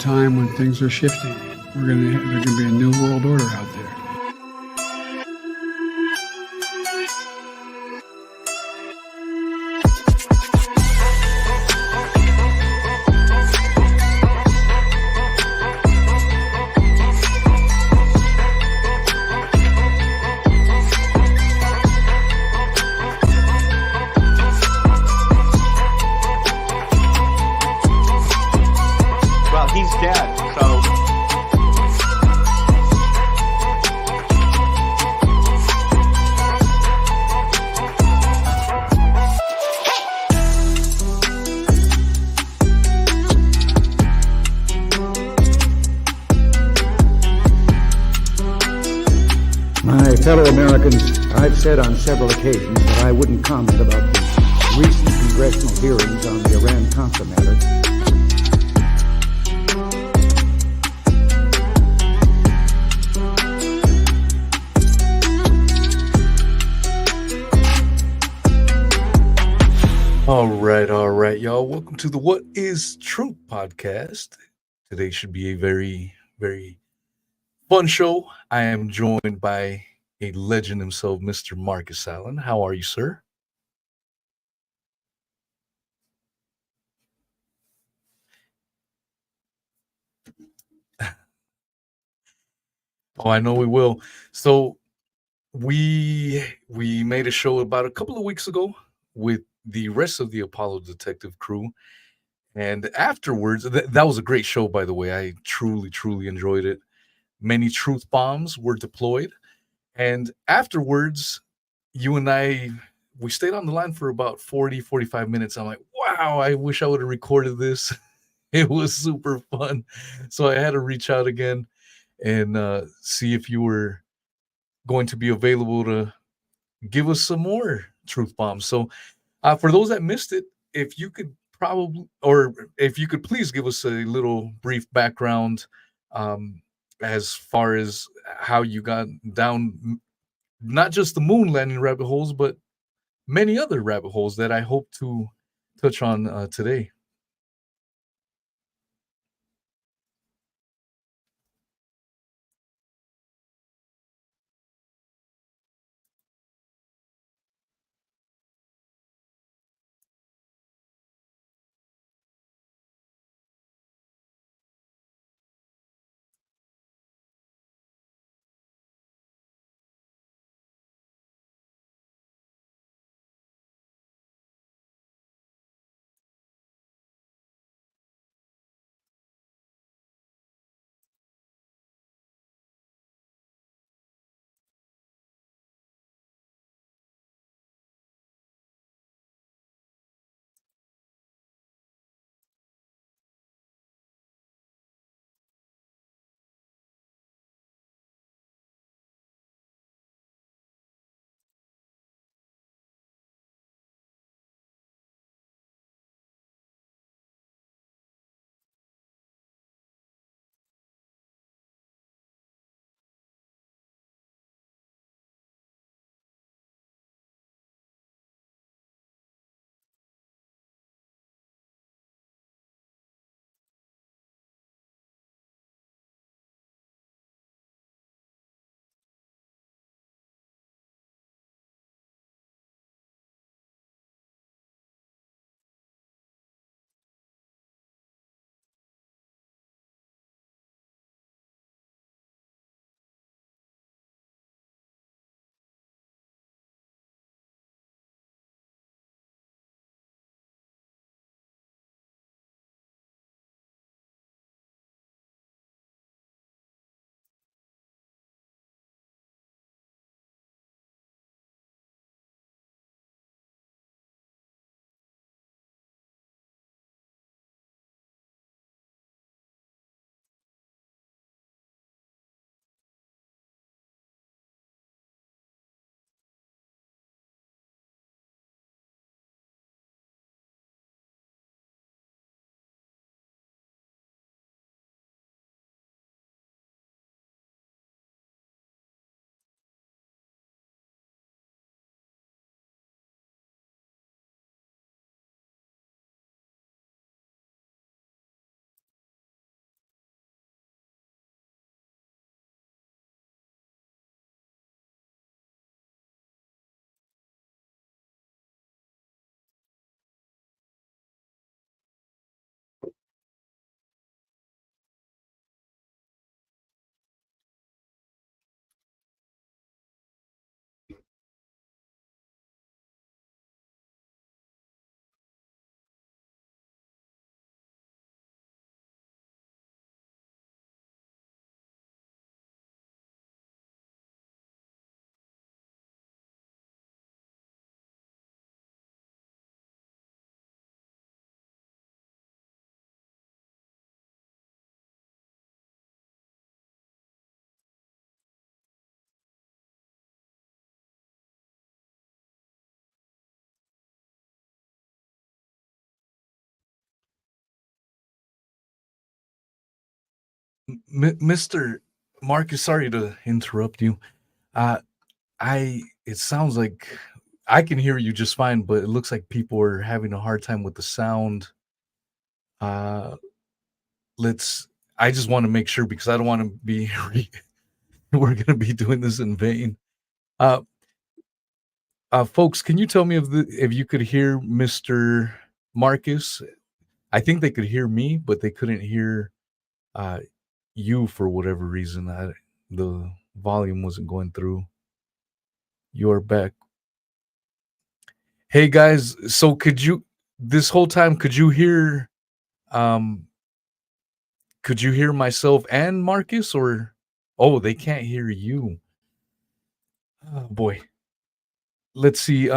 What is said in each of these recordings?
time when things are shifting. There's going to be a new world order out there. He's dead, so My fellow Americans, I've said on several occasions that I wouldn't comment about the recent congressional hearings on the Iran-Contra matter. All right, y'all. Welcome to the What is Truth podcast. Today should be a very, very fun show. I am joined by a legend himself, Mr. Marcus Allen. How are you, sir? Oh, I know we will. So we made a show about a couple of weeks ago with the rest of the Apollo detective crew. And afterwards, that was a great show, by the way. I truly, truly enjoyed it. Many truth bombs were deployed. And afterwards, you and we stayed on the line for about 40, 45 minutes. I'm like, wow, I wish I would have recorded this. It was super fun. So I had to reach out again and see if you were going to be available to give us some more truth bombs. So for those that missed it, if you could please give us a little brief background as far as how you got down not just the moon landing rabbit holes, but many other rabbit holes that I hope to touch on today. Mr. Marcus, sorry to interrupt you. Uh, it sounds like I can hear you just fine, but it looks like people are having a hard time with the sound. Uh, let's. I just want to make sure because I don't want to be. We're going to be doing this in vain. Uh, folks, can you tell me if you could hear Mr. Marcus? I think they could hear me, but they couldn't hear uh, you for whatever reason. The volume wasn't going through. You're back. Hey guys, so this whole time um could you hear myself and Marcus, or oh, they can't hear you. Oh boy. Let's see.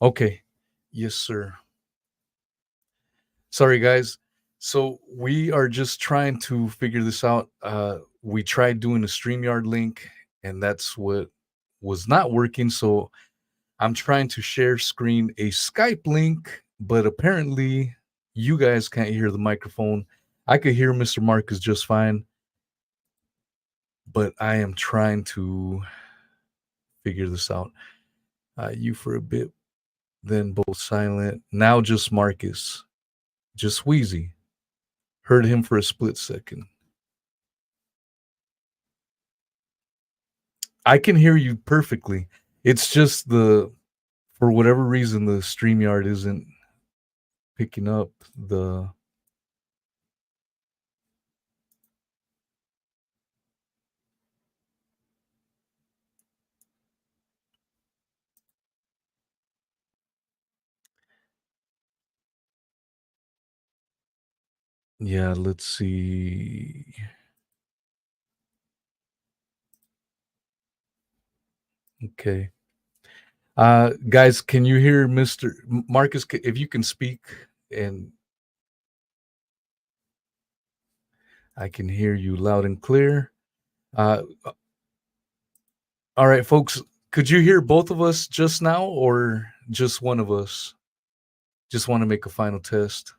Okay. Yes, sir. Sorry guys. So we are just trying to figure this out. We tried doing a StreamYard link and that's what was not working. So I'm trying to share screen a Skype link, but apparently you guys can't hear the microphone. I could hear Mr. Marcus just fine, but I am trying to figure this out. You for a bit, then both silent. Now just Marcus, just Wheezy. Heard him for a split second. I can hear you perfectly. It's just for whatever reason, the StreamYard isn't picking up the. Yeah, let's see. Okay. Guys, can you hear Mr. Marcus? If you can speak, and I can hear you loud and clear. Uh, all right, folks, could you hear both of us just now, or just one of us? Just want to make a final test.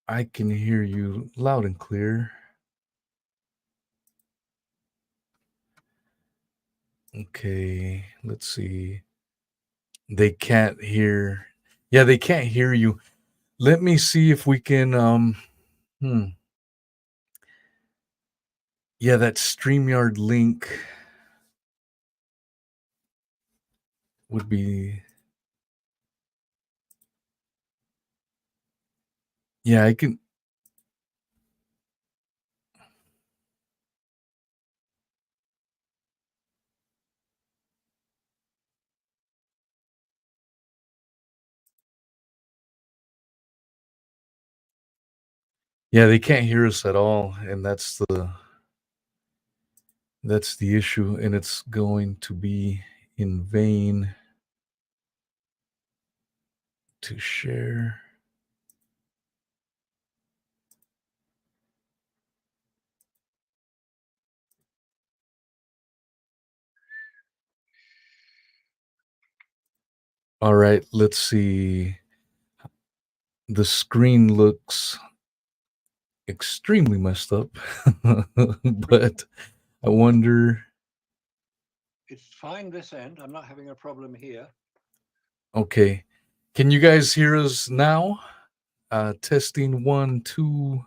I can hear you loud and clear. Okay, let's see. They can't hear. Yeah, they can't hear you. Let me see if we can yeah, that StreamYard link would be. Yeah, I can. Yeah, they can't hear us at all, and that's the issue, and it's going to be in vain to share. All right, let's see. The screen looks extremely messed up, but I wonder. It's fine this end. I'm not having a problem here. Okay, can you guys hear us now? Testing 1 2.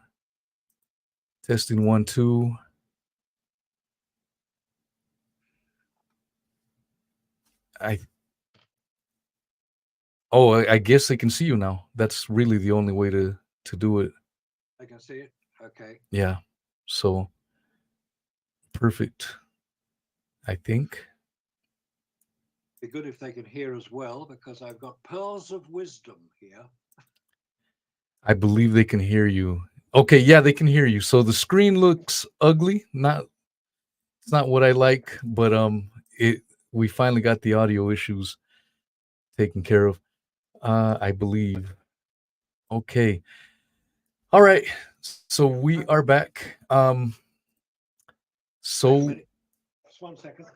Testing 1 2. I guess they can see you now. That's really the only way to do it. I can see it. Okay. Yeah. So perfect. I think. Be good if they can hear as well, because I've got pearls of wisdom here. I believe they can hear you. Okay, yeah, they can hear you. So the screen looks ugly. It's not what I like, but we finally got the audio issues taken care of. I believe. Okay. All right. So we are back. Wait a So minute. Just 1 second.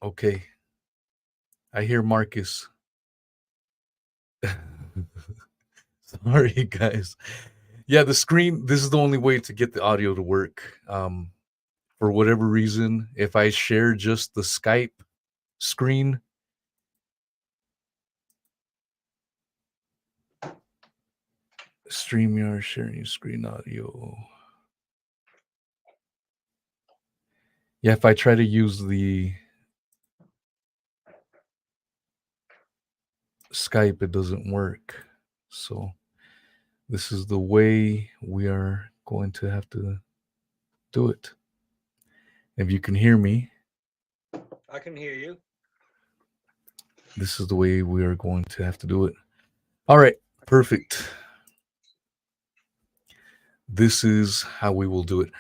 okay. I hear Marcus. Sorry, guys. Yeah, the screen. This is the only way to get the audio to work. For whatever reason, if I share just the Skype screen, StreamYard sharing screen audio. Yeah, if I try to use the Skype, it doesn't work. So this is the way we are going to have to do it. If you can hear me, I can hear you. this is the way we are going to have to do it. All right, perfect. This is how we will do it.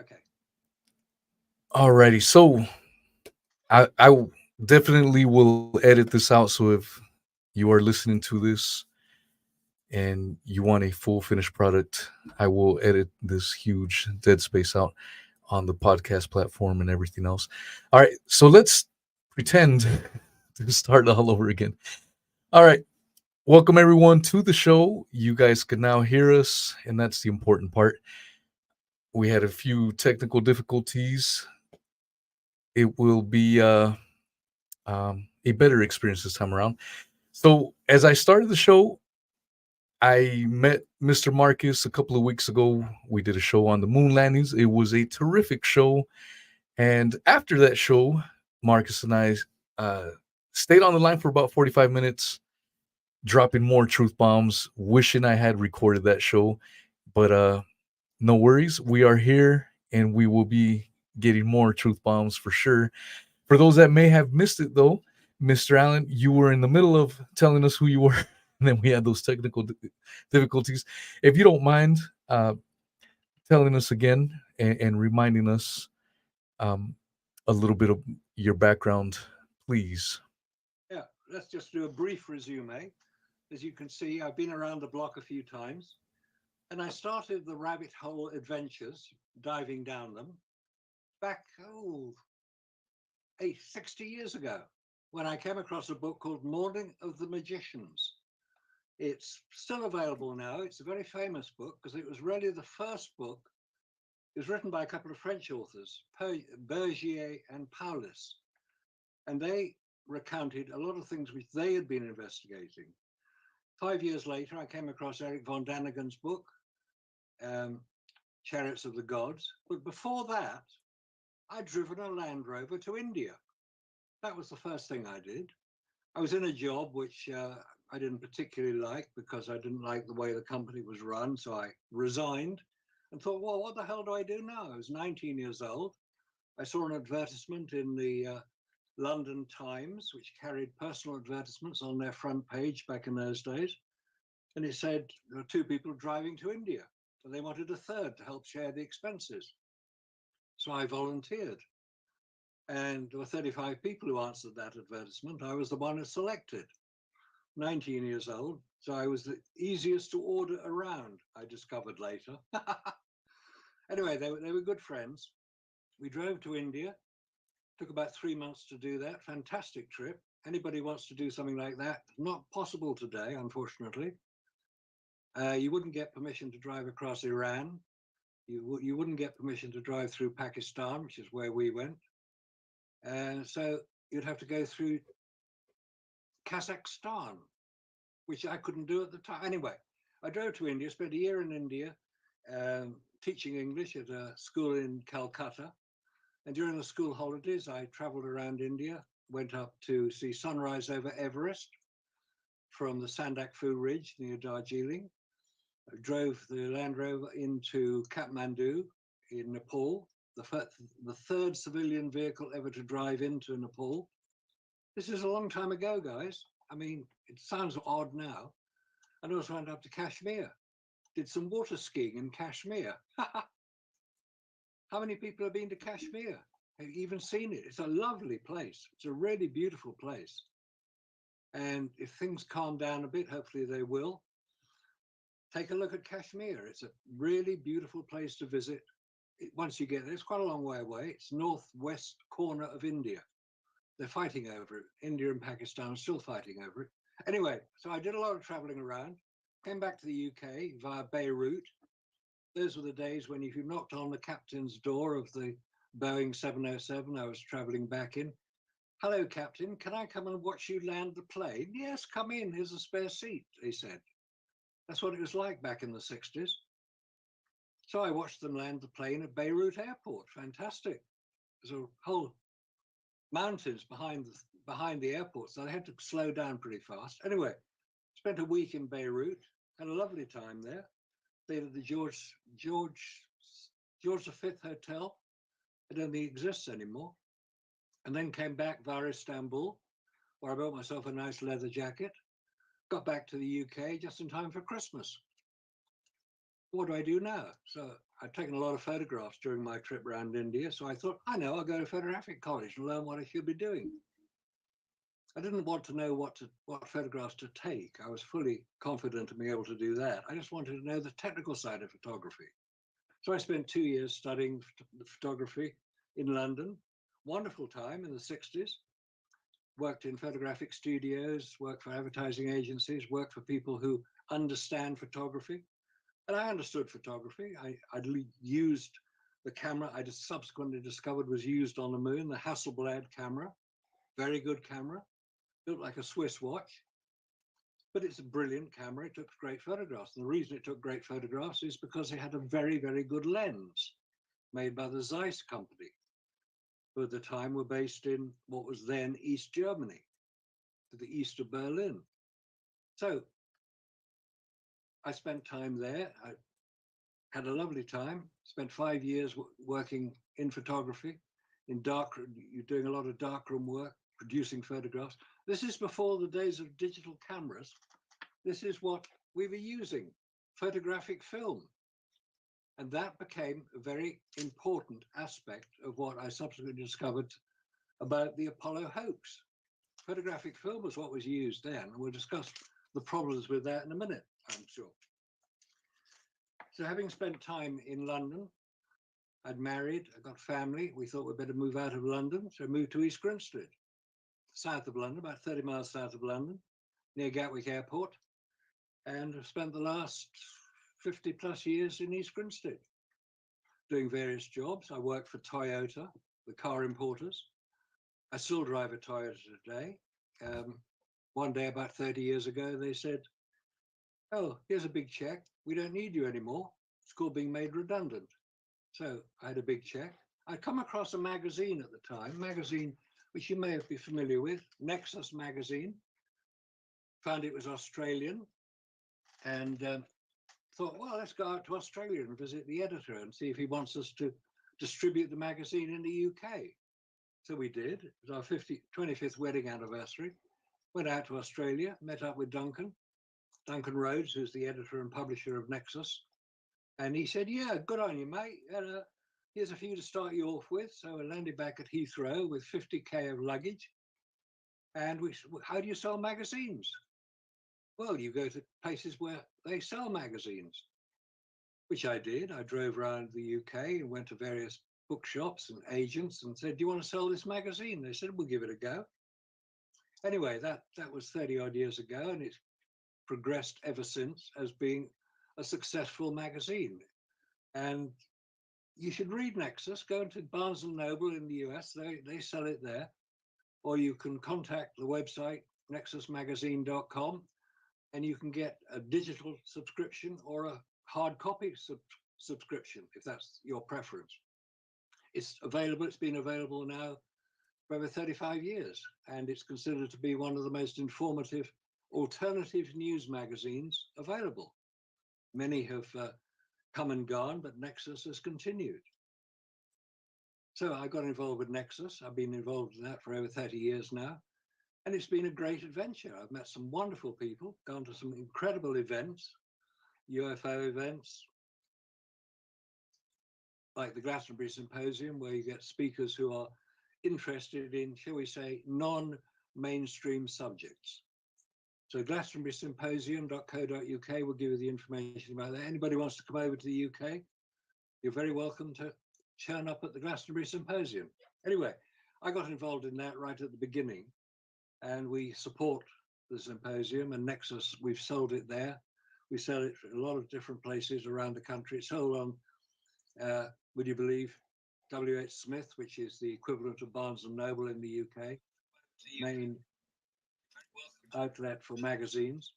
Okay. Alrighty, so I definitely will edit this out. So if you are listening to this and you want a full finished product, I will edit this huge dead space out on the podcast platform and everything else. All right, so let's pretend to start all over again. All right, welcome everyone to the show. You guys can now hear us, and that's the important part. We had a few technical difficulties. It will be a better experience this time around. So, as I started the show, I met Mr. Marcus a couple of weeks ago. We did a show on the moon landings. It was a terrific show. And after that show, Marcus and I stayed on the line for about 45 minutes, dropping more truth bombs, wishing I had recorded that show. But no worries. We are here and we will be getting more truth bombs for sure. For those that may have missed it, though, Mr. Allen, you were in the middle of telling us who you were, and then we had those technical difficulties. If you don't mind telling us again and reminding us um, a little bit of your background, please. Yeah, let's just do a brief resume. As you can see, I've been around the block a few times, and I started the rabbit hole adventures, diving down them, back, 60 years ago, when I came across a book called Morning of the Magicians. It's still available now. It's a very famous book because it was really the first book. It was written by a couple of French authors, Bergier and Paulus, and they recounted a lot of things which they had been investigating. 5 years later, I came across Eric von Daniken's book, Chariots of the Gods. But before that, I'd driven a Land Rover to India. That was the first thing I did. I was in a job which I didn't particularly like because I didn't like the way the company was run. So I resigned and thought, well, what the hell do I do now? I was 19 years old. I saw an advertisement in the London Times, which carried personal advertisements on their front page back in those days. And it said there were 2 people driving to India. So they wanted a third to help share the expenses. So I volunteered. And there were 35 people who answered that advertisement. I was the one who selected. 19 years old. So I was the easiest to order around, I discovered later. Anyway, they were good friends. We drove to India. Took about 3 months to do that. Fantastic trip. Anybody wants to do something like that? Not possible today, unfortunately. You wouldn't get permission to drive across Iran. You wouldn't get permission to drive through Pakistan, which is where we went. So you'd have to go through Kazakhstan, which I couldn't do at the time. Anyway, I drove to India, spent a year in India, teaching English at a school in Calcutta. And during the school holidays, I traveled around India, went up to see sunrise over Everest from the Sandakphu Ridge near Darjeeling. I drove the Land Rover into Kathmandu in Nepal, the third civilian vehicle ever to drive into Nepal. This is a long time ago, guys. I mean, it sounds odd now. And also went up to Kashmir, did some water skiing in Kashmir. How many people have been to Kashmir? Have you even seen it? It's a lovely place. It's a really beautiful place. And if things calm down a bit, hopefully they will, take a look at Kashmir. It's a really beautiful place to visit. Once you get there, it's quite a long way away. It's northwest corner of India. They're fighting over it. India and Pakistan are still fighting over it. Anyway, so I did a lot of traveling around, came back to the UK via Beirut. Those were the days when if you knocked on the captain's door of the Boeing 707 I was traveling back in, "Hello, Captain, can I come and watch you land the plane?" "Yes, come in, here's a spare seat," he said. That's what it was like back in the 60s. So I watched them land the plane at Beirut Airport. Fantastic. There's a whole mountains behind the airport, so I had to slow down pretty fast. Anyway, spent a week in Beirut, had a lovely time there. Stayed at the George V Hotel. I don't think it exists anymore. And then came back via Istanbul, where I bought myself a nice leather jacket. Got back to the UK just in time for Christmas. What do I do now? So I'd taken a lot of photographs during my trip around India. So I thought, I know, I'll go to photographic college and learn what I should be doing. I didn't want to know what photographs to take. I was fully confident in being able to do that. I just wanted to know the technical side of photography. So I spent 2 years studying photography in London. Wonderful time in the 60s. Worked in photographic studios, worked for advertising agencies, worked for people who understand photography. And I understood photography. I'd used the camera I just subsequently discovered was used on the moon, the Hasselblad camera. Very good camera, built like a Swiss watch. But it's a brilliant camera. It took great photographs. And the reason it took great photographs is because it had a very, very good lens made by the Zeiss company, who at the time were based in what was then East Germany, to the east of Berlin. So I spent time there. I had a lovely time. Spent 5 years working in photography, in darkroom, you're doing a lot of darkroom work, producing photographs. This is before the days of digital cameras. This is what we were using, photographic film. And that became a very important aspect of what I subsequently discovered about the Apollo hoax. Photographic film was what was used then, and we'll discuss the problems with that in a minute, I'm sure. So having spent time in London, I'd married, I got family, we thought we'd better move out of London, so I moved to East Grinstead, south of London, about 30 miles south of London, near Gatwick Airport, and I've spent the last 50 plus years in East Grinstead, doing various jobs. I worked for Toyota, the car importers. I still drive a Toyota today. One day about 30 years ago, they said, "Oh, here's a big check. We don't need you anymore. It's called being made redundant." So I had a big check. I'd come across a magazine at the time, magazine which you may be familiar with, Nexus magazine. Found it was Australian and thought, well, let's go out to Australia and visit the editor and see if he wants us to distribute the magazine in the UK. So we did. It was our 25th wedding anniversary. Went out to Australia, met up with Duncan Rhodes, who's the editor and publisher of Nexus. And he said, "Yeah, good on you, mate. Here's a few to start you off with." So I landed back at Heathrow with 50K of luggage. And how do you sell magazines? Well, you go to places where they sell magazines, which I did. I drove around the UK and went to various bookshops and agents and said, "Do you want to sell this magazine?" They said, "We'll give it a go." Anyway, that was 30 odd years ago, and it's progressed ever since as being a successful magazine. And you should read Nexus. Go into Barnes & Noble in the US, they sell it there. Or you can contact the website, nexusmagazine.com, and you can get a digital subscription or a hard copy subscription, if that's your preference. It's available, it's been available now for over 35 years, and it's considered to be one of the most informative alternative news magazines available. Many have come and gone, but Nexus has continued. So I got involved with Nexus. I've been involved in that for over 30 years now. And it's been a great adventure. I've met some wonderful people, gone to some incredible events, UFO events, like the Glastonbury Symposium, where you get speakers who are interested in, shall we say, non-mainstream subjects. So glastonburysymposium.co.uk will give you the information about that. Anybody wants to come over to the UK, you're very welcome to turn up at the Glastonbury Symposium. Anyway, I got involved in that right at the beginning, and we support the symposium, and Nexus, we've sold it there. We sell it a lot of different places around the country. It's sold on, would you believe, W.H. Smith, which is the equivalent of Barnes and Noble in the UK, main outlet for magazines.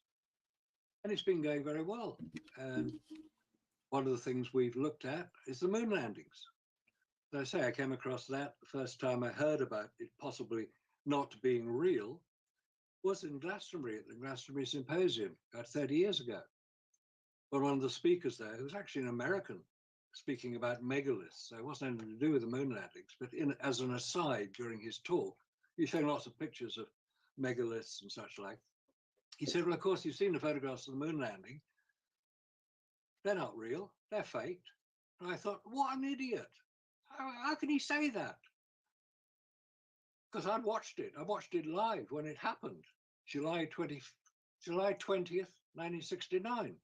And it's been going very well. And one of the things we've looked at is the moon landings. As I say, I came across that the first time I heard about it possibly not being real was in Glastonbury, at the Glastonbury Symposium about 30 years ago. But one of the speakers there, who was actually an American, speaking about megaliths, so it wasn't anything to do with the moon landings, but as an aside during his talk, he showed lots of pictures of megaliths and such like. He said, well, of course, you've seen the photographs of the moon landing. They're not real, they're faked. And I thought, what an idiot. How can he say that? Because I'd watched it. I watched it live when it happened, July 20th, 1969.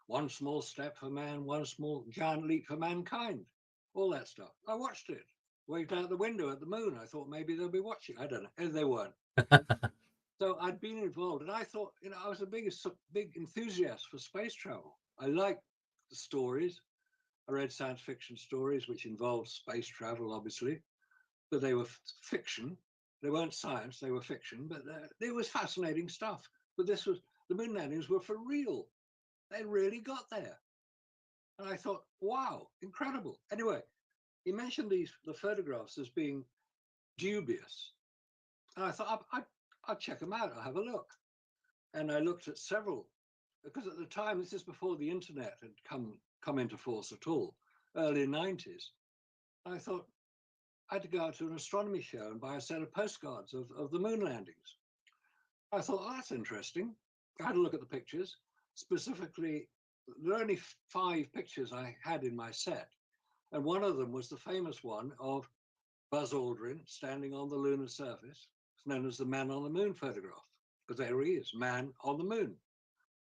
One small step for man, one small giant leap for mankind. All that stuff. I watched it. Waved out the window at the moon. I thought maybe they'll be watching. I don't know. And they weren't. So I'd been involved, and I thought, I was a big enthusiast for space travel. I liked the stories. I read science fiction stories which involved space travel, obviously, but they were fiction. They weren't science, they were fiction, but it was fascinating stuff. But the moon landings were for real. They really got there. And I thought, wow, incredible. Anyway, he mentioned the photographs as being dubious. And I thought, I'll check them out, I'll have a look. And I looked at several, because at the time, this is before the internet had come into force at all, early 90s. I thought I had to go out to an astronomy show and buy a set of postcards of the moon landings. I thought, oh, that's interesting. I had a look at the pictures. Specifically, there are only 5 pictures I had in my set. And one of them was the famous one of Buzz Aldrin standing on the lunar surface. It's known as the man on the moon photograph, because there he is, man on the moon.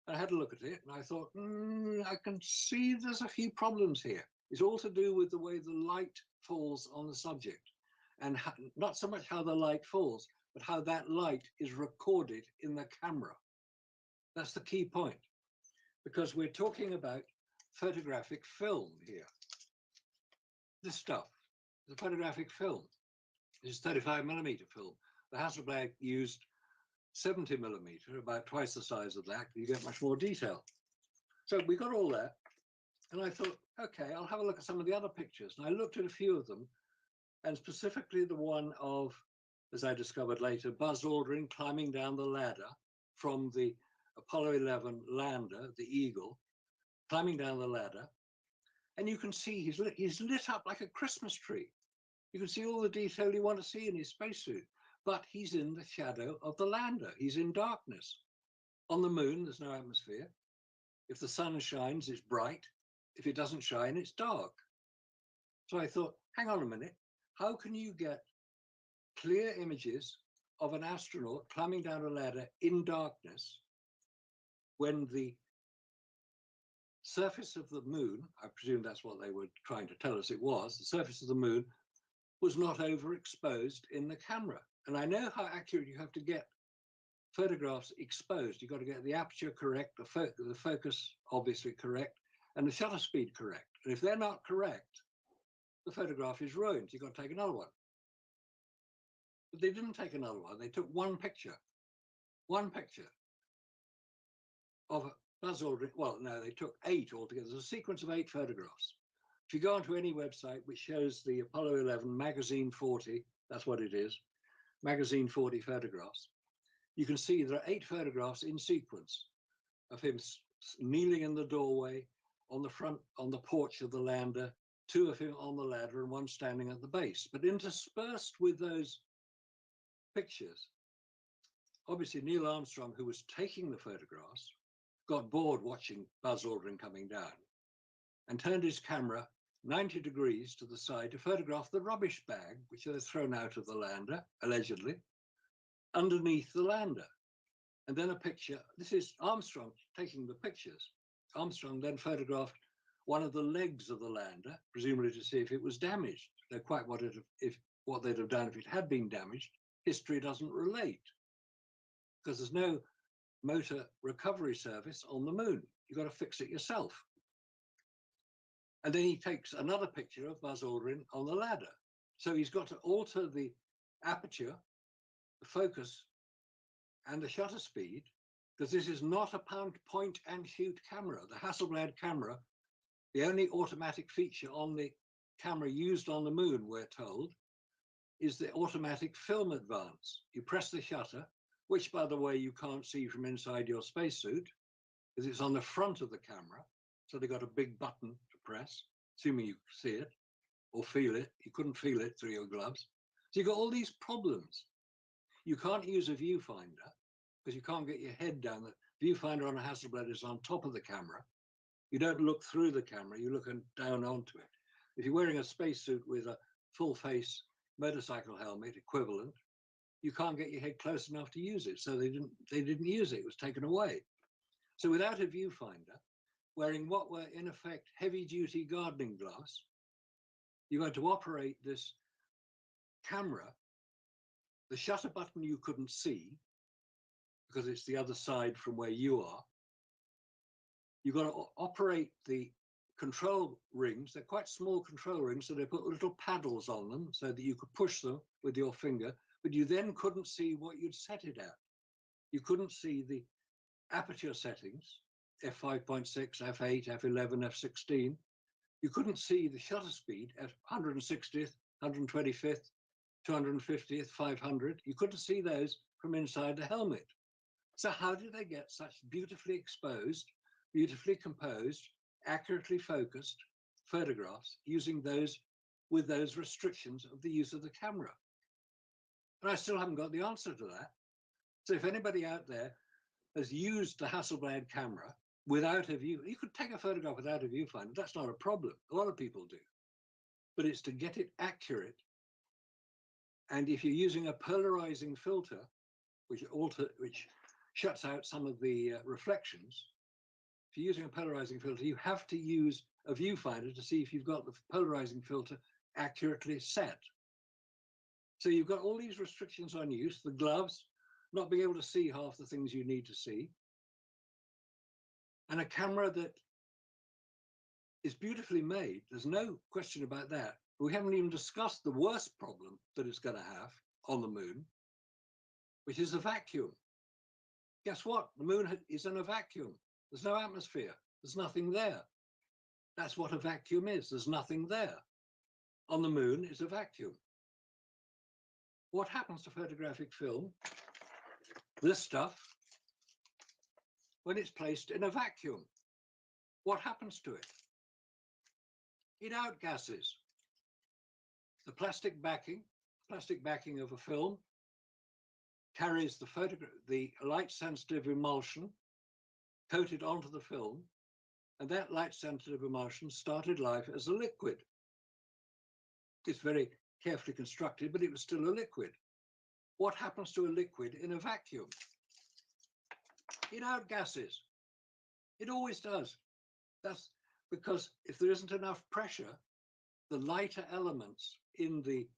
I had a look at it and I thought, I can see there's a few problems here. It's all to do with the way the light falls on the subject, and not so much how the light falls, but how that light is recorded in the camera. That's the key point, because we're talking about photographic film here. This stuff, the photographic film, this is 35mm film. The Hasselblad used 70mm, about twice the size of that. You get much more detail. So we got all that, and I thought, okay, I'll have a look at some of the other pictures. And I looked at a few of them, and specifically the one of, as I discovered later, Buzz Aldrin climbing down the ladder from the Apollo 11 lander, the Eagle, climbing down the ladder. And you can see he's lit up like a Christmas tree. You can see all the detail you want to see in his spacesuit, but he's in the shadow of the lander. He's in darkness. On the moon, there's no atmosphere. If the sun shines, it's bright. If it doesn't shine, it's dark. So I thought, hang on a minute. How can you get clear images of an astronaut climbing down a ladder in darkness when the surface of the moon, I presume that's what they were trying to tell us it was, the surface of the moon was not overexposed in the camera. And I know how accurate you have to get photographs exposed. You've got to get the aperture correct, the focus obviously correct, and the shutter speed correct. And if they're not correct, the photograph is ruined. You've got to take another one. But they didn't take another one. They took one picture of Buzz Aldrin. Well, no, they took 8 altogether. There's a sequence of 8 photographs. If you go onto any website which shows the Apollo 11 magazine 40, that's what it is, magazine 40 photographs, you can see there are 8 photographs in sequence of him kneeling in the doorway, on the porch of the lander, 2 of him on the ladder and 1 standing at the base. But interspersed with those pictures, obviously Neil Armstrong, who was taking the photographs, got bored watching Buzz Aldrin coming down and turned his camera 90 degrees to the side to photograph the rubbish bag, which they thrown out of the lander, allegedly, underneath the lander. And then a picture. This is Armstrong taking the pictures. Armstrong then photographed one of the legs of the lander, presumably to see if it was damaged. They're quite what they'd have done if it had been damaged. History doesn't relate because there's no motor recovery service on the moon. You've got to fix it yourself. And then he takes another picture of Buzz Aldrin on the ladder. So he's got to alter the aperture, the focus, and the shutter speed, because this is not a point and shoot camera. The Hasselblad camera, the only automatic feature on the camera used on the moon, we're told, is the automatic film advance. You press the shutter, which, by the way, you can't see from inside your spacesuit, because it's on the front of the camera. So they've got a big button to press, assuming you see it or feel it. You couldn't feel it through your gloves. So you've got all these problems. You can't use a viewfinder because you can't get your head down. The viewfinder on a Hasselblad is on top of the camera. You don't look through the camera, you look down onto it. If you're wearing a spacesuit with a full face motorcycle helmet equivalent, you can't get your head close enough to use it. So they didn't use it, it was taken away. So without a viewfinder, wearing what were in effect heavy duty gardening gloves, you're going to operate this camera. The shutter button you couldn't see because it's the other side from where you are. You've got to operate the control rings. They're quite small control rings, so they put little paddles on them so that you could push them with your finger, but you then couldn't see what you'd set it at. You couldn't see the aperture settings, f5.6, f8, f11, f16. You couldn't see the shutter speed at 160th, 125th, 250th, 500. You couldn't see those from inside the helmet. So how did they get such beautifully exposed, beautifully composed, accurately focused photographs using those with those restrictions of the use of the camera? And I still haven't got the answer to that. So if anybody out there has used the Hasselblad camera without a view, you could take a photograph without a viewfinder. That's not a problem. A lot of people do. But it's to get it accurate. And if you're using a polarizing filter, which shuts out some of the reflections, if you're using a polarizing filter, you have to use a viewfinder to see if you've got the polarizing filter accurately set. So you've got all these restrictions on use, the gloves, not being able to see half the things you need to see, and a camera that is beautifully made. There's no question about that. We haven't even discussed the worst problem that it's going to have on the moon, which is a vacuum. Guess what? The moon is in a vacuum. There's no atmosphere. There's nothing there. That's what a vacuum is. There's nothing there. On the moon is a vacuum. What happens to photographic film, this stuff, when it's placed in a vacuum? What happens to it? It outgasses. The plastic backing of a film carries the light-sensitive emulsion coated onto the film, and that light-sensitive emulsion started life as a liquid. It's very carefully constructed, but it was still a liquid. What happens to a liquid in a vacuum? It outgasses. It always does. That's because if there isn't enough pressure, the lighter elements in the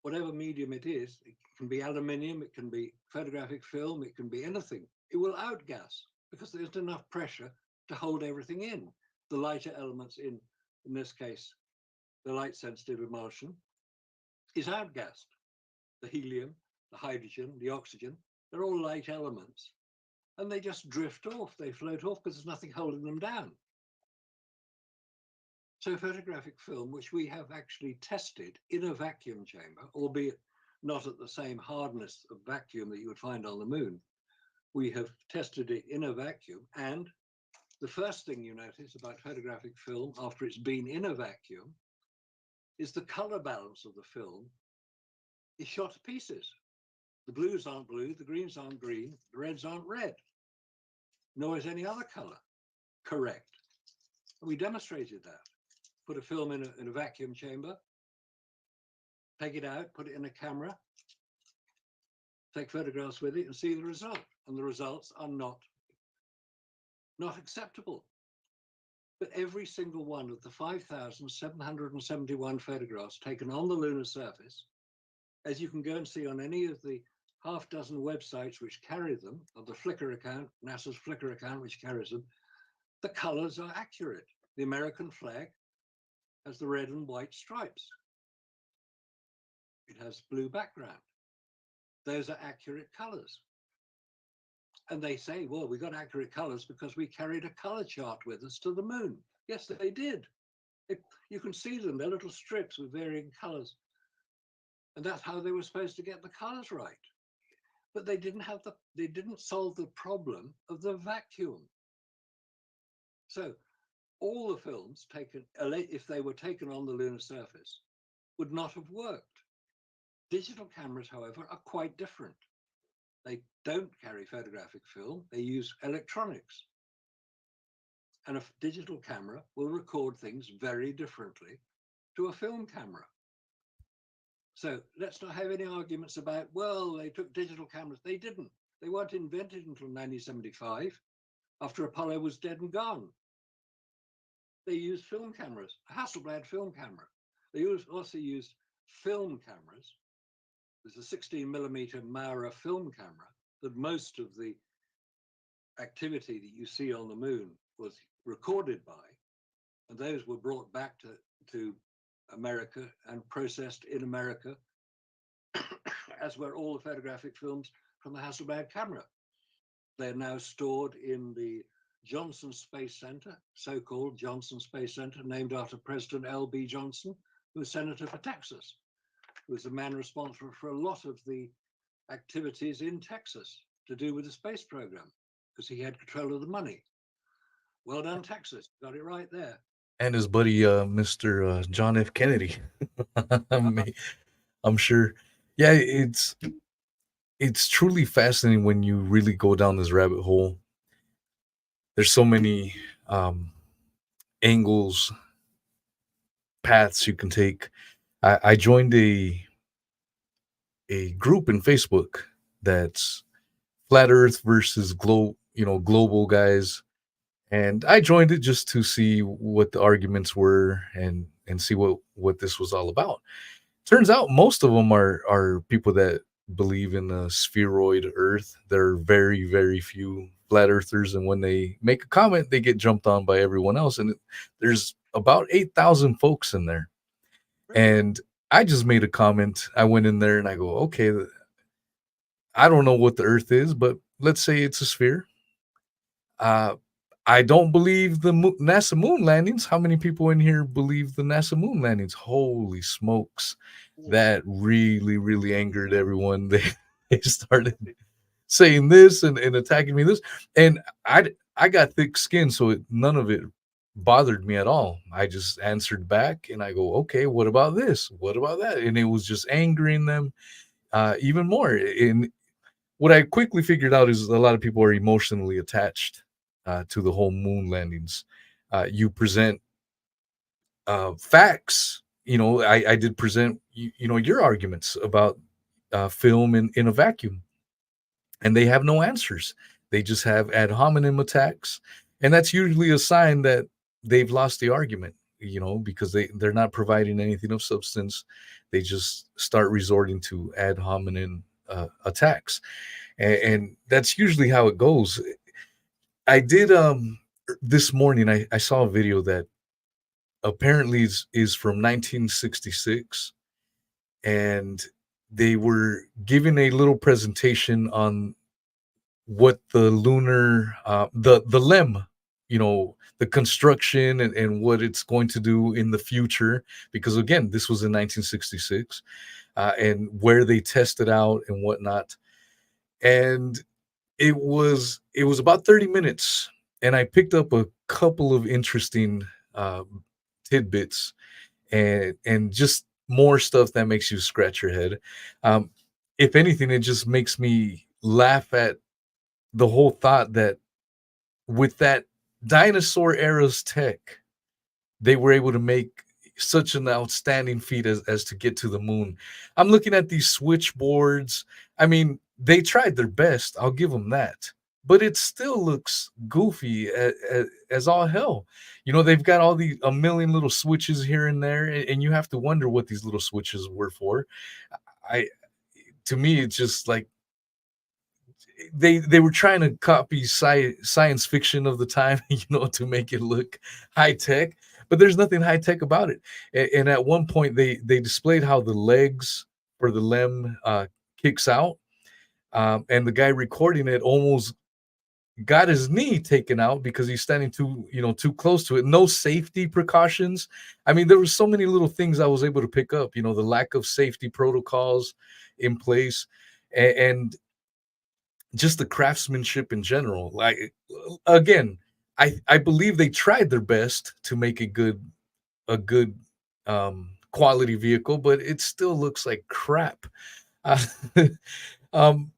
whatever medium it is can be aluminium, it can be photographic film, it can be anything. It will outgas because there isn't enough pressure to hold everything in. The lighter elements in this case, the light-sensitive emulsion, is outgassed. The helium, the hydrogen, the oxygen, they're all light elements. And they just drift off, they float off because there's nothing holding them down. So photographic film, which we have actually tested in a vacuum chamber, albeit not at the same hardness of vacuum that you would find on the moon, we have tested it in a vacuum. And the first thing you notice about photographic film after it's been in a vacuum is the color balance of the film is shot to pieces. The blues aren't blue, the greens aren't green, the reds aren't red, nor is any other color correct. And we demonstrated that. Put a film in a vacuum chamber, take it out, put it in a camera, take photographs with it and see the result. and the results are not acceptable. But every single one of the 5,771 photographs taken on the lunar surface, as you can go and see on any of the half dozen websites which carry them, or the Flickr account, NASA's Flickr account which carries them, the colors are accurate. The American flag has the red and white stripes. It has blue background. Those are accurate colors. And they say, well, we got accurate colors because we carried a color chart with us to the moon. Yes, they did. You can see them, they're little strips with varying colors. And that's how they were supposed to get the colors right. But they didn't solve the problem of the vacuum. So all the films taken, if they were taken on the lunar surface, would not have worked. Digital cameras, however, are quite different. They don't carry photographic film, they use electronics. And a digital camera will record things very differently to a film camera. So let's not have any arguments about, well, they took digital cameras. They didn't. They weren't invented until 1975, after Apollo was dead and gone. They used film cameras, a Hasselblad film camera. They also used film cameras. There's a 16mm Maurer film camera that most of the activity that you see on the moon was recorded by, and those were brought back to America and processed in America, as were all the photographic films from the Hasselblad camera. They're now stored in the Johnson Space Center, so-called Johnson Space Center, named after President L.B. Johnson, who was senator for Texas, who was the man responsible for a lot of the activities in Texas to do with the space program, because he had control of the money. Well done, Texas. Got it right there. And his buddy, Mr. John F. Kennedy. I'm sure. Yeah, it's truly fascinating when you really go down this rabbit hole. There's so many angles, paths you can take. I joined a group in Facebook that's flat Earth versus global guys, and I joined it just to see what the arguments were and see what this was all about. Turns out most of them are people that believe in a spheroid Earth. There are very, very few flat earthers, and when they make a comment, they get jumped on by everyone else. And there's about 8,000 folks in there. And I just made a comment. I went in there and I go, okay, I don't know what the Earth is, but let's say it's a sphere. I don't believe the NASA moon landings. How many people in here believe the NASA moon landings? Holy smokes. That really, really angered everyone. They started saying this and attacking me this. And I got thick skin, so none of it bothered me at all. I just answered back and I go, okay, what about this? What about that? And it was just angering them even more. And what I quickly figured out is a lot of people are emotionally attached to the whole moon landings. You present facts. I did present your arguments about film in a vacuum, and they have no answers. They just have ad hominem attacks, and that's usually a sign that they've lost the argument. Because they're not providing anything of substance. They just start resorting to ad hominem attacks, and that's usually how it goes. I did this morning. I saw a video that apparently is from 1966, and they were giving a little presentation on what the lunar the LEM, the construction and what it's going to do in the future, because again, this was in 1966, and where they tested out and whatnot. And it was about 30 minutes, and I picked up a couple of interesting tidbits and just more stuff that makes you scratch your head. If anything, it just makes me laugh at the whole thought that with that dinosaur era's tech, they were able to make such an outstanding feat as to get to the moon. I'm looking at these switchboards. I mean, they tried their best. I'll give them that. But it still looks goofy as all hell. They've got a million little switches here and there, and you have to wonder what these little switches were for. I To me, it's just like they were trying to copy science fiction of the time, to make it look high tech. But there's nothing high tech about it. And at one point, they displayed how the legs for the LEM kicks out, and the guy recording it almost got his knee taken out because he's standing too close to it. No safety precautions. I mean, there were so many little things I was able to pick up. The lack of safety protocols in place, and just the craftsmanship in general. Like, again, I believe they tried their best to make a good quality vehicle, but it still looks like crap. Uh, um,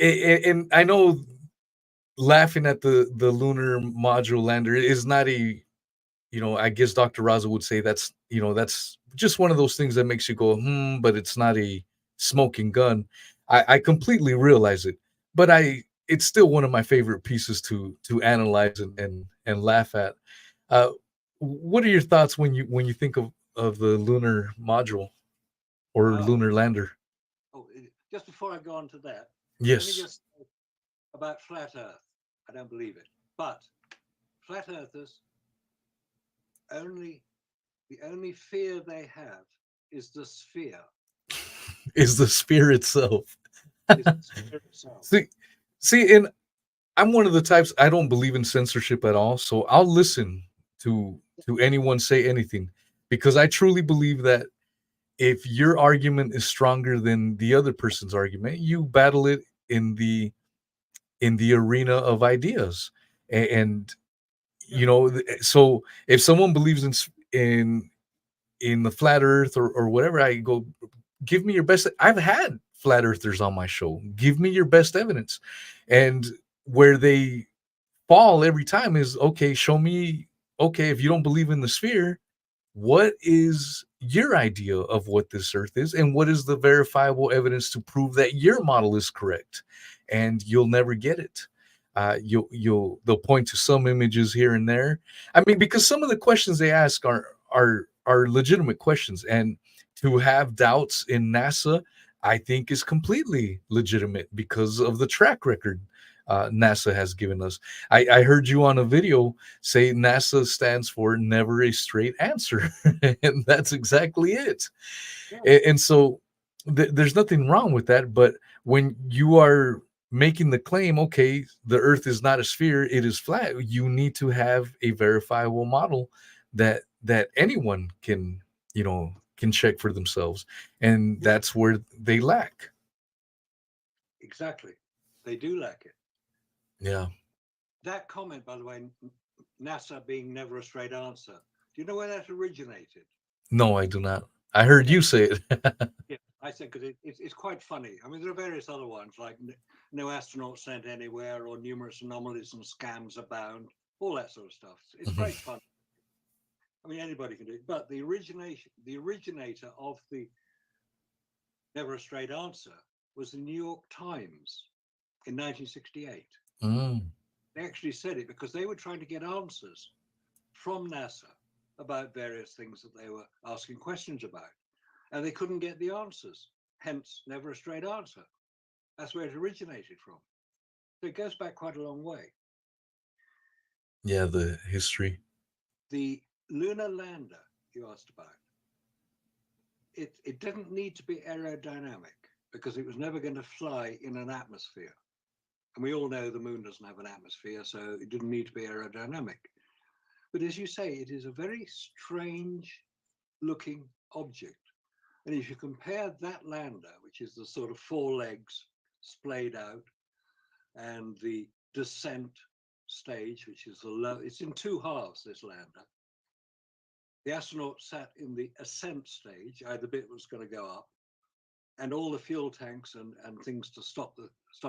and I know laughing at the lunar module lander is not I guess Dr. Raza would say that's just one of those things that makes you go, but it's not a smoking gun. I completely realize it, but it's still one of my favorite pieces to analyze and laugh at. Uh, what are your thoughts when you think of the lunar module or Oh, lunar lander? just before I go on to that, let me Yes. just say about flat Earth. I don't believe it, but flat Earthers the only fear they have is the sphere. Is the sphere itself. Is the sphere itself. See, and I'm one of the types, I don't believe in censorship at all, so I'll listen to anyone say anything, because I truly believe that if your argument is stronger than the other person's argument, you battle it in the arena of ideas. And so if someone believes in the flat earth or whatever, I go, give me your best. I've had flat earthers on my show. Give me your best evidence. And where they fall every time is, okay, show me, okay, if you don't believe in the sphere, what is your idea of what this earth is, and what is the verifiable evidence to prove that your model is correct? And you'll never get it. They'll point to some images here and there. I mean, because some of the questions they ask are legitimate questions, and to have doubts in NASA, I think, is completely legitimate because of the track record NASA has given us. I heard you on a video say NASA stands for never a straight answer, and that's exactly it. Yeah. And so there's nothing wrong with that. But when you are making the claim, okay, the Earth is not a sphere, it is flat, you need to have a verifiable model that anyone can check for themselves, and Yeah. that's where they lack. Exactly. They do lack it. Yeah. That comment, by the way, NASA being never a straight answer, do you know where that originated? No, I do not. I heard Yeah. you say it. Yeah, I said, because it's quite funny. I mean, there are various other ones like no astronauts sent anywhere, or numerous anomalies and scams abound, all that sort of stuff. It's great fun. I mean, anybody can do it. But the originator of the never a straight answer was the New York Times in 1968. Mm. They actually said it because they were trying to get answers from NASA about various things that they were asking questions about, and they couldn't get the answers. Hence, never a straight answer. That's where it originated from. So it goes back quite a long way. Yeah, the history. The lunar lander you asked about, it didn't need to be aerodynamic because it was never going to fly in an atmosphere. And we all know the moon doesn't have an atmosphere, so it didn't need to be aerodynamic. But as you say, it is a very strange looking object. And if you compare that lander, which is the sort of four legs splayed out, and the descent stage, which is the low, it's in two halves, this lander. The astronaut sat in the ascent stage, the bit was going to go up, and all the fuel tanks and things to stop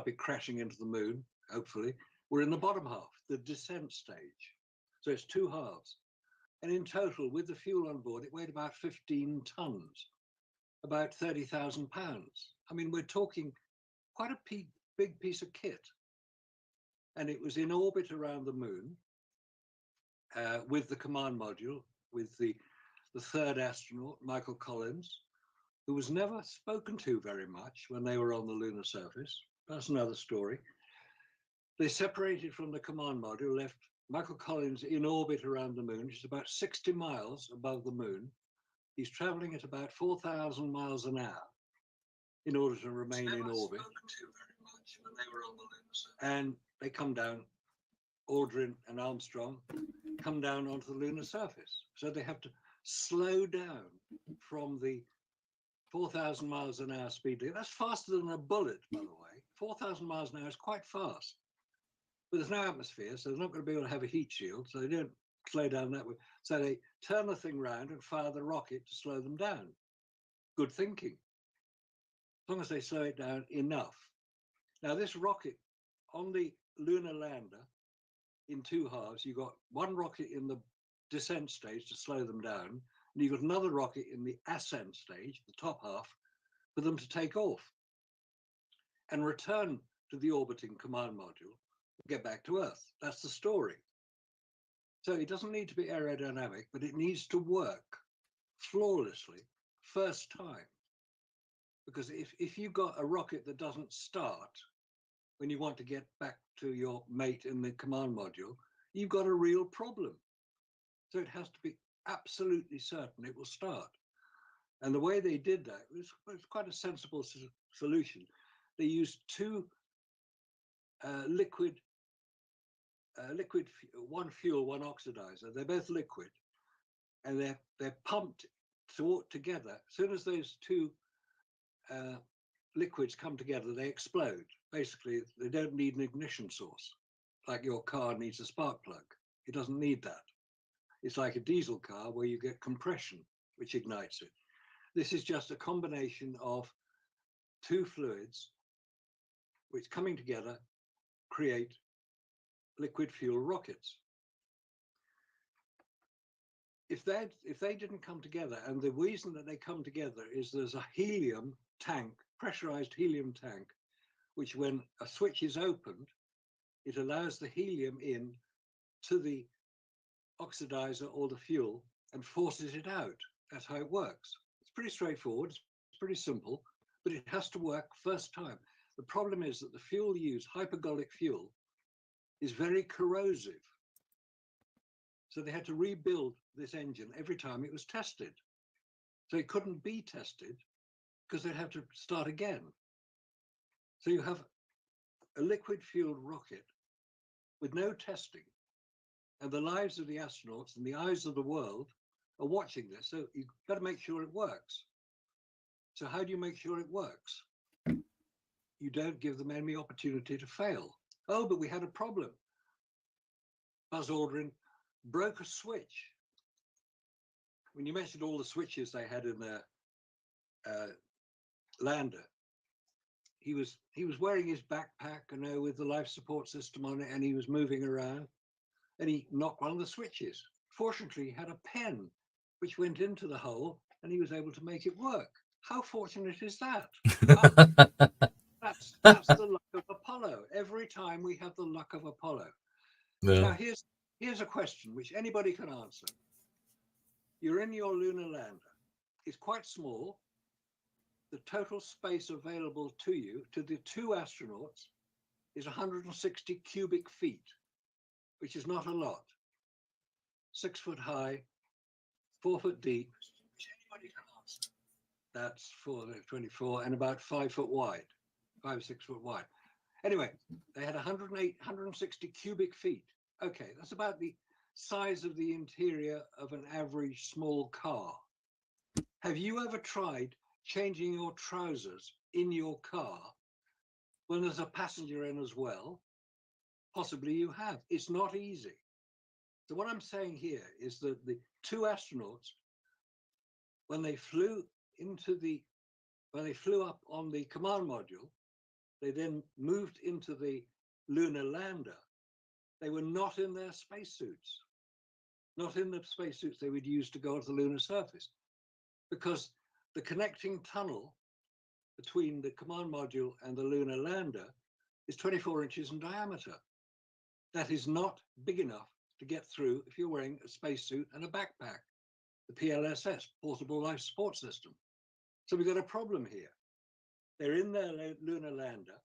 it crashing into the moon, hopefully, were in the bottom half, the descent stage. So it's two halves. And in total, with the fuel on board, it weighed about 15 tons, about 30,000 pounds. I mean, we're talking quite a big piece of kit. And it was in orbit around the moon with the command module, with the third astronaut, Michael Collins, who was never spoken to very much when they were on the lunar surface. That's another story. They separated from the command module, left Michael Collins in orbit around the moon, which is about 60 miles above the moon. He's traveling at about 4,000 miles an hour in order to remain in orbit. And they come down, Aldrin and Armstrong come down onto the lunar surface. So they have to slow down from the 4,000 miles an hour speed. That's faster than a bullet, by the way. 4,000 miles an hour is quite fast. But there's no atmosphere, so they're not going to be able to have a heat shield, so they don't slow down that way. So they turn the thing round and fire the rocket to slow them down. Good thinking. As long as they slow it down enough. Now, this rocket on the lunar lander, in two halves, you've got one rocket in the descent stage to slow them down, and you've got another rocket in the ascent stage, the top half, for them to take off and return to the orbiting command module and get back to Earth. That's the story. So it doesn't need to be aerodynamic, but it needs to work flawlessly first time. Because if you've got a rocket that doesn't start when you want to get back to your mate in the command module, you've got a real problem. So it has to be absolutely certain it will start. And the way they did that was quite a sensible solution. They used two liquid, one fuel, one oxidizer. They're both liquid, and they're pumped together. As soon as those two liquids come together, they explode. Basically, they don't need an ignition source, like your car needs a spark plug. It doesn't need that. It's like a diesel car where you get compression, which ignites it. This is just a combination of two fluids, which coming together create liquid fuel rockets. If they didn't come together, and the reason that they come together is there's a helium tank, pressurized helium tank, which when a switch is opened, it allows the helium in to the oxidizer or the fuel and forces it out. That's how it works. It's pretty straightforward, it's pretty simple, but it has to work first time. The problem is that the fuel used, hypergolic fuel, is very corrosive. So they had to rebuild this engine every time it was tested. So it couldn't be tested because they'd have to start again. So you have a liquid fueled rocket with no testing, and the lives of the astronauts and the eyes of the world are watching this. So you've got to make sure it works. So how do you make sure it works? You don't give them any opportunity to fail. Oh, but we had a problem. Buzz Aldrin broke a switch. When you mentioned all the switches they had in their lander, he was wearing his backpack, with the life support system on it, and he was moving around, and he knocked one of the switches. Fortunately, he had a pen which went into the hole, and he was able to make it work. How fortunate is that? That's the luck of Apollo. Every time we have the luck of Apollo. Yeah. Now here's a question which anybody can answer. You're in your lunar lander. It's quite small. The total space available to you, to the two astronauts, is 160 cubic feet, which is not a lot. 6 foot high, 4 foot deep. Which anybody can answer. That's 24 and about 5 foot wide, 5 or 6 foot wide. Anyway, they had 160 cubic feet. Okay, that's about the size of the interior of an average small car. Have you ever tried changing your trousers in your car when there's a passenger in as well? Possibly you have. It's not easy. So what I'm saying here is that the two astronauts, when they flew up on the command module, they then moved into the lunar lander. They were not in their spacesuits, not in the spacesuits they would use to go to the lunar surface, because the connecting tunnel between the command module and the lunar lander is 24 inches in diameter. That is not big enough to get through if you're wearing a spacesuit and a backpack, the PLSS, Portable Life Support System. So we've got a problem here. They're in their lunar lander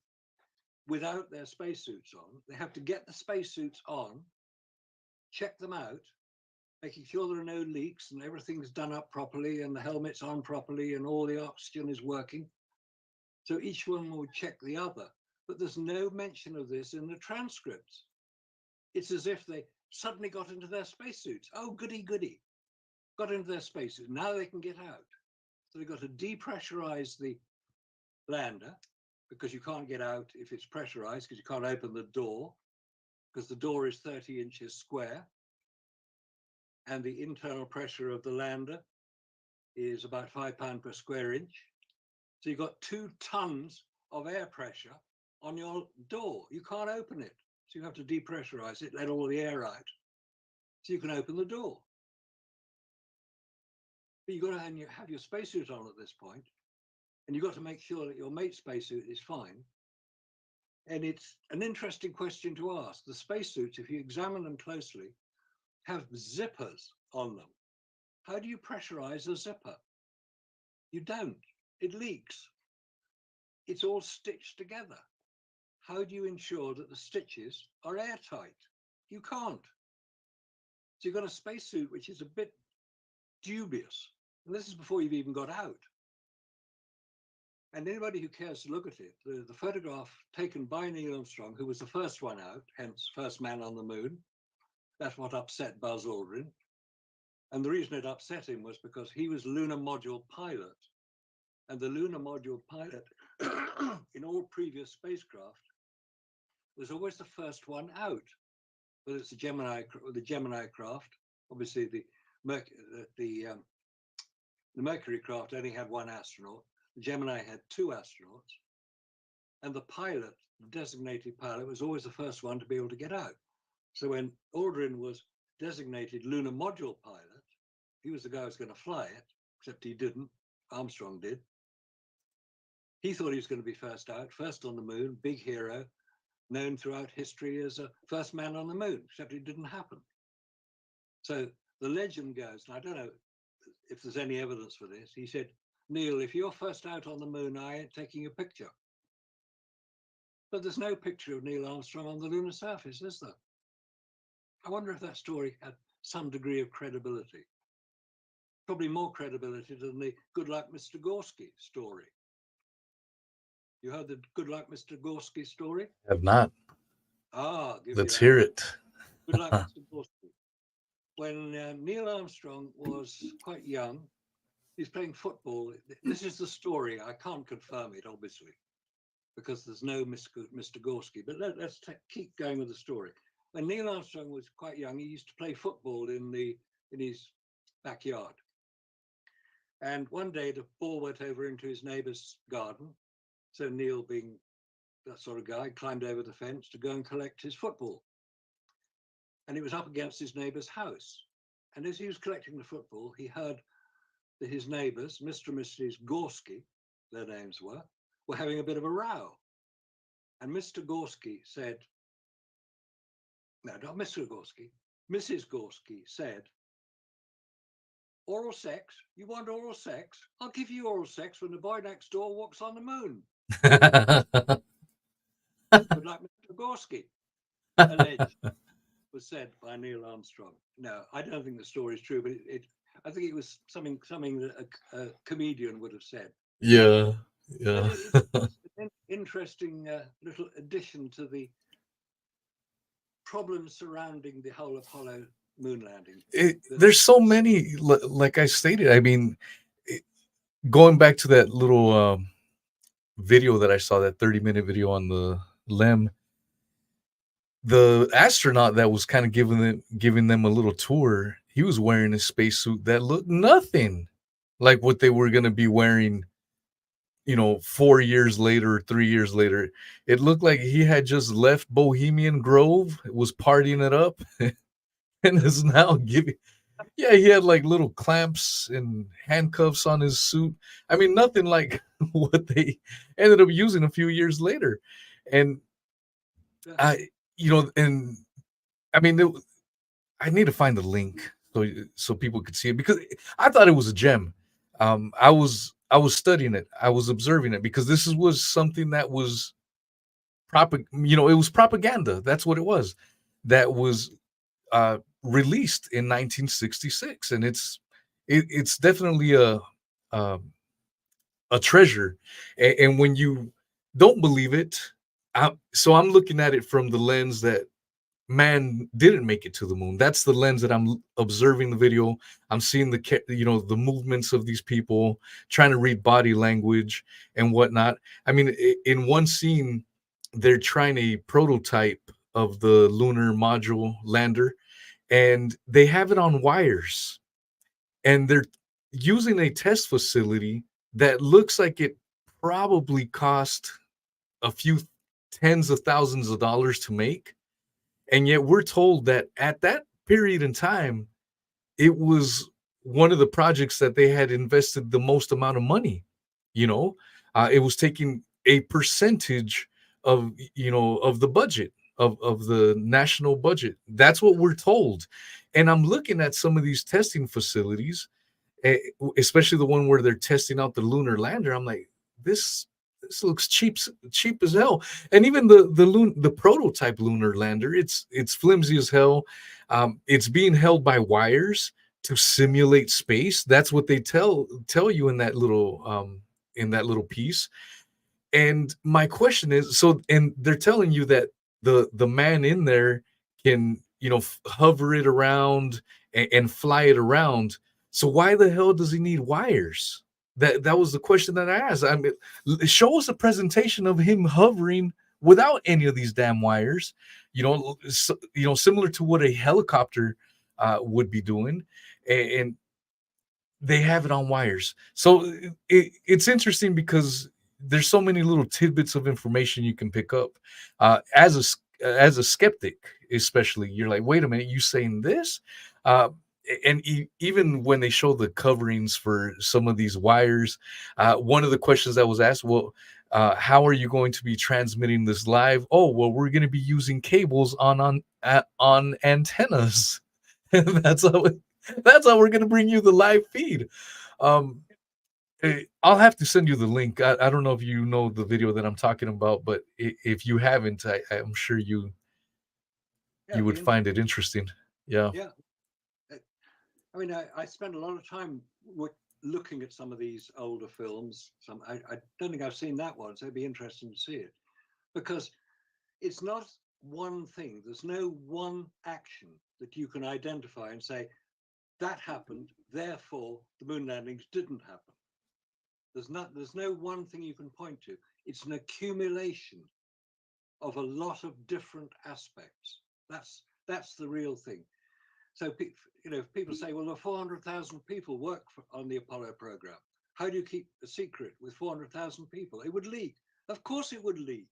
without their spacesuits on. They have to get the spacesuits on, check them out, making sure there are no leaks and everything's done up properly and the helmet's on properly and all the oxygen is working. So each one will check the other, but there's no mention of this in the transcripts. It's as if they suddenly got into their spacesuits. Oh, goody, goody. Got into their spacesuits. Now they can get out. So they've got to depressurize the lander because you can't get out if it's pressurized because you can't open the door because the door is 30 inches square. And the internal pressure of the lander is about 5 pounds per square inch. So you've got 2 tons of air pressure on your door. You can't open it. So you have to depressurize it, let all the air out, so you can open the door. But you've got to have your spacesuit on at this point, and you've got to make sure that your mate's spacesuit is fine. And it's an interesting question to ask. The spacesuits, if you examine them closely, have zippers on them. How do you pressurize a zipper? You don't. It leaks. It's all stitched together. How do you ensure that the stitches are airtight? You can't. So you've got a spacesuit which is a bit dubious. And this is before you've even got out. And anybody who cares to look at it, the photograph taken by Neil Armstrong, who was the first one out, hence first man on the moon, that's what upset Buzz Aldrin. And the reason it upset him was because he was lunar module pilot. And the lunar module pilot in all previous spacecraft was always the first one out. Whether it's the Gemini craft, obviously the Mercury craft only had 1 astronaut. The Gemini had 2 astronauts. And the pilot, the designated pilot, was always the first one to be able to get out. So when Aldrin was designated lunar module pilot, he was the guy who was going to fly it, except he didn't. Armstrong did. He thought he was going to be first out, first on the moon, big hero, known throughout history as a first man on the moon, except it didn't happen. So the legend goes, and I don't know if there's any evidence for this, he said, Neil, if you're first out on the moon, I ain't taking a picture. But there's no picture of Neil Armstrong on the lunar surface, is there? I wonder if that story had some degree of credibility. Probably more credibility than the Good Luck Mr. Gorski story. You heard the Good Luck Mr. Gorski story? Have not. Let's hear it. Good Luck Mr. Gorski. When Neil Armstrong was quite young, he's playing football. This is the story. I can't confirm it, obviously, because there's no Mr. Gorski. But let's keep going with the story. When Neil Armstrong was quite young, he used to play football in his backyard. And one day the ball went over into his neighbour's garden. So Neil, being that sort of guy, climbed over the fence to go and collect his football. And it was up against his neighbour's house. And as he was collecting the football, he heard that his neighbours, Mr. and Mrs. Gorski, their names were having a bit of a row. And Mr. Gorski said, no, not Mr. Gorski, Mrs. Gorski said, oral sex? You want oral sex? I'll give you oral sex when the boy next door walks on the moon. Good luck, Mr. Gorski, alleged, was said by Neil Armstrong. No, I don't think the story is true, but I think it was something that a comedian would have said. Yeah. It's an interesting little addition to the problems surrounding the whole Apollo moon landing. There's so many, like I stated. I mean, going back to that little video that I saw, that 30-minute video on the LEM, the astronaut that was kind of giving them a little tour, he was wearing a spacesuit that looked nothing like what they were going to be wearing, 4 years later, 3 years later. It looked like he had just left Bohemian Grove, was partying it up, and is now Yeah, he had like little clamps and handcuffs on his suit. I mean, nothing like what they ended up using a few years later. And Yeah. and I mean, I need to find the link so people could see it because I thought it was a gem. I was studying it, I was observing it because this was something that was it was propaganda. That's what it was. That was released in 1966, and it's definitely um, a treasure. And when you don't believe it, so I'm looking at it from the lens that man didn't make it to the moon. That's the lens that I'm observing the video. I'm seeing the movements of these people, trying to read body language and whatnot. I mean, in one scene, they're trying a prototype of the lunar module lander, and they have it on wires, and they're using a test facility that looks like it probably cost a few tens of thousands of dollars to make. And yet we're told that at that period in time, it was one of the projects that they had invested the most amount of money. It was taking a percentage of the budget of the national budget. That's what we're told. And I'm looking at some of these testing facilities, especially the one where they're testing out the lunar lander. I'm like, this looks cheap as hell. And even the prototype lunar lander, it's flimsy as hell. It's being held by wires to simulate space. That's what they tell you in that little piece. And my question is, and they're telling you that the man in there can hover it around and fly it around. So why the hell does he need wires? That was the question that I asked. I mean, show us a presentation of him hovering without any of these damn wires. Similar to what a helicopter would be doing, and they have it on wires. So it's interesting because there's so many little tidbits of information you can pick up. As a skeptic, especially, you're like, wait a minute, you saying this? And even when they show the coverings for some of these wires, one of the questions that was asked, well, how are you going to be transmitting this live? Oh, well, we're going to be using cables on antennas. that's how that's how we're going to bring you the live feed. Um, I'll have to send you the link. I don't know if you know the video that I'm talking about, but if you haven't, I'm sure you Yeah, would find it interesting. Yeah. yeah. I mean, I spend a lot of time looking at some of these older films. I don't think I've seen that one, so it'd be interesting to see it, because it's not one thing. There's no one action that you can identify and say that happened, therefore the moon landings didn't happen. There's no one thing you can point to. It's an accumulation of a lot of different aspects. That's the real thing. So people say, well, there are 400,000 people work on the Apollo program. How do you keep a secret with 400,000 people? It would leak. Of course it would leak.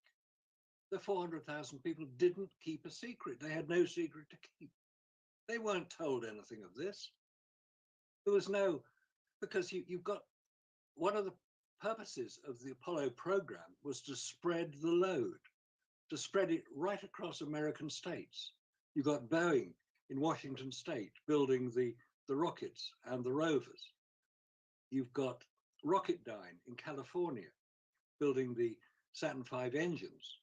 The 400,000 people didn't keep a secret. They had no secret to keep. They weren't told anything of this. There was no, because you've got, one of the purposes of the Apollo program was to spread the load, to spread it right across American states. You've got Boeing in Washington state building the rockets and the rovers. You've got Rocketdyne in California building the Saturn V engines.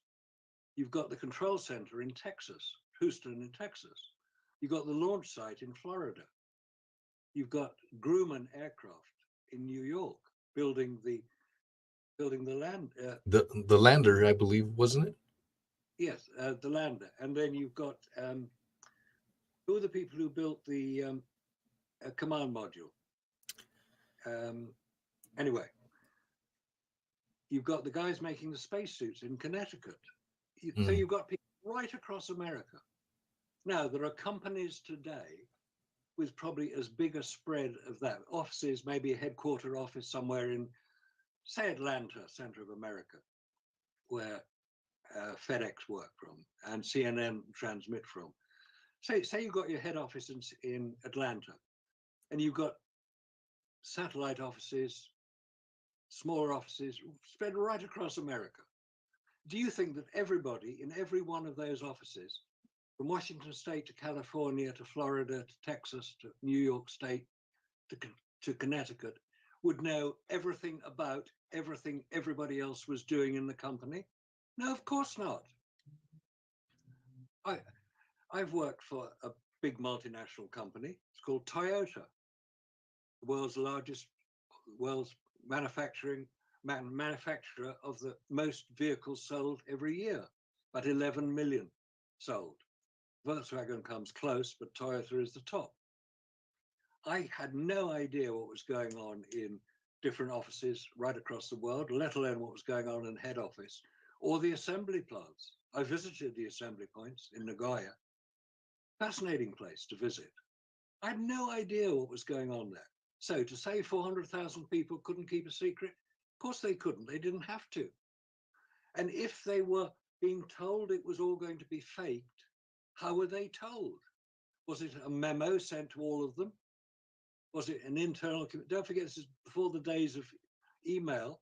You've got the control center in Texas, Houston in Texas. You've got the launch site in Florida. You've got Grumman Aircraft in New York building the land. The lander, I believe, wasn't it? Yes, the lander. And then you've got who are the people who built the command module? Anyway, you've got the guys making the spacesuits in Connecticut. So you've got people right across America. Now, there are companies today with probably as big a spread of that. Offices, maybe a headquarter office somewhere in, say, Atlanta, center of America, where FedEx work from and CNN transmit from. Say you've got your head office in Atlanta. and you've got satellite offices, smaller offices spread right across America. Do you think that everybody in every one of those offices, from Washington State to California to Florida to Texas to New York State to Connecticut, would know everything about everything everybody else was doing in the company? No, of course not. I've worked for a big multinational company. It's called Toyota, the world's manufacturer of the most vehicles sold every year, about 11 million sold. Volkswagen comes close, but Toyota is the top. I had no idea what was going on in different offices right across the world, let alone what was going on in head office or the assembly plants. I visited the assembly points in Nagoya. Fascinating place to visit. I had no idea what was going on there. So to say 400,000 people couldn't keep a secret, of course they couldn't. They didn't have to. And if they were being told it was all going to be faked, how were they told? Was it a memo sent to all of them? Was it an internal? Don't forget, this is before the days of email.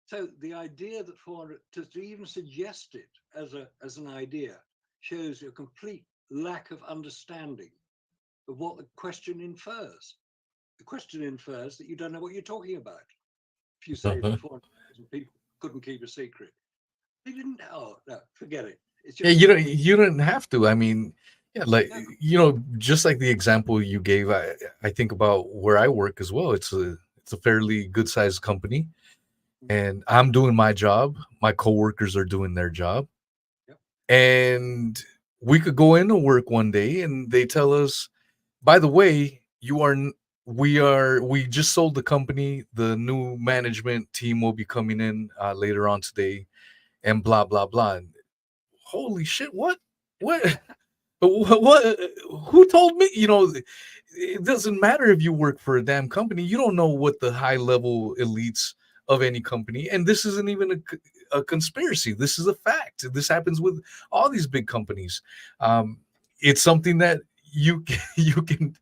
So the idea that 400, to even suggest it as an idea, shows a complete lack of understanding of what the question infers. The question infers that you don't know what you're talking about. If you say that 400,000 people couldn't keep a secret, they didn't. Oh no, forget it. It's just, Yeah, you don't have to. I mean, yeah, like just like the example you gave, I think about where I work as well. It's a fairly good sized company, and I'm doing my job. My coworkers are doing their job, and we could go into work one day and they tell us, by the way, we just sold the company. The new management team will be coming in later on today, and blah blah blah. And holy shit! What? What? Who told me? It doesn't matter if you work for a damn company. You don't know what the high level elites of any company. And this isn't even a conspiracy. This is a fact. This happens with all these big companies. It's something that you can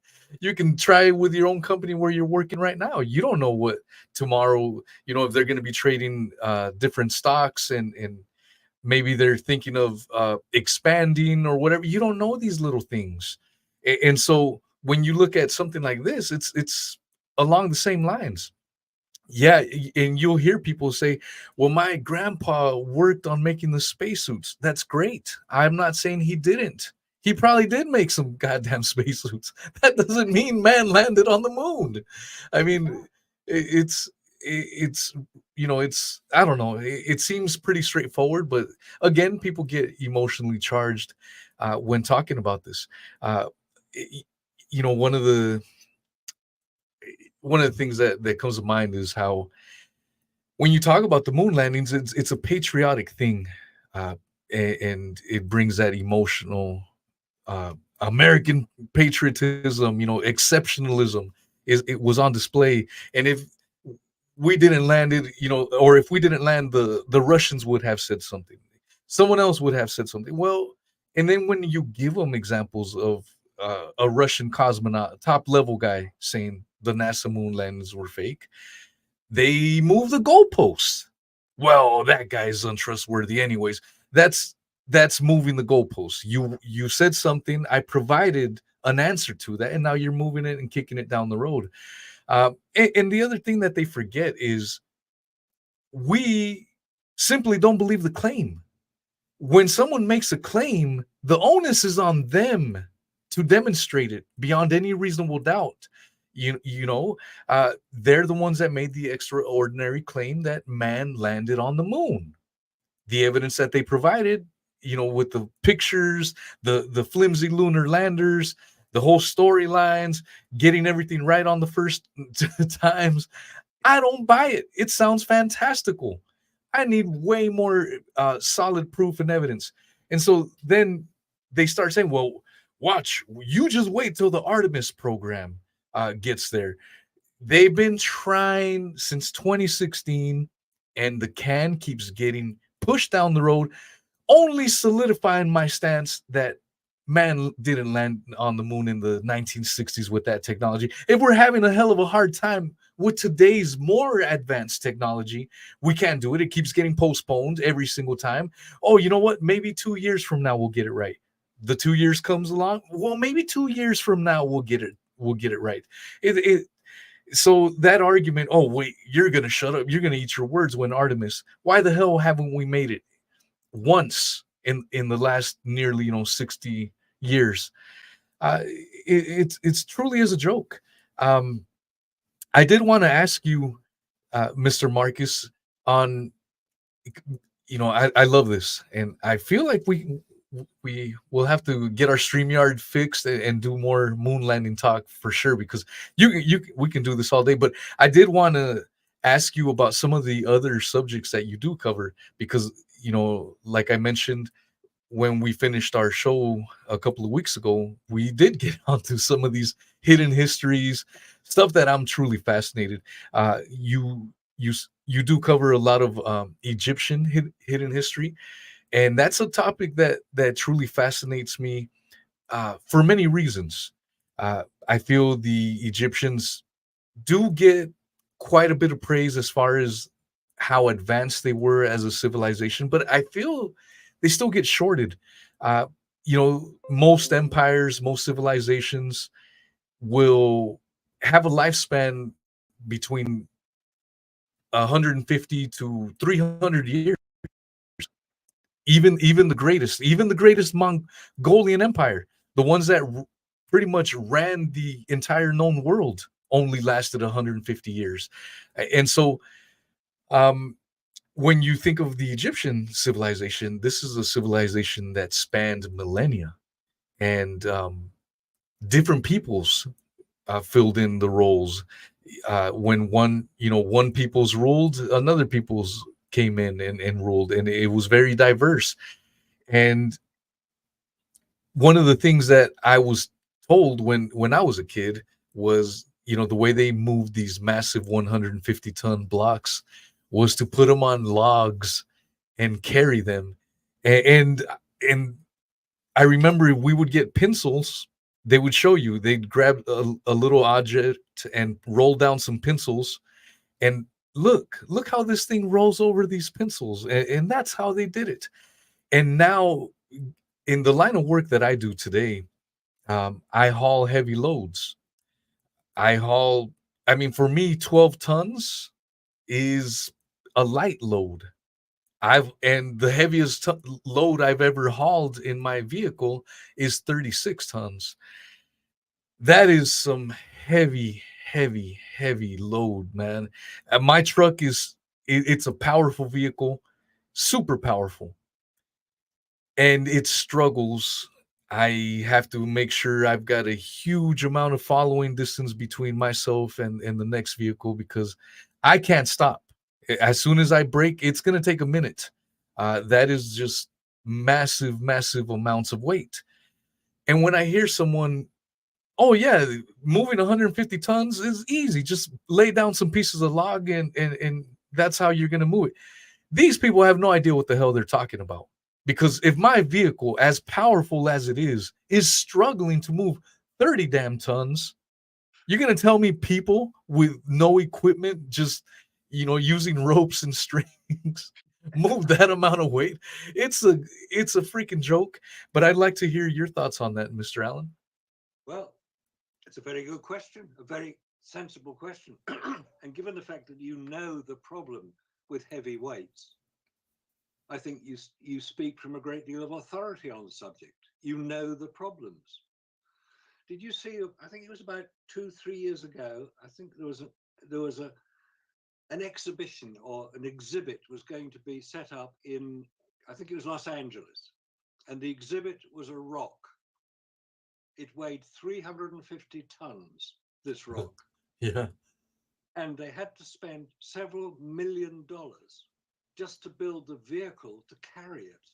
try with your own company where you're working right now. You don't know what tomorrow, if they're going to be trading different stocks and maybe they're thinking of expanding or whatever. You don't know these little things. And so when you look at something like this, it's along the same lines. Yeah, and you'll hear people say, well, my grandpa worked on making the spacesuits. That's great. I'm not saying he didn't. He probably did make some goddamn spacesuits. That doesn't mean man landed on the moon. I mean, it's I don't know. It seems pretty straightforward, but again, people get emotionally charged when talking about this. One of the things that comes to mind is how when you talk about the moon landings, it's a patriotic thing, and it brings that emotional American patriotism, exceptionalism it was on display. And if we didn't land it, or if we didn't land, the Russians would have said something. Someone else would have said something. Well, and then when you give them examples of a Russian cosmonaut, top level guy, saying the NASA moon landings were fake, they move the goalposts. Well, that guy's untrustworthy anyways. That's moving the goalposts. You said something, I provided an answer to that, and now you're moving it and kicking it down the road. And the other thing that they forget is we simply don't believe the claim. When someone makes a claim, the onus is on them to demonstrate it beyond any reasonable doubt. They're the ones that made the extraordinary claim that man landed on the moon. The evidence that they provided, with the pictures, the flimsy lunar landers, the whole storylines, getting everything right on the first times, I don't buy it. It sounds fantastical. I need way more solid proof and evidence. And so then they start saying, well, watch, you just wait till the Artemis program gets there. They've been trying since 2016, and the can keeps getting pushed down the road, only solidifying my stance that man didn't land on the moon in the 1960s with that technology. If we're having a hell of a hard time with today's more advanced technology, we can't do it. It keeps getting postponed every single time. Oh, you know what? Maybe 2 years from now we'll get it right. The 2 years comes along. Well, maybe 2 years from now we'll get it. We'll get it right. So that argument, oh wait, you're gonna shut up, you're gonna eat your words when Artemis. Why the hell haven't we made it once in the last nearly 60 years? It's truly is a joke. I did want to ask you, Mr. Marcus, on I love this, and I feel like we will have to get our StreamYard fixed and do more moon landing talk for sure, because we can do this all day. But I did want to ask you about some of the other subjects that you do cover, because like I mentioned when we finished our show a couple of weeks ago, we did get onto some of these hidden histories, stuff that I'm truly fascinated. You do cover a lot of Egyptian hidden history, and that's a topic that truly fascinates me for many reasons. I feel the Egyptians do get quite a bit of praise as far as how advanced they were as a civilization, but I feel they still get shorted. Uh, most empires, most civilizations will have a lifespan between 150 to 300 years. Even the greatest Mongolian empire, the ones that pretty much ran the entire known world, only lasted 150 years. And so when you think of the Egyptian civilization, this is a civilization that spanned millennia, and different peoples filled in the roles. When one people's ruled, another people's came in and ruled, and it was very diverse. And one of the things that I was told when I was a kid was, the way they moved these massive 150-ton blocks was to put them on logs and carry them. And I remember we would get pencils. They would show you. They'd grab a little object and roll down some pencils, and look how this thing rolls over these pencils, and that's how they did it. And now, in the line of work that I do today, I haul heavy loads. I mean, for me, 12 tons is a light load. And the heaviest load I've ever hauled in my vehicle is 36 tons. That is some heavy, heavy, heavy load, man. And my truck it's a powerful vehicle, super powerful. And it struggles. I have to make sure I've got a huge amount of following distance between myself and the next vehicle, because I can't stop. As soon as I brake, it's going to take a minute. That is just massive, massive amounts of weight. And when I hear someone, oh yeah, moving 150 tons is easy. Just lay down some pieces of log and that's how you're going to move it. These people have no idea what the hell they're talking about. Because if my vehicle, as powerful as it is struggling to move 30 damn tons, you're going to tell me people with no equipment, just, using ropes and strings, move that amount of weight? It's a freaking joke. But I'd like to hear your thoughts on that, Mr. Allen. Well, it's a very good question, a very sensible question. And given the fact that you know the problem with heavy weights, I think you speak from a great deal of authority on the subject. You know the problems. Did you see? I think it was about 2-3 years ago. I think there was an exhibition or an exhibit was going to be set up in, I think it was Los Angeles, and the exhibit was a rock. It weighed 350 tons. This rock. Yeah. And they had to spend several $1 million just to build the vehicle to carry it.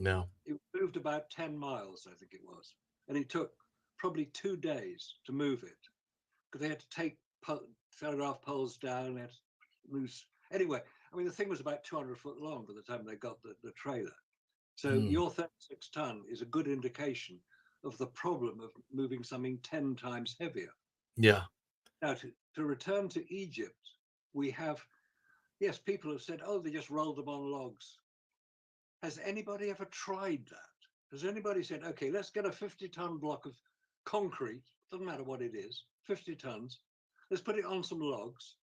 No. It moved about 10 miles, I think it was. And it took probably 2 days to move it, because they had to take telegraph poles down. They had to move. Anyway, I mean, the thing was about 200 foot long by the time they got the trailer. So your 36 ton is a good indication of the problem of moving something 10 times heavier. Yeah. Now, to return to Egypt, we have, yes, people have said, oh, they just rolled them on logs. Has anybody ever tried that? Has anybody said, okay, let's get a 50-ton block of concrete, doesn't matter what it is, 50 tons, let's put it on some logs,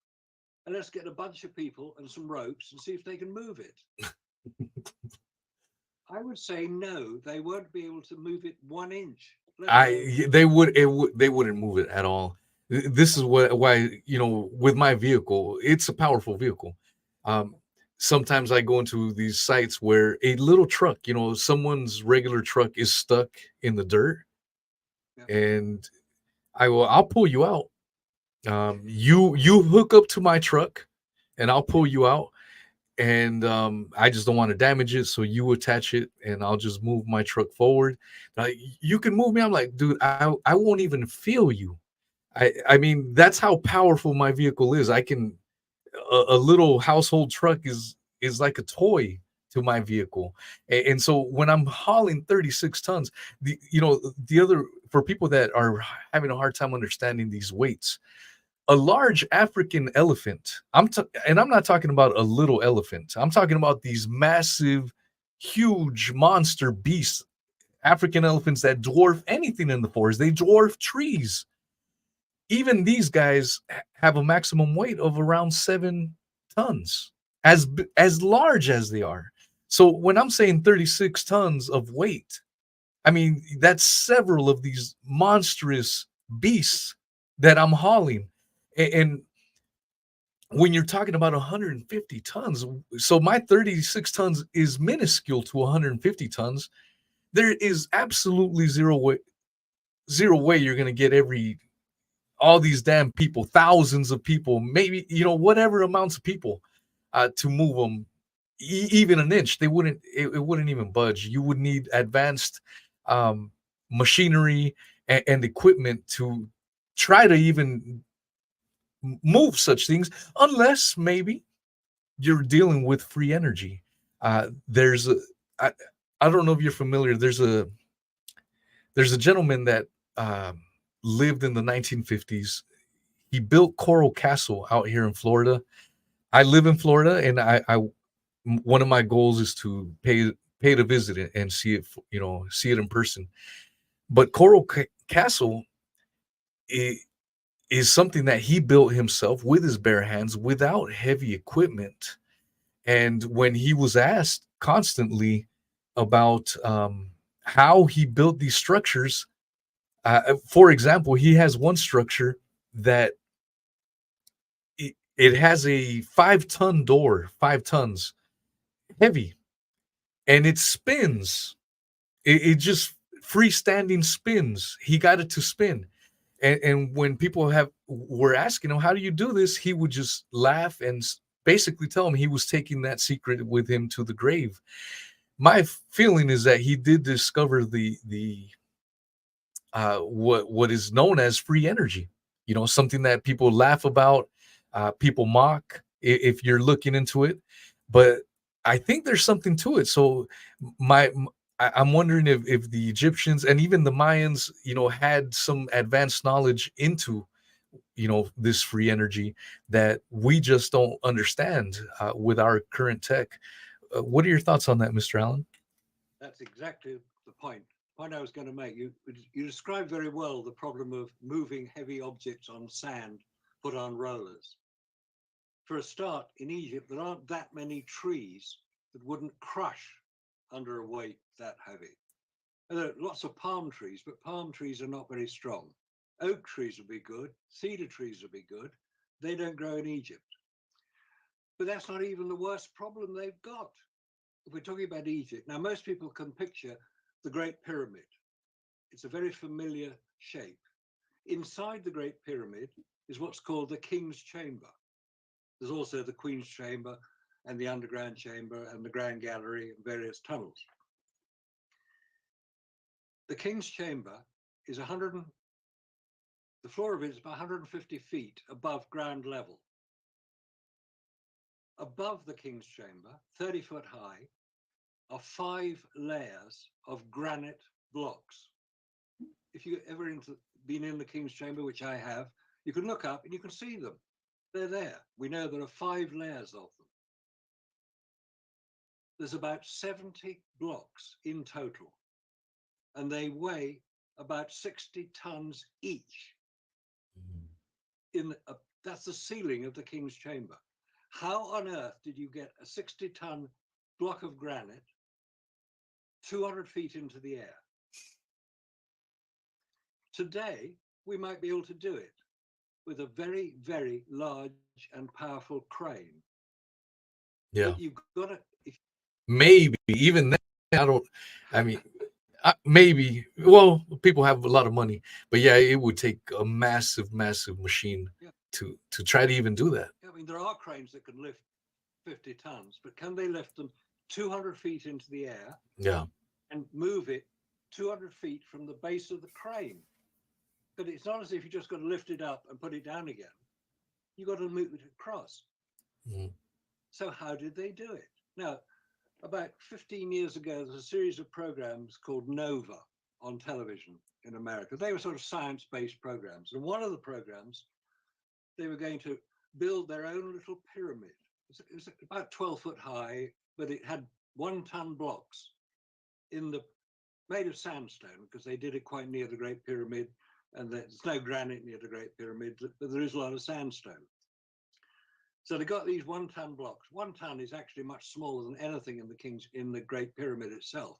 and let's get a bunch of people and some ropes and see if they can move it. I would say no, they won't be able to move it 1 inch. They wouldn't move it at all. This is why, you know, with my vehicle, it's a powerful vehicle. Sometimes I go into these sites where a little truck, you know, someone's regular truck is stuck in the dirt, Yeah. and I'll pull you out. You hook up to my truck, and I'll pull you out. And I just don't want to damage it, so you attach it, and I'll just move my truck forward. Like, you can move me. I'm like, dude, I won't even feel you. I mean, that's how powerful my vehicle is. I can a little household truck is like a toy to my vehicle. And so when I'm hauling 36 tons, the other, for people that are having a hard time understanding these weights, a large African elephant, and I'm not talking about a little elephant, I'm talking about these massive, huge monster beasts, African elephants that dwarf anything in the forest. They dwarf trees. Even these guys have a maximum weight of around 7 tons, as large as they are. So when I'm saying 36 tons of weight, I mean, that's several of these monstrous beasts that I'm hauling. And when you're talking about 150 tons, so my 36 tons is minuscule to 150 tons. There is absolutely zero way you're going to get all these damn people, thousands of people, maybe, you know, whatever amounts of people to move them even an inch. It wouldn't even budge. You would need advanced machinery and equipment to try to even move such things, unless maybe you're dealing with free energy. There's a I don't know if you're familiar. There's a gentleman that lived in the 1950s. He built Coral Castle out here in Florida. I live in Florida, and one of my goals is to pay to visit it and see it, you know, see it in person. But Coral Castle is something that he built himself with his bare hands without heavy equipment. And when he was asked constantly about how he built these structures, for example, he has one structure that it has a 5-ton door, 5 tons heavy, and it spins. It just freestanding spins. He got it to spin. And when people were asking him, how do you do this? He would just laugh and basically tell him he was taking that secret with him to the grave. My feeling is that he did discover the what is known as free energy. You know, something that people laugh about, people mock if you're looking into it. But I think there's something to it. So I'm wondering if the Egyptians and even the Mayans, you know, had some advanced knowledge into, you know, this free energy that we just don't understand with our current tech. What are your thoughts on that, Mr. Allen? That's exactly the point I was going to make. You described very well the problem of moving heavy objects on sand put on rollers. For a start, in Egypt, there aren't that many trees that wouldn't crush under a weight that heavy. And there are lots of palm trees, but palm trees are not very strong. Oak trees would be good. Cedar trees would be good. They don't grow in Egypt. But that's not even the worst problem they've got. If we're talking about Egypt, now most people can picture the Great Pyramid. It's a very familiar shape. Inside the Great Pyramid is what's called the King's Chamber. There's also the Queen's Chamber and the Underground Chamber and the Grand Gallery and various tunnels. The King's Chamber is the floor of it is about 150 feet above ground level. Above the King's Chamber, 30 foot high, are 5 layers of granite blocks. if you ever been in the King's Chamber, which I have, you can look up and you can see them. They're there. We know there are 5 layers of them. There's about 70 blocks in total, and they weigh about 60 tons each. That's the ceiling of the King's Chamber. How on earth did you get a 60-ton block of granite 200 feet into the air? Today, we might be able to do it with a very, very large and powerful crane. Yeah. But you've got to... Maybe even then, maybe. Well, people have a lot of money, but yeah, it would take a massive machine to try to even do that. I mean, there are cranes that can lift 50 tons, but can they lift them 200 feet into the air? Yeah. And move it 200 feet from the base of the crane? But it's not as if you just got to lift it up and put it down again. You got to move it across. Mm. So how did they do it? Now, about 15 years ago, there's a series of programs called Nova on television in America. They were sort of science-based programs. And one of the programs, they were going to build their own little pyramid. It was about 12 foot high, but it had 1-ton blocks made of sandstone, because they did it quite near the Great Pyramid, and there's no granite near the Great Pyramid, but there is a lot of sandstone. So they got these 1-ton blocks. 1 ton is actually much smaller than anything in the Great Pyramid itself.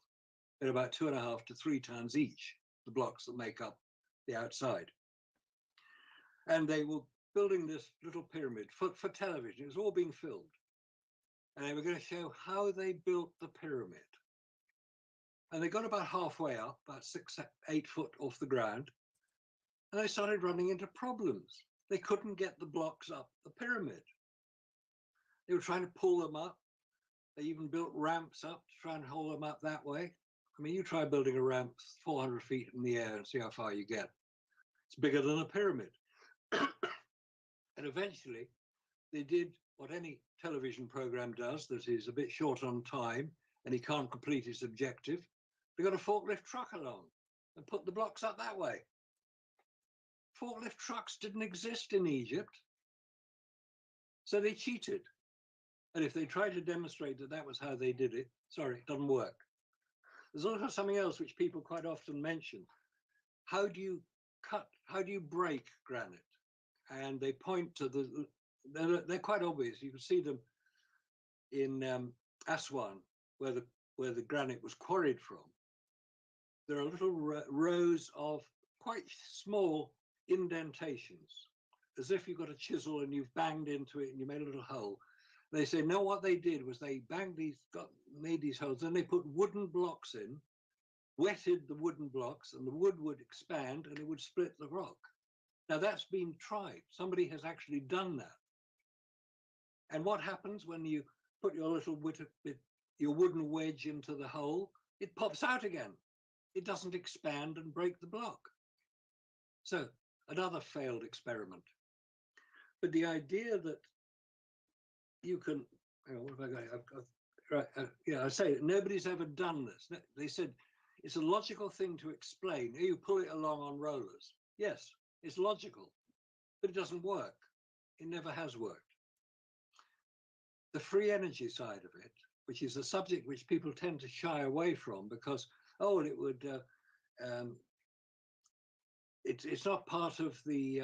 They're about 2.5 to 3 tons each, the blocks that make up the outside. And they were building this little pyramid for television. It was all being filmed. And they were going to show how they built the pyramid. And they got about halfway up, about 6-8 foot off the ground, and they started running into problems. They couldn't get the blocks up the pyramid. They were trying to pull them up. They even built ramps up to try and hold them up that way. I mean, you try building a ramp 400 feet in the air and see how far you get. It's bigger than a pyramid. And eventually, they did what any television program does that is a bit short on time and he can't complete his objective. They got a forklift truck along and put the blocks up that way. Forklift trucks didn't exist in Egypt, so they cheated. And if they tried to demonstrate that that was how they did it, sorry, it doesn't work. There's also something else which people quite often mention. How do you break granite? And they point to they're quite obvious. You can see them in Aswan, where the granite was quarried from. There are little rows of quite small indentations, as if you've got a chisel and you've banged into it and you made a little hole. They say, no, what they did was they made these holes, then they put wooden blocks in, wetted the wooden blocks, and the wood would expand and it would split the rock. Now that's been tried. Somebody has actually done that. And what happens when you put your wooden wedge into the hole? It pops out again. It doesn't expand and break the block. So another failed experiment. But the idea that you can, what have I got? I say nobody's ever done this. They said it's a logical thing to explain. You pull it along on rollers. Yes, it's logical, but it doesn't work. It never has worked. The free energy side of it, which is a subject which people tend to shy away from because, it would, it's not part of the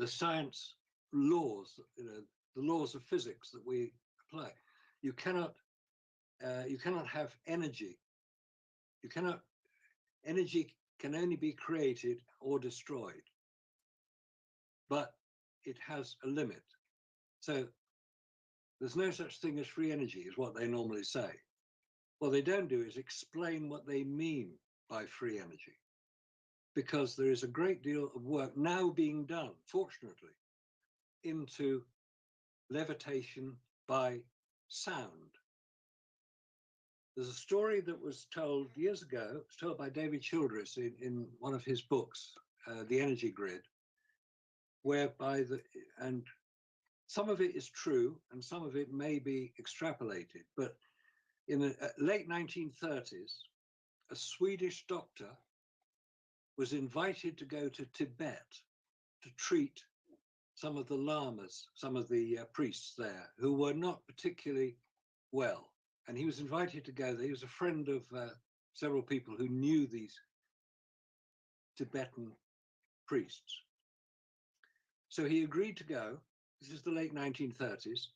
science laws, the laws of physics that we apply. You cannot have energy. Energy can only be created or destroyed, but it has a limit. So there's no such thing as free energy, is what they normally say. What they don't do is explain what they mean by free energy, because there is a great deal of work now being done, fortunately, into levitation by sound. There's a story that was told years ago. It was told by David Childress in one of his books, The Energy Grid, whereby and some of it is true and some of it may be extrapolated, but in the late 1930s, a Swedish doctor was invited to go to Tibet to treat some of the lamas, some of the priests there who were not particularly well. And he was invited to go there. He was a friend of several people who knew these Tibetan priests. So he agreed to go. This is the late 1930s.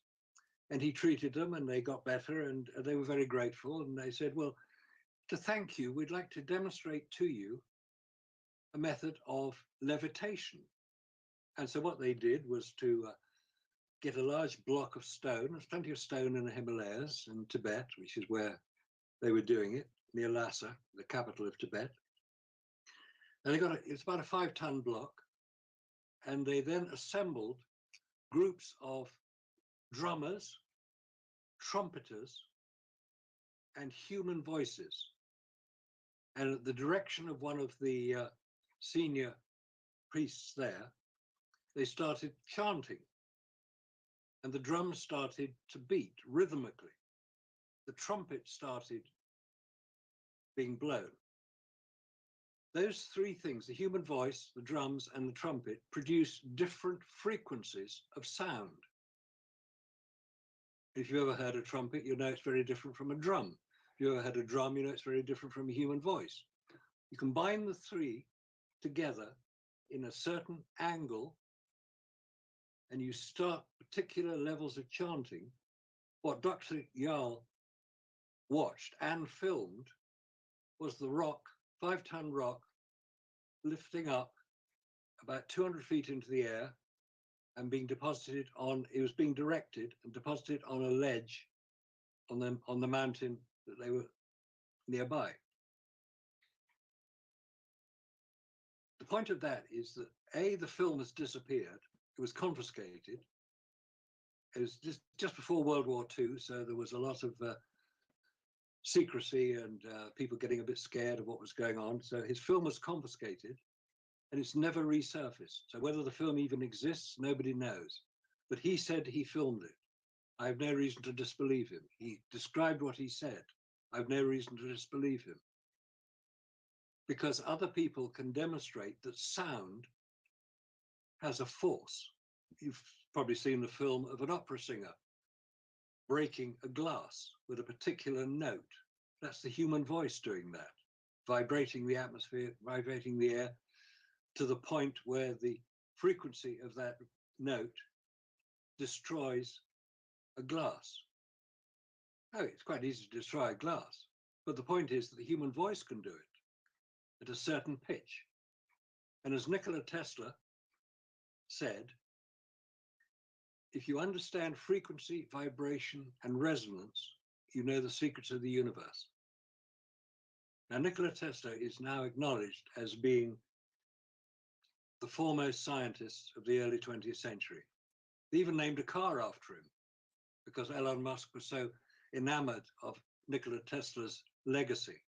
And he treated them and they got better and they were very grateful. And they said, well, to thank you, we'd like to demonstrate to you a method of levitation. And so what they did was to get a large block of stone. There's plenty of stone in the Himalayas in Tibet, which is where they were doing it, near Lhasa, the capital of Tibet. And they got it's about a 5-ton block. And they then assembled groups of drummers, trumpeters, and human voices. And at the direction of one of the senior priests there, they started chanting. And the drums started to beat rhythmically. The trumpet started being blown. Those three things, the human voice, the drums, and the trumpet, produce different frequencies of sound. If you've ever heard a trumpet, you know it's very different from a drum. If you ever heard a drum, you know it's very different from a human voice. You combine the three together in a certain angle, and you start particular levels of chanting. What Dr. Yarl watched and filmed was the rock, 5-ton rock, lifting up about 200 feet into the air and being deposited on, it was being directed and deposited on a ledge on the mountain that they were nearby. The point of that is that A, the film has disappeared. It was confiscated. It was just before World War II, so there was a lot of secrecy and people getting a bit scared of what was going on. So his film was confiscated and it's never resurfaced. So whether the film even exists, nobody knows. But he said he filmed it. I have no reason to disbelieve him. He described what he said. I have no reason to disbelieve him. Because other people can demonstrate that sound has a force. You've probably seen the film of an opera singer breaking a glass with a particular note. That's the human voice doing that, vibrating the atmosphere, vibrating the air to the point where the frequency of that note destroys a glass. Oh, it's quite easy to destroy a glass, but the point is that the human voice can do it at a certain pitch. And as Nikola Tesla said, if you understand frequency, vibration, and resonance, you know the secrets of the universe. Now, Nikola Tesla is now acknowledged as being the foremost scientist of the early 20th century. They even named a car after him because Elon Musk was so enamored of Nikola Tesla's legacy.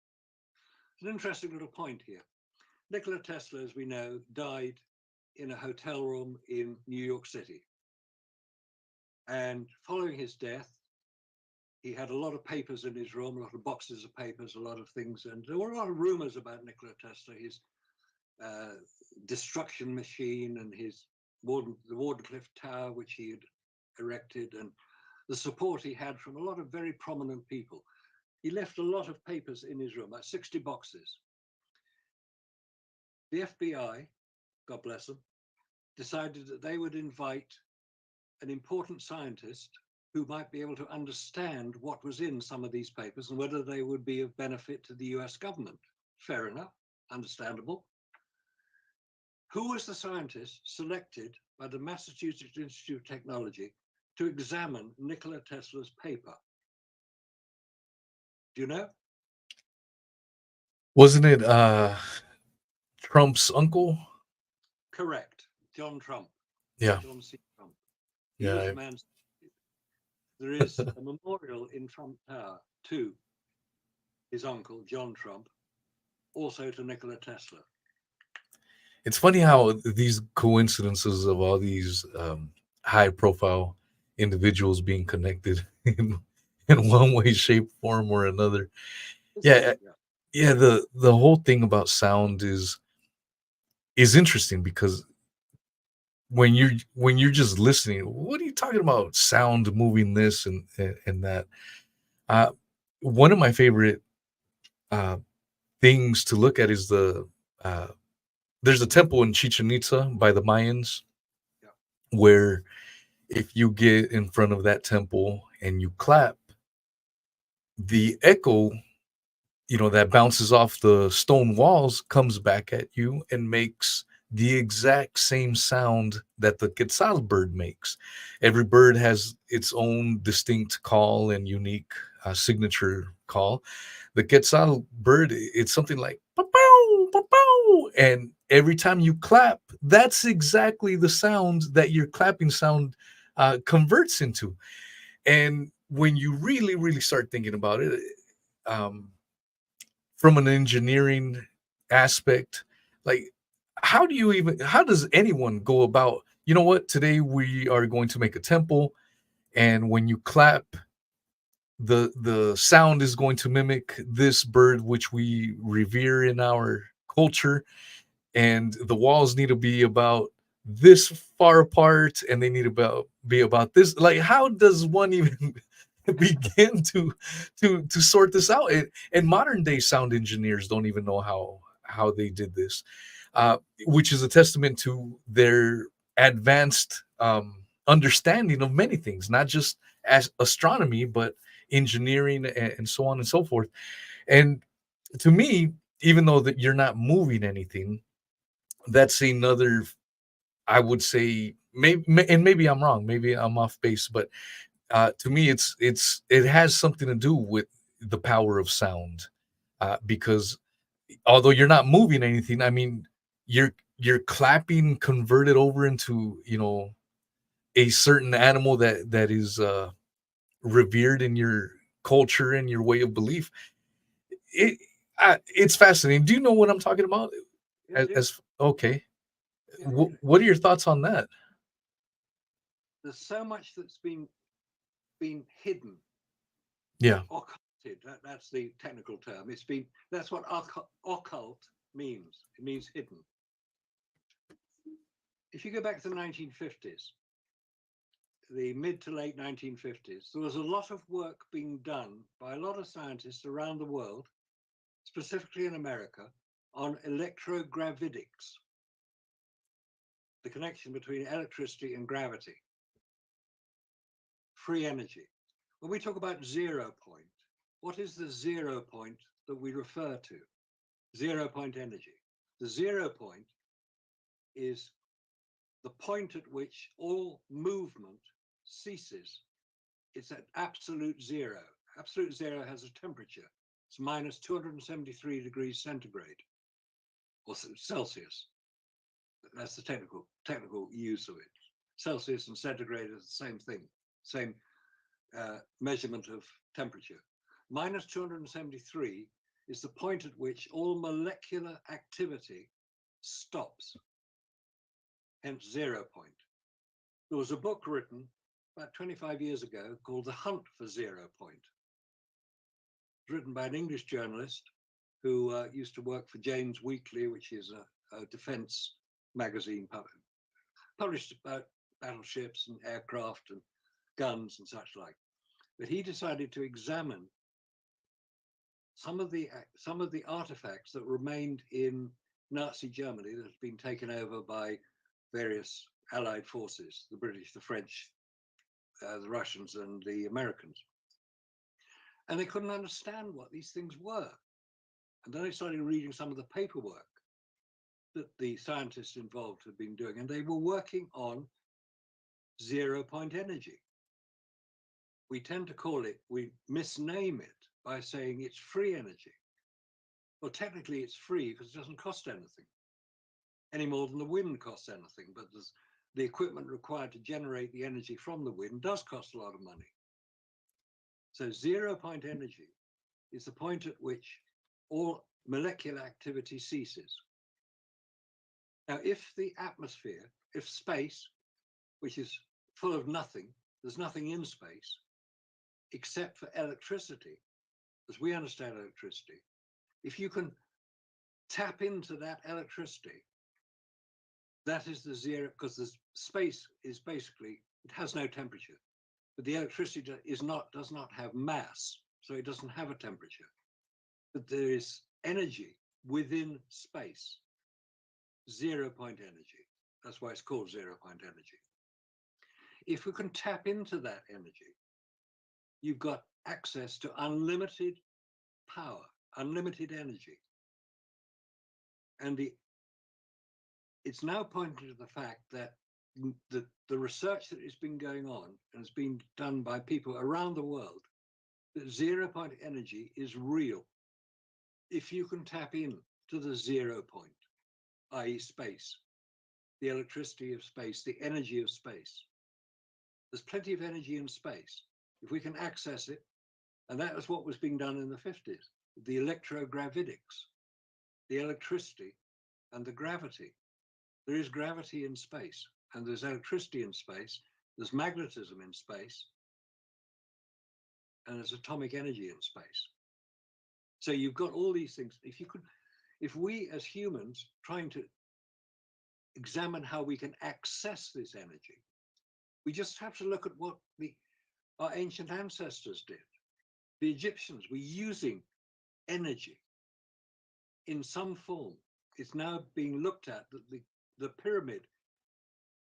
It's an interesting little point here. Nikola Tesla, as we know, died in a hotel room in New York City. And following his death, he had a lot of papers in his room, a lot of boxes of papers, a lot of things. And there were a lot of rumors about Nikola Tesla, his destruction machine and his the Wardenclyffe Tower, which he had erected, and the support he had from a lot of very prominent people. He left a lot of papers in his room, like 60 boxes. The FBI, God bless them, decided that they would invite an important scientist who might be able to understand what was in some of these papers and whether they would be of benefit to the US government. Fair enough, understandable. Who was the scientist selected by the Massachusetts Institute of Technology to examine Nikola Tesla's paper? Do you know? Wasn't it Trump's uncle? Correct, John Trump. Yeah. John C. Trump. Yeah, He was the man. There is a memorial in Trump Tower to his uncle, John Trump, also to Nikola Tesla. It's funny how these coincidences of all these high-profile individuals being connected in one way, shape, form, or another. Yeah. The whole thing about sound is is interesting because when you're just listening, what are you talking about? Sound moving this and that. Uh, One of my favorite uh, things to look at is uh, there's a temple in Chichen Itza by the Mayans Yeah. where if you get in front of that temple and you clap, the echo, that bounces off the stone walls comes back at you and makes the exact same sound that the quetzal bird makes. Every bird has its own distinct call and unique signature call. The quetzal bird, it's something like "Pa-pow, pa-pow," and every time you clap, that's exactly the sound that your clapping sound converts into. And when you really, really start thinking about it, um, from an engineering aspect, like how does anyone go about, what, today we are going to make a temple, and when you clap, the sound is going to mimic this bird which we revere in our culture, and the walls need to be about this far apart, and they need to be about this. Like, how does one even begin to sort this out? And modern day sound engineers don't even know how they did this, uh, which is a testament to their advanced understanding of many things, not just as astronomy, but engineering and so on and so forth. And to me, even though that you're not moving anything, that's another, I would say, maybe I'm wrong, maybe I'm off base, but to me, it has something to do with the power of sound, because although you're not moving anything, I mean, you're clapping converted over into, a certain animal that is revered in your culture and your way of belief. It it's fascinating. Do you know what I'm talking about? Yes, yes. As okay, Yeah, what are your thoughts on that? there's so much that's been hidden, Yeah. occulted. That's the technical term. That's what occult means. It means hidden. If you go back to the 1950s, the mid to late 1950s, there was a lot of work being done by a lot of scientists around the world, specifically in America, on electrogravitics, the connection between electricity and gravity, free energy. When we talk about 0 point, what is the 0 point that we refer to? 0 point energy. The 0 point is the point at which all movement ceases. It's at absolute zero. Absolute zero has a temperature. It's minus 273 degrees centigrade or Celsius. That's the technical use of it. Celsius and centigrade is the same thing, same measurement of temperature. Minus 273 is the point at which all molecular activity stops, hence 0 point. There was a book written about 25 years ago called The Hunt for 0 point, written by an English journalist who used to work for Jane's Weekly, which is a defense magazine published about battleships and aircraft and guns and such like. But he decided to examine some of the artifacts that remained in Nazi Germany that had been taken over by various Allied forces, the British, the French, the Russians, and the Americans. And they couldn't understand what these things were. And then they started reading some of the paperwork that the scientists involved had been doing, and they were working on 0 point energy. We tend to call it, we misname it by saying it's free energy. Well, technically it's free because it doesn't cost anything, any more than the wind costs anything, but the equipment required to generate the energy from the wind does cost a lot of money. So 0 point energy is the point at which all molecular activity ceases. Now, if the atmosphere, if space, which is full of nothing, there's nothing in space, except for electricity, as we understand electricity, if you can tap into that electricity That is the zero, because the space is basically, it has no temperature, but the electricity does not have mass, so it doesn't have a temperature. But there is energy within space, 0 point energy. That's why it's called 0 point energy. If we can tap into that energy, you've got access to unlimited power, unlimited energy. And it's now pointing to the fact that the research that has been going on and has been done by people around the world, that 0 point energy is real. If you can tap in to the 0 point, i.e. space, the electricity of space, the energy of space, there's plenty of energy in space. If we can access it, and that was what was being done in the 50s, the electrogravitics, the electricity and the gravity. There is gravity in space, and there's electricity in space, there's magnetism in space, and there's atomic energy in space. So you've got all these things. If we as humans trying to examine how we can access this energy, we just have to look at what our ancient ancestors did. The Egyptians were using energy in some form. It's now being looked at that the pyramid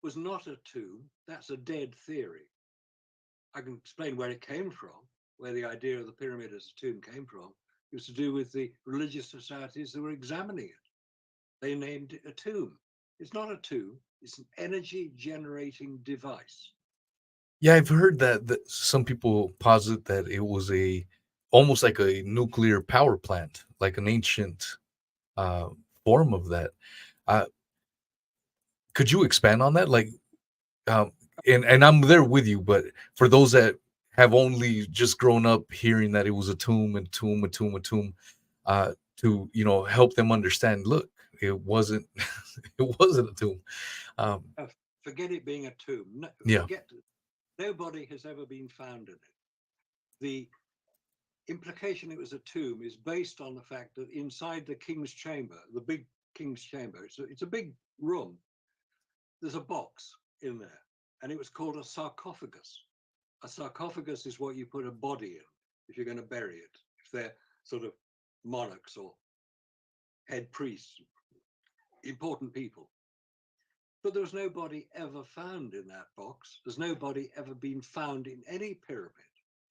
was not a tomb. That's a dead theory. I can explain where it came from, where the idea of the pyramid as a tomb came from. It was to do with the religious societies that were examining it. They named it a tomb. It's not a tomb. It's an energy generating device. Yeah, I've heard that some people posit that it was almost like a nuclear power plant, like an ancient uh, form of that. Uh, could you expand on that? Like, um, and I'm there with you, but for those that have only just grown up hearing that it was a tomb and tomb, a tomb, a tomb, to help them understand. Look, it wasn't, it wasn't a tomb. Um, Forget it being a tomb. No, yeah, forget. Nobody has ever been found in it. The implication it was a tomb is based on the fact that inside the king's chamber, the big king's chamber, it's a big room. There's a box in there, and it was called a sarcophagus. A sarcophagus is what you put a body in if you're going to bury it, if they're sort of monarchs or head priests, important people. But there was nobody ever found in that box. There's nobody ever been found in any pyramid.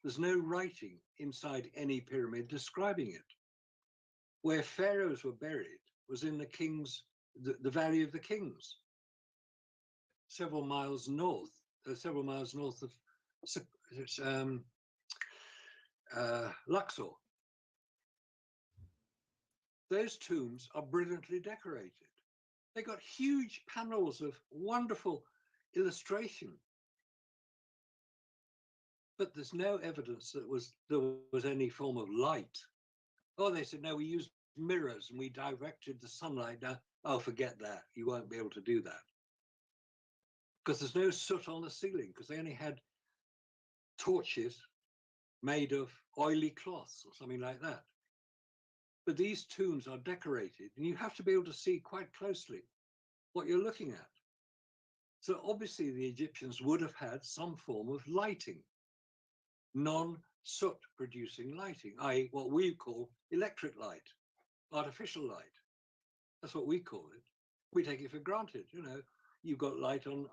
There's no writing inside any pyramid describing it. Where pharaohs were buried was in the Valley of the Kings, several miles north of Luxor. Those tombs are brilliantly decorated. They got huge panels of wonderful illustration. But there's no evidence that there was any form of light. Oh, they said, no, we used mirrors and we directed the sunlight down. Oh, forget that. You won't be able to do that. Because there's no soot on the ceiling, because they only had torches made of oily cloths or something like that. But these tombs are decorated, and you have to be able to see quite closely what you're looking at. So obviously the Egyptians would have had some form of lighting, non-soot producing lighting, i.e. what we call electric light, artificial light. That's what we call it. We take it for granted. You've got light on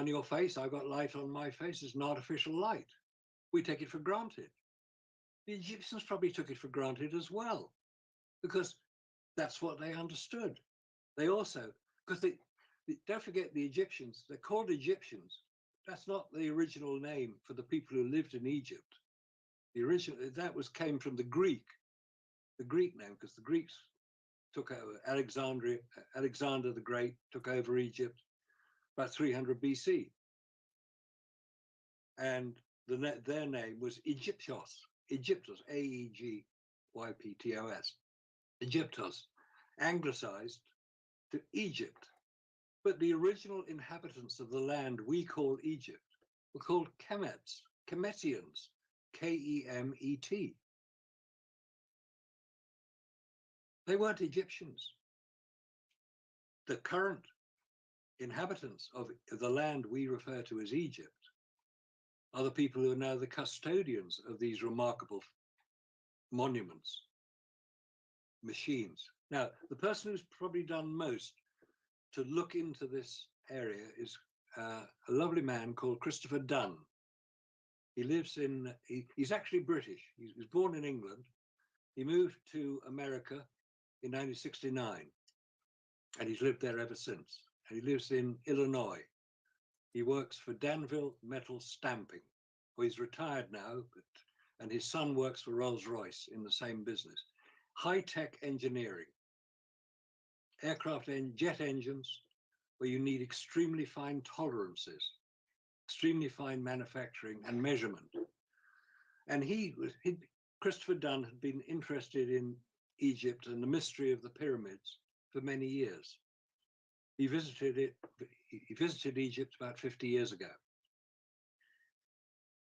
your face. I've got light on my face. It's an artificial light. We take it for granted. The Egyptians probably took it for granted as well, because that's what they understood. They also, because don't forget the Egyptians, they're called Egyptians. That's not the original name for the people who lived in Egypt. The original, came from the Greek name, because the Greeks took over Alexander the Great took over Egypt about 300 BC. And their name was Egyptos, Aegyptos, Egyptos, anglicized to Egypt. But the original inhabitants of the land we call Egypt were called Kemetians, K-E-M-E-T. They weren't Egyptians. the current inhabitants of the land we refer to as Egypt are the people who are now the custodians of these remarkable monuments, machines. Now, the person who's probably done most to look into this area is a lovely man called Christopher Dunn. He lives in, he's actually British. He was born in England. He moved to America in 1969, and he's lived there ever since. And he lives in Illinois. He works for Danville Metal Stamping. Well, he's retired now, and his son works for Rolls-Royce in the same business. High-tech engineering, aircraft and jet engines, where you need extremely fine tolerances, extremely fine manufacturing and measurement. And Christopher Dunn had been interested in Egypt and the mystery of the pyramids for many years. He visited Egypt about 50 years ago.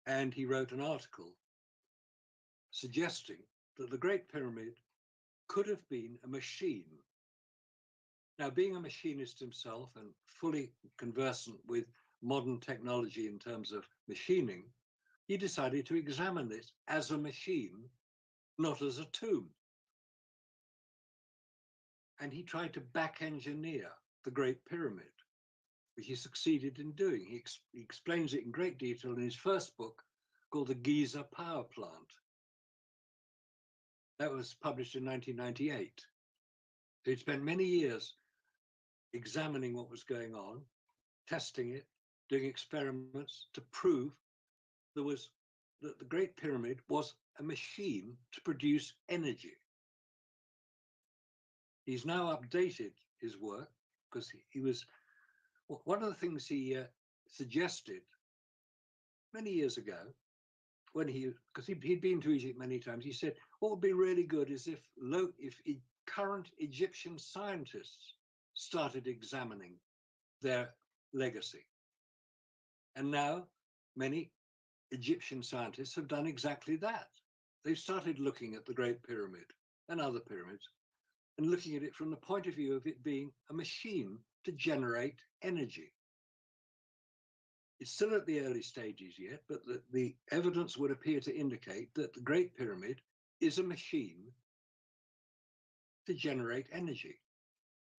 And he wrote an article suggesting that the Great Pyramid could have been a machine. Now, being a machinist himself and fully conversant with modern technology in terms of machining, he decided to examine this as a machine, not as a tomb. And he tried to back engineer the Great Pyramid, which he succeeded in doing. He explains it in great detail in his first book called The Giza Power Plant. That was published in 1998. So he'd spent many years examining what was going on, testing it, doing experiments to prove that the Great Pyramid was a machine to produce energy. He's now updated his work because he was, one of the things he suggested many years ago, because he'd been to Egypt many times, he said, what would be really good is if current Egyptian scientists started examining their legacy. And now many Egyptian scientists have done exactly that. They've started looking at the Great Pyramid and other pyramids and looking at it from the point of view of it being a machine to generate energy. It's still at the early stages yet, but the evidence would appear to indicate that the Great Pyramid is a machine to generate energy.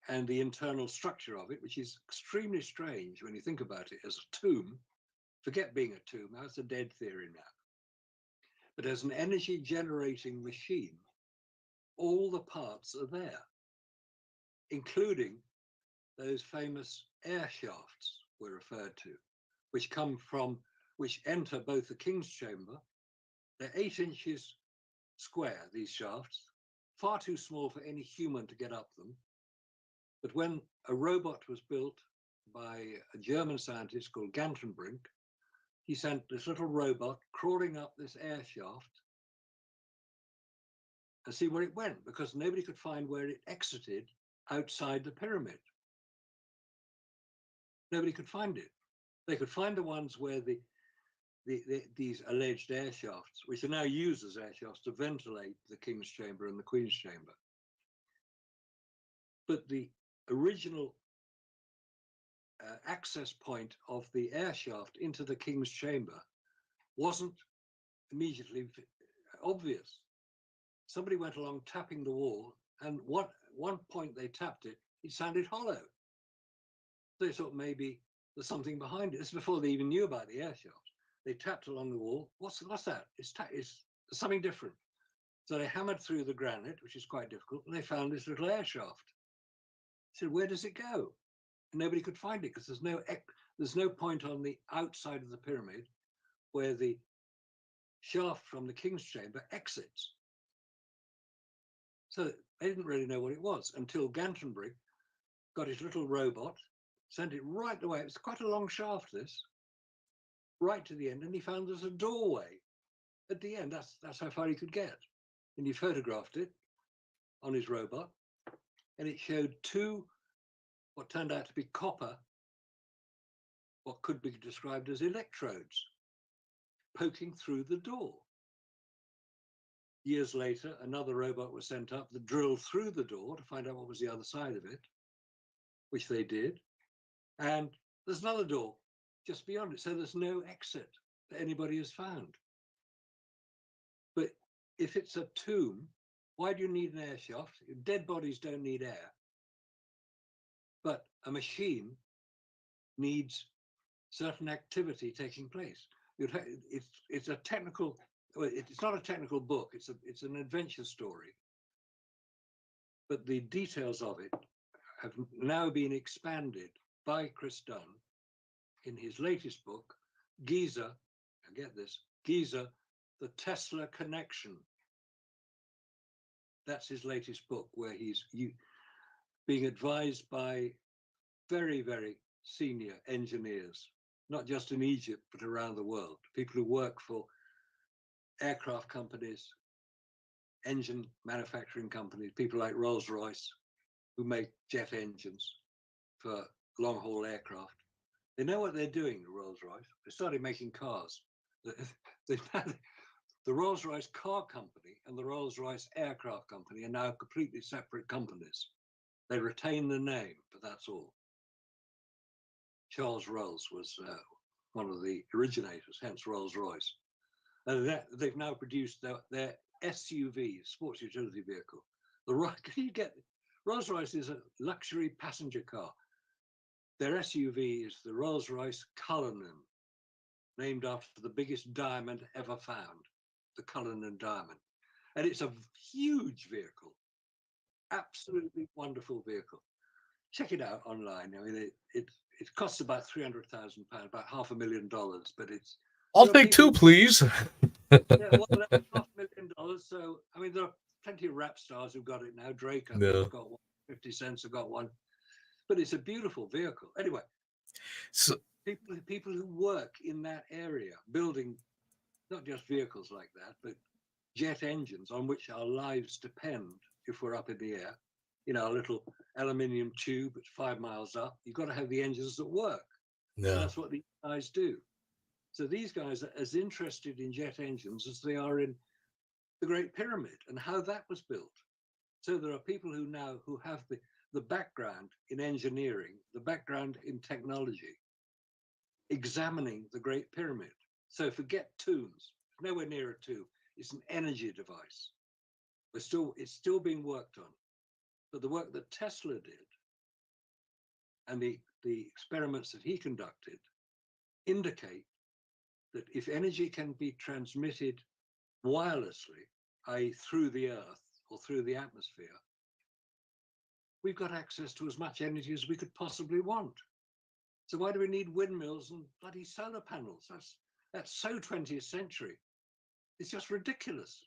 And the internal structure of it, which is extremely strange when you think about it as a tomb, forget being a tomb, that's a dead theory now. But as an energy generating machine, all the parts are there, including those famous air shafts we're referred to, which enter both the King's Chamber. They're 8 inches square, these shafts, far too small for any human to get up them. But when a robot was built by a German scientist called Gantenbrink, he sent this little robot crawling up this air shaft and see where it went, because nobody could find where it exited outside the pyramid. Nobody could find it. They could find the ones where these alleged air shafts, which are now used as air shafts to ventilate the King's Chamber and the Queen's Chamber. But the original access point of the air shaft into the King's Chamber wasn't immediately obvious. Somebody went along tapping the wall, and one point they tapped it, it sounded hollow. They thought maybe there's something behind it. This is before they even knew about the air shafts. They tapped along the wall. What's that? It's something different. So they hammered through the granite, which is quite difficult, and they found this little air shaft. They said, where does it go? And nobody could find it because there's no point on the outside of the pyramid where the shaft from the King's Chamber exits. So they didn't really know what it was until Gantenbrink got his little robot, sent it right the way. It was quite a long shaft, this, right to the end, and he found there's a doorway at the end. That's how far he could get. And he photographed it on his robot, and it showed two, what turned out to be copper, what could be described as electrodes, poking through the door. Years later, another robot was sent up that drilled through the door to find out what was the other side of it. which they did. And there's another door just beyond it. So there's no exit that anybody has found. But if it's a tomb, why do you need an air shaft? Dead bodies don't need air. But a machine needs certain activity taking place. It's a technical, well, it's not a technical book, it's an adventure story. But the details of it have now been expanded by Chris Dunn in his latest book, Giza, and get this, Giza, the Tesla Connection. That's his latest book, where he's being advised by very, very senior engineers, not just in Egypt, but around the world, people who work for aircraft companies, engine manufacturing companies, people like Rolls-Royce, who make jet engines for long-haul aircraft. They know what they're doing, Rolls-Royce. They started making cars. The Rolls-Royce car company and the Rolls-Royce aircraft company are now completely separate companies. They retain the name, but that's all. Charles Rolls was one of the originators, hence Rolls-Royce. And they've now produced their SUV, sports utility vehicle. Can you get Rolls-Royce is a luxury passenger car. Their SUV is the Rolls-Royce Cullinan, named after the biggest diamond ever found, the Cullinan diamond. And it's a huge vehicle, absolutely wonderful vehicle. Check it out online. I mean, it costs about £300,000, about $500,000, but it's. I'll take two, please. Yeah, well, that's $500,000. So, I mean, there are plenty of rap stars who've got it now. Drake, I think, has got one. 50 Cent's have got one. But it's a beautiful vehicle. Anyway, so people who work in that area, building not just vehicles like that, but jet engines on which our lives depend if we're up in the air. You know, a little aluminium tube at 5 miles up. You've got to have the engines that work. Yeah. And that's what these guys do. So these guys are as interested in jet engines as they are in the Great Pyramid and how that was built. So there are people who have the background in engineering, the background in technology, examining the Great Pyramid. So forget tombs, nowhere near a tomb. It's an energy device. It's still being worked on. But the work that Tesla did and the experiments that he conducted indicate that if energy can be transmitted wirelessly, i.e. through the Earth or through the atmosphere, we've got access to as much energy as we could possibly want. So why do we need windmills and bloody solar panels? That's so 20th century. It's just ridiculous.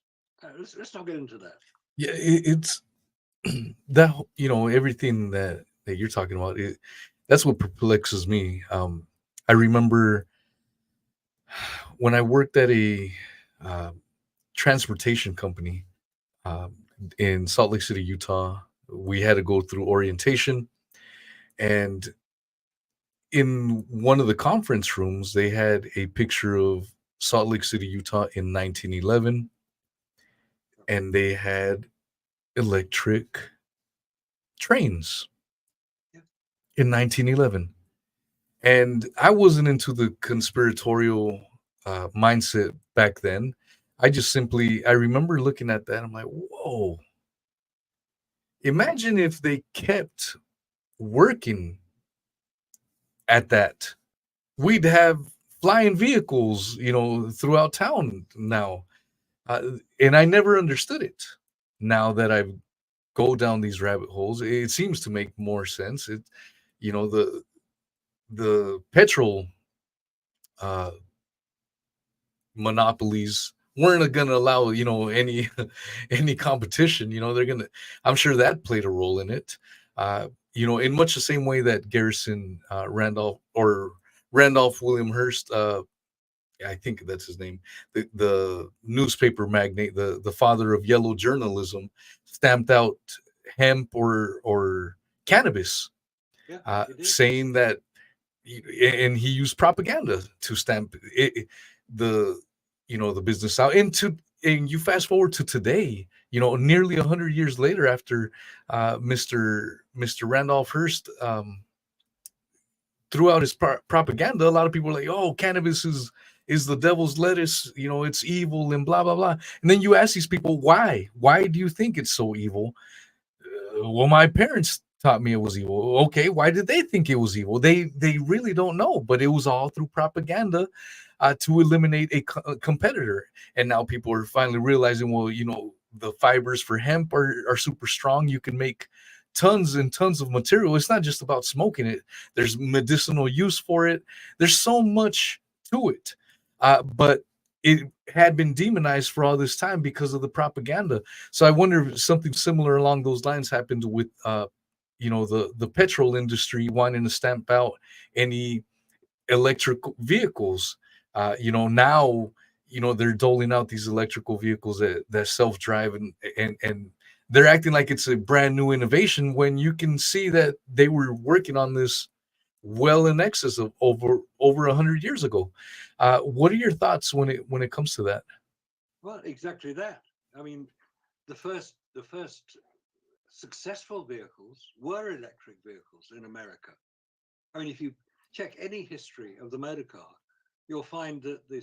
Let's not get into that. Yeah, it's that, everything that you're talking about. That's what perplexes me. I remember when I worked at a transportation company in Salt Lake City, Utah. We had to go through orientation, and in one of the conference rooms, they had a picture of Salt Lake City, Utah in 1911, and they had electric trains in 1911. And I wasn't into the conspiratorial mindset back then. I remember looking at that. I'm like, whoa. Imagine if they kept working at that. We'd have flying vehicles, throughout town now. And I never understood it. Now that I go down these rabbit holes, it seems to make more sense. The petrol monopolies weren't going to allow any competition. I'm sure that played a role in it. In much the same way that Garrison Randolph William Hearst, I think that's his name, the newspaper magnate, the father of yellow journalism, stamped out hemp or cannabis, saying that, and he used propaganda to stamp the business out, and and you fast forward to today, nearly 100 years later, after Mr. Randolph Hearst threw out his propaganda. A lot of people are like, "Oh, cannabis is the devil's lettuce. It's evil and blah blah blah." And then you ask these people, "Why? Why do you think it's so evil?" Well, my parents taught me it was evil. Okay, why did they think it was evil? They really don't know, but it was all through propaganda to eliminate a competitor. And now people are finally realizing, well, the fibers for hemp are super strong. You can make tons and tons of material. It's not just about smoking it. There's medicinal use for it. There's so much to it. But it had been demonized for all this time because of the propaganda. So I wonder if something similar along those lines happened with the petrol industry wanting to stamp out any electric vehicles. Now they're doling out these electrical vehicles that self-drive, and they're acting like it's a brand new innovation when you can see that they were working on this well in excess of over 100 years ago. What are your thoughts when it comes to that? Well, exactly that. I mean, the first successful vehicles were electric vehicles in America. I mean, if you check any history of the motor car, you'll find that the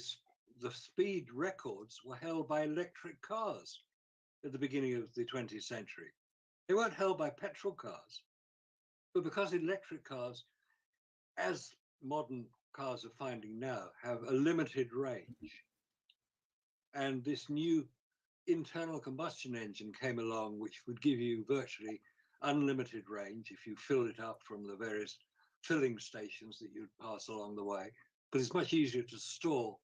speed records were held by electric cars at the beginning of the 20th century. They weren't held by petrol cars, but because electric cars, as modern cars are finding now, have a limited range, and this new internal combustion engine came along, which would give you virtually unlimited range if you filled it up from the various filling stations that you'd pass along the way, because it's much easier to store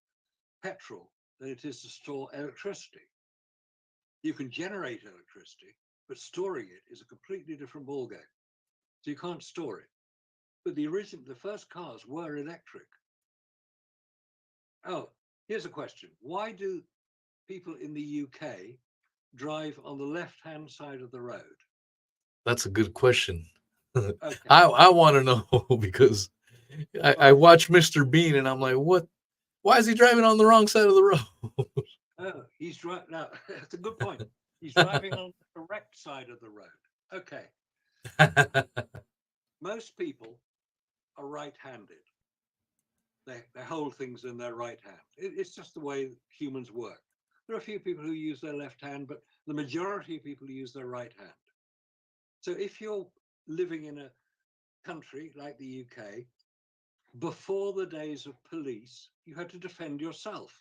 petrol than it is to store electricity. You can generate electricity, but storing it is a completely different ballgame. So you can't store it. But the first cars were electric. Oh, here's a question. Why do people in the UK drive on the left-hand side of the road? That's a good question. Okay. I want to know because I watch Mr. Bean and I'm like, what? Why is he driving on the wrong side of the road? Oh, he's driving. Now, that's a good point. He's driving on the correct side of the road. Okay. Most people are right-handed. They hold things in their right hand. It's just the way humans work. There are a few people who use their left hand, but the majority of people use their right hand. So if you're living in a country like the UK, before the days of police, you had to defend yourself.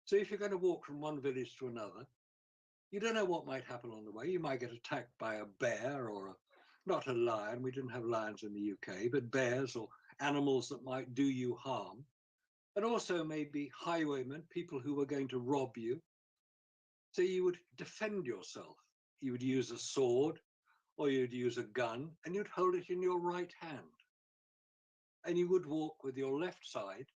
So if you're going to walk from one village to another, you don't know what might happen on the way. You might get attacked by a bear or not a lion. We didn't have lions in the UK, but bears or animals that might do you harm. And also maybe highwaymen, people who were going to rob you. So you would defend yourself. You would use a sword or you'd use a gun and you'd hold it in your right hand. And you would walk with your left side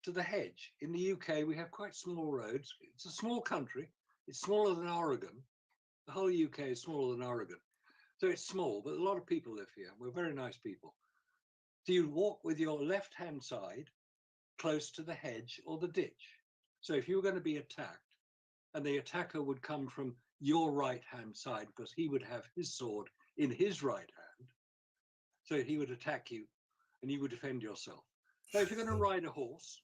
to the hedge. In the UK, we have quite small roads. It's a small country. It's smaller than Oregon. The whole UK is smaller than Oregon. So it's small, but a lot of people live here. We're very nice people. So you walk with your left-hand side close to the hedge or the ditch. So if you were going to be attacked, and the attacker would come from your right-hand side because he would have his sword in his right hand, so he would attack you and you would defend yourself. Now, if you're going to ride a horse,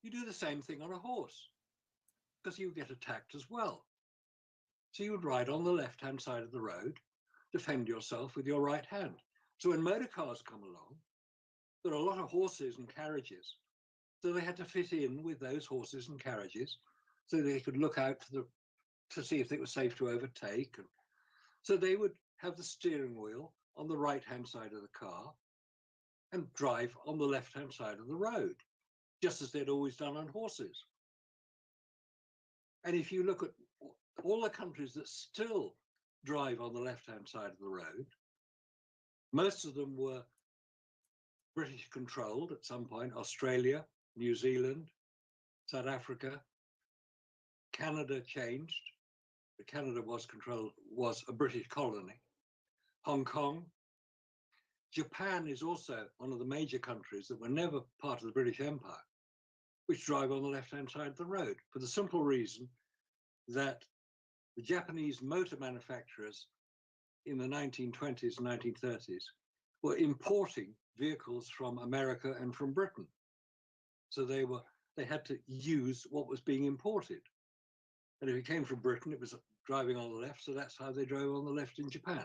you do the same thing on a horse because you get attacked as well. So you would ride on the left-hand side of the road, defend yourself with your right hand. So when motor cars come along, there are a lot of horses and carriages. So they had to fit in with those horses and carriages so they could look out to see if it was safe to overtake. And so they would have the steering wheel on the right-hand side of the car and drive on the left-hand side of the road, just as they'd always done on horses. And if you look at all the countries that still drive on the left-hand side of the road, most of them were British controlled at some point. Australia, New Zealand, South Africa, Canada changed. Canada was a British colony. Hong Kong. Japan is also one of the major countries that were never part of the British Empire. which drive on the left-hand side of the road, for the simple reason that the Japanese motor manufacturers in the 1920s and 1930s were importing vehicles from America and from Britain. So they had to use what was being imported. And if it came from Britain, it was driving on the left, so that's how they drove on the left in Japan.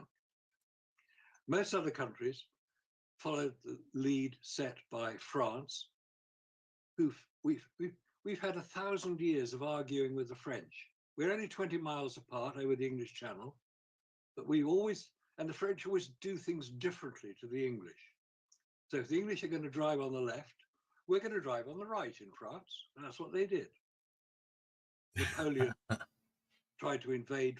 Most other countries followed the lead set by France, we've had 1,000 years of arguing with the French. We're only 20 miles apart over the English Channel, but and the French always do things differently to the English. So if the English are going to drive on the left, we're going to drive on the right in France. And that's what they did. Napoleon tried to invade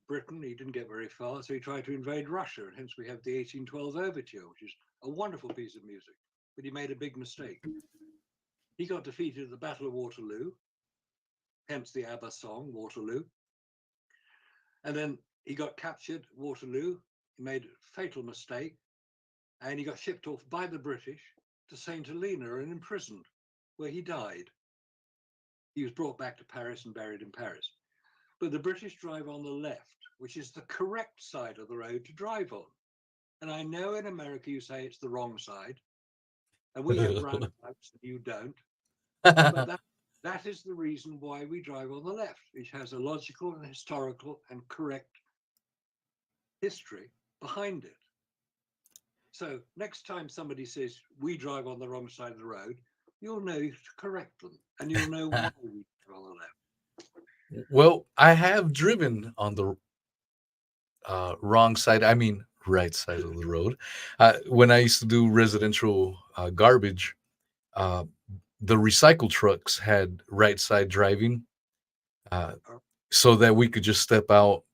Britain. He didn't get very far, so he tried to invade Russia. And hence we have the 1812 Overture, which is a wonderful piece of music. But he made a big mistake. He got defeated at the Battle of Waterloo, hence the ABBA song, Waterloo. And then he got captured at Waterloo. He made a fatal mistake. And he got shipped off by the British to St. Helena and imprisoned, where he died. He was brought back to Paris and buried in Paris. But the British drive on the left, which is the correct side of the road to drive on. And I know in America you say it's the wrong side, and we have roundabouts and you don't. But that is the reason why we drive on the left, which has a logical and historical and correct history behind it. So next time somebody says we drive on the wrong side of the road, you'll know to correct them, and you'll know why we drive on the left. Well, I have driven on the wrong side. I mean, right side of the road. When I used to do residential garbage, the recycle trucks had right side driving, so that we could just step out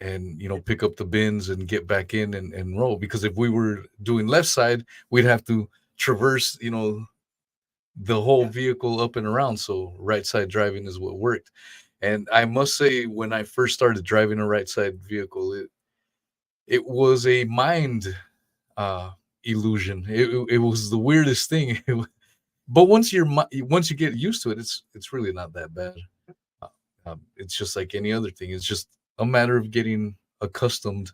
and pick up the bins and get back in and roll. Because if we were doing left side, we'd have to traverse the whole vehicle up and around. So right side driving is what worked. And I must say, when I first started driving a right side vehicle, it was a mind illusion. It was the weirdest thing. But once you get used to it, it's really not that bad. It's just like any other thing. It's just a matter of getting accustomed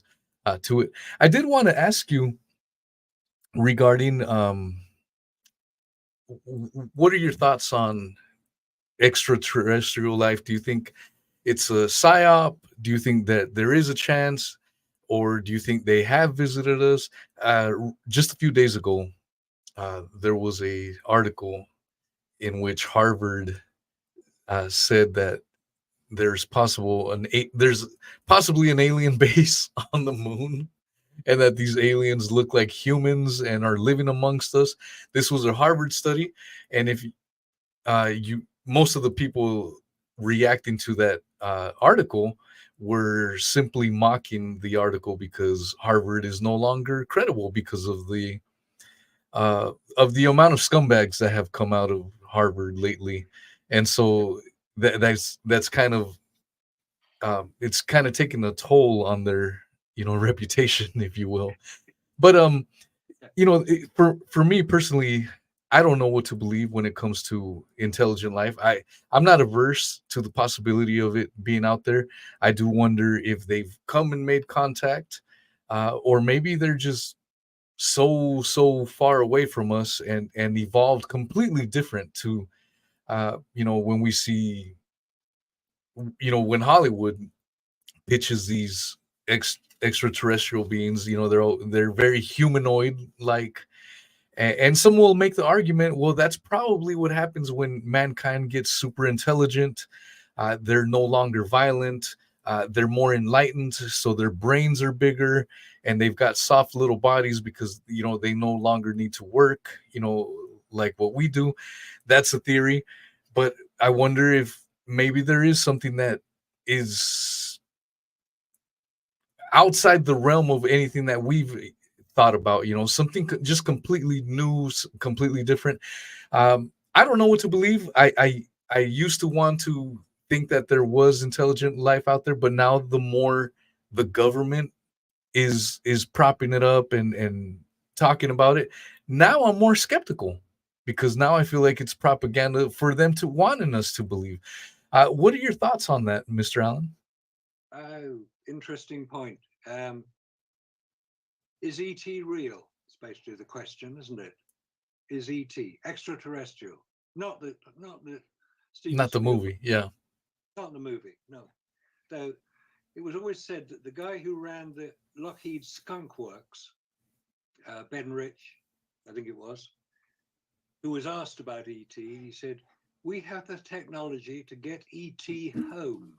to it. I did want to ask you regarding what are your thoughts on extraterrestrial life? Do you think it's a psyop? Do you think that there is a chance, or do you think they have visited us? Just a few days ago, there was a article in which Harvard said that there's possibly an alien base on the moon, and that these aliens look like humans and are living amongst us. This was a Harvard study, and if most of the people reacting to that article were simply mocking the article because Harvard is no longer credible because of the amount of scumbags that have come out of Harvard lately. And so that's kind of it's kind of taking a toll on their reputation, if you will. But for me personally, I don't know what to believe when it comes to intelligent life. I'm not averse to the possibility of it being out there. I do wonder if they've come and made contact, or maybe they're just so far away from us and evolved completely different to when we see when Hollywood pitches these extraterrestrial beings, they're very humanoid like, and some will make the argument, well, that's probably what happens when mankind gets super intelligent. They're no longer violent. They're more enlightened, so their brains are bigger, and they've got soft little bodies because they no longer need to work, like what we do. That's a theory, but I wonder if maybe there is something that is outside the realm of anything that we've thought about, something just completely new, completely different. I don't know what to believe. I used to want to think that there was intelligent life out there, but now the more the government is propping it up and talking about it, now I'm more skeptical. because now I feel like it's propaganda for them to wanting us to believe. What are your thoughts on that, Mr. Allen? Oh, interesting point. Is ET real? It's basically the question, isn't it? Is ET extraterrestrial? Not the Steven Not the Spielberg, movie, yeah. not the movie. No. Though it was always said that the guy who ran the Lockheed Skunk Works, Ben Rich, I think it was, who was asked about ET, he said, "We have the technology to get ET home."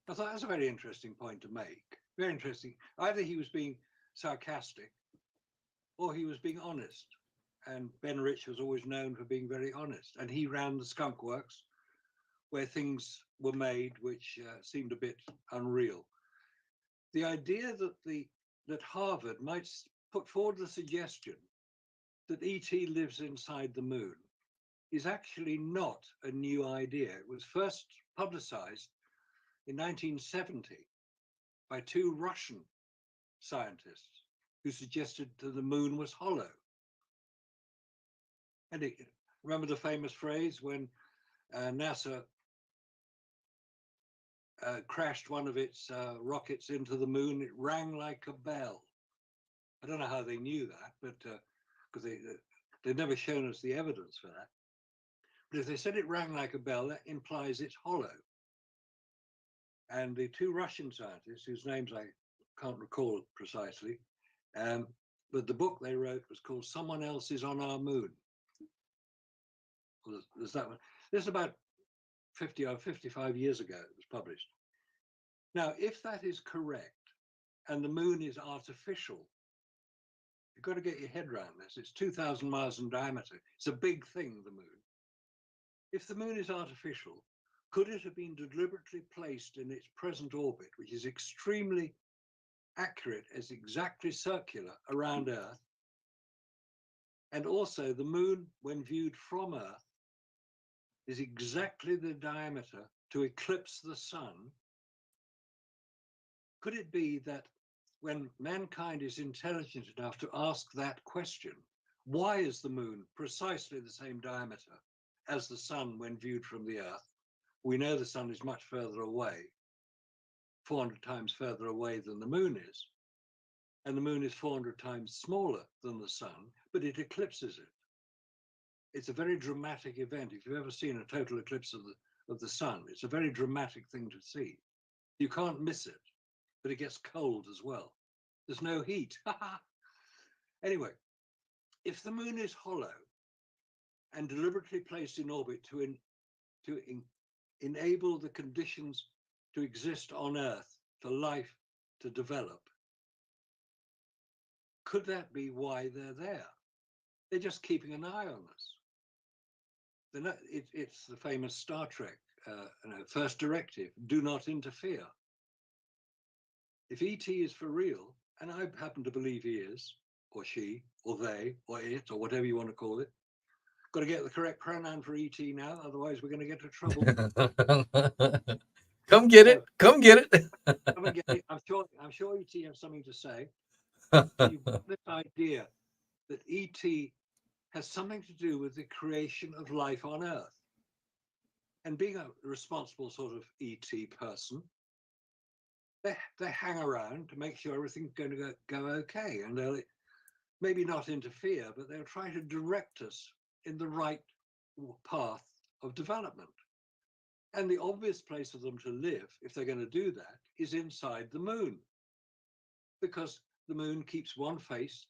I thought that's a very interesting point to make. Very interesting. Either he was being sarcastic or he was being honest. And Ben Rich was always known for being very honest. And he ran the Skunk Works, where things were made which seemed a bit unreal. The idea that Harvard might put forward the suggestion that ET lives inside the moon is actually not a new idea. It was first publicized in 1970 by two Russian scientists who suggested that the moon was hollow. And remember the famous phrase when NASA crashed one of its rockets into the moon, it rang like a bell. I don't know how they knew that, but because they've never shown us the evidence for that. But if they said it rang like a bell, that implies it's hollow. And the two Russian scientists, whose names I can't recall precisely, but the book they wrote was called "Someone Else Is on Our Moon." Well, there's that one. This is about 50 or 55 years ago it was published. Now, if that is correct, and the moon is artificial, you've got to get your head around this. It's 2,000 miles in diameter. It's a big thing, the moon. If the moon is artificial, could it have been deliberately placed in its present orbit, which is extremely accurate, as exactly circular around Earth? And also the moon, when viewed from Earth, is exactly the diameter to eclipse the sun. Could it be that when mankind is intelligent enough to ask that question, why is the moon precisely the same diameter as the sun when viewed from the Earth? We know the sun is much further away, 400 times further away than the moon is. And the moon is 400 times smaller than the sun, but it eclipses it. It's a very dramatic event. If you've ever seen a total eclipse of the sun, it's a very dramatic thing to see. You can't miss it, but it gets cold as well. There's no heat. Anyway, if the moon is hollow and deliberately placed in orbit to enable the conditions to exist on Earth, for life to develop, could that be why they're there? They're just keeping an eye on us. It's the famous Star Trek first directive: do not interfere. If ET is for real, and I happen to believe he is, or she, or they, or it, or whatever you want to call it, got to get the correct pronoun for ET now, otherwise we're going to get into trouble. Come get it. Come get it. Come and get it. I'm sure ET has something to say. So you've got this idea that ET has something to do with the creation of life on Earth. And being a responsible sort of ET person, they hang around to make sure everything's going to go okay. And they'll maybe not interfere, but they'll try to direct us in the right path of development. And the obvious place for them to live, if they're going to do that, is inside the moon. Because the moon keeps one face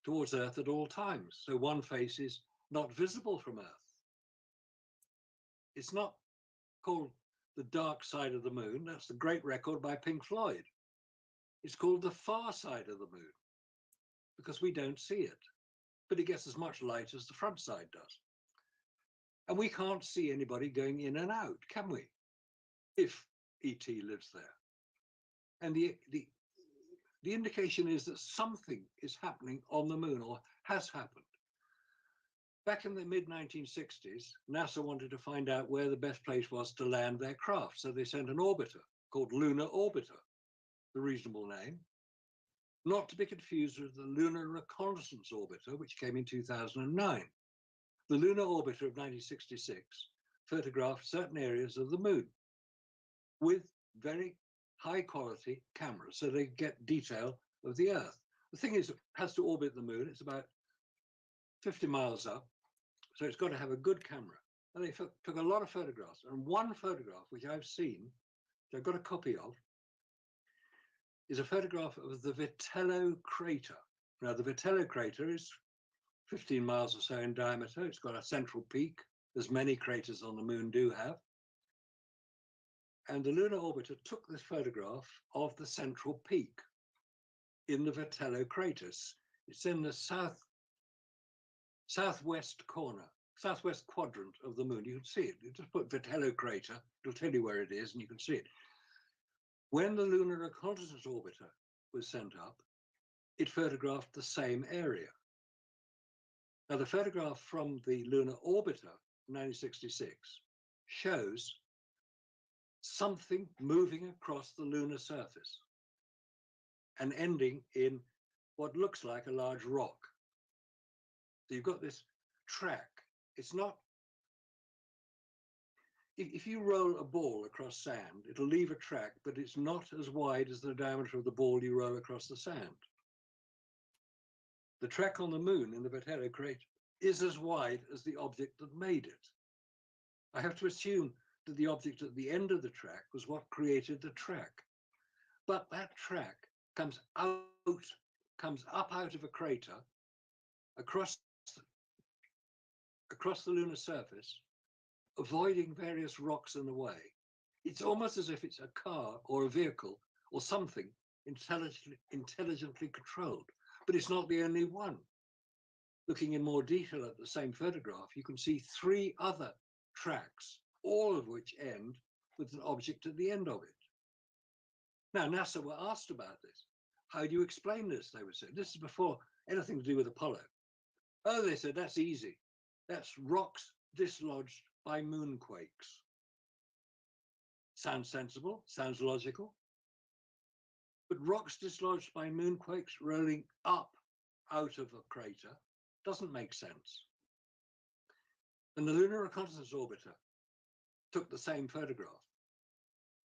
towards Earth at all times. So one face is not visible from Earth. It's not called the dark side of the moon. That's the great record by Pink Floyd. It's called the far side of the moon because we don't see it, but it gets as much light as the front side does. And we can't see anybody going in and out, can we? If ET lives there. And the indication is that something is happening on the moon, or has happened. Back in the mid-1960s, NASA wanted to find out where the best place was to land their craft. So they sent an orbiter called Lunar Orbiter, the reasonable name, not to be confused with the Lunar Reconnaissance Orbiter, which came in 2009. The lunar orbiter of 1966 photographed certain areas of the moon with very high quality cameras so they get detail of the Earth. The thing is, it has to orbit the moon. It's about 50 miles up, so it's got to have a good camera. And they took a lot of photographs. And one photograph, which I've seen, which I've got a copy of, is a photograph of the Vitello crater. Now, the Vitello crater is 15 miles or so in diameter. It's got a central peak, as many craters on the moon do have. And the lunar orbiter took this photograph of the central peak in the Vitello craters. It's in the southwest corner, southwest quadrant of the moon. You can see it. You just put Vitello crater, it'll tell you where it is, and you can see it. When the Lunar Reconnaissance Orbiter was sent up, it photographed the same area. Now, the photograph from the Lunar Orbiter in 1966 shows something moving across the lunar surface and ending in what looks like a large rock. So you've got this track. It's not, if you roll a ball across sand, it'll leave a track, but it's not as wide as the diameter of the ball you roll across the sand. The track on the moon in the Vitello crater is as wide as the object that made it. I have to assume that the object at the end of the track was what created the track. But that track comes up out of a crater, across the lunar surface, avoiding various rocks in the way. It's almost as if it's a car or a vehicle or something intelligently controlled, but it's not the only one. Looking in more detail at the same photograph, you can see 3 other tracks, all of which end with an object at the end of it. Now, NASA were asked about this. How do you explain this? They were saying. This is before anything to do with Apollo. Oh, they said, that's easy. That's rocks dislodged by moonquakes. Sounds sensible, sounds logical. But rocks dislodged by moonquakes rolling up out of a crater doesn't make sense. And the Lunar Reconnaissance Orbiter took the same photograph.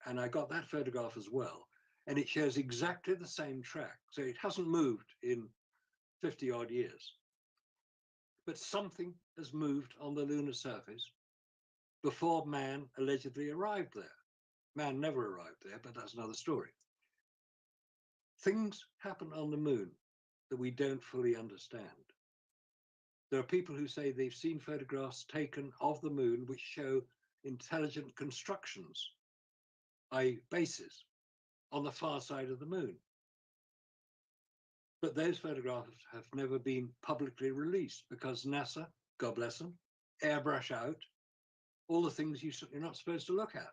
And I got that photograph as well. And it shows exactly the same track. So it hasn't moved in 50 odd years. But something has moved on the lunar surface before man allegedly arrived there. Man never arrived there, but that's another story. Things happen on the moon that we don't fully understand. There are people who say they've seen photographs taken of the moon which show intelligent constructions, i.e. bases, on the far side of the moon. But those photographs have never been publicly released because NASA, God bless them, airbrush out all the things you're not supposed to look at.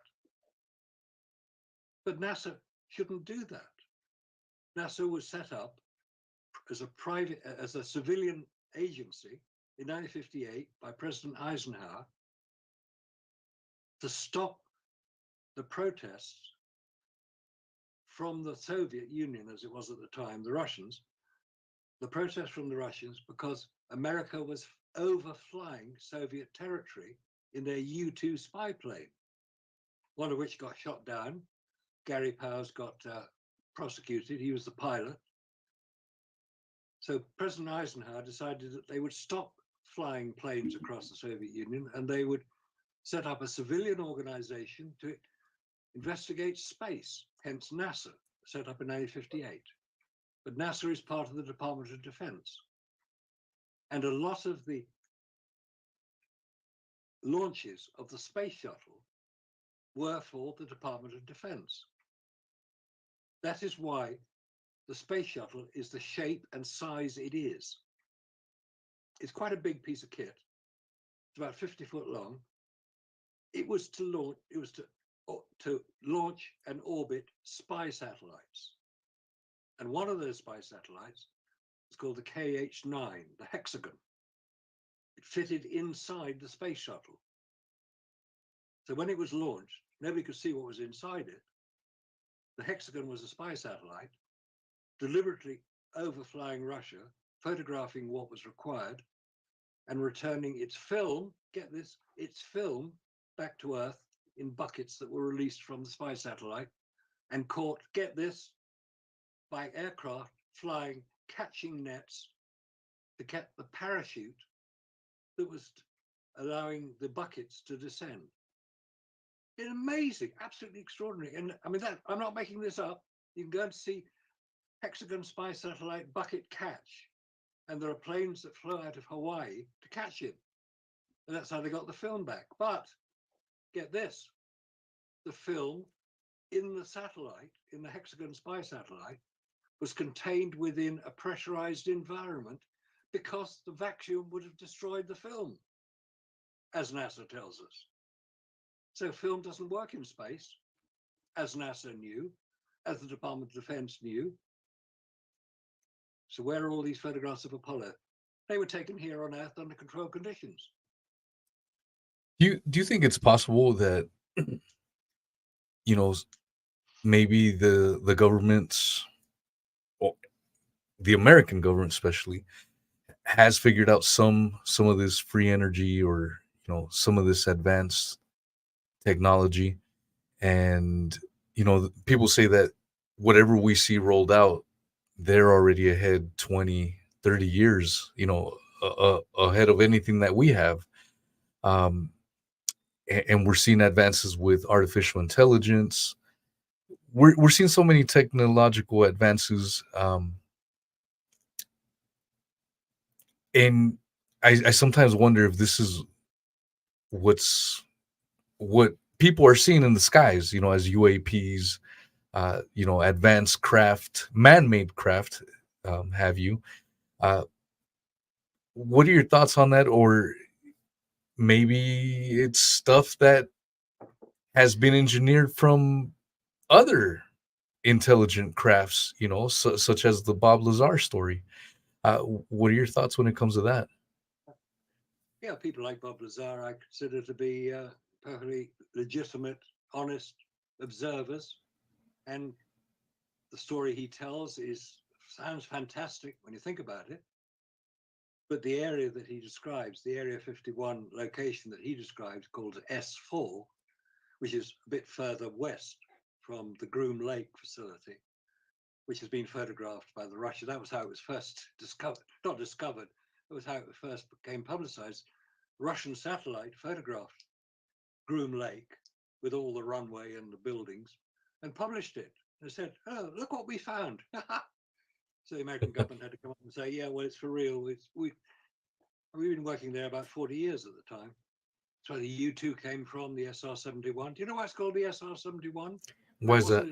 But NASA shouldn't do that. NASA was set up as a civilian agency in 1958 by President Eisenhower to stop the protests from the Soviet Union, as it was at the time, the Russians, the protests from the Russians because America was overflying Soviet territory in their U-2 spy plane, one of which got shot down. Gary Powers got prosecuted. He was the pilot. So President Eisenhower decided that they would stop flying planes across the Soviet Union and they would set up a civilian organization to investigate space, hence NASA, set up in 1958. But NASA is part of the Department of Defense. And a lot of the launches of the space shuttle were for the Department of Defense. That is why the space shuttle is the shape and size it is. It's quite a big piece of kit. It's about 50 foot long. It was to launch and orbit spy satellites. And one of those spy satellites is called the KH-9, the hexagon. It fitted inside the space shuttle. So when it was launched, nobody could see what was inside it. The hexagon was a spy satellite, deliberately overflying Russia, photographing what was required, and returning its film, get this, its film back to Earth in buckets that were released from the spy satellite and caught, get this, by aircraft flying, catching nets to get the parachute that was allowing the buckets to descend. It's amazing, absolutely extraordinary. And I mean, that I'm not making this up. You can go and see Hexagon spy satellite bucket catch, and there are planes that flew out of Hawaii to catch it. And that's how they got the film back. But get this, the film in the satellite, in the Hexagon spy satellite, was contained within a pressurized environment because the vacuum would have destroyed the film, as NASA tells us. So film doesn't work in space, as NASA knew, as the Department of Defense knew. So where are all these photographs of Apollo? They were taken here on Earth under controlled conditions. Do you think it's possible that, you know, maybe the governments, or the American government especially, has figured out some of this free energy, or some of this advanced technology, and people say that whatever we see rolled out, they're already ahead 20, 30 years, ahead of anything that we have. And we're seeing advances with artificial intelligence. We're seeing so many technological advances, and I sometimes wonder if this is what people are seeing in the skies, as UAPs, advanced craft, man-made craft, have you. What are your thoughts on that? Or maybe it's stuff that has been engineered from other intelligent crafts, such as the Bob Lazar story. What are your thoughts when it comes to that? Yeah, people like Bob Lazar I consider to be perfectly legitimate, honest observers. And the story he tells sounds fantastic when you think about it. But the area that he describes, the Area 51 location that he describes, called S4, which is a bit further west from the Groom Lake facility, which has been photographed by the Russians. That was how it was first discovered, not discovered, that was how it first became publicized. Russian satellite photographed Groom Lake with all the runway and the buildings and published it. They said, "Oh, look what we found." So the American government had to come up and say, "Yeah, well, it's for real. We've been working there about 40 years at the time." That's where the U-2 came from, the SR-71. Do you know why it's called the SR-71? Why is that?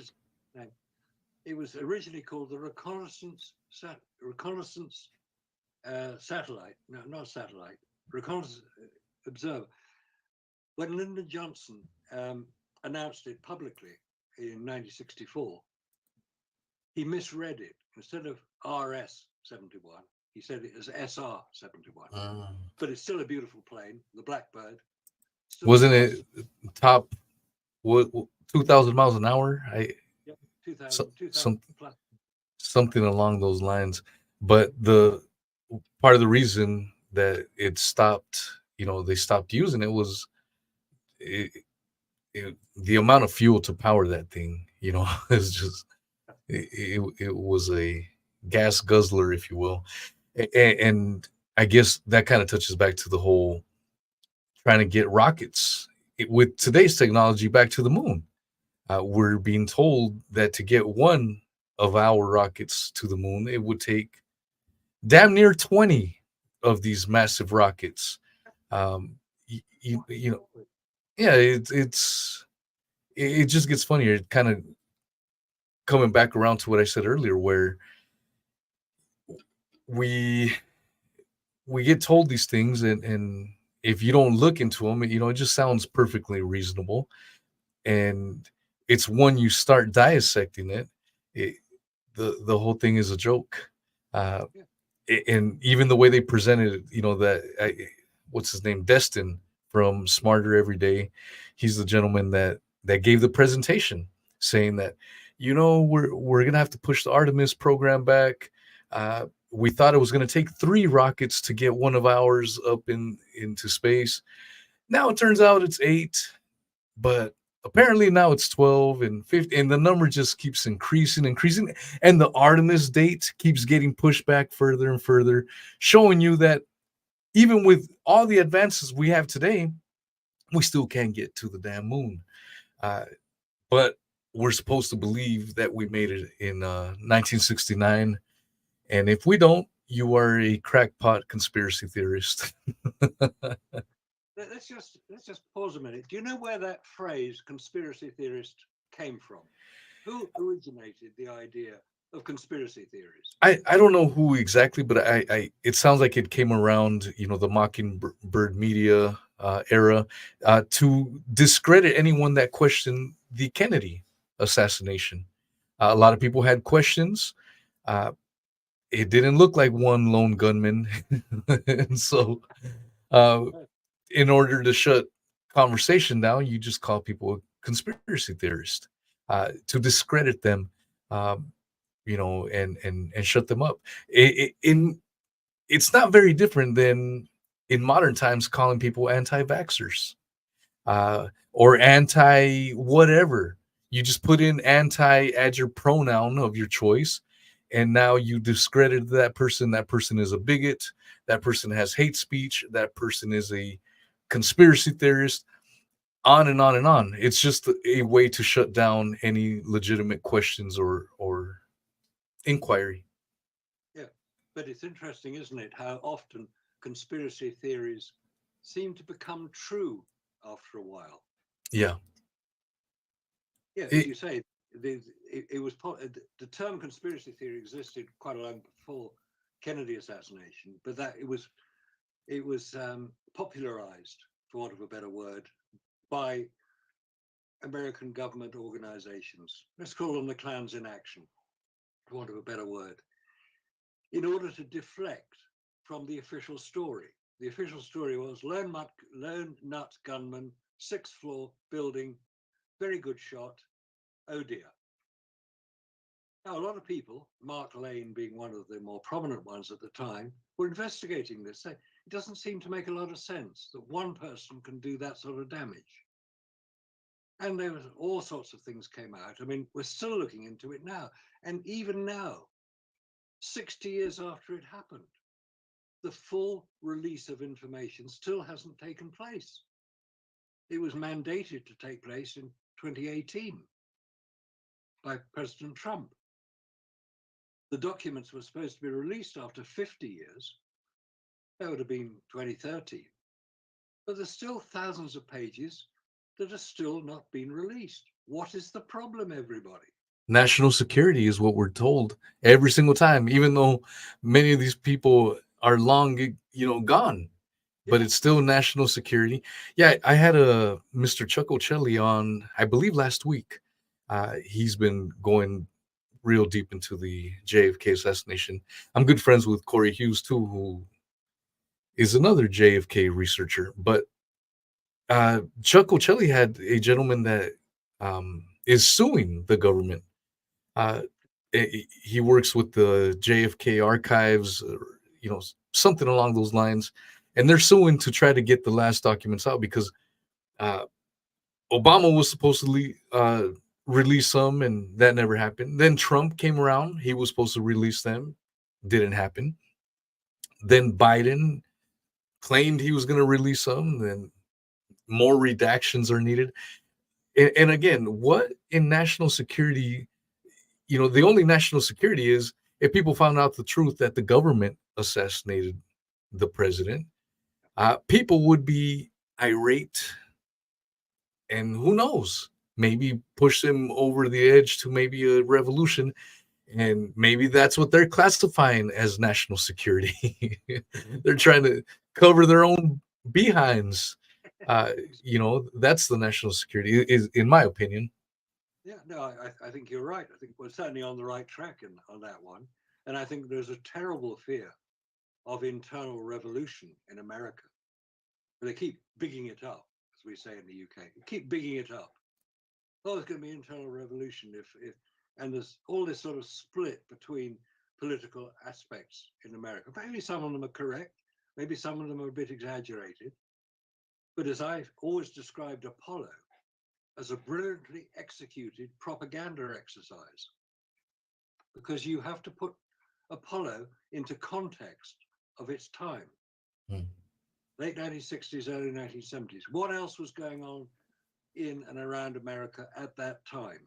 It was originally called the reconnaissance satellite. No, not satellite. Reconnaissance observer. When Lyndon Johnson announced it publicly in 1964, he misread it. Instead of RS-71, he said it as SR-71. But it's still a beautiful plane, the Blackbird. Wasn't it top 2,000 miles an hour? 2,000 plus. Something along those lines. But the part of the reason that it stopped, they stopped using it was the amount of fuel to power that thing, is just, it was a gas guzzler, if you will. And I guess that kind of touches back to the whole trying to get rockets with today's technology back to the moon. We're being told that to get one of our rockets to the moon, it would take damn near 20 of these massive rockets. Yeah, it just gets funnier. It kind of coming back around to what I said earlier, where we get told these things, and if you don't look into them, it just sounds perfectly reasonable. And it's when you start dissecting it, the whole thing is a joke. And even the way they presented it, that what's his name, Destin from Smarter Every Day, he's the gentleman that gave the presentation, saying that we're gonna have to push the Artemis program back. we thought it was going to take 3 rockets to get one of ours up into space. Now it turns out it's 8, but apparently now it's 12 and 50, and the number just keeps increasing, and the Artemis date keeps getting pushed back further and further, showing you that even with all the advances we have today, we still can't get to the damn moon. But we're supposed to believe that we made it in 1969, and if we don't, you are a crackpot conspiracy theorist. Let's just pause a minute. Do you know where that phrase "conspiracy theorist" came from? Who originated the idea of conspiracy theories? I don't know who exactly, but I it sounds like it came around, the Mockingbird media era, to discredit anyone that questioned the Kennedy assassination. A lot of people had questions. Uh, it didn't look like one lone gunman, and so uh, in order to shut conversation down, you just call people a conspiracy theorist, to discredit them. Um, and shut them up. It's not very different than in modern times calling people anti-vaxxers, or anti whatever. You just put in anti, add your pronoun of your choice, and now you discredit that person. That person is a bigot. That person has hate speech. That person is a conspiracy theorist. On and on and on. It's just a way to shut down any legitimate questions or inquiry. Yeah, but it's interesting, isn't it, how often conspiracy theories seem to become true after a while. Yeah. Yeah, as you say, it was the term conspiracy theory existed quite a long before Kennedy assassination, but that it was popularized, for want of a better word, by American government organizations. Let's call them the clans in action, for want of a better word, in order to deflect from the official story. The official story was lone nut gunman, 6th floor building, very good shot, oh dear. Now, a lot of people, Mark Lane being one of the more prominent ones at the time, were investigating this. It doesn't seem to make a lot of sense that one person can do that sort of damage. And there was all sorts of things came out. I mean, we're still looking into it now. And even now, 60 years after it happened, the full release of information still hasn't taken place. It was mandated to take place in 2018 by President Trump. The documents were supposed to be released after 50 years. That would have been 2030. But there's still thousands of pages that are still not being released. What is the problem, everybody? National security is what we're told every single time, even though many of these people are long, gone. But it's still national security. Yeah, I had a Mr. Chuck Ocelli on, I believe, last week. He's been going real deep into the JFK assassination. I'm good friends with Corey Hughes too, who is another JFK researcher. But Chuck Ocelli had a gentleman that is suing the government. He works with the JFK archives, something along those lines, and they're suing to try to get the last documents out because Obama was supposedly release some, and that never happened. Then Trump came around; he was supposed to release them, didn't happen. Then Biden claimed he was going to release some, then more redactions are needed. And again, what in national security? The only national security is if people found out the truth that the government assassinated the president. People would be irate, and who knows, maybe push them over the edge to maybe a revolution, and maybe that's what they're classifying as national security. They're trying to cover their own behinds. That's the national security, is in my opinion. Yeah, no, I think you're right. I think we're certainly on the right track on that one. And I think there's a terrible fear of internal revolution in America. They keep bigging it up, as we say in the UK. They keep bigging it up. Oh, there's going to be internal revolution and there's all this sort of split between political aspects in America. Maybe some of them are correct, maybe some of them are a bit exaggerated. But as I've always described Apollo as a brilliantly executed propaganda exercise, because you have to put Apollo into context of its time. Late 1960s, early 1970s. What else was going on in and around America at that time?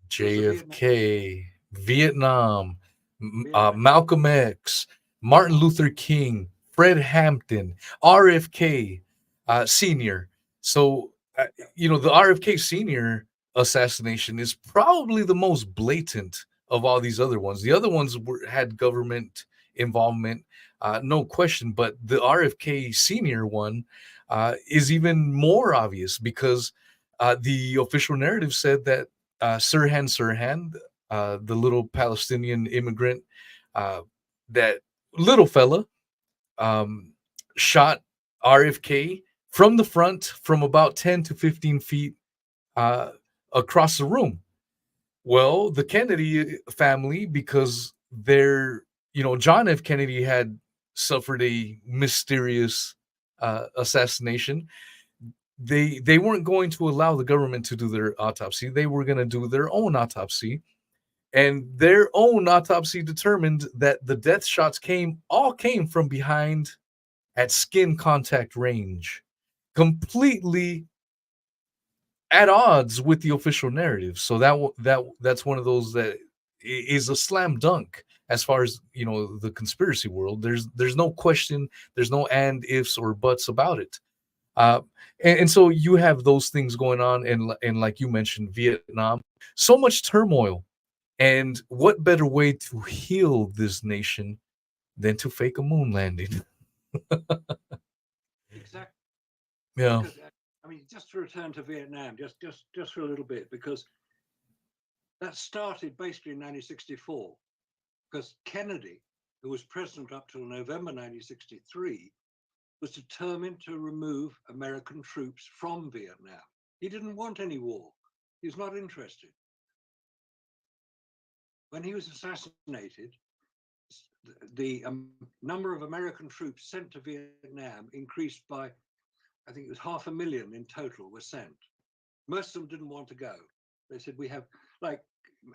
JFK, Vietnam, Vietnam. Malcolm X, Martin Luther King, Fred Hampton, RFK Sr. So, the RFK Sr. assassination is probably the most blatant of all these other ones. The other ones had government involvement, no question, but the RFK Sr. one is even more obvious because the official narrative said that Sirhan, the little Palestinian immigrant, that little fella, shot RFK from the front from about 10 to 15 feet uh, across the room. Well, the Kennedy family, because John F. Kennedy had suffered a mysterious assassination. They weren't going to allow the government to do their autopsy. They were going to do their own autopsy, and their own autopsy determined that the death shots came from behind at skin contact range, completely at odds with the official narrative. So that's one of those that is a slam dunk as far as the conspiracy world. There's no question, there's no and ifs or buts about it. And so you have those things going on, and like you mentioned, Vietnam, so much turmoil. And what better way to heal this nation than to fake a moon landing? Exactly. Yeah. Because, I mean, just to return to Vietnam, just for a little bit, because that started basically in 1964, because Kennedy, who was president up till November 1963, was determined to remove American troops from Vietnam. He didn't want any war. He was not interested. When he was assassinated, the number of American troops sent to Vietnam increased by, I think it was 500,000 in total were sent. Most of them didn't want to go. They said, we have, like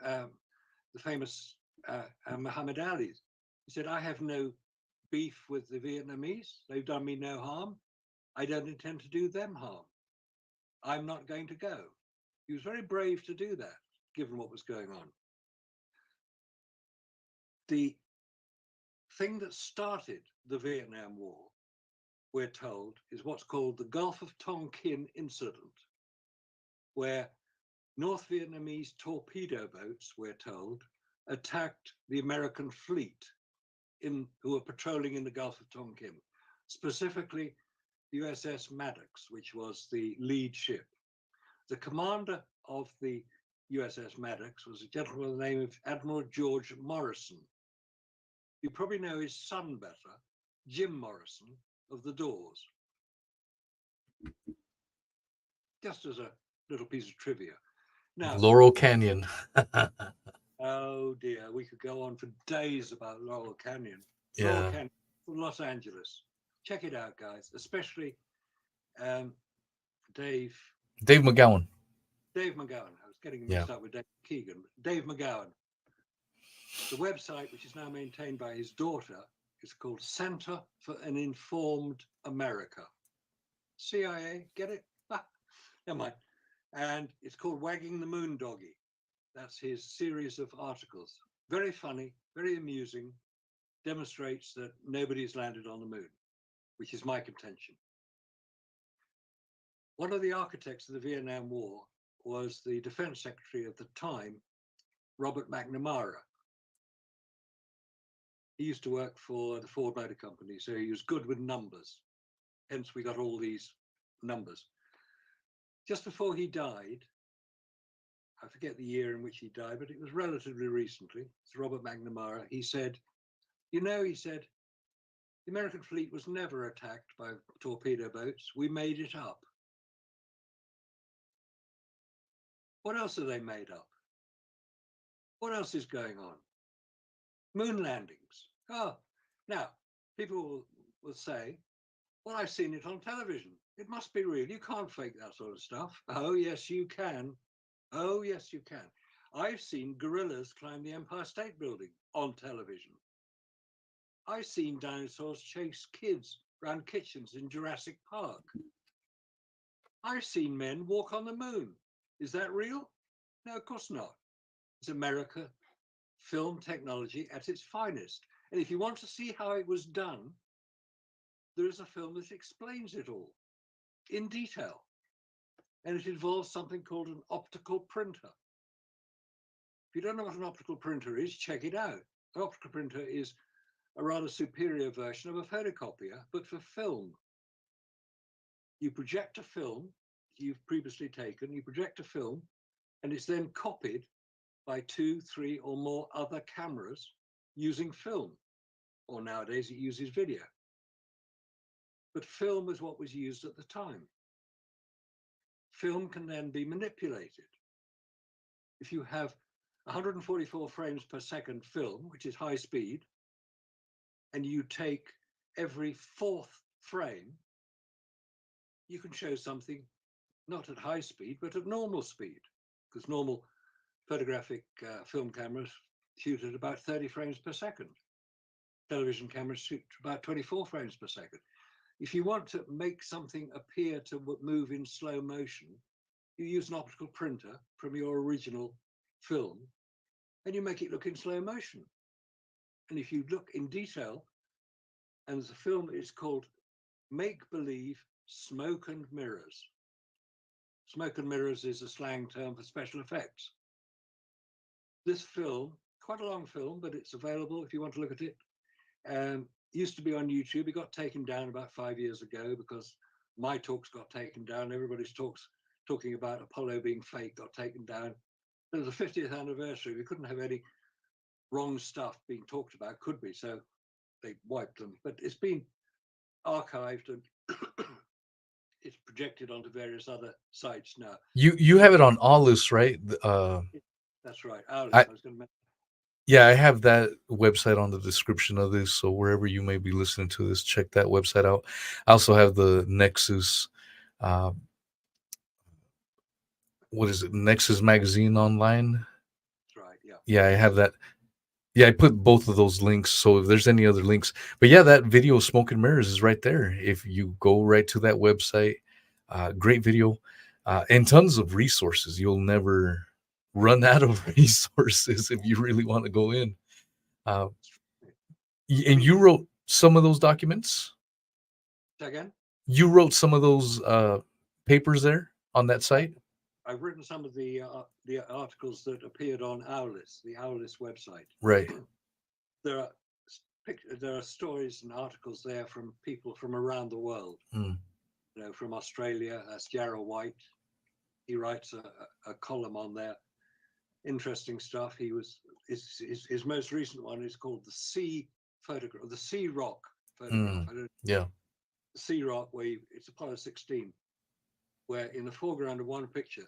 the famous Muhammad Ali. He said, I have no beef with the Vietnamese. They've done me no harm. I don't intend to do them harm. I'm not going to go. He was very brave to do that, given what was going on. The thing that started the Vietnam War, we're told, is what's called the Gulf of Tonkin incident, where North Vietnamese torpedo boats, we're told, attacked the American fleet who were patrolling in the Gulf of Tonkin, specifically the USS Maddox, which was the lead ship. The commander of the USS Maddox was a gentleman by the name of Admiral George Morrison. You probably know his son better, Jim Morrison of the Doors. Just as a little piece of trivia. Now, Laurel Canyon. oh dear, we could go on for days about Laurel Canyon. Yeah. Laurel Canyon from Los Angeles. Check it out, guys, especially Dave McGowan. Dave McGowan. I was getting mixed up with Dave Keegan. Dave McGowan. The website, which is now maintained by his daughter, is called Center for an Informed America. CIA, get it? Never mind. And it's called Wagging the Moon Doggy. That's his series of articles. Very funny, very amusing, demonstrates that nobody's landed on the moon, which is my contention. One of the architects of the Vietnam War was the Defense Secretary at the time, Robert McNamara. He used to work for the Ford Motor Company, so he was good with numbers. Hence, we got all these numbers. Just before he died, I forget the year in which he died, but it was relatively recently. It's Robert McNamara. He said, he said, the American fleet was never attacked by torpedo boats. We made it up. What else are they made up? What else is going on? Moon landings. Oh, now people will say, well, I've seen it on television. It must be real. You can't fake that sort of stuff. Oh, yes, you can. Oh, yes, you can. I've seen gorillas climb the Empire State Building on television. I've seen dinosaurs chase kids around kitchens in Jurassic Park. I've seen men walk on the moon. Is that real? No, of course not. It's America, film technology at its finest. And if you want to see how it was done, there is a film that explains it all in detail. And it involves something called an optical printer. If you don't know what an optical printer is, check it out. An optical printer is a rather superior version of a photocopier, but for film. You project a film you've previously taken, you project a film, and it's then copied by 2, 3, or more other cameras using film, or nowadays it uses video. But film was what was used at the time. Film can then be manipulated. If you have 144 frames per second film, which is high speed, and you take every 4th frame, you can show something not at high speed, but at normal speed, because normal photographic film cameras shoot at about 30 frames per second. Television cameras shoot about 24 frames per second. If you want to make something appear to move in slow motion, you use an optical printer from your original film, and you make it look in slow motion. And if you look in detail, and the film is called Make Believe Smoke and Mirrors. Smoke and mirrors is a slang term for special effects. This film, quite a long film, but it's available if you want to look at it. Used to be on YouTube. It got taken down about 5 years ago because my talks got taken down. Everybody's talks talking about Apollo being fake got taken down. It was the 50th anniversary. We couldn't have any wrong stuff being talked about, could we? So they wiped them. But it's been archived and it's projected onto various other sites now. You have it on Olus, right? That's right. Alice, I I was going to mention. Yeah, I have that website on the description of this, so wherever you may be listening to this, check that website out. I also have the Nexus, uh, what is it? Nexus magazine online. That's right. Yeah. Yeah, I have that. Yeah, I put both of those links. So if there's any other links, but yeah, that video Smoke and Mirrors is right there. If you go right to that website, great video, and tons of resources. You'll never run out of resources if you really want to go in. Uh, and you wrote some of those documents. Again, You wrote some of those papers there on that site. I've written some of the articles that appeared on Owlis, the Owlis website. Right. There are stories and articles there from people from around the world. Mm. You know, from Australia. That's Jarrell White. He writes a column on there. Interesting stuff. His most recent one is called the Sea photograph, the Sea Rock photograph. Yeah. The Sea Rock, where it's Apollo 16, where in the foreground of one picture,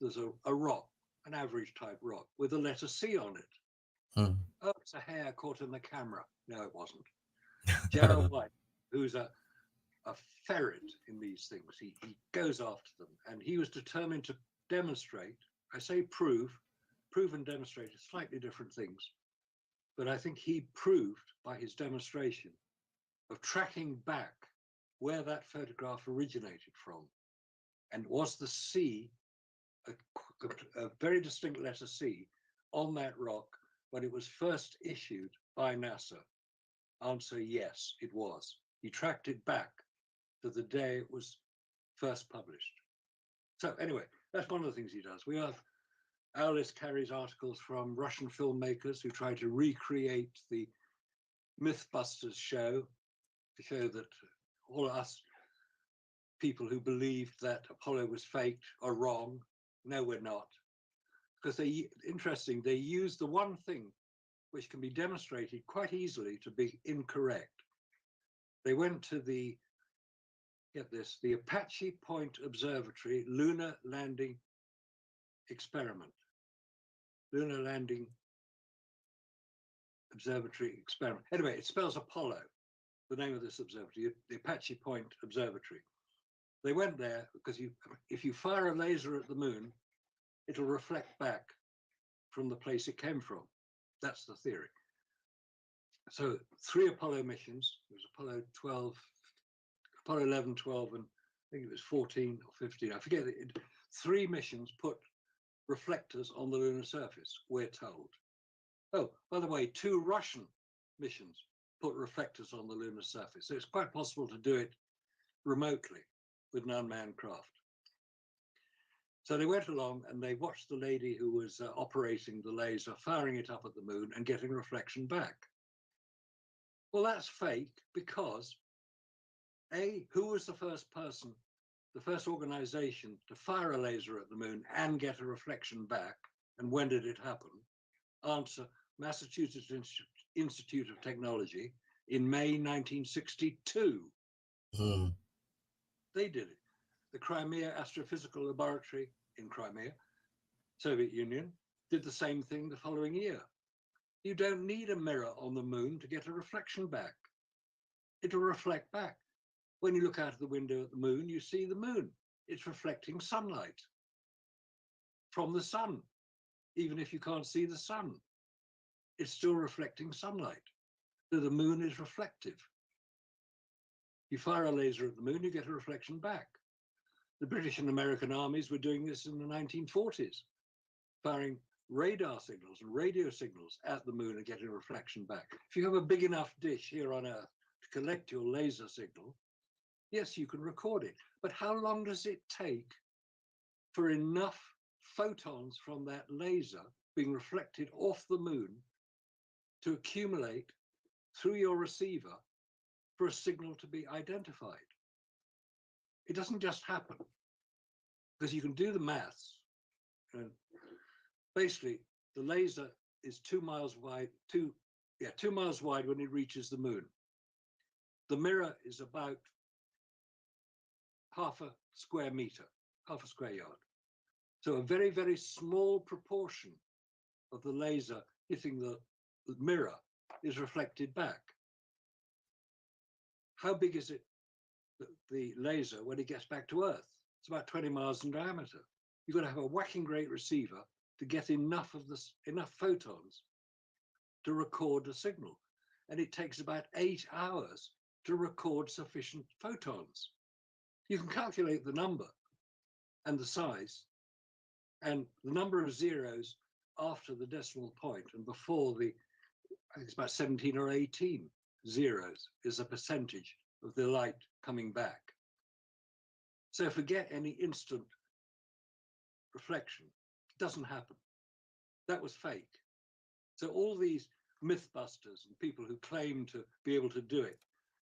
there's a rock, an average type rock, with the letter C on it. Mm. Oh, it's a hair caught in the camera. No, it wasn't. Jarrell White, who's a ferret in these things, he goes after them, and he was determined to demonstrate. I say prove and demonstrate are slightly different things, but I think he proved by his demonstration of tracking back where that photograph originated from, and was the C a very distinct letter C on that rock when it was first issued by NASA? Answer: yes, it was. He tracked it back to the day it was first published. So anyway, that's one of the things he does. Owlis carries articles from Russian filmmakers who try to recreate the Mythbusters show, to show that all us people who believed that Apollo was faked are wrong. No, we're not. Because they use the one thing which can be demonstrated quite easily to be incorrect. They went to the Apache Point Observatory lunar landing experiment. Lunar landing observatory experiment. Anyway, it spells Apollo, the name of this observatory, the Apache Point Observatory. They went there because if you fire a laser at the moon, it'll reflect back from the place it came from. That's the theory. So 3 Apollo missions, it was Apollo 12, Apollo 11, 12, and I think it was 14 or 15. I forget. 3 missions put reflectors on the lunar surface, we're told. Oh, by the way, 2 Russian missions put reflectors on the lunar surface. So it's quite possible to do it remotely with an unmanned craft. So they went along and they watched the lady who was operating the laser, firing it up at the moon and getting reflection back. Well, that's fake because who was the first person, the first organization to fire a laser at the moon and get a reflection back? And when did it happen? Answer, Massachusetts Institute of Technology in May 1962. They did it. The Crimea Astrophysical Laboratory in Crimea, Soviet Union, did the same thing the following year. You don't need a mirror on the moon to get a reflection back. It'll reflect back. When you look out of the window at the moon, you see the moon. It's reflecting sunlight from the sun. Even if you can't see the sun, it's still reflecting sunlight. So the moon is reflective. You fire a laser at the moon, you get a reflection back. The British and American armies were doing this in the 1940s, firing radar signals and radio signals at the moon and getting a reflection back. If you have a big enough dish here on Earth to collect your laser signal, yes, you can record it. But how long does it take for enough photons from that laser being reflected off the moon to accumulate through your receiver for a signal to be identified? It doesn't just happen, because you can do the maths. And basically, the laser is 2 miles wide, 2 miles wide when it reaches the moon. The mirror is about half a square meter, half a square yard. So a very, very small proportion of the laser hitting the mirror is reflected back. How big is it, the laser, when it gets back to Earth? It's about 20 miles in diameter. You've got to have a whacking great receiver to get enough photons to record a signal. And it takes about 8 hours to record sufficient photons. You can calculate the number and the size and the number of zeros after the decimal point and before I think it's about 17 or 18 zeros is a percentage of the light coming back. So forget any instant reflection. It doesn't happen. That was fake. So all these mythbusters and people who claim to be able to do it,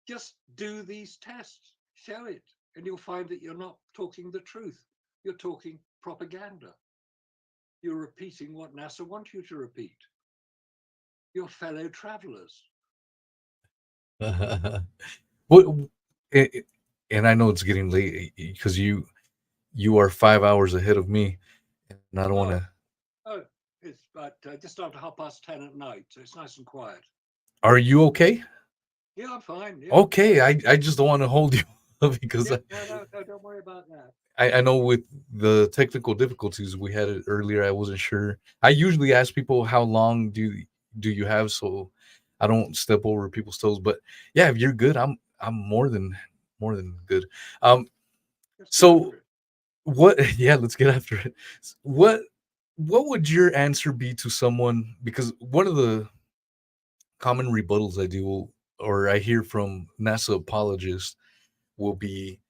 just do these tests, show it, and you'll find that you're not talking the truth. You're talking propaganda. You're repeating what NASA wants you to repeat. Your fellow travelers. What? And I know it's getting late because you are 5 hours ahead of me, and I don't want to. Oh, it's about just after 10:30 at night, so it's nice and quiet. Are you okay? Yeah, I'm fine. Yeah. Okay, I just don't want to hold you up because No, don't worry about that. I know with the technical difficulties we had it earlier, I wasn't sure. I usually ask people how long do you have, so I don't step over people's toes. But yeah, if you're good, I'm more than good. So what? Yeah, let's get after it. What would your answer be to someone? Because one of the common rebuttals I do or I hear from NASA apologists will be,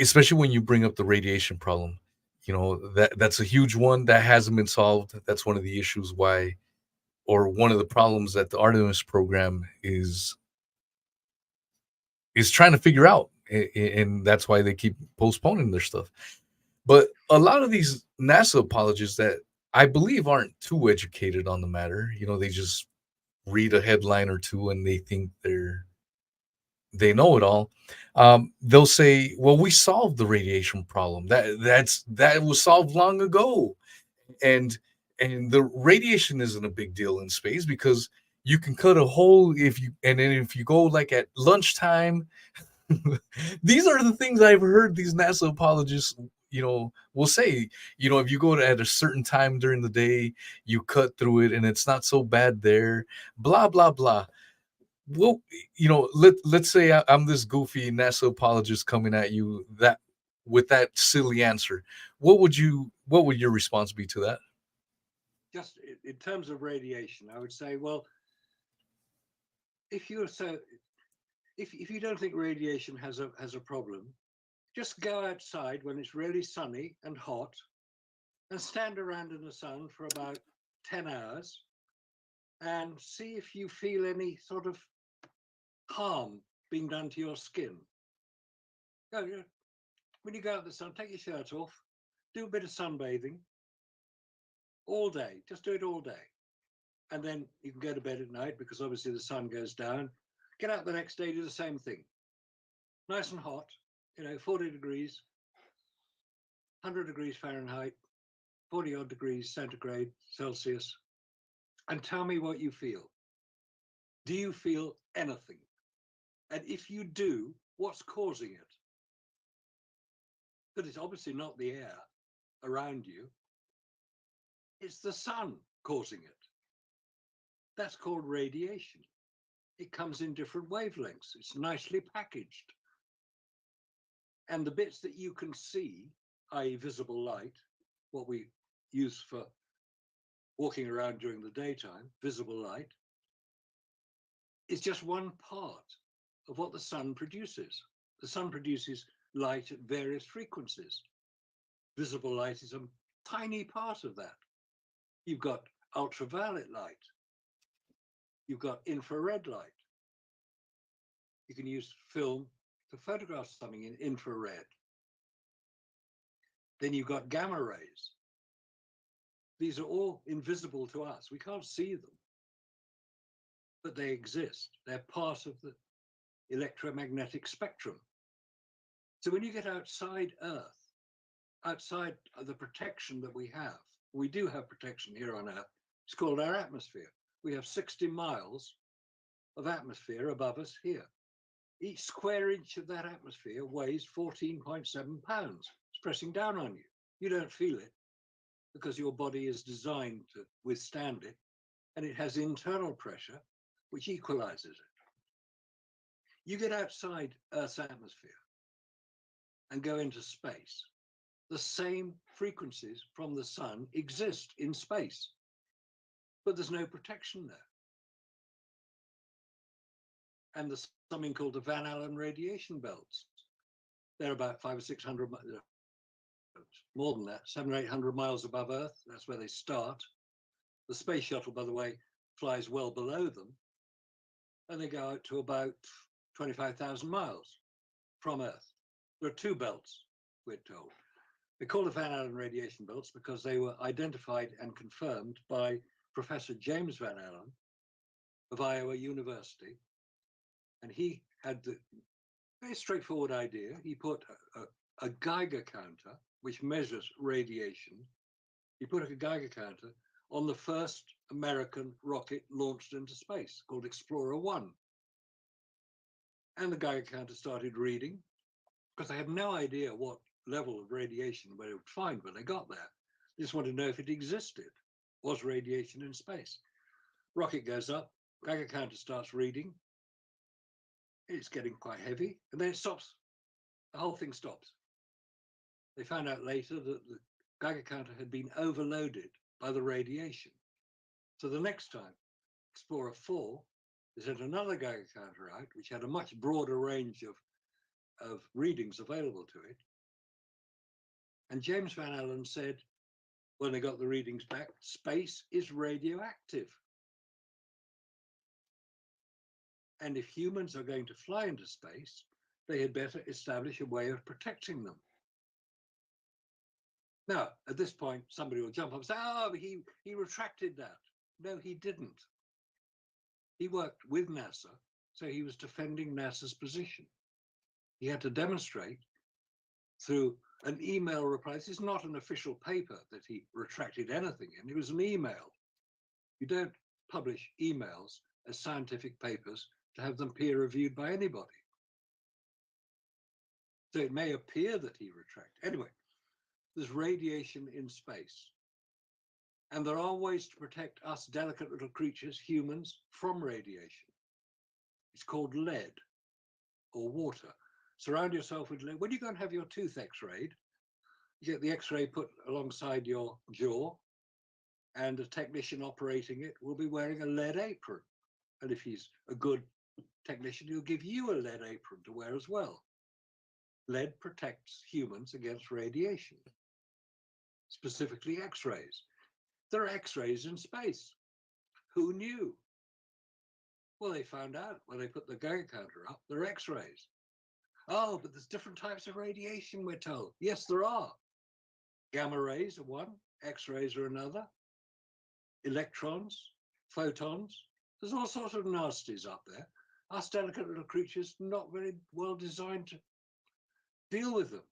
especially when you bring up the radiation problem, that's a huge one that hasn't been solved. That's one of the issues why, or one of the problems that the Artemis program is trying to figure out, and that's why they keep postponing their stuff. But a lot of these NASA apologists that I believe aren't too educated on the matter, they just read a headline or two and they think they know it all. They'll say, well, we solved the radiation problem. That was solved long ago. And the radiation isn't a big deal in space because You can cut a hole and then if you go like at lunchtime. These are the things I've heard these NASA apologists, will say. If you go at a certain time during the day, you cut through it and it's not so bad there. Blah blah blah. Well, let's say I'm this goofy NASA apologist coming at you that with that silly answer. What would your response be to that? Just in terms of radiation, I would say, well, if you don't think radiation has a problem, just go outside when it's really sunny and hot and stand around in the sun for about 10 hours and see if you feel any sort of harm being done to your skin. When you go out in the sun, take your shirt off, do a bit of sunbathing all day, just do it all day. And then you can go to bed at night because obviously the sun goes down. Get out the next day, do the same thing. Nice and hot, 40 degrees, 100 degrees Fahrenheit, 40 odd degrees centigrade, Celsius, and tell me what you feel. Do you feel anything? And if you do, what's causing it? But it's obviously not the air around you. It's the sun causing it. That's called radiation. It comes in different wavelengths. It's nicely packaged. And the bits that you can see, i.e. visible light, what we use for walking around during the daytime, visible light, is just one part of what the sun produces. The sun produces light at various frequencies. Visible light is a tiny part of that. You've got ultraviolet light. You've got infrared light. You can use film to photograph something in infrared. Then you've got gamma rays. These are all invisible to us. We can't see them, but they exist. They're part of the electromagnetic spectrum. So when you get outside Earth, outside of the protection that we do have protection here on Earth. It's called our atmosphere. We have 60 miles of atmosphere above us here. Each square inch of that atmosphere weighs 14.7 pounds. It's pressing down on you. You don't feel it because your body is designed to withstand it, and it has internal pressure which equalizes it. You get outside Earth's atmosphere and go into space. The same frequencies from the sun exist in space, but there's no protection there. And there's something called the Van Allen radiation belts. They're about 500 or 600, more than that, 700 or 800 miles above Earth. That's where they start. The space shuttle, by the way, flies well below them, and they go out to about 25,000 miles from Earth. There are two belts, we're told. They're called the Van Allen radiation belts because they were identified and confirmed by Professor James Van Allen of Iowa University. And he had the very straightforward idea. He put a Geiger counter, which measures radiation. He put a Geiger counter on the first American rocket launched into space called Explorer 1. And the Geiger counter started reading because they had no idea what level of radiation they would find when they got there. They just wanted to know if it existed. Was radiation in space? Rocket goes up, Geiger counter starts reading. It's getting quite heavy, and then it stops. The whole thing stops. They found out later that the Geiger counter had been overloaded by the radiation. So the next time, Explorer 4, they sent another Geiger counter out, which had a much broader range of readings available to it. And James Van Allen said, when they got the readings back, space is radioactive. And if humans are going to fly into space, they had better establish a way of protecting them. Now, at this point, somebody will jump up and say, oh, he retracted that. No, he didn't. He worked with NASA, so he was defending NASA's position. He had to demonstrate through an email reply. This is not an official paper that he retracted anything in. It was an email. You don't publish emails as scientific papers to have them peer reviewed by anybody. So it may appear that he retracted. Anyway, there's radiation in space. And there are ways to protect us delicate little creatures, humans, from radiation. It's called lead or water. Surround yourself with lead. When you go and have your tooth x-rayed, you get the x-ray put alongside your jaw, and the technician operating it will be wearing a lead apron. And if he's a good technician, he'll give you a lead apron to wear as well. Lead protects humans against radiation, specifically x-rays. There are x-rays in space. Who knew? Well, they found out when they put the Geiger counter up, there are x-rays. Oh, but there's different types of radiation, we're told. Yes, there are. Gamma rays are one, x-rays are another. Electrons, photons, there's all sorts of nasties up there. Us delicate little creatures not very well designed to deal with them.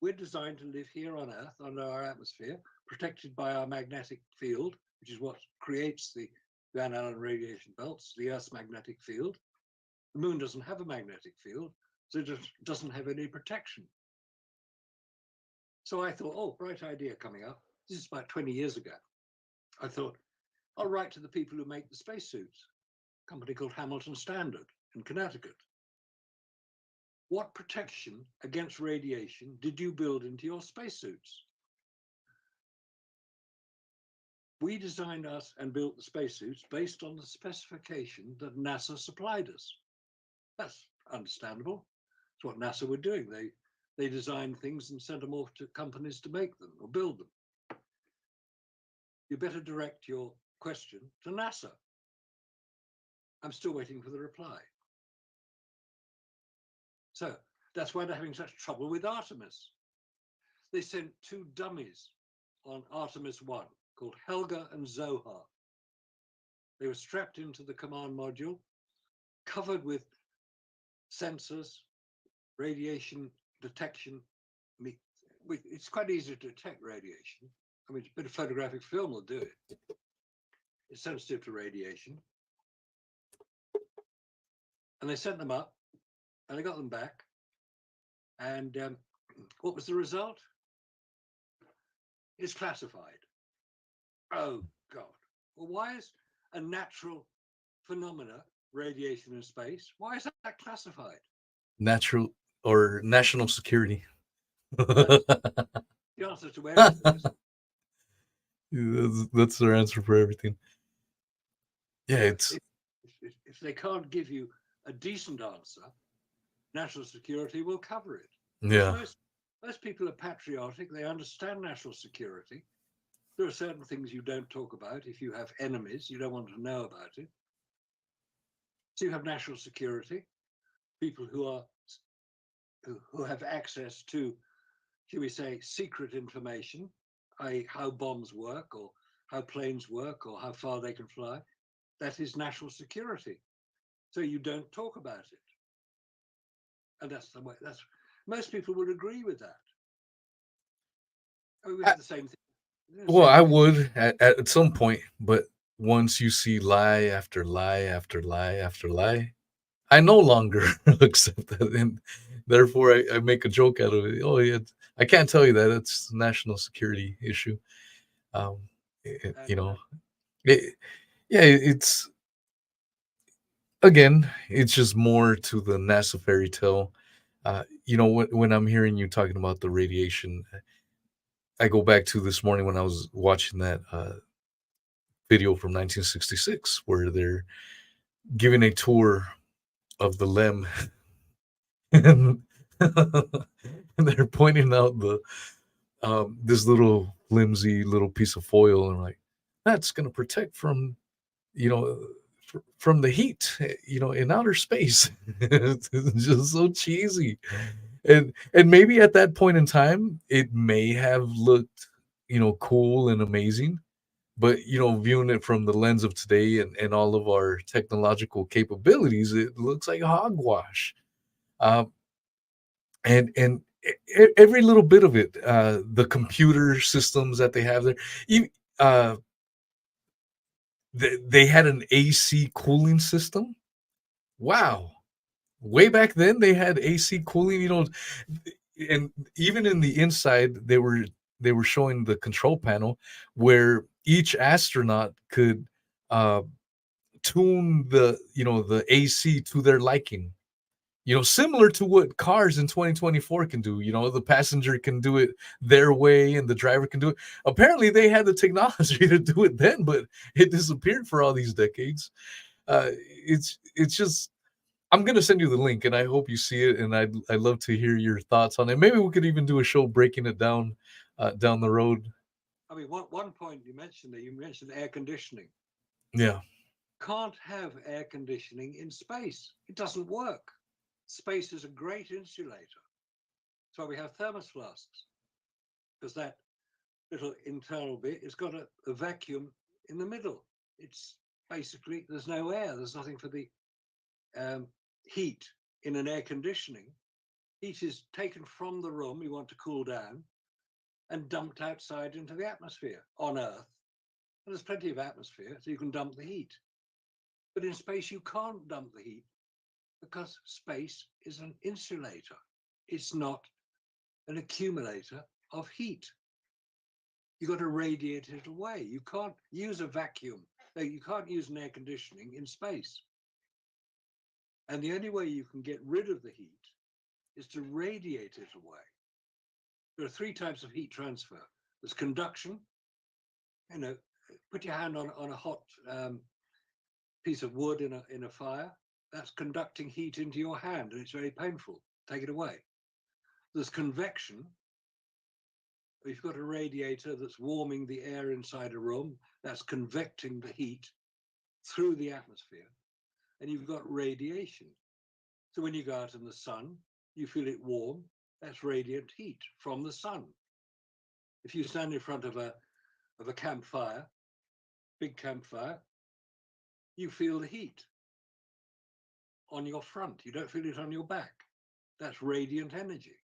We're designed to live here on Earth, under our atmosphere, protected by our magnetic field, which is what creates the Van Allen radiation belts, the Earth's magnetic field. The moon doesn't have a magnetic field, so it just doesn't have any protection. So I thought, oh, bright idea coming up. This is about 20 years ago. I thought, I'll write to the people who make the spacesuits, a company called Hamilton Standard in Connecticut. What protection against radiation did you build into your spacesuits? We designed us and built the spacesuits based on the specification that NASA supplied us. That's understandable. It's what NASA were doing. They designed things and sent them off to companies to make them or build them. You better direct your question to NASA. I'm still waiting for the reply. So that's why they're having such trouble with Artemis. They sent two dummies on Artemis 1 called Helga and Zohar. They were strapped into the command module, covered with sensors, radiation detection. I mean, it's quite easy to detect radiation. I mean, a bit of photographic film will do it. It's sensitive to radiation. And they sent them up, and they got them back. And what was the result? It's classified. Oh, God. Well, why is a natural phenomena, radiation in space, why is that classified? Natural or national security. The answer to everything, isn't it? That's their answer for everything. Yeah, it's if they can't give you a decent answer, national security will cover it. yeah. Most people are patriotic. They understand national security. There are certain things you don't talk about. If you have enemies, you don't want to know about it. So you have national security, people who have access to, shall we say, secret information, i.e. how bombs work or how planes work or how far they can fly. That is national security. So you don't talk about it. And that's the way, most people would agree with that. I mean, we have the same thing. Well, I would at some point, but once you see lie after lie after lie after lie, I no longer accept that, and therefore I make a joke out of it. Oh yeah, I can't tell you that it's a national security issue. Um, you know, it's again, it's just more to the NASA fairy tale. When I'm hearing you talking about the radiation, I go back to this morning when I was watching that video from 1966 where they're giving a tour of the LEM and, and they're pointing out the this little flimsy little piece of foil and like that's going to protect from from the heat in outer space. It's just so cheesy. And maybe at that point in time it may have looked cool and amazing, but viewing it from the lens of today and all of our technological capabilities, it looks like hogwash. And every little bit of it, the computer systems that they have there, even they had an AC cooling system. Wow. Way back then they had AC cooling, and even in the inside they were showing the control panel where each astronaut could tune the AC to their liking. Similar to what cars in 2024 can do. The passenger can do it their way and the driver can do it. Apparently they had the technology to do it then, but it disappeared for all these decades. It's just, I'm gonna send you the link and I hope you see it, and I'd love to hear your thoughts on it. Maybe we could even do a show breaking it down down the road. I mean, one point you mentioned air conditioning. Yeah. Can't have air conditioning in space. It doesn't work. Space is a great insulator. That's why we have thermos flasks, because that little internal bit has got a vacuum in the middle. It's basically, there's no air. There's nothing for the heat in an air conditioning. Heat is taken from the room you want to cool down and dumped outside into the atmosphere on Earth. And there's plenty of atmosphere, so you can dump the heat. But in space, you can't dump the heat because space is an insulator. It's not an accumulator of heat. You've got to radiate it away. You can't use a vacuum. You can't use an air conditioning in space. And the only way you can get rid of the heat is to radiate it away. There are three types of heat transfer. There's conduction. Put your hand on a hot piece of wood in a fire. That's conducting heat into your hand, and it's very painful. Take it away. There's convection. If you've got a radiator that's warming the air inside a room, that's convecting the heat through the atmosphere. And you've got radiation. So when you go out in the sun, you feel it warm. That's radiant heat from the sun. If you stand in front of a campfire, big campfire, you feel the heat on your front. You don't feel it on your back. That's radiant energy.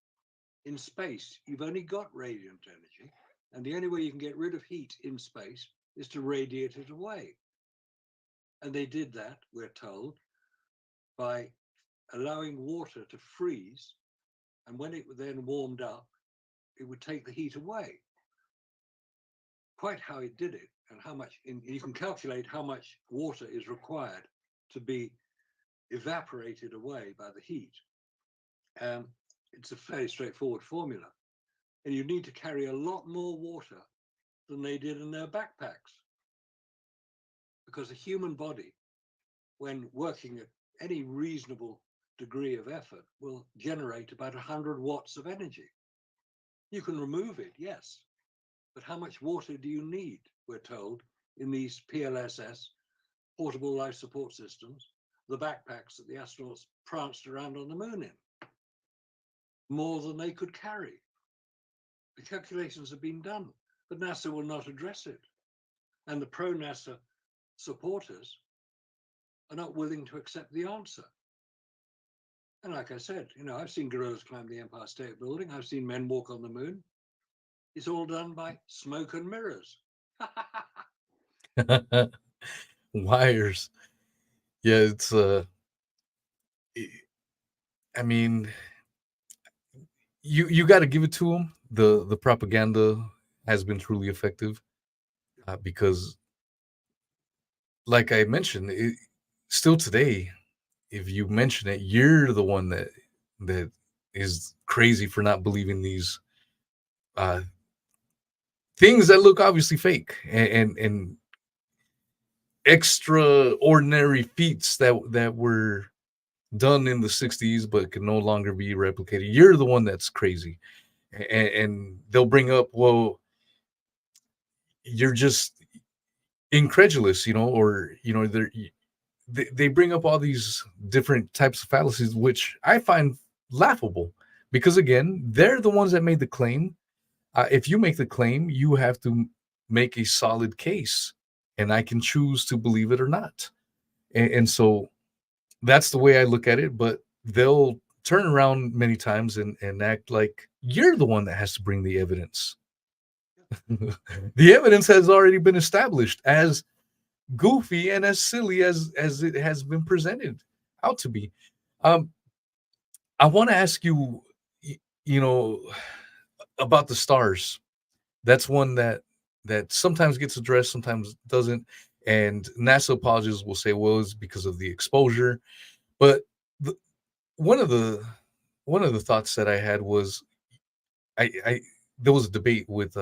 In space, you've only got radiant energy, and the only way you can get rid of heat in space is to radiate it away. And they did that, we're told, by allowing water to freeze, and when it then warmed up, it would take the heat away. Quite how it did it, and how much, you can calculate how much water is required to be evaporated away by the heat. It's a fairly straightforward formula. And you need to carry a lot more water than they did in their backpacks. Because the human body, when working at any reasonable degree of effort, will generate about 100 watts of energy. You can remove it, yes. But how much water do you need, we're told, in these PLSS, portable life support systems, the backpacks that the astronauts pranced around on the moon in? More than they could carry. The calculations have been done, but NASA will not address it. And the pro-NASA supporters are not willing to accept the answer. And like I said, I've seen gorillas climb the Empire State Building. I've seen men walk on the moon. It's all done by smoke and mirrors. Wires. Yeah, it's I mean, you got to give it to them. The propaganda has been truly effective because, like I mentioned, still today, if you mention it, you're the one that is crazy for not believing these things that look obviously fake and extraordinary feats that were done in the 60s but can no longer be replicated. You're the one that's crazy. And they'll bring up, well, you're just incredulous, or they bring up all these different types of fallacies, which I find laughable because, again, they're the ones that made the claim. If you make the claim, you have to make a solid case, and I can choose to believe it or not. And so that's the way I look at it, but they'll turn around many times and act like you're the one that has to bring the evidence. The evidence has already been established as goofy and as silly as it has been presented out to be. Um, I want to ask you, you know, about the stars. That's one that sometimes gets addressed, sometimes doesn't. And NASA apologists will say, well, it's because of the exposure. But the, one of the one of the thoughts that I had was I there was a debate with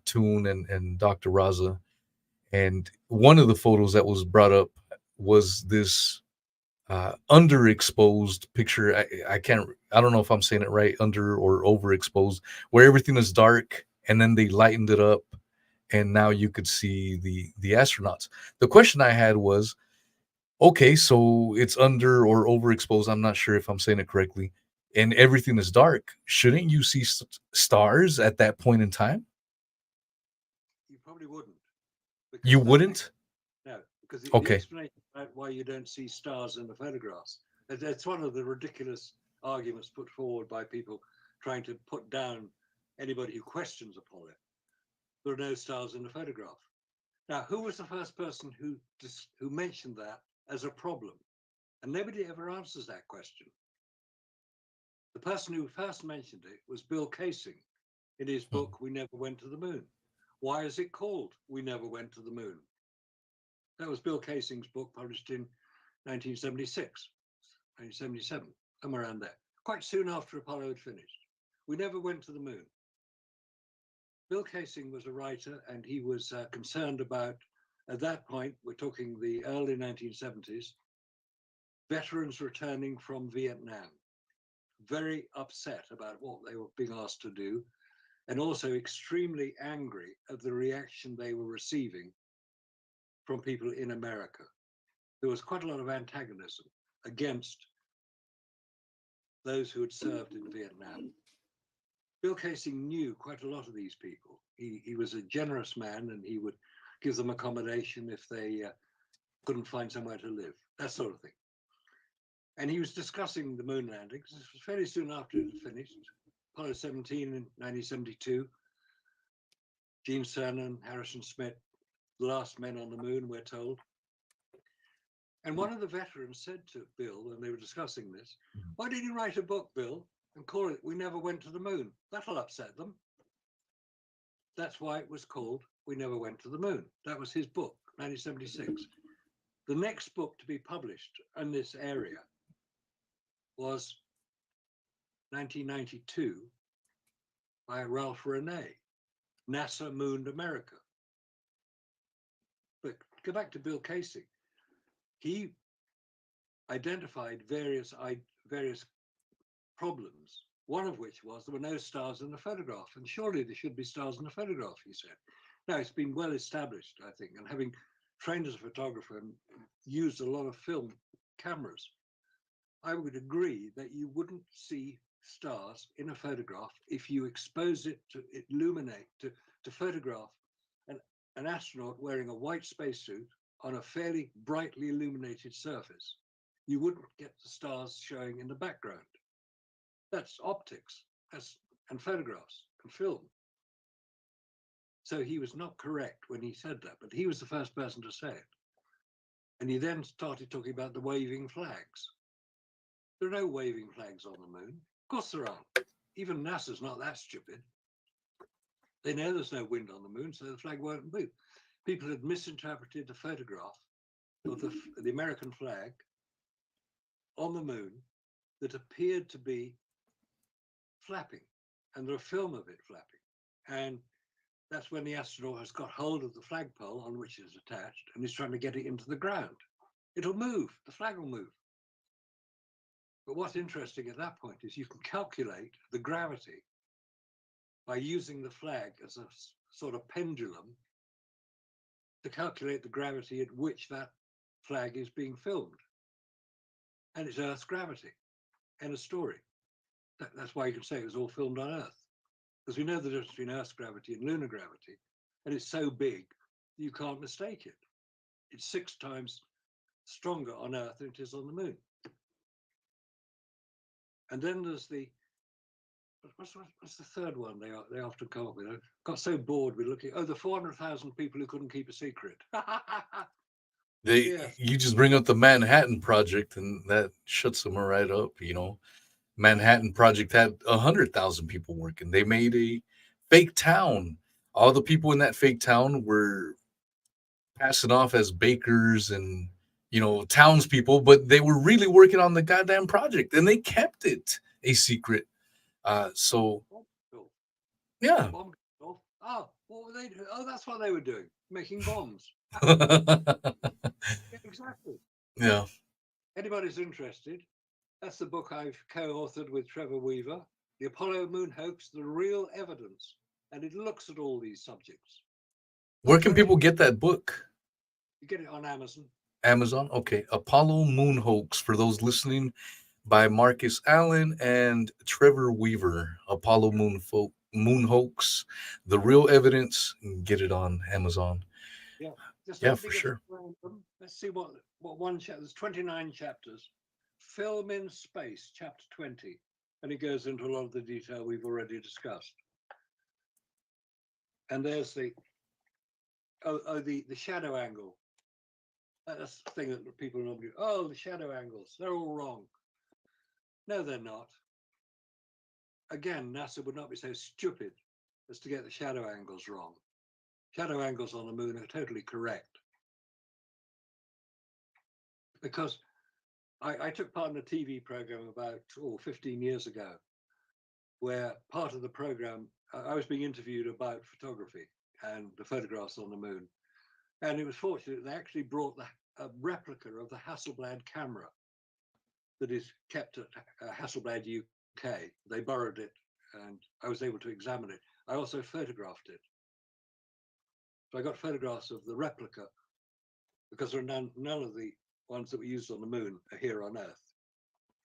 Toon and Dr. Raza, and one of the photos that was brought up was this underexposed picture. I don't know if I'm saying it right, under or overexposed, where everything is dark and then they lightened it up and now you could see the astronauts. The question I had was, okay, so it's under or overexposed. I'm not sure if I'm saying it correctly. And everything is dark. Shouldn't you see stars at that point in time? You probably wouldn't. You wouldn't? No, because the Okay. explanation about why you don't see stars in the photographs, that's one of the ridiculous arguments put forward by people trying to put down anybody who questions Apollo. There are no stars in the photograph. Now, who was the first person who mentioned that as a problem? And nobody ever answers that question. The person who first mentioned it was Bill Kaysing in his book, We Never Went to the Moon. Why is it called We Never Went to the Moon? That was Bill Kaysing's book, published in 1976, 1977, somewhere around there, quite soon after Apollo had finished. We never went to the moon. Bill Kaysing was a writer, and he was concerned about, at that point, we're talking the early 1970s, veterans returning from Vietnam, very upset about what they were being asked to do, and also extremely angry at the reaction they were receiving from people in America. There was quite a lot of antagonism against those who had served in Vietnam. Bill Kaysing knew quite a lot of these people. He was a generous man, and he would give them accommodation if they couldn't find somewhere to live, that sort of thing. And he was discussing the moon landings. This was fairly soon after it had finished. Apollo 17 in 1972. Gene Cernan, Harrison Smith, the last men on the moon, we're told. And one of the veterans said to Bill, when they were discussing this, why did you write a book, Bill, and call it We Never Went to the Moon? That'll upset them. That's why it was called We Never Went to the Moon. That was his book, 1976. The next book to be published in this area was 1992 by Ralph Renee, NASA Mooned America. But go back to Bill Kaysing. He identified various problems, one of which was there were no stars in the photograph, and surely there should be stars in the photograph, he said. Now, it's been well established, I think, and having trained as a photographer and used a lot of film cameras, I would agree that you wouldn't see stars in a photograph if you expose it to illuminate, to photograph an astronaut wearing a white spacesuit on a fairly brightly illuminated surface. You wouldn't get the stars showing in the background. That's optics, and photographs and film. So he was not correct when he said that, but he was the first person to say it. And he then started talking about the waving flags. There are no waving flags on the moon. Of course there aren't. Even NASA's not that stupid. They know there's no wind on the moon, so the flag won't move. People had misinterpreted the photograph of the American flag on the moon that appeared to be flapping, and there are film of it flapping. And that's when the astronaut has got hold of the flagpole on which it's attached and is trying to get it into the ground. It'll move, the flag will move. But what's interesting at that point is you can calculate the gravity by using the flag as a sort of pendulum to calculate the gravity at which that flag is being filmed. And it's Earth's gravity. End of story. That's why you can say it was all filmed on Earth. Because we know the difference between Earth's gravity and lunar gravity, and it's so big you can't mistake it. It's 6 times stronger on Earth than it is on the moon. And then there's the, what's the third one they often come up with? I got so bored with looking, the 400,000 people who couldn't keep a secret. Yes. You just bring up the Manhattan Project, and that shuts them right up. Manhattan Project had 100,000 people working. They made a fake town. All the people in that fake town were passing off as bakers and townspeople, but they were really working on the goddamn project, and they kept it a secret. So Cool. yeah. Bomb control. Oh, what were they doing? Oh, that's what they were doing, making bombs. Yeah, exactly. Yeah. Anybody's interested, that's the book I've co-authored with Trevor Weaver, The Apollo Moon Hoax, The Real Evidence. And it looks at all these subjects. Where can people get that book? You get it on Amazon. Amazon? Okay. Apollo Moon Hoax, for those listening, by Marcus Allen and Trevor Weaver. Apollo Moon Hoax, The Real Evidence. Get it on Amazon. Yeah. Just Yeah, let for me get sure. Let's see what one chapter. There's 29 chapters. Film in Space, chapter 20. And it goes into a lot of the detail we've already discussed. And there's the shadow angle. That's the thing that people normally do. Oh, the shadow angles, they're all wrong. No, they're not. Again, NASA would not be so stupid as to get the shadow angles wrong. Shadow angles on the moon are totally correct. Because I took part in a TV program about 15 years ago, where part of the program, I was being interviewed about photography and the photographs on the moon. And it was fortunate they actually brought a replica of the Hasselblad camera that is kept at Hasselblad, UK. They borrowed it and I was able to examine it. I also photographed it. So I got photographs of the replica because there are none of the ones that were used on the moon are here on Earth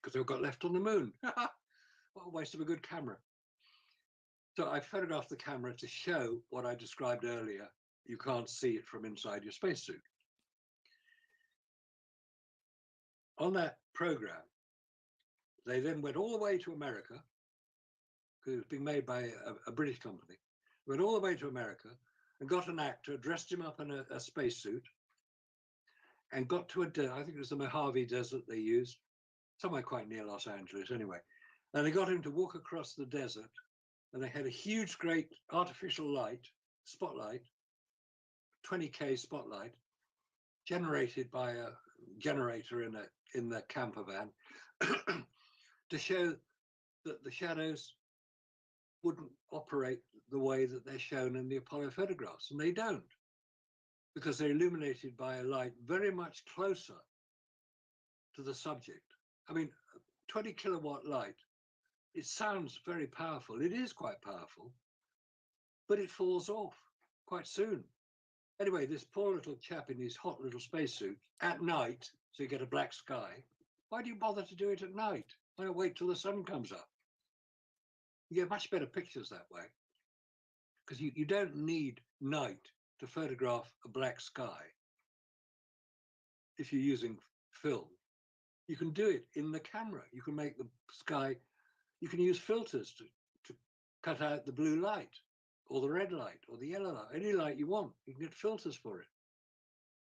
because they got left on the moon. What a waste of a good camera. So I photographed the camera to show what I described earlier. You can't see it from inside your spacesuit. On that program, they then went all the way to America, because it was being made by a British company, went all the way to America and got an actor, dressed him up in a spacesuit, and got to I think it was the Mojave Desert they used, somewhere quite near Los Angeles anyway. And they got him to walk across the desert, and they had a huge, great artificial spotlight, 20K spotlight, generated by a generator in the camper van, to show that the shadows wouldn't operate the way that they're shown in the Apollo photographs, and they don't, because they're illuminated by a light very much closer to the subject. I mean, 20 kilowatt light, it sounds very powerful. It is quite powerful, but it falls off quite soon. Anyway, this poor little chap in his hot little spacesuit at night, so you get a black sky. Why do you bother to do it at night? Why not wait till the sun comes up? You get much better pictures that way, because you don't need night to photograph a black sky. If you're using film, you can do it in the camera. You can make the sky, you can use filters to cut out the blue light or the red light or the yellow light, any light you want. You can get filters for it.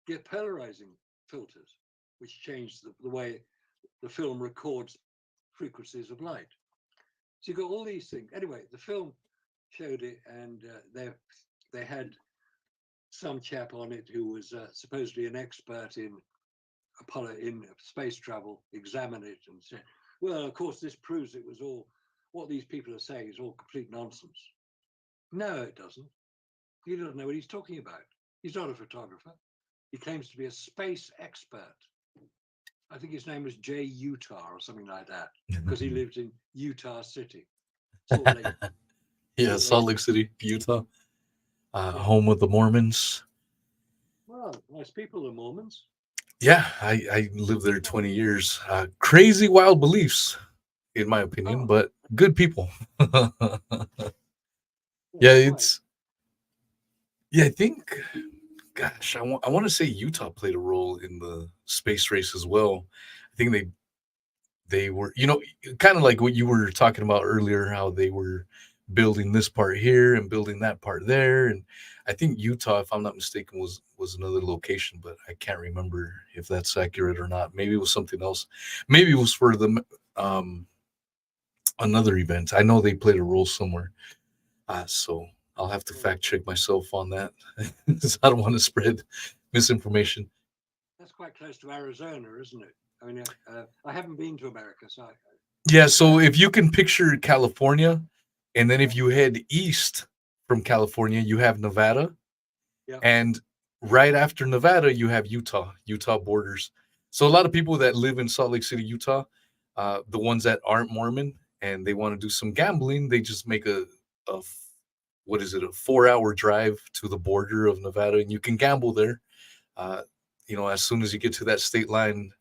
Get polarizing filters, which change the way the film records frequencies of light. So you got all these things. Anyway, the film showed it, and they had some chap on it who was supposedly an expert in Apollo, in space travel, examine it and say, well, of course, this proves it was all, what these people are saying is all complete nonsense. No, it doesn't. He doesn't know what he's talking about. He's not a photographer. He claims to be a space expert. I think his name was Jay Utah or something like that, because he lived in Utah City. Salt Lake. Yeah, Salt Lake City, Utah, home of the Mormons. Well, nice people, the Mormons. Yeah, I lived there 20 years. Crazy, wild beliefs, in my opinion, but good people. Yeah, I think, gosh, I want to say Utah played a role in the space race as well. I think they were, kind of like what you were talking about earlier, how they were building this part here and building that part there. And I think Utah, if I'm not mistaken, was another location, but I can't remember if that's accurate or not. Maybe it was something else. Maybe it was for the another event. I know they played a role somewhere. So I'll have to fact check myself on that. I don't want to spread misinformation. That's quite close to Arizona, isn't it? I mean, I haven't been to America, so Yeah, so if you can picture California, and then if you head east from California, you have Nevada. yeah. And right after Nevada, you have Utah borders. So a lot of people that live in Salt Lake City, Utah, the ones that aren't Mormon and they want to do some gambling, they just make a 4-hour drive to the border of Nevada, and you can gamble there. As soon as you get to that state line,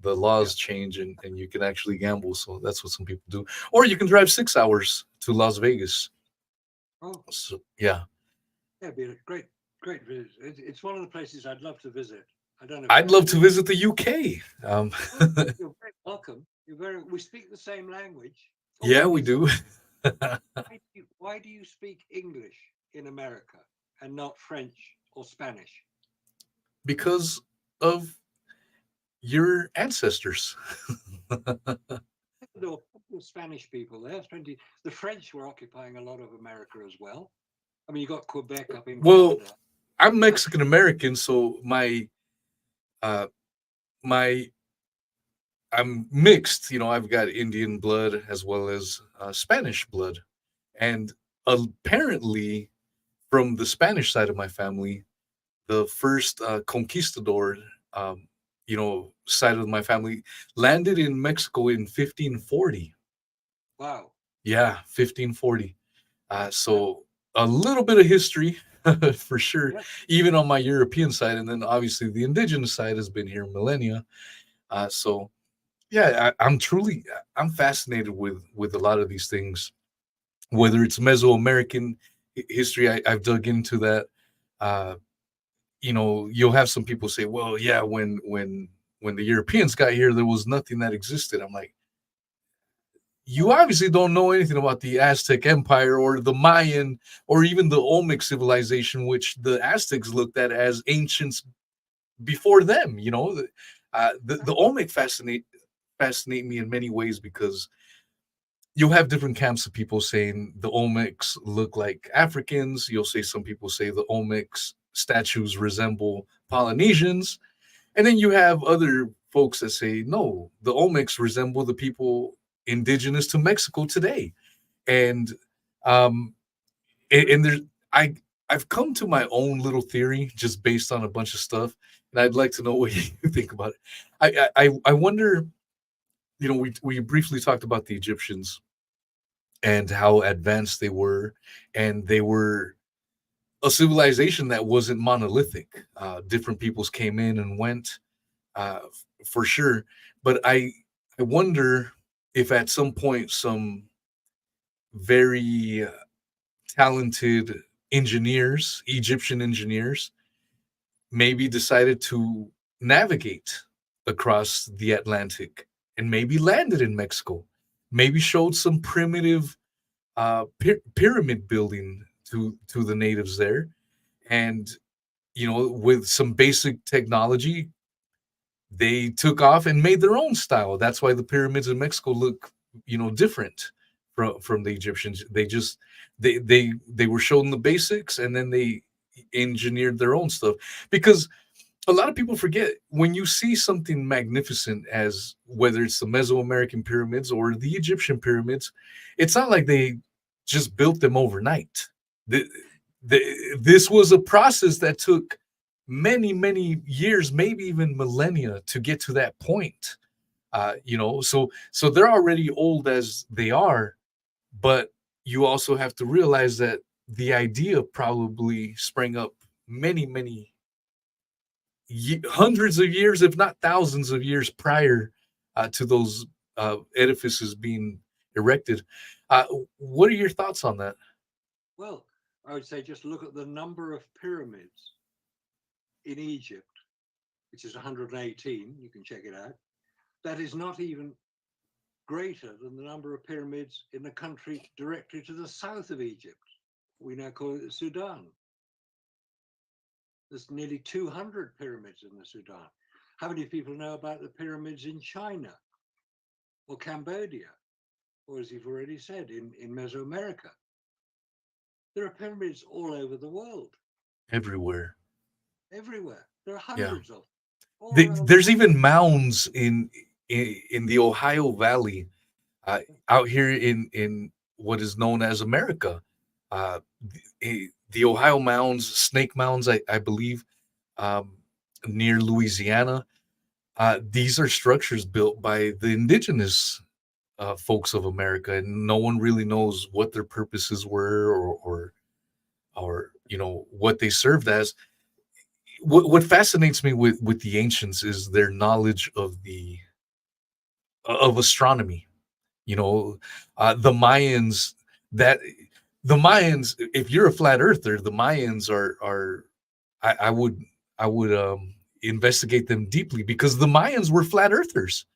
the laws change and you can actually gamble. So that's what some people do. Or you can drive 6 hours to Las Vegas. Oh, So, yeah. Yeah, it'd be a great visit. It's one of the places I'd love to visit. I don't know. I'd love to visit the UK. You're very welcome. We speak the same language. Yeah, we do. Why do you speak English in America and not French or Spanish? Because of your ancestors. There were Spanish people there. The French were occupying a lot of America as well. I mean, you got Quebec up in Canada. I'm Mexican American, so I'm mixed. I've got Indian blood as well as Spanish blood, and apparently, from the Spanish side of my family, the first conquistador, side of my family, landed in Mexico in 1540. Wow. Yeah, 1540. So a little bit of history for sure, even on my European side, and then obviously the indigenous side has been here millennia. So yeah, I'm fascinated with a lot of these things, whether it's Mesoamerican history. I've dug into that. You'll have some people say, well, yeah, when the Europeans got here, there was nothing that existed. I'm like, you obviously don't know anything about the Aztec Empire or the Mayan or even the Olmec civilization, which the Aztecs looked at as ancients before them. The Olmec fascinate me in many ways, because you'll have different camps of people saying the Olmecs look like Africans. You'll say some people say the Olmecs statues resemble Polynesians. And then you have other folks that say, no, the Olmecs resemble the people indigenous to Mexico today. And I've come to my own little theory just based on a bunch of stuff, and I'd like to know what you think about it. I wonder, we briefly talked about the Egyptians and how advanced they were, and they were a civilization that wasn't monolithic. Different peoples came in and went, for sure. But I wonder if at some point some very talented engineers, Egyptian engineers, maybe decided to navigate across the Atlantic and maybe landed in Mexico, maybe showed some primitive pyramid building to the natives there. And, with some basic technology, they took off and made their own style. That's why the pyramids in Mexico look, different from the Egyptians. They were shown the basics, and then they engineered their own stuff. Because a lot of people forget, when you see something magnificent, as whether it's the Mesoamerican pyramids or the Egyptian pyramids, it's not like they just built them overnight. This was a process that took many, many years, maybe even millennia, to get to that point. So they're already old as they are, but you also have to realize that the idea probably sprang up many, many hundreds of years, if not thousands of years prior to those edifices being erected. What are your thoughts on that? Well, I would say just look at the number of pyramids in Egypt, which is 118. You can check it out. That is not even greater than the number of pyramids in the country directly to the south of Egypt. We now call it the Sudan. There's nearly 200 pyramids in the Sudan. How many people know about the pyramids in China or Cambodia, or as you've already said, in Mesoamerica? There are pyramids all over the world, everywhere. everywhere. There are Yeah. hundreds of them. All around the There's world. even mounds in the Ohio Valley, out here in what is known as America. The Ohio mounds, snake mounds, I believe, um, near Louisiana. These are structures built by the indigenous folks of America, and no one really knows what their purposes were, or what they served as. What fascinates me with the ancients is their knowledge of astronomy. The Mayans, that the Mayans, if you're a flat earther, the Mayans are I would investigate them deeply, because the Mayans were flat earthers.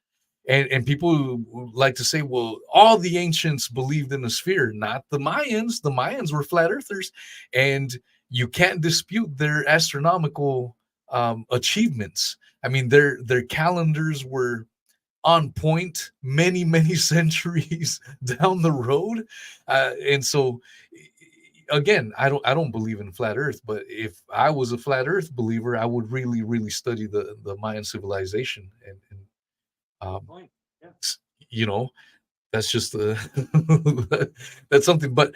And people like to say, well, all the ancients believed in a sphere. Not the Mayans. The Mayans were flat earthers, and you can't dispute their astronomical achievements. I mean, their calendars were on point many centuries down the road. And so, again, I don't believe in flat earth, but if I was a flat earth believer, I would really study the Mayan civilization. And Point. Yeah. you know that's just that's something. But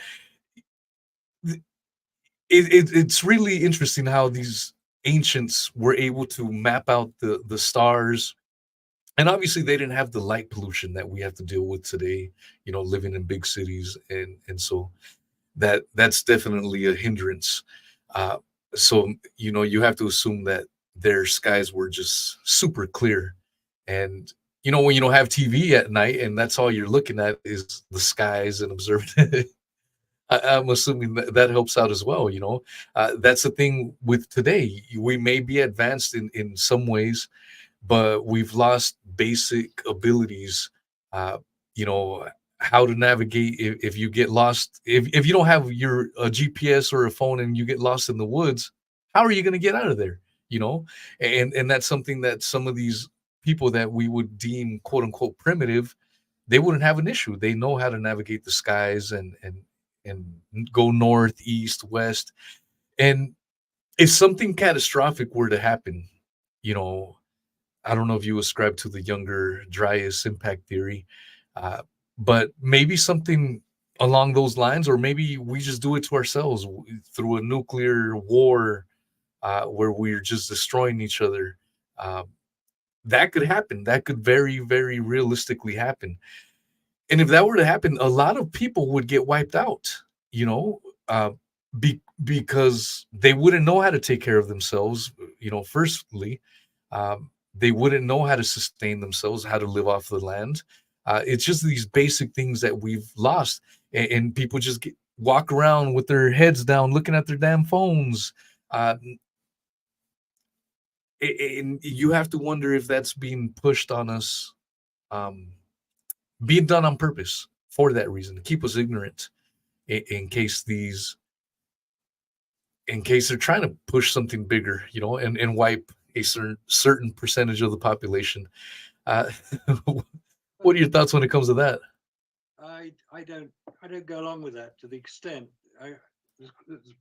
it's really interesting how these ancients were able to map out the stars. And obviously they didn't have the light pollution that we have to deal with today, living in big cities. And so that's definitely a hindrance. So you have to assume that their skies were just super clear. And when you don't have TV at night and that's all you're looking at is the skies and observing it, I'm assuming that helps out as well. That's the thing with today. We may be advanced in some ways, but we've lost basic abilities. Uh, you know how to navigate if you get lost. If you don't have a GPS or a phone and you get lost in the woods, how are you going to get out of there? And that's something that some of these people that we would deem quote unquote primitive, they wouldn't have an issue. They know how to navigate the skies and go north, east, west. And if something catastrophic were to happen, you know, I don't know if you ascribe to the younger Dryas impact theory, but maybe something along those lines, or maybe we just do it to ourselves through a nuclear war, where we're just destroying each other. Uh, that could happen. That could very, very realistically happen. And if that were to happen, a lot of people would get wiped out, you know, uh, because they wouldn't know how to take care of themselves. Firstly, they wouldn't know how to sustain themselves, how to live off the land. It's just these basic things that we've lost, and people just walk around with their heads down, looking at their damn phones. And you have to wonder if that's being pushed on us, being done on purpose for that reason, to keep us ignorant, in case they're trying to push something bigger, and wipe a certain percentage of the population. Uh, what are your thoughts when it comes to that? I don't go along with that to the extent.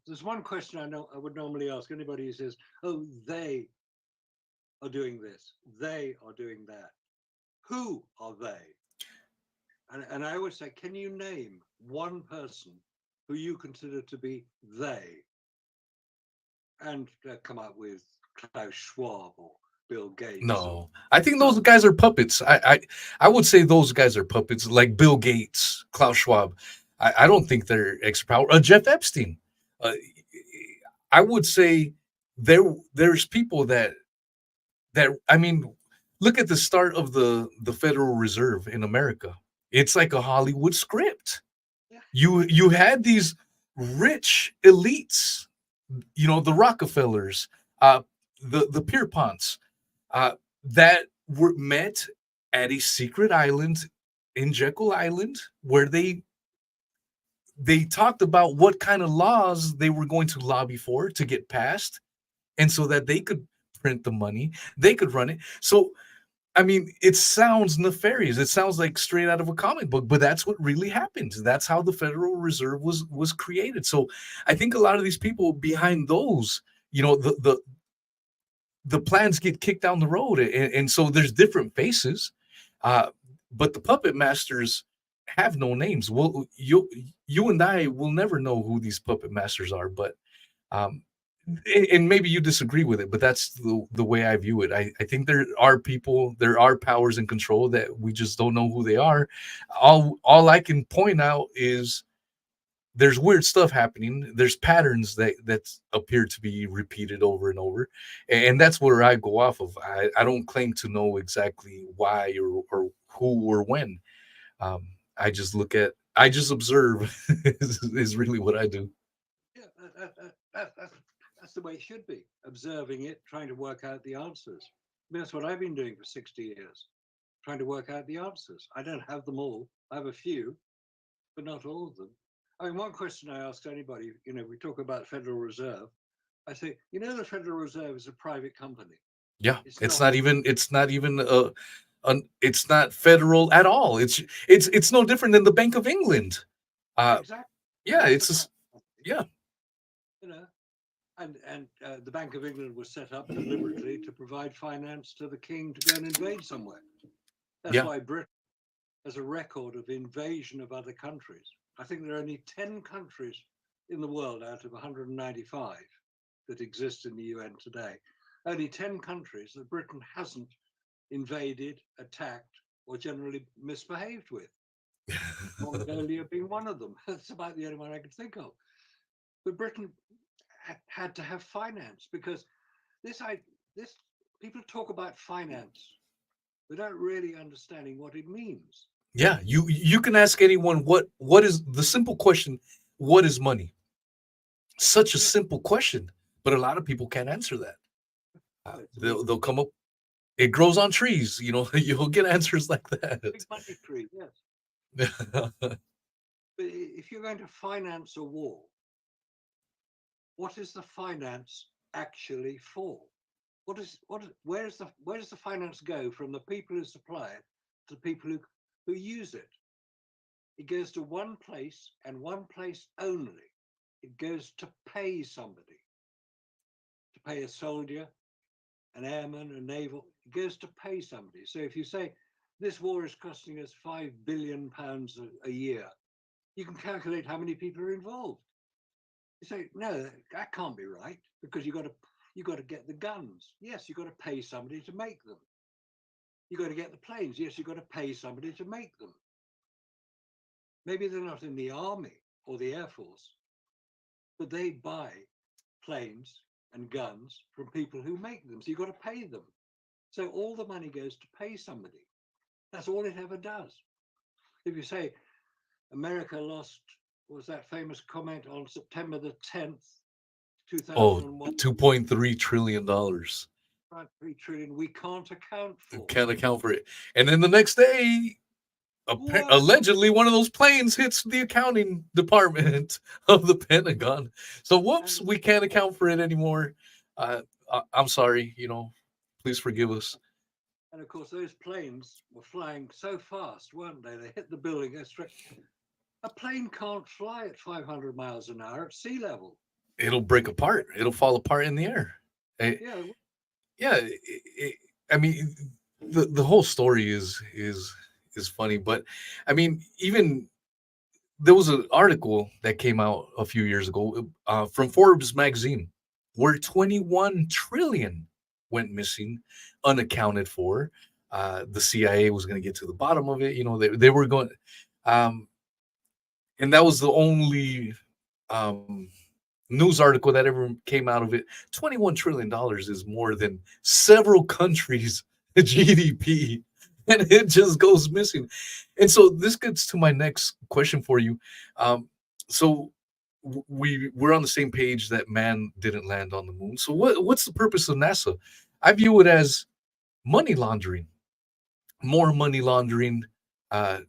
There's one question I would normally ask anybody who says, "Oh, they are doing this, they are doing that." Who are they? And I always say, can you name one person who you consider to be they? And come up with Klaus Schwab or Bill Gates. No, I think those guys are puppets. I would say those guys are puppets, like Bill Gates, Klaus Schwab. I don't think they're extra power. Jeff Epstein. I would say there's people that I mean, look at the start of the Federal Reserve in America. It's like a Hollywood script. Yeah. You had these rich elites, the Rockefellers, the Pierponts, that were met at a secret island in Jekyll Island where they talked about what kind of laws they were going to lobby for to get passed, and so that they could print the money, they could run it. So I mean, it sounds nefarious. It sounds like straight out of a comic book, but that's what really happened. That's how the Federal Reserve was created. So I think a lot of these people behind those, the plans get kicked down the road, and so there's different faces, but the puppet masters have no names. Well, you and I will never know who these puppet masters are, but and maybe you disagree with it, but that's the way I view it. I think there are people, there are powers in control that we just don't know who they are. All I can point out is there's weird stuff happening. There's patterns that appear to be repeated over and over, and that's where I go off of. I don't claim to know exactly why or who or when. I just observe is really what I do. Yeah, that's the way it should be. Observing it, trying to work out the answers. I mean, that's what I've been doing for 60 years, trying to work out the answers. I don't have them all. I have a few, but not all of them. I mean, one question I ask anybody, we talk about Federal Reserve. I say, the Federal Reserve is a private company. Yeah, it's not even it's not federal at all. It's no different than the Bank of England. Exactly. Yeah, yeah. And the Bank of England was set up deliberately to provide finance to the king to go and invade somewhere. That's why Britain has a record of invasion of other countries. I think there are only 10 countries in the world out of 195 that exist in the UN today. Only 10 countries that Britain hasn't invaded, attacked, or generally misbehaved with. Mongolia being one of them. That's about the only one I can think of. But Britain had to have finance, because this people talk about finance without really understanding what it means. Yeah, you can ask anyone what is the simple question, what is money? Such a simple question, but a lot of people can't answer that. They'll come up, it grows on trees, you'll get answers like that. Big money tree, yes. But if you're going to finance a war, what is the finance actually for? Where does the finance go from the people who supply it to the people who use it? It goes to one place and one place only. It goes to pay somebody, to pay a soldier, an airman, a naval. It goes to pay somebody. So if you say this war is costing us £5 billion a year, you can calculate how many people are involved. You say, no, that can't be right, because you got to get the guns. Yes, you've got to pay somebody to make them. You got to get the planes. Yes, you've got to pay somebody to make them. Maybe they're not in the army or the air force, but they buy planes and guns from people who make them. So you've got to pay them. So all the money goes to pay somebody. That's all it ever does. If you say America lost, what was that famous comment on September the 10th, 2001? $2.3 trillion. 3 trillion we can't account for. Can't account for it. And then the next day, allegedly one of those planes hits the accounting department of the Pentagon. So whoops, we can't account for it anymore. I'm sorry, please forgive us. And of course, those planes were flying so fast, weren't they? They hit the building, go straight. A plane can't fly at 500 miles an hour at sea level. It'll break apart. It'll fall apart in the air. I mean, the whole story is funny, but I mean, even there was an article that came out a few years ago from Forbes magazine where 21 trillion went missing, unaccounted for. The CIA was going to get to the bottom of it. They were going, and that was the only news article that ever came out of it. $21 trillion is more than several countries' GDP, and it just goes missing. And so this gets to my next question for you. So we're on the same page that man didn't land on the moon. So what's the purpose of NASA? I view it as money laundering, more money laundering,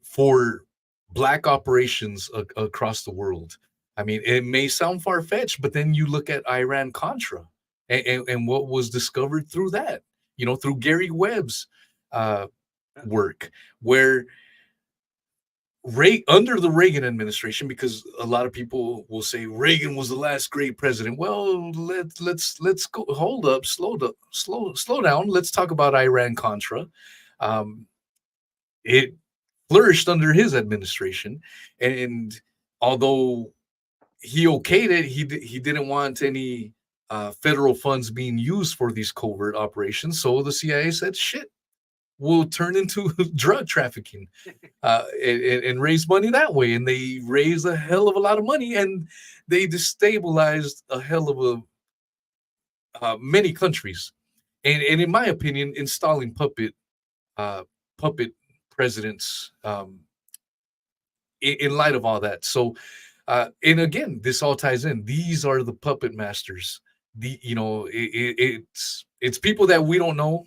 for black operations across the world. I mean, it may sound far fetched, but then you look at Iran Contra and what was discovered through that, through Gary Webb's uh, work, where under the Reagan administration, because a lot of people will say Reagan was the last great president. Well, let's go. Hold up, slow down. Let's talk about Iran Contra. It flourished under his administration, and although he okayed it, he didn't want any federal funds being used for these covert operations. So the CIA said, "Shit, we'll turn into drug trafficking and raise money that way." And they raised a hell of a lot of money, and they destabilized a hell of many countries. And in my opinion, installing puppet presidents in light of all that. So, and again, this all ties in. These are the puppet masters. It's people that we don't know.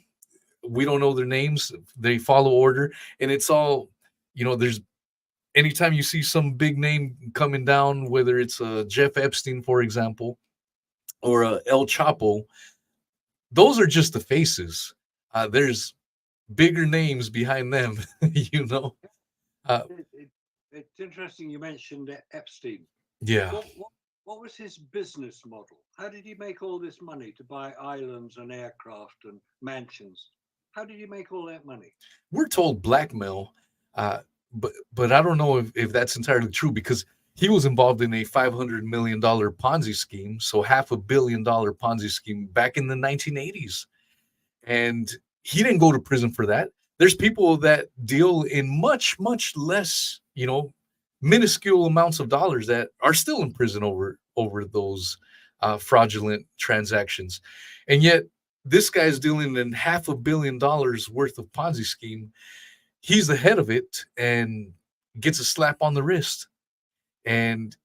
We don't know their names. They follow order, and it's all, there's anytime you see some big name coming down, whether it's Jeff Epstein, for example, or El Chapo, those are just the faces. There's bigger names behind them, you know. Uh, It's interesting you mentioned Epstein. yeah. What was his business model? How did he make all this money to buy islands and aircraft and mansions? How did he make all that money? We're told blackmail, but I don't know if that's entirely true, because he was involved in a $500 million Ponzi scheme, so $500 million Ponzi scheme back in the 1980s, and he didn't go to prison for that. There's people that deal in much less, minuscule amounts of dollars that are still in prison over those fraudulent transactions, and yet this guy's dealing in $500 million worth of Ponzi scheme. He's the head of it and gets a slap on the wrist. And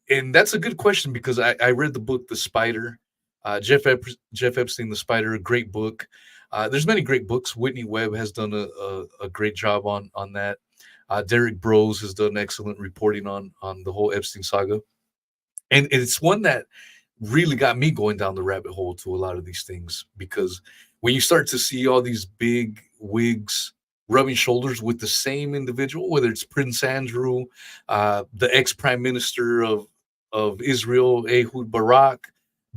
that's a good question, because I read the book The Spider, Jeff Epstein, The Spider, a great book. There's many great books. Whitney Webb has done a great job on that. Derek Bros has done excellent reporting on the whole Epstein saga, and it's one that really got me going down the rabbit hole to a lot of these things, because when you start to see all these big wigs rubbing shoulders with the same individual, whether it's Prince Andrew, the ex-prime minister of Israel, Ehud Barak,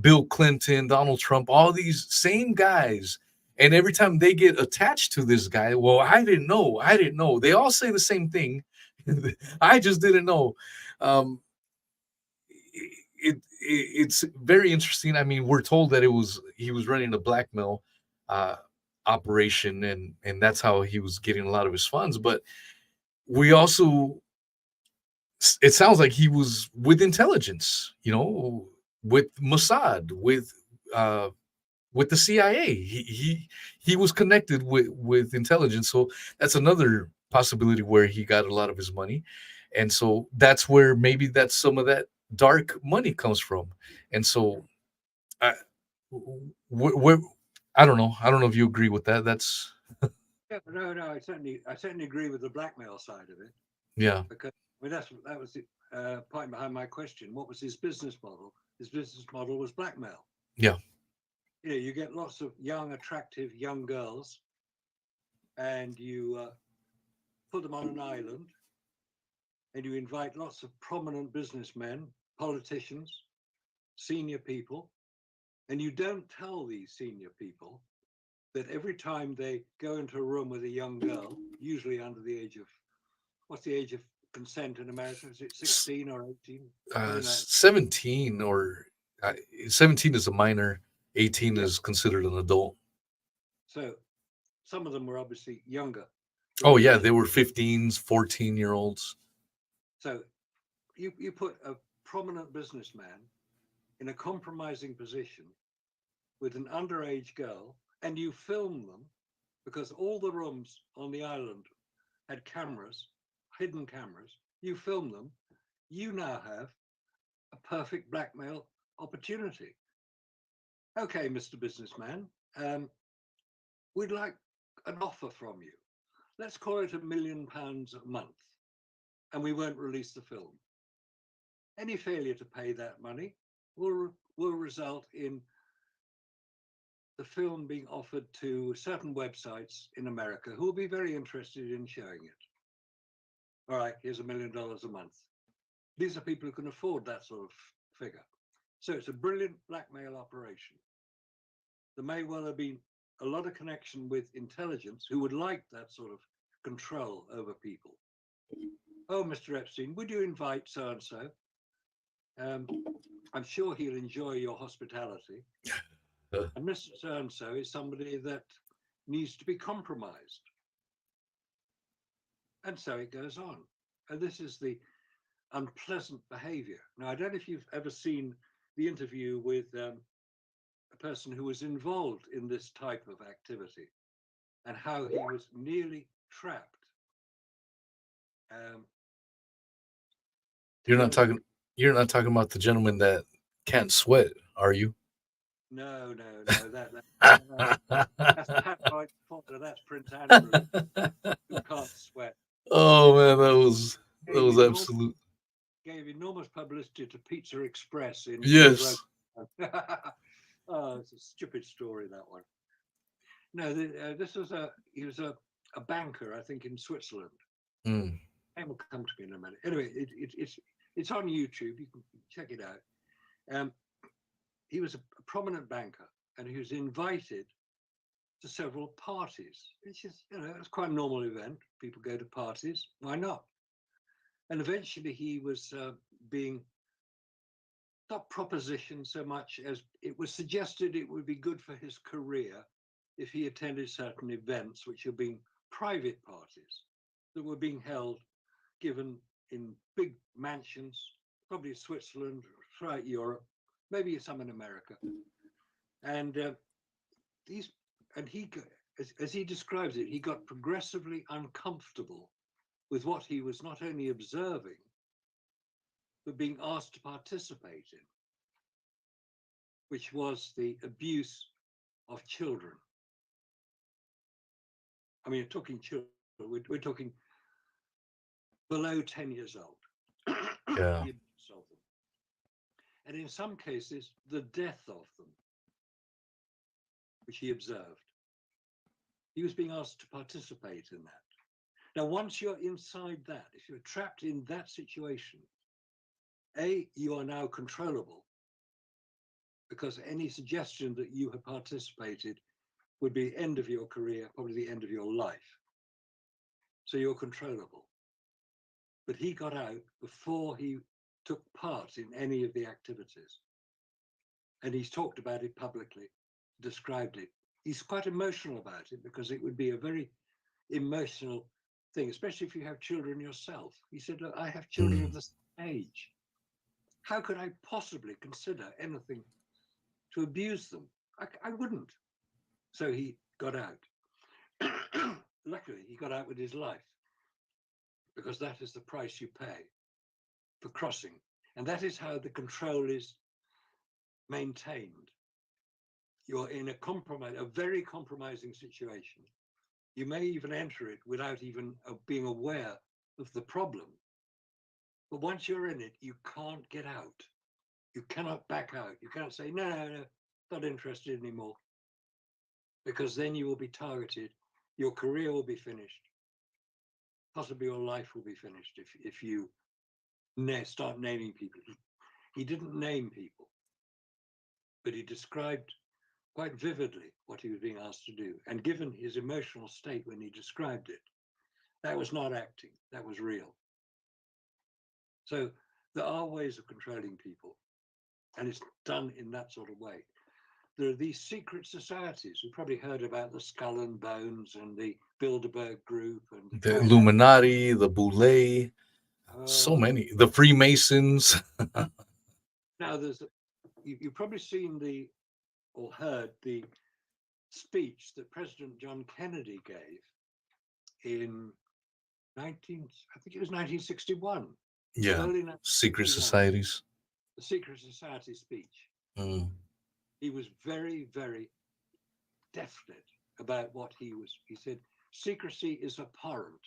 Bill Clinton, Donald Trump, all these same guys. And every time they get attached to this guy, well, I didn't know. They all say the same thing. I just didn't know. It's very interesting. I mean, we're told that he was running a blackmail operation, and that's how he was getting a lot of his funds. But we also, it sounds like he was with intelligence, with Mossad, with the CIA. He was connected with intelligence. So that's another possibility where he got a lot of his money, and so that's where maybe that's some of that dark money comes from. And so I don't know if you agree with that. That's Yeah, no, I certainly agree with the blackmail side of it. yeah. Because that was the point behind my question. What was his business model? His business model was blackmail. Yeah. You get lots of young, attractive young girls, and you put them on an island, and you invite lots of prominent businessmen, politicians, senior people, and you don't tell these senior people that every time they go into a room with a young girl, usually under the age of, what's the age of consent in America? Is it 16 or 18? 17 or 17 is a minor, 18 is considered an adult. So some of them were obviously younger. Oh yeah, they were 15s, 14-year-olds. So you put a prominent businessman in a compromising position with an underage girl, and you film them, because all the rooms on the island had cameras, hidden cameras. You film them. You now have a perfect blackmail opportunity. Okay, Mr. Businessman, we'd like an offer from you. let's call it £1 million a month, and we won't release the film. Any failure to pay that money will result in the film being offered to certain websites in America who will be very interested in showing it. All right, here's $1 million a month. These are people who can afford that sort of figure. So it's a brilliant blackmail operation. There may well have been a lot of connection with intelligence who would like that sort of control over people. Oh, Mr. Epstein, would you invite so-and-so? I'm sure he'll enjoy your hospitality. And Mr. So-and-so is somebody that needs to be compromised. And so it goes on. And this is the unpleasant behavior. Now, I don't know if you've ever seen the interview with a person who was involved in this type of activity and how he was nearly trapped. You're not talking about the gentleman that can't sweat, are you? No. That's Pat Wright Potter. That's Prince Andrew, who can't sweat. Oh man, that was absolute. Gave enormous publicity to Pizza Express in Yes. Oh, it's a stupid story, that one. No, this was he was a banker, I think, in Switzerland. Mm. It will come to me in a minute. Anyway, it's on YouTube. You can check it out. He was a prominent banker, and he was invited to several parties, which is, it's quite a normal event. People go to parties. Why not? And eventually he was being not propositioned so much as it was suggested it would be good for his career if he attended certain events, which are being private parties that were being held, given in big mansions, probably Switzerland, throughout Europe, maybe some in America. And as he describes it, he got progressively uncomfortable with what he was not only observing, but being asked to participate in, which was the abuse of children. I mean, talking children, we're talking below 10 years old. Yeah. And in some cases, the death of them, which he observed. He was being asked to participate in that. Now, once you're inside that, if you're trapped in that situation, you are now controllable, because any suggestion that you have participated would be the end of your career, probably the end of your life. So you're controllable. But he got out before he took part in any of the activities. And he's talked about it publicly, described it. He's quite emotional about it because it would be a very emotional thing, especially if you have children yourself. He said, look, I have children of this age. How could I possibly consider anything to abuse them? I wouldn't. So he got out. Luckily, he got out with his life, because that is the price you pay for crossing. And that is how the control is maintained. You're in a very compromising situation. You may even enter it without even being aware of the problem. But once you're in it, you can't get out. You cannot back out. You can't say, no, not interested anymore. Because then you will be targeted. Your career will be finished. Possibly your life will be finished if you start naming people. He didn't name people, but he described quite vividly what he was being asked to do. And given his emotional state when he described it, that was not acting, that was real. So there are ways of controlling people, and it's done in that sort of way. There are these secret societies. You've probably heard about the Skull and Bones and the Bilderberg Group and The Illuminati, the Boule, so many, the Freemasons. Now, you've probably seen or heard the speech that President John Kennedy gave in I think it was 1961. Yeah, secret societies. The secret society speech. He was very, very definite about what he said, secrecy is abhorrent.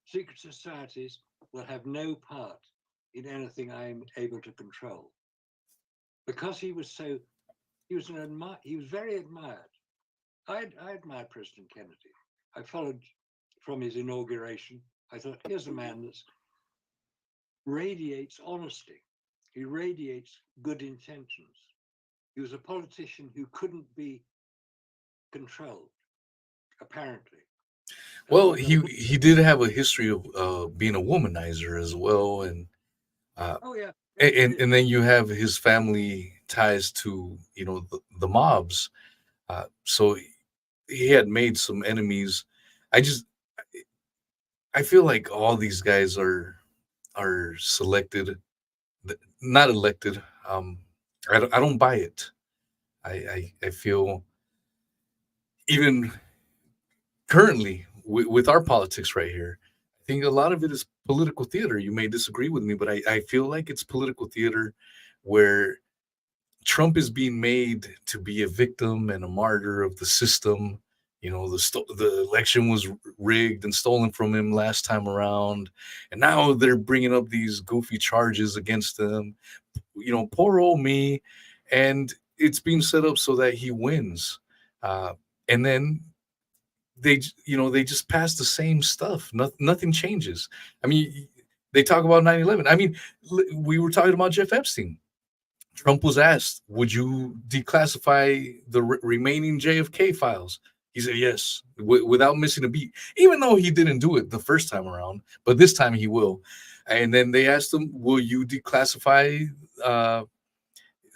Secret societies will have no part in anything I am able to control. Because he was very admired. I admired President Kennedy. I followed from his inauguration. I thought, here's a man that radiates honesty. He radiates good intentions. He was a politician who couldn't be controlled, apparently. Well, he did have a history of being a womanizer as well, and Oh yeah. and then you have his family ties to the mobs. So he had made some enemies. I feel like all these guys are selected, not elected. I don't buy it. I feel even currently with our politics right here, I think a lot of it is political theater. You may disagree with me, but I feel like it's political theater where Trump is being made to be a victim and a martyr of the system. The election was rigged and stolen from him last time around, and now they're bringing up these goofy charges against him. Poor old me, and it's being set up so that he wins. And then they just pass the same stuff. Nothing changes. I mean, they talk about 9/11. I mean, we were talking about Jeff Epstein. Trump was asked, would you declassify the remaining JFK files? He said yes, without missing a beat, even though he didn't do it the first time around, but this time he will. And then they asked him, will you declassify?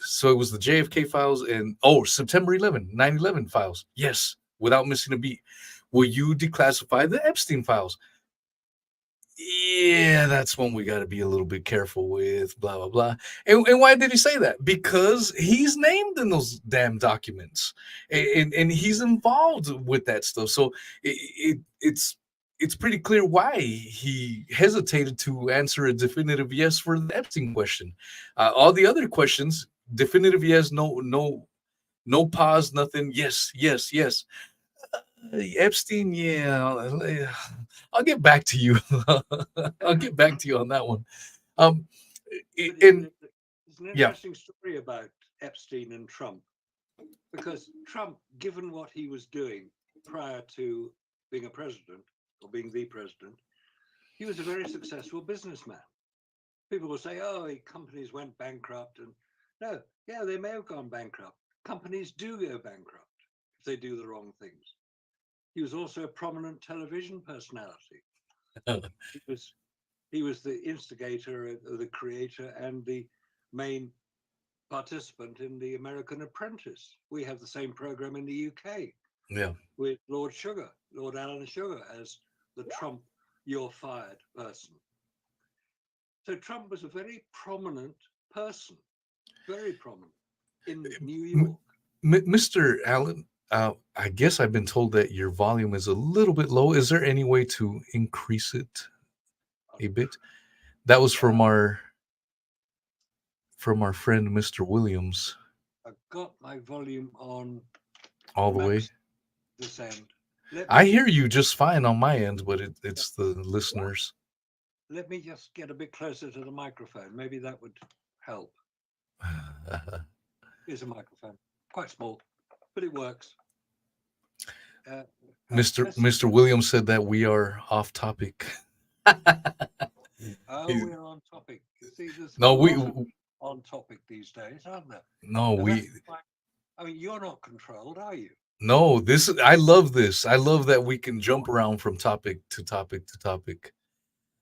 So it was the JFK files and September 11, 9/11 files. Yes, without missing a beat. Will you declassify the Epstein files? Yeah, that's one we got to be a little bit careful with, blah, blah, blah. And why did he say that? Because he's named in those damn documents and he's involved with that stuff. So it's pretty clear why he hesitated to answer a definitive yes for the Epstein question. All the other questions, definitive yes, no pause, nothing, yes, yes, yes. Epstein, yeah, I'll get back to you. I'll get back to you on that one. It's And an yeah, interesting story about Epstein and Trump, because Trump, given what he was doing prior to being a president or being the president, he was a very successful businessman. People will say, companies went bankrupt. And no, yeah, they may have gone bankrupt. Companies do go bankrupt if they do the wrong things. He was also a prominent television personality. He was the instigator, the creator, and the main participant in the American Apprentice. We have the same program in the UK. yeah. With Lord Alan Sugar, as the Trump "you're fired" person. So Trump was a very prominent person, very prominent in New York. Mr. Allen, I guess I've been told that your volume is a little bit low. Is there any way to increase it a bit? That was from our friend Mr. Williams. I've got my volume on All the way. This end. I hear you just fine on my end, but it's the listeners. Let me just get a bit closer to the microphone. Maybe that would help. Here's a microphone, quite small, but it works. Mr. Williams said that we are off topic. We're on topic. See, No, we on topic these days, aren't there? no we. I mean, you're not controlled, are you? No, I love this. I love that we can jump around from topic to topic to topic.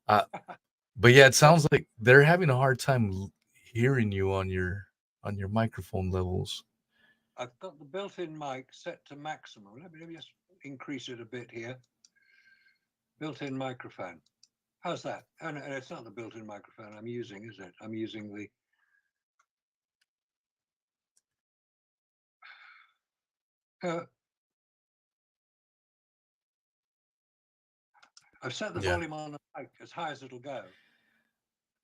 But yeah, it sounds like they're having a hard time hearing you on your microphone levels. I've got the built-in mic set to maximum. Let me just increase it a bit here. Built-in microphone. How's that? Oh, no, it's not the built-in microphone I'm using, is it? I'm using the... I've set the volume on the mic as high as it'll go.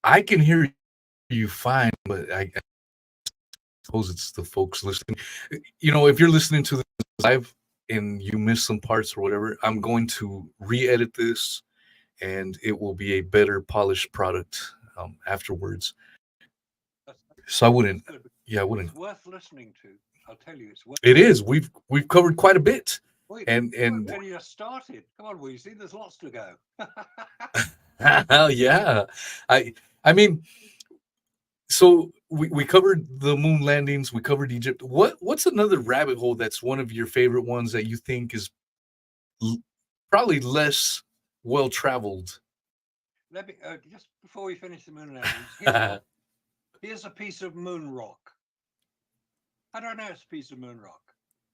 I can hear you fine, but I suppose it's the folks listening. If you're listening to this live and you miss some parts or whatever, I'm going to re-edit this, and it will be a better polished product afterwards. So I wouldn't, Good. yeah, I wouldn't. It's worth listening to. I'll tell you, it's worth. It is. We've covered quite a bit, Wait, and we only just started. Come on, Weezy. There's lots to go. yeah, I mean, so we covered the moon landings, we covered Egypt. What's another rabbit hole that's one of your favorite ones that you think is probably less well traveled? Let me just before we finish the moon landings. Here's a piece of moon rock. I don't know it's a piece of moon rock.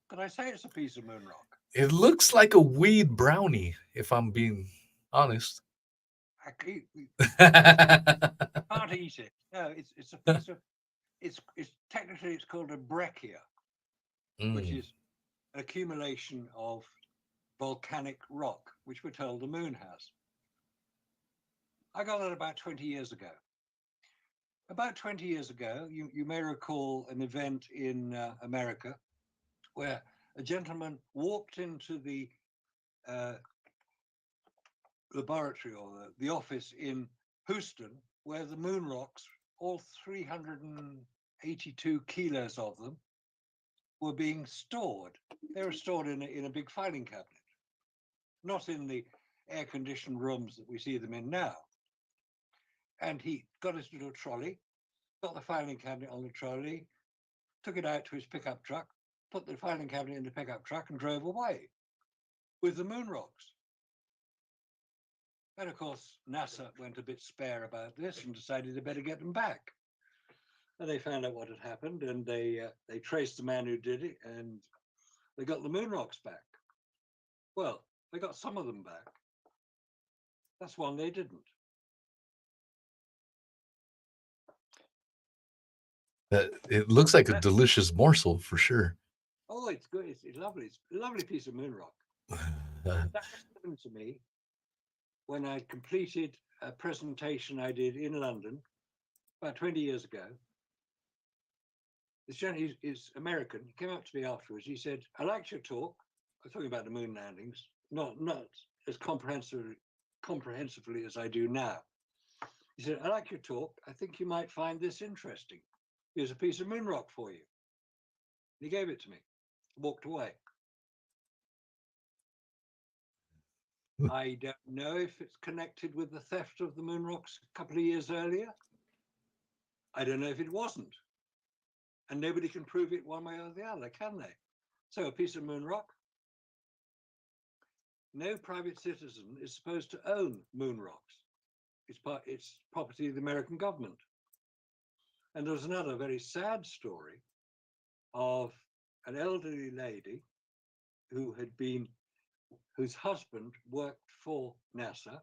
Could I say it's a piece of moon rock? It looks like a weed brownie, if I'm being honest. I can't eat it. No, it's a piece of. It's technically it's called a breccia, which is an accumulation of volcanic rock, which we're told the moon has. I got that about 20 years ago. About 20 years ago, you may recall an event in America where a gentleman walked into the laboratory or the office in Houston, where the moon rocks, all 382 kilos of them, were being stored. They were stored in a big filing cabinet, not in the air-conditioned rooms that we see them in now. And he got his little trolley, got the filing cabinet on the trolley, took it out to his pickup truck, put the filing cabinet in the pickup truck and drove away with the moon rocks. And of course, NASA went a bit spare about this and decided they better get them back. And they found out what had happened, and they traced the man who did it, and they got the moon rocks back. Well, they got some of them back. That's one they didn't. It looks like a delicious morsel for sure. Oh, it's good. It's lovely. It's a lovely piece of moon rock. That was given to me when I completed a presentation I did in London about 20 years ago. This gentleman is American. He came up to me afterwards. He said, "I liked your talk." I was talking about the moon landings, not as comprehensively as I do now. He said, "I like your talk. I think you might find this interesting. Here's a piece of moon rock for you." And he gave it to me. Walked away. I don't know if it's connected with the theft of the moon rocks a couple of years earlier. I don't know if it wasn't. And nobody can prove it one way or the other, can they? So a piece of moon rock. No private citizen is supposed to own moon rocks. It's property of the American government. And there's another very sad story of an elderly lady whose husband worked for NASA.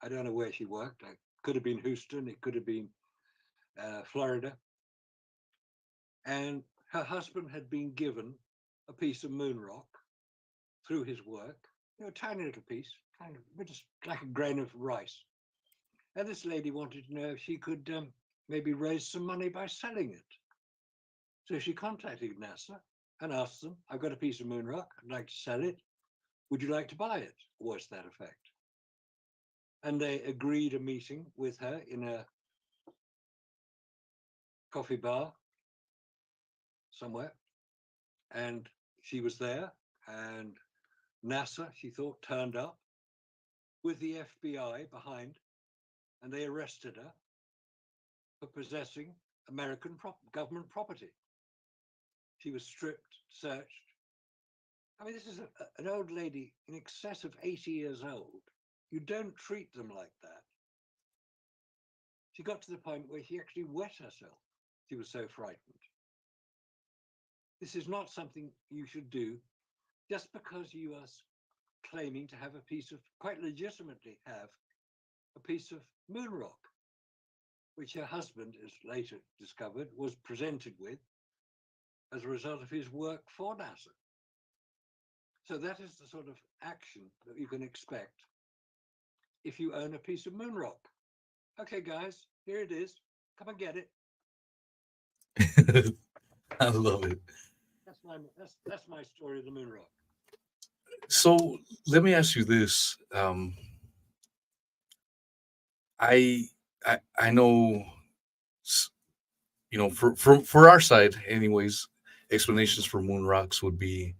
I don't know where she worked. It could have been Houston. It could have been Florida. And her husband had been given a piece of moon rock through his work, a tiny little piece, kind of just like a grain of rice. And this lady wanted to know if she could maybe raise some money by selling it. So she contacted NASA and asked them, "I've got a piece of moon rock. I'd like to sell it. Would you like to buy it?" Or was that effect? And they agreed a meeting with her in a coffee bar somewhere. And she was there, and NASA, she thought, turned up with the FBI behind, and they arrested her for possessing American government property. She was stripped, searched. I mean, this is an old lady in excess of 80 years old. You don't treat them like that. She got to the point where she actually wet herself. She was so frightened. This is not something you should do just because you are claiming to have a piece of, quite legitimately have, a piece of moon rock, which her husband, as later discovered, was presented with as a result of his work for NASA. So that is the sort of action that you can expect if you own a piece of moon rock. Okay, guys, here it is. Come and get it. I love it. That's my story of the moon rock. So let me ask you this. I know, for our side, anyways, explanations for moon rocks would be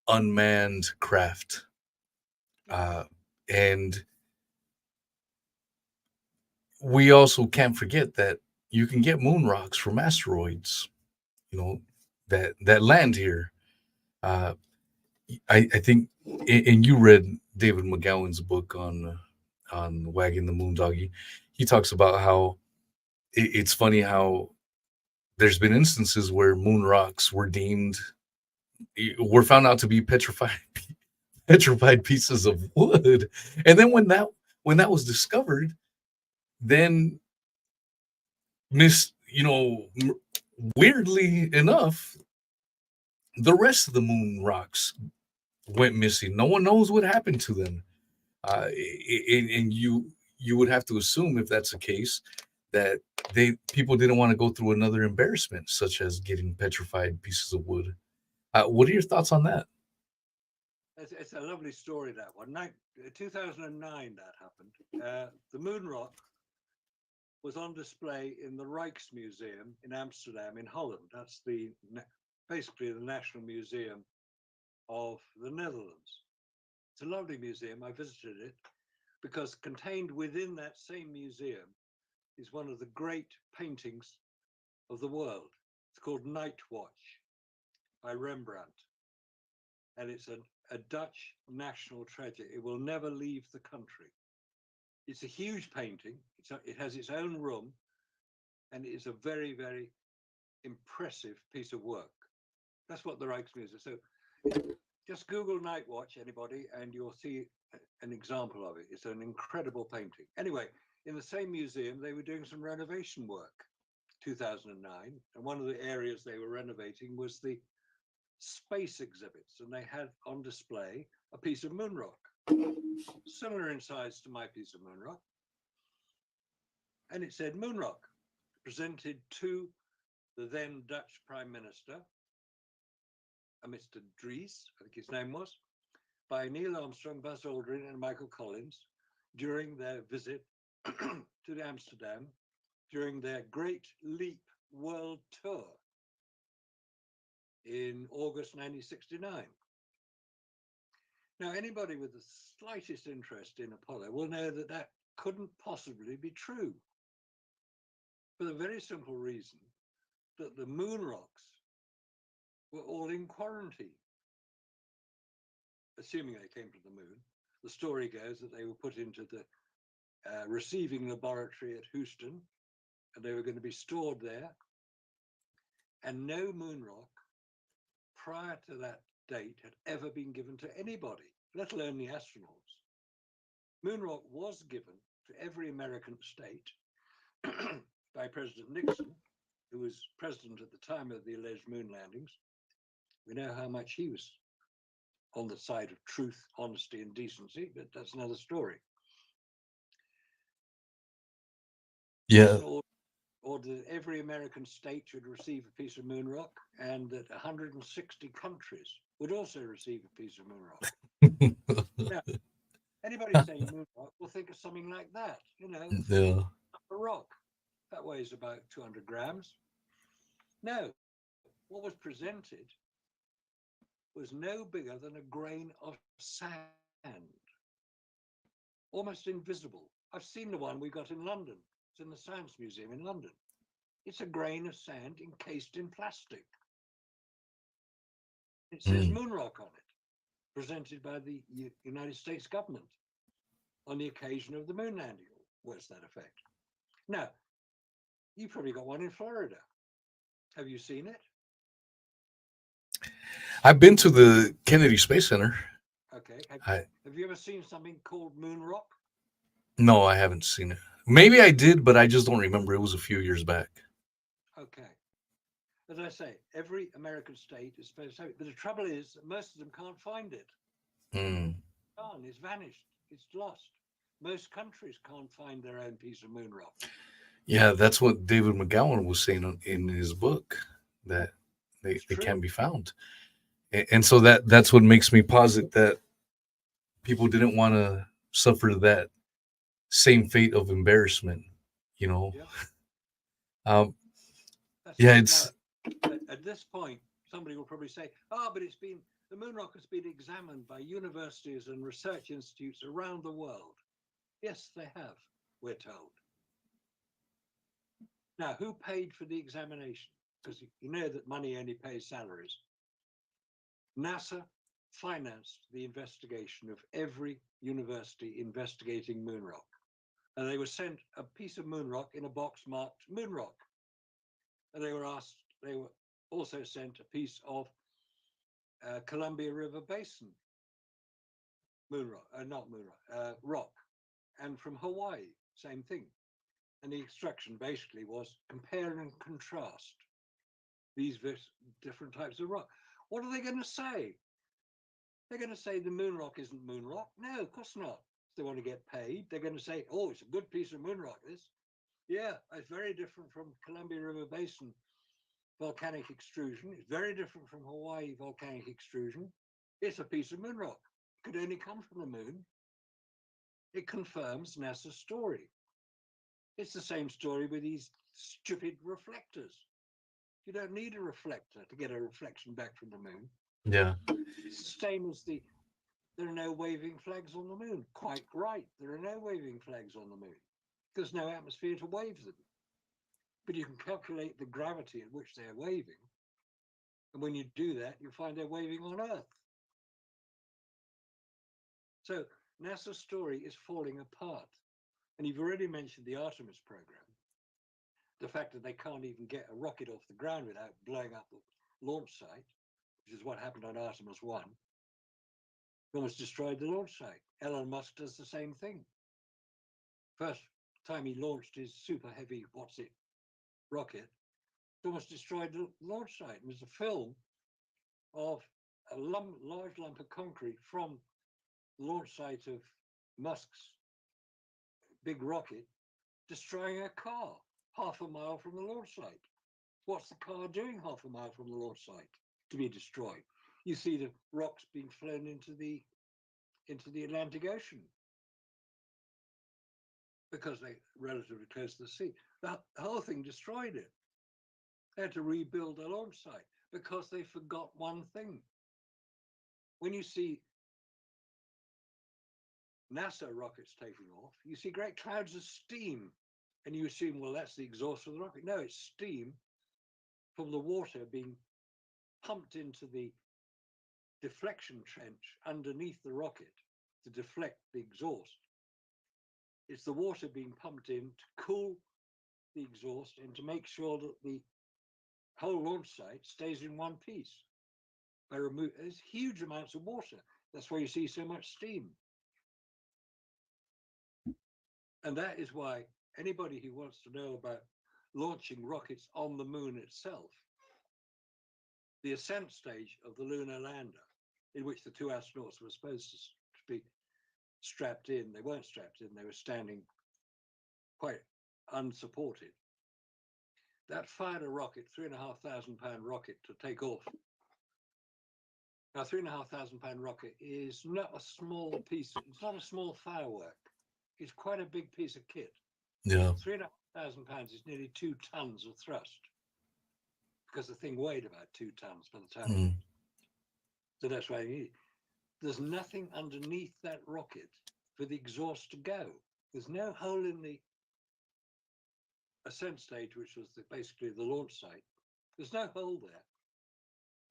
unmanned craft, and we also can't forget that you can get moon rocks from asteroids. That land here. Uh, I think, and you read David McGowan's book on Wagging the Moon Doggy. He talks about how it's funny how there's been instances where moon rocks were found out to be petrified pieces of wood, and then when that was discovered, then miss you know weirdly enough, the rest of the moon rocks went missing. No one knows what happened to them. And you would have to assume, if that's the case, that people didn't want to go through another embarrassment, such as getting petrified pieces of wood. What are your thoughts on that? It's a lovely story, that one. 2009, that happened. The moon rock was on display in the Rijksmuseum in Amsterdam, in Holland. That's basically the National Museum of the Netherlands. It's a lovely museum. I visited it because contained within that same museum is one of the great paintings of the world. It's called Night Watch by Rembrandt. And it's a Dutch national treasure. It will never leave the country. It's a huge painting. It has its own room, and it is a very, very impressive piece of work. That's what the Rijksmuseum. So just Google Night Watch, anybody, and you'll see an example of it. It's an incredible painting. Anyway, in the same museum, they were doing some renovation work, 2009, and one of the areas they were renovating was the space exhibits, and they had on display a piece of moon rock, similar in size to my piece of moon rock, and it said moon rock, presented to the then Dutch Prime Minister, Mr. Dries, I think his name was, by Neil Armstrong, Buzz Aldrin, and Michael Collins during their visit to Amsterdam during their Great Leap World Tour in August 1969. Now, anybody with the slightest interest in Apollo will know that that couldn't possibly be true, for the very simple reason that the moon rocks were all in quarantine, assuming they came from the moon. The story goes that they were put into the receiving laboratory at Houston, and they were going to be stored there, and no moon rock prior to that date had ever been given to anybody, let alone the astronauts. Moon rock was given to every American state by President Nixon, who was president at the time of the alleged moon landings. We know how much he was on the side of truth, honesty, and decency, but that's another story. Yeah. Ordered that every American state should receive a piece of moon rock, and that 160 countries would also receive a piece of moon rock. Now, anybody saying moon rock will think of something like that, Yeah. a rock that weighs about 200 grams. No, what was presented was no bigger than a grain of sand, almost invisible. I've seen the one we got in London. It's in the Science Museum in London. It's a grain of sand encased in plastic. It says moon rock on it, presented by the United States government on the occasion of the moon landing. What's that effect? Now, you probably got one in Florida. Have you seen it? I've been to the Kennedy Space Center. Okay. Have you ever seen something called moon rock? No, I haven't seen it. Maybe I did, but I just don't remember. It was a few years back. Okay. As I say, every American state is supposed to have it. But the trouble is, most of them can't find it. Gone, it's vanished. It's lost. Most countries can't find their own piece of moon rock. Yeah, that's what David McGowan was saying in his book, that they can't be found. And so that's what makes me posit that people didn't want to suffer that same fate of embarrassment, you know. Yeah. Um, That's yeah, right. it's Now, at this point, somebody will probably say, "Oh, but the moon rock has been examined by universities and research institutes around the world." Yes, they have, we're told. Now, who paid for the examination? Because you know that money only pays salaries. NASA financed the investigation of every university investigating moon rock. And they were sent a piece of moon rock in a box marked moon rock. And they were also sent a piece of Columbia River Basin moon rock, not moon rock, rock. And from Hawaii, same thing. And the instruction basically was compare and contrast these different types of rock. What are they going to say? They're going to say the moon rock isn't moon rock. No, of course not. If they want to get paid, they're going to say, oh, it's a good piece of moon rock, this. Yeah, it's very different from Columbia River Basin volcanic extrusion. It's very different from Hawaii volcanic extrusion. It's a piece of moon rock. It could only come from the moon. It confirms NASA's story. It's the same story with these stupid reflectors. You don't need a reflector to get a reflection back from the moon. yeah. It's the same as there are no waving flags on the moon. Quite right. There are no waving flags on the moon. There's no atmosphere to wave them. But you can calculate the gravity at which they're waving. And when you do that, you'll find they're waving on Earth. So NASA's story is falling apart. And you've already mentioned the Artemis program. The fact that they can't even get a rocket off the ground without blowing up the launch site, which is what happened on Artemis 1. Almost destroyed the launch site. Elon Musk does the same thing. First time he launched his super heavy, rocket, it almost destroyed the launch site. And there's a film of a large lump of concrete from the launch site of Musk's big rocket destroying a car half a mile from the launch site. What's the car doing half a mile from the launch site to be destroyed? You see the rocks being flown into the Atlantic Ocean because they're relatively close to the sea. The whole thing destroyed it. They had to rebuild the launch site because they forgot one thing. When you see NASA rockets taking off, you see great clouds of steam, and you assume, well, that's the exhaust of the rocket. No, it's steam from the water being pumped into the deflection trench underneath the rocket to deflect the exhaust. It's the water being pumped in to cool the exhaust and to make sure that the whole launch site stays in one piece. There's huge amounts of water. That's why you see so much steam. And that is why anybody who wants to know about launching rockets on the moon itself, the ascent stage of the lunar lander, in which the two astronauts were supposed to be strapped in, they weren't strapped in, they were standing quite unsupported. That fired a rocket, 3,500 pound rocket, to take off. Now, 3,500 pound rocket is not a small piece, it's not a small firework. It's quite a big piece of kit. Yeah. 3,500 pounds is nearly 2 tons of thrust because the thing weighed about 2 tons by the time. So that's why you need it. There's nothing underneath that rocket for the exhaust to go. There's no hole in the ascent stage, which was basically the launch site. There's no hole there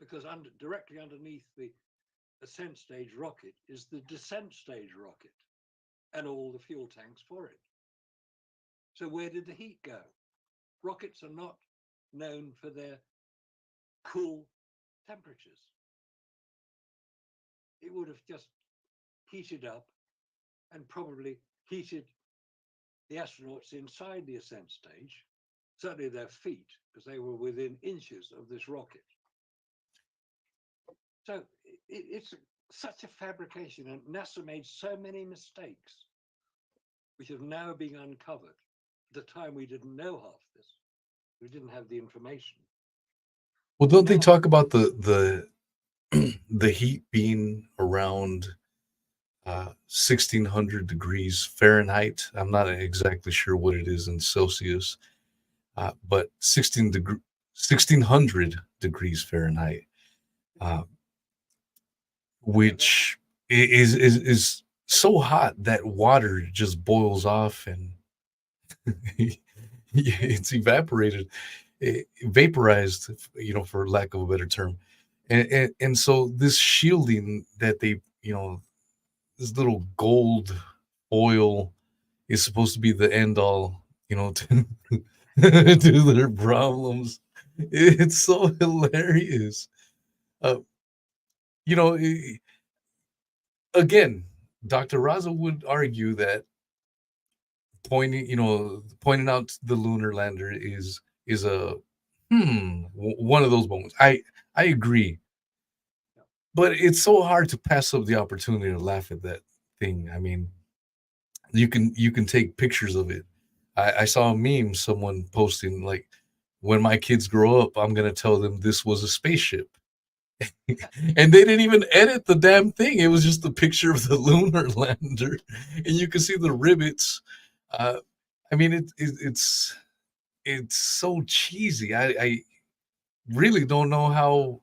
because directly underneath the ascent stage rocket is the descent stage rocket and all the fuel tanks for it. So where did the heat go? Rockets are not known for their cool temperatures. It would have just heated up and probably heated the astronauts inside the ascent stage, certainly their feet, because they were within inches of this rocket. So it's such a fabrication, and NASA made so many mistakes, which have now been uncovered. At the time, we didn't know half this. We didn't have the information. Well, don't they talk about the the heat being around 1600 degrees Fahrenheit. I'm not exactly sure what it is in Celsius, but 1600 degrees Fahrenheit, uh, which is so hot that water just boils off and it's evaporated, vaporized, for lack of a better term. And so this shielding that they, this little gold oil is supposed to be the end all, to, to their problems. It's so hilarious. Uh, you know, i- Again, Dr. Raza would argue that pointing out the lunar lander is a one of those moments. I agree, but it's so hard to pass up the opportunity to laugh at that thing. I mean, you can take pictures of it. I saw a meme, someone posting like, when my kids grow up, I'm gonna tell them this was a spaceship. And they didn't even edit the damn thing. It was just a picture of the lunar lander, and you can see the rivets. Uh, I mean, it's so cheesy. I really don't know how.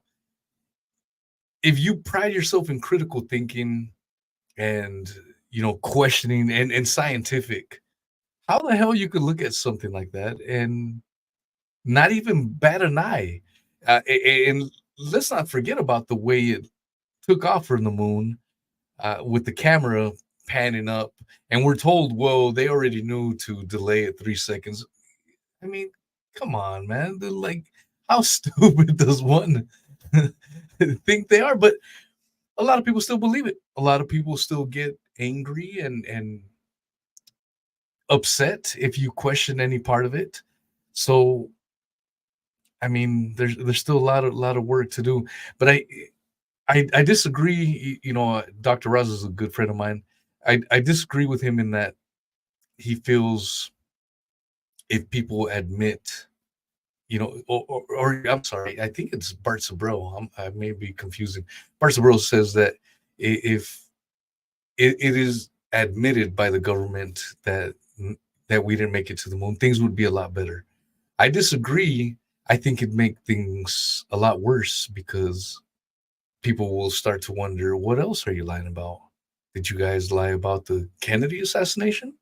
If you pride yourself in critical thinking and questioning and scientific, how the hell you could look at something like that and not even bat an eye? And let's not forget about the way it took off from the moon, with the camera panning up, and we're told, "Whoa, they already knew to delay it 3 seconds." I mean, come on, man. They're like, how stupid does one think they are? But a lot of people still believe it. A lot of people still get angry and upset if you question any part of it. So, I mean, there's still a lot of work to do. But I disagree. Dr. Raz is a good friend of mine. I disagree with him in that he feels if people admit, or I'm sorry, I think it's Bart Sabro. I may be confusing. Bart Sabro says that if it is admitted by the government that we didn't make it to the moon, things would be a lot better. I disagree. I think it'd make things a lot worse because people will start to wonder, what else are you lying about? Did you guys lie about the Kennedy assassination?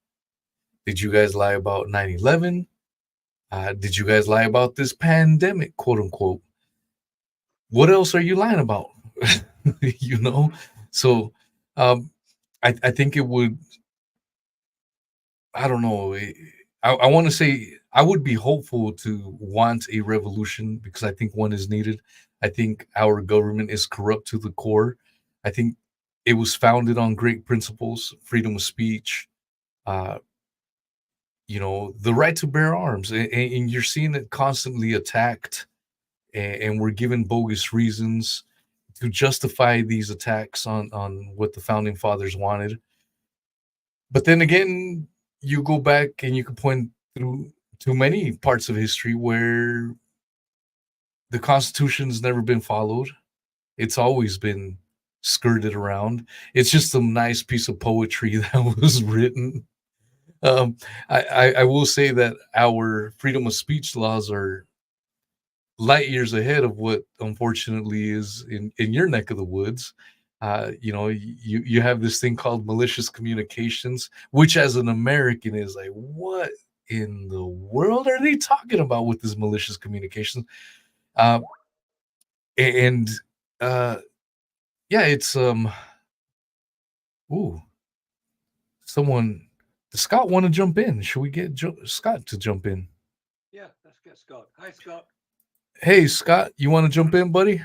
Did you guys lie about 9/11? Did you guys lie about this pandemic, quote unquote? What else are you lying about? you know? So um, I think it would, I don't know. I want to say I would be hopeful to want a revolution because I think one is needed. I think our government is corrupt to the core. I think it was founded on great principles, freedom of speech, uh, the right to bear arms, and you're seeing it constantly attacked, and we're given bogus reasons to justify these attacks on what the founding fathers wanted. But then again, you go back and you can point through to many parts of history where the Constitution's never been followed. It's always been skirted around. It's just a nice piece of poetry that was written. Um, I will say that our freedom of speech laws are light years ahead of what unfortunately is in your neck of the woods. You have this thing called malicious communications, which as an American is like, what in the world are they talking about with this malicious communication? Uh, and uh, yeah, it's ooh, someone. Does Scott want to jump in? Should we get Scott to jump in? Yeah, let's get Scott. Hi, Scott. Hey, Scott, you want to jump in, buddy?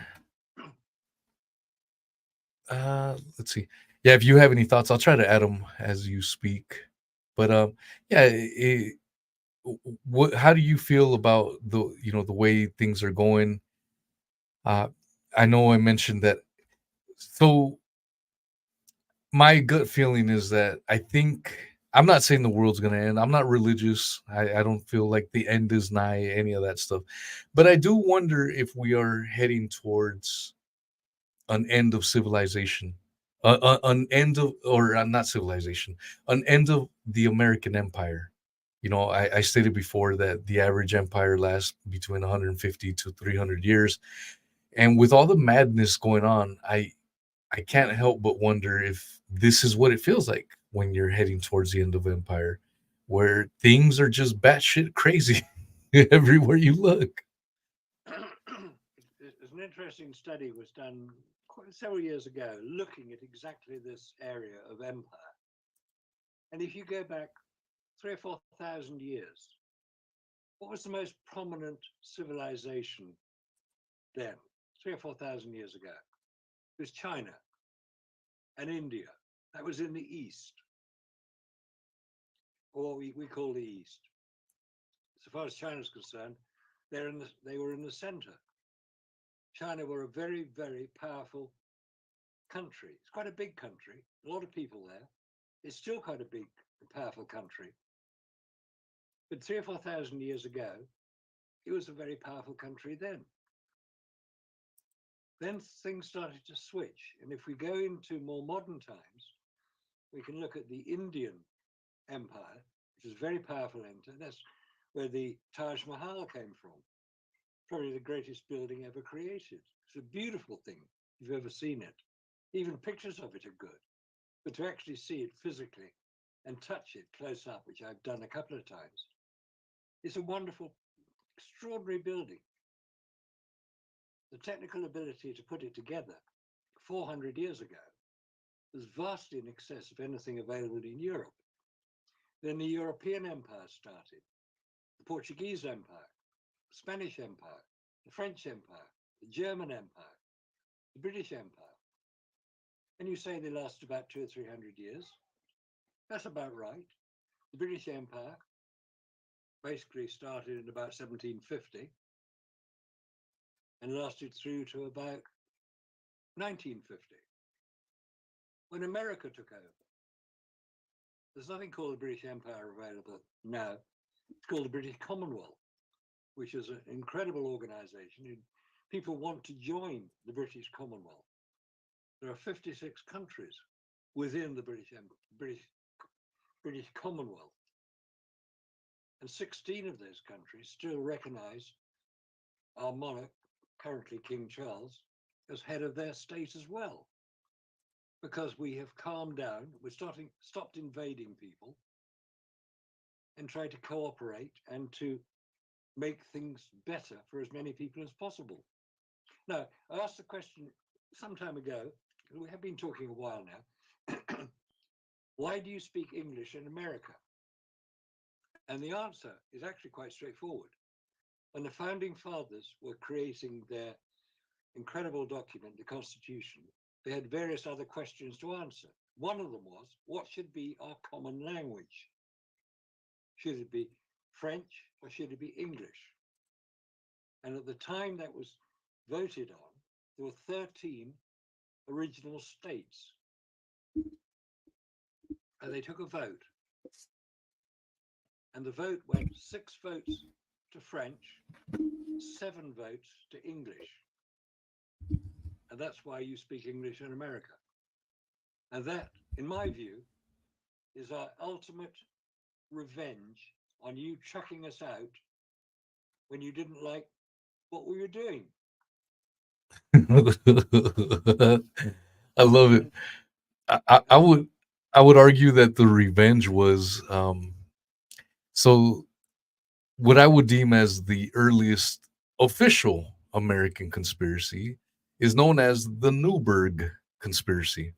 Let's see. Yeah, if you have any thoughts, I'll try to add them as you speak. But yeah, what? How do you feel about the way things are going? Uh, I know I mentioned that. So my gut feeling is that I think I'm not saying the world's gonna end. I'm not religious. I don't feel like the end is nigh, any of that stuff. But I do wonder if we are heading towards an end of civilization, an end of, or not civilization, an end of the American Empire. I stated before that the average empire lasts between 150 to 300 years. And with all the madness going on, I can't help but wonder if this is what it feels like when you're heading towards the end of empire, where things are just batshit crazy everywhere you look. There's an interesting study was done several years ago looking at exactly this area of empire. And if you go back 3,000 or 4,000 years, what was the most prominent civilization then, 3,000 or 4,000 years ago? It was China and India. That was in the East, or we call the East. So far as China is concerned, they were in the center. China were a very, very powerful country. It's quite a big country, a lot of people there. It's still quite a big, powerful country. But 3,000 or 4,000 years ago, it was a very powerful country then. Then things started to switch. And if we go into more modern times, we can look at the Indian Empire, which is a very powerful empire. That's where the Taj Mahal came from. Probably the greatest building ever created. It's a beautiful thing, if you've ever seen it. Even pictures of it are good. But to actually see it physically and touch it close up, which I've done a couple of times, it's a wonderful, extraordinary building. The technical ability to put it together 400 years ago was vastly in excess of anything available in Europe. Then the European Empire started, the Portuguese Empire, the Spanish Empire, the French Empire, the German Empire, the British Empire. And you say they last about 200 or 300 years. That's about right. The British Empire basically started in about 1750 and lasted through to about 1950, when America took over. There's nothing called the British Empire available now. It's called the British Commonwealth, which is an incredible organization. People want to join the British Commonwealth. There are 56 countries within the British Commonwealth. And 16 of those countries still recognize our monarch, currently King Charles, as head of their state as well. Because we have calmed down, we're stopped invading people and tried to cooperate and to make things better for as many people as possible. Now, I asked the question some time ago, we have been talking a while now, why do you speak English in America? And the answer is actually quite straightforward. When the founding fathers were creating their incredible document, the Constitution, they had various other questions to answer. One of them was, what should be our common language? Should it be French or should it be English? And at the time that was voted on, there were 13 original states. And they took a vote. And the vote went 6 votes to French, 7 votes to English. And that's why you speak English in America. And that, in my view, is our ultimate revenge on you chucking us out when you didn't like what we were doing. I love it. I would argue that the revenge was so what I would deem as the earliest official American conspiracy is known as the Newburgh conspiracy,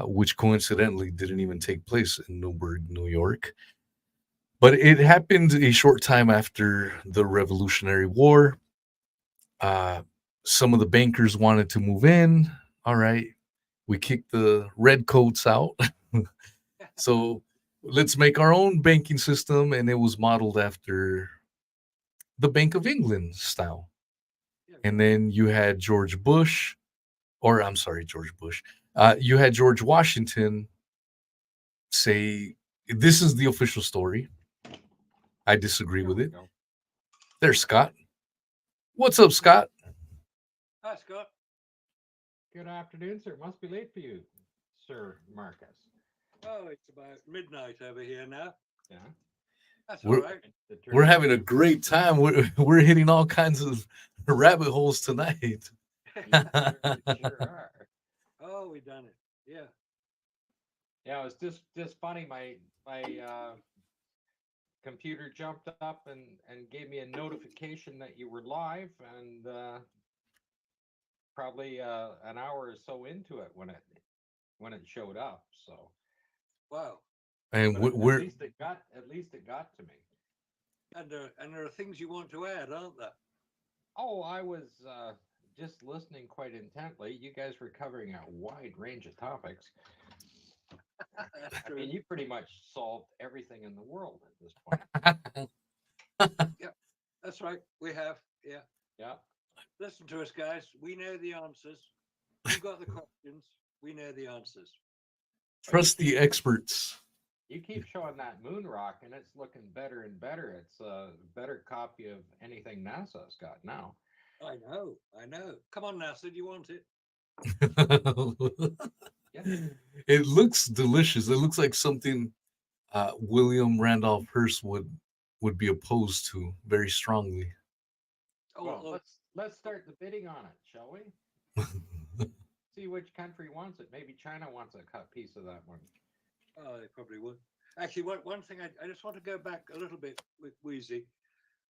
which coincidentally didn't even take place in Newburgh, New York. But it happened a short time after the Revolutionary War. Some of the bankers wanted to move in. All right, we kicked the redcoats out. So let's make our own banking system. And it was modeled after the Bank of England style. And then you had George Bush, or I'm sorry, George Bush. You had George Washington say, this is the official story. I disagree with it. There's Scott. What's up, Scott? Hi, Scott. Good afternoon, sir. It must be late for you, Sir Marcus. Oh, it's about midnight over here now. Yeah. That's all We're- right. We're having a great time. We're hitting all kinds of rabbit holes tonight. Sure are. Oh, we done it. Yeah. Yeah, it was just funny. My computer jumped up and gave me a notification that you were live, and probably an hour or so into it when it showed up. So, Wow. And but we're at least it got to me. And there are things you want to add, aren't there? Oh, I was just listening quite intently. You guys were covering a wide range of topics. That's I true. mean, you pretty much solved everything in the world at this point. That's right. We have. Yeah. Yeah. Listen to us, guys. We know the answers. You got the questions. We know the answers. trust the experts. You keep showing that moon rock, and it's looking better and better. It's a better copy of anything NASA's got now. I know. Come on, NASA. Do you want it? It looks delicious. It looks like something William Randolph Hearst would be opposed to very strongly. Oh, Well, let's start the bidding on it, shall we? See which country wants it. Maybe China wants a cut piece of that one. oh, they probably would. Actually, one thing I just want to go back a little bit with Wheezy.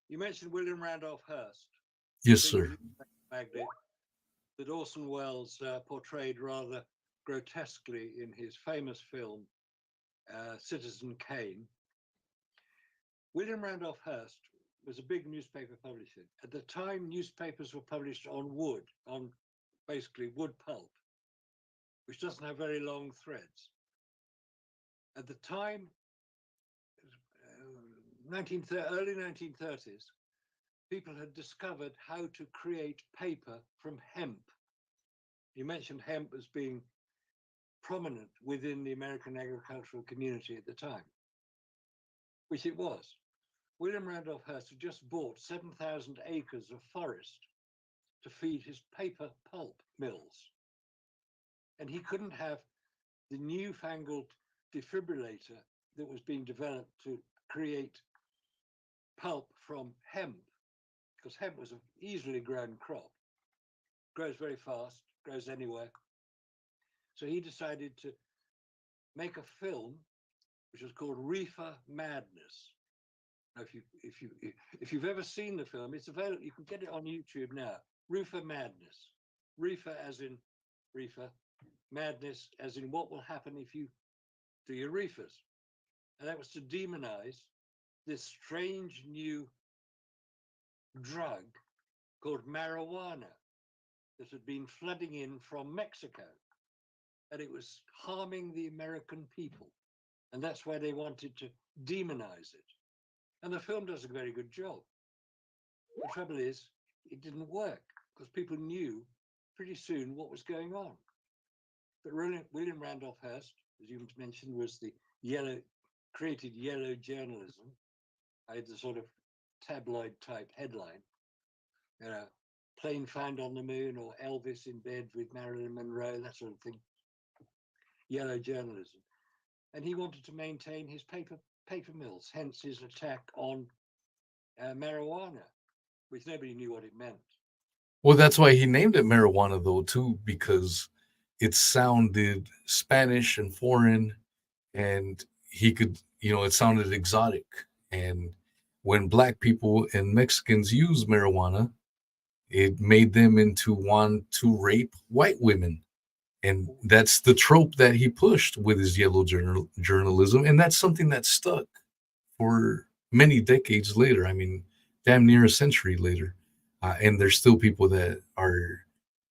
You mentioned William Randolph Hearst. Yes, Big sir. magnet that Orson Welles portrayed rather grotesquely in his famous film Citizen Kane. William Randolph Hearst was a big newspaper publisher. At the time, newspapers were published on wood, on basically wood pulp, which doesn't have very long threads. At the time, early 1930s, people had discovered how to create paper from hemp. You mentioned hemp as being prominent within the American agricultural community at the time, which it was. William Randolph Hearst had just bought 7,000 acres of forest to feed his paper pulp mills. And he couldn't have the newfangled defibrillator that was being developed to create pulp from hemp, because hemp was an easily grown crop, grows very fast, grows anywhere. So he decided to make a film which was called Reefer Madness. Now, if you've ever seen the film, it's available. You can get it on YouTube now. Reefer Madness. Reefer as in reefer, madness as in what will happen if you do your reefers. And that was to demonize this strange new drug called marijuana that had been flooding in from Mexico. And it was harming the American people. And that's why they wanted to demonize it. And the film does a very good job. The trouble is, it didn't work because people knew pretty soon what was going on. But William Randolph Hearst, as you mentioned, was the created yellow journalism. I had the sort of tabloid type headline, plane found on the moon or Elvis in bed with Marilyn Monroe, that sort of thing. Yellow journalism. And he wanted to maintain his paper mills, hence his attack on marijuana, which nobody knew what it meant. Well, that's why he named it marijuana, though, too, because it sounded Spanish and foreign, and he could, it sounded exotic. And when Black people and Mexicans use marijuana, it made them want to rape white women. And that's the trope that he pushed with his yellow journalism. And that's something that stuck for many decades later. I mean, damn near a century later. And there's still people that are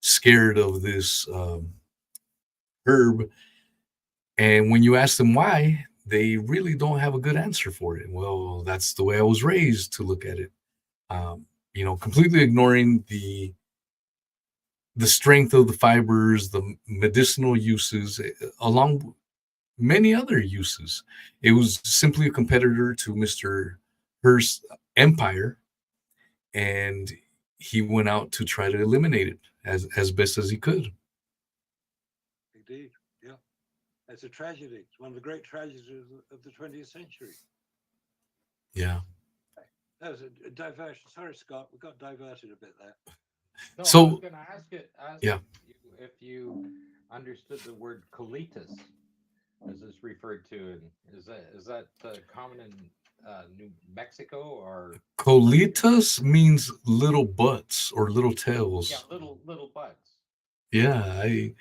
scared of this herb. And when you ask them why, they really don't have a good answer for it. Well, that's the way I was raised to look at it. Completely ignoring the strength of the fibers, the medicinal uses, along many other uses. It was simply a competitor to Mr. Hearst's empire, and he went out to try to eliminate it as best as he could. It's a tragedy. It's one of the great tragedies of the 20th century. Yeah. That was a diversion. Sorry, Scott, we got diverted a bit there. No, I So was going to ask yeah. you if you understood the word colitis, as it's referred to, and is that common in New Mexico or Colitas means little butts or little yeah, tails. little butts. Yeah, I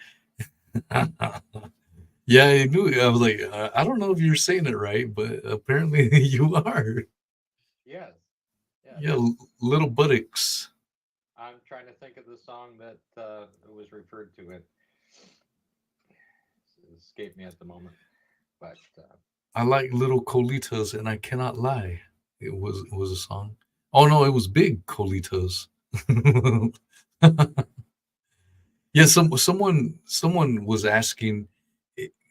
yeah, I knew. I was like, I don't know if you're saying it right, but apparently you are. Yes, yes. Yeah, little buttocks. I'm trying to think of the song that it was referred to. It escaped me at the moment, but I like little colitas, and I cannot lie. It was a song. Oh no, it was big colitas. Yeah, someone was asking.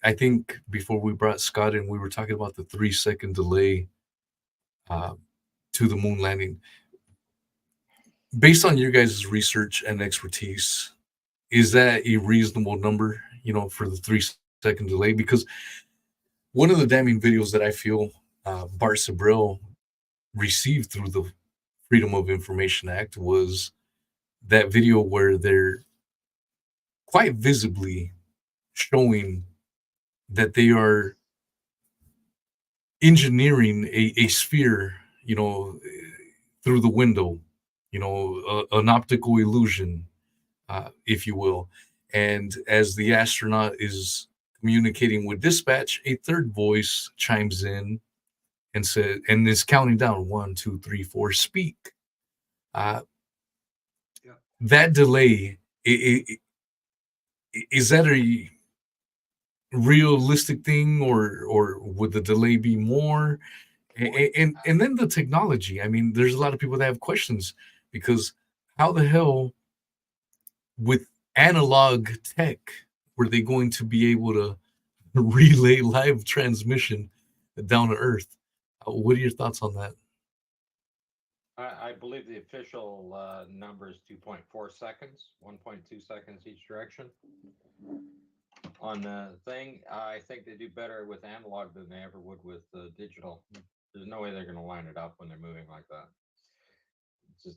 I think before we brought Scott in, we were talking about the 3 second delay uh, to the moon landing. Based on your guys' research and expertise, is that a reasonable number? For the 3 second delay, because one of the damning videos that I feel Bart Sabrell received through the Freedom of Information Act was that video where they're quite visibly showing that they are engineering a sphere, through the window, an optical illusion, if you will. And as the astronaut is communicating with dispatch, a third voice chimes in and is counting down 1, 2, 3, 4, speak. Uh, Yeah. that delay, is that a realistic thing, or would the delay be more? And then the technology. I mean, there's a lot of people that have questions because how the hell with analog tech were they going to be able to relay live transmission down to Earth? What are your thoughts on that? I believe the official number is 2.4 seconds, 1.2 seconds each direction. On the thing, I think they do better with analog than they ever would with digital. There's no way they're going to line it up when they're moving like that. It's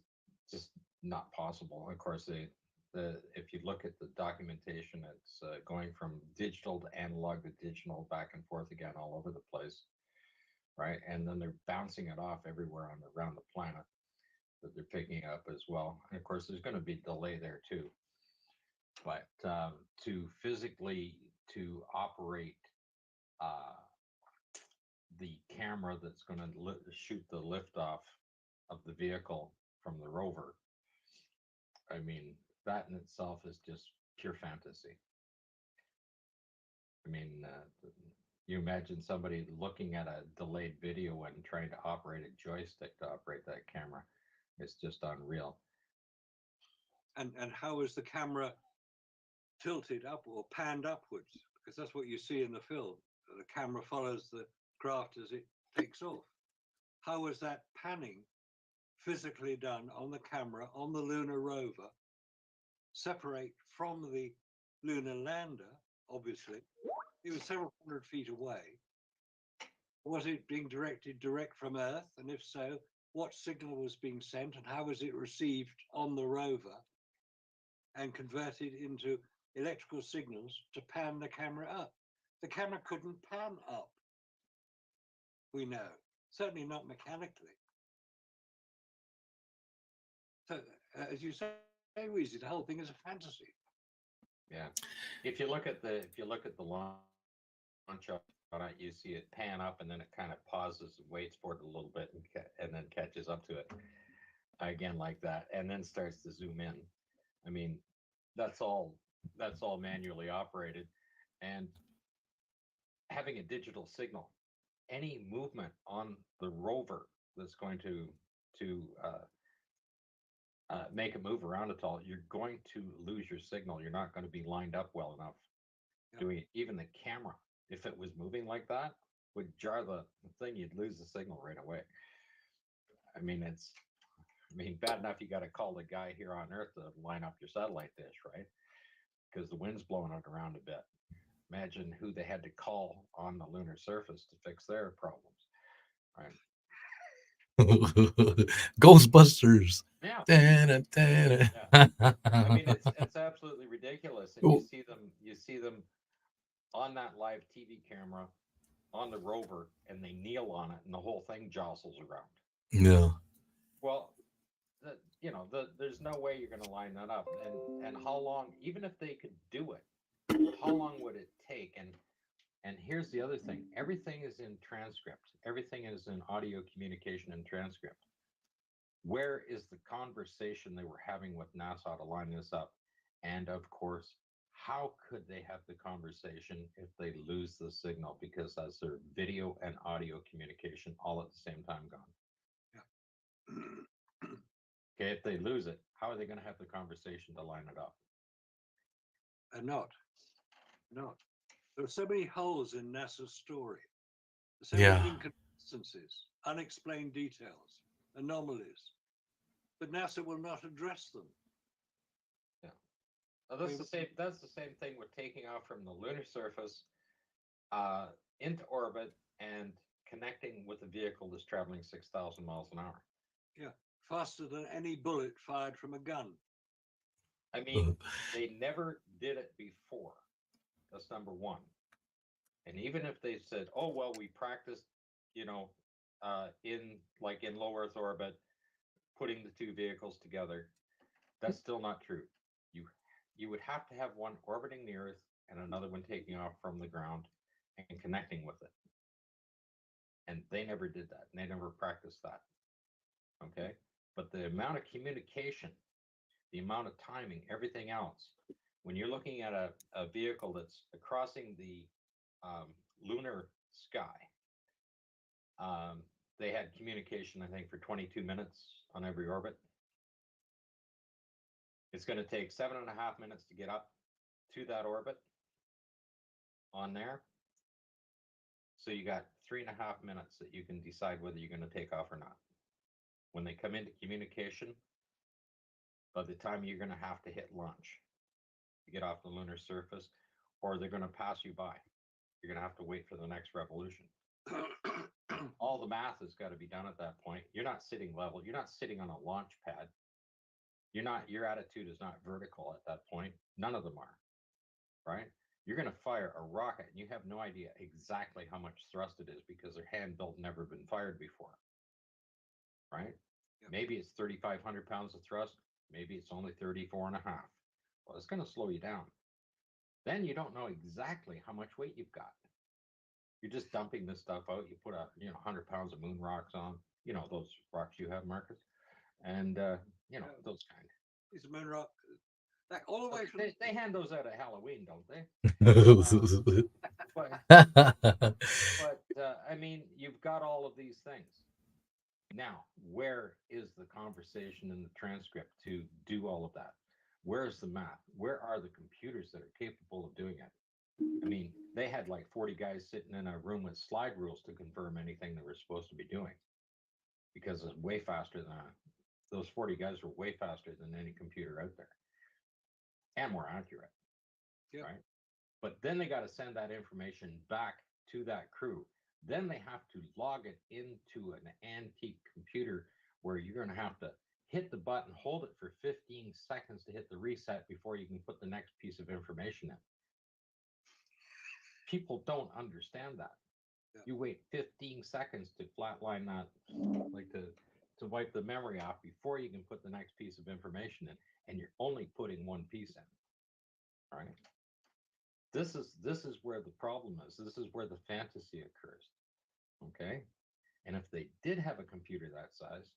just not possible. Of course, if you look at the documentation, it's going from digital to analog to digital, back and forth again, all over the place, right? And then they're bouncing it off everywhere around the planet that they're picking up as well. And of course, there's going to be delay there too. But to physically to operate the camera that's going to shoot the liftoff of the vehicle from the rover, I mean, that in itself is just pure fantasy. I mean, you imagine somebody looking at a delayed video and trying to operate a joystick to operate that camera. It's just unreal. And how is the camera tilted up or panned upwards? Because that's what you see in the film. The camera follows the craft as it takes off. How was that panning physically done on the camera on the lunar rover, separate from the lunar lander? Obviously, it was several hundred feet away. Was it being directed direct from Earth? And if so, what signal was being sent and how was it received on the rover and converted into electrical signals to pan the camera up? The camera couldn't pan up, we know, certainly not mechanically. So, as you say, Weezy, the whole thing is a fantasy. Yeah, if you look at the launch on it, you see it pan up and then it kind of pauses and waits for it a little bit and then catches up to it again like that, and then starts to zoom in. I mean, that's all manually operated, and having a digital signal, any movement on the rover that's going to make it move around at all, you're going to lose your signal. You're not going to be lined up well enough. Yep. Doing it. Even the camera, if it was moving like that, would jar the thing. You'd lose the signal right away. I mean, bad enough you got to call the guy here on Earth to line up your satellite dish, right? Because the wind's blowing it around a bit. Imagine who they had to call on the lunar surface to fix their problems, right? Ghostbusters. Yeah, Dana, dana. I mean it's absolutely ridiculous, and Oh, you see them on that live TV camera on the rover, and they kneel on it, and the whole thing jostles around. yeah. Well, there's no way you're going to line that up, and how long, even if they could do it, how long would it take? And here's the other thing: everything is in transcript. Everything is in audio communication and transcript. Where is the conversation they were having with NASA to line this up? And of course, how could they have the conversation if they lose the signal? Because that's their video and audio communication all at the same time gone. Okay, if they lose it, how are they going to have the conversation to line it up? Not. There are so many holes in NASA's story. So Yeah. many inconsistencies, unexplained details, anomalies. But NASA will not address them. Yeah. That's the same thing with taking off from the lunar surface into orbit and connecting with a vehicle that's traveling 6,000 miles an hour. Yeah, faster than any bullet fired from a gun. I mean, they never did it before. That's number one. And even if they said, "Oh well, we practiced," in low Earth orbit, putting the two vehicles together, that's still not true. You would have to have one orbiting the Earth and another one taking off from the ground and connecting with it. And they never did that. And they never practiced that. Okay, but the amount of communication, the amount of timing, everything else, when you're looking at a vehicle that's crossing the lunar sky, they had communication, I think, for 22 minutes on every orbit. It's going to take 7.5 minutes to get up to that orbit on there. So you got 3.5 minutes that you can decide whether you're going to take off or not. When they come into communication, by the time you're going to have to hit launch to get off the lunar surface, or they're going to pass you by. You're going to have to wait for the next revolution. All the math has got to be done at that point. You're not sitting level. You're not sitting on a launch pad. Your attitude is not vertical at that point. None of them are, right? You're going to fire a rocket and you have no idea exactly how much thrust it is because their hand built never been fired before, right? Yep. Maybe it's 3,500 pounds of thrust. Maybe it's only 34.5. Well, it's going to slow you down. Then you don't know exactly how much weight you've got. You're just dumping this stuff out. You put 100 pounds of moon rocks on, those rocks you have, Marcus, and those kind. These moon rock, like all the way from. They hand those out at Halloween, don't they? But I mean, you've got all of these things. Now, where is the conversation in the transcript to do all of that? Where is the math? Where are the computers that are capable of doing it? I mean, they had like 40 guys sitting in a room with slide rules to confirm anything they were supposed to be doing, because it's way faster than those 40 guys were way faster than any computer out there and more accurate. Yep. Right? But then they got to send that information back to that crew. Then they have to log it into an antique computer where you're going to have to hit the button, hold it for 15 seconds to hit the reset before you can put the next piece of information in. People don't understand that. Yeah. You wait 15 seconds to flatline that, like to wipe the memory off before you can put the next piece of information in, and you're only putting one piece in. Right? This is where the problem is. This is where the fantasy occurs. Okay? And if they did have a computer that size,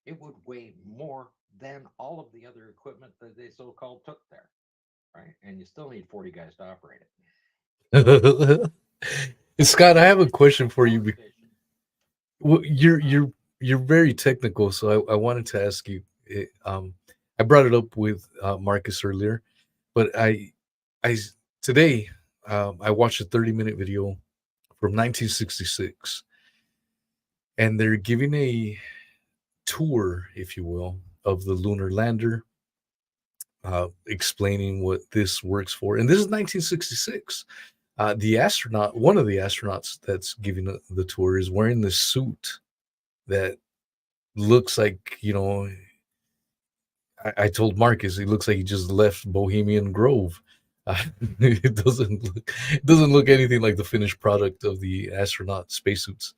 it would weigh more than all of the other equipment that they so-called took there. Right? And you still need 40 guys to operate it. Scott, I have a question for you. Well, you're very technical, so I wanted to ask you. I brought it up with Marcus earlier, but today I watched a 30-minute video from 1966, and they're giving a tour, if you will, of the lunar lander, explaining what this works for. And this is 1966. The astronaut, one of the astronauts that's giving the tour, is wearing this suit that looks like, I told Marcus, he looks like he just left Bohemian Grove. It doesn't look anything like the finished product of the astronaut spacesuits.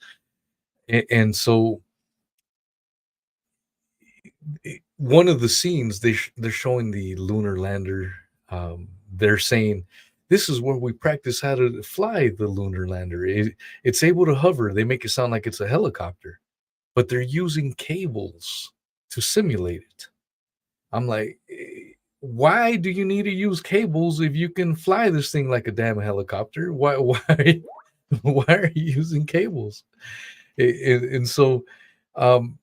And so one of the scenes they're showing the lunar lander. They're saying this is where we practice how to fly the lunar lander. It's able to hover. They make it sound like it's a helicopter, but they're using cables to simulate it. I'm like, why do you need to use cables if you can fly this thing like a damn helicopter? Why why are you using cables? And so, um,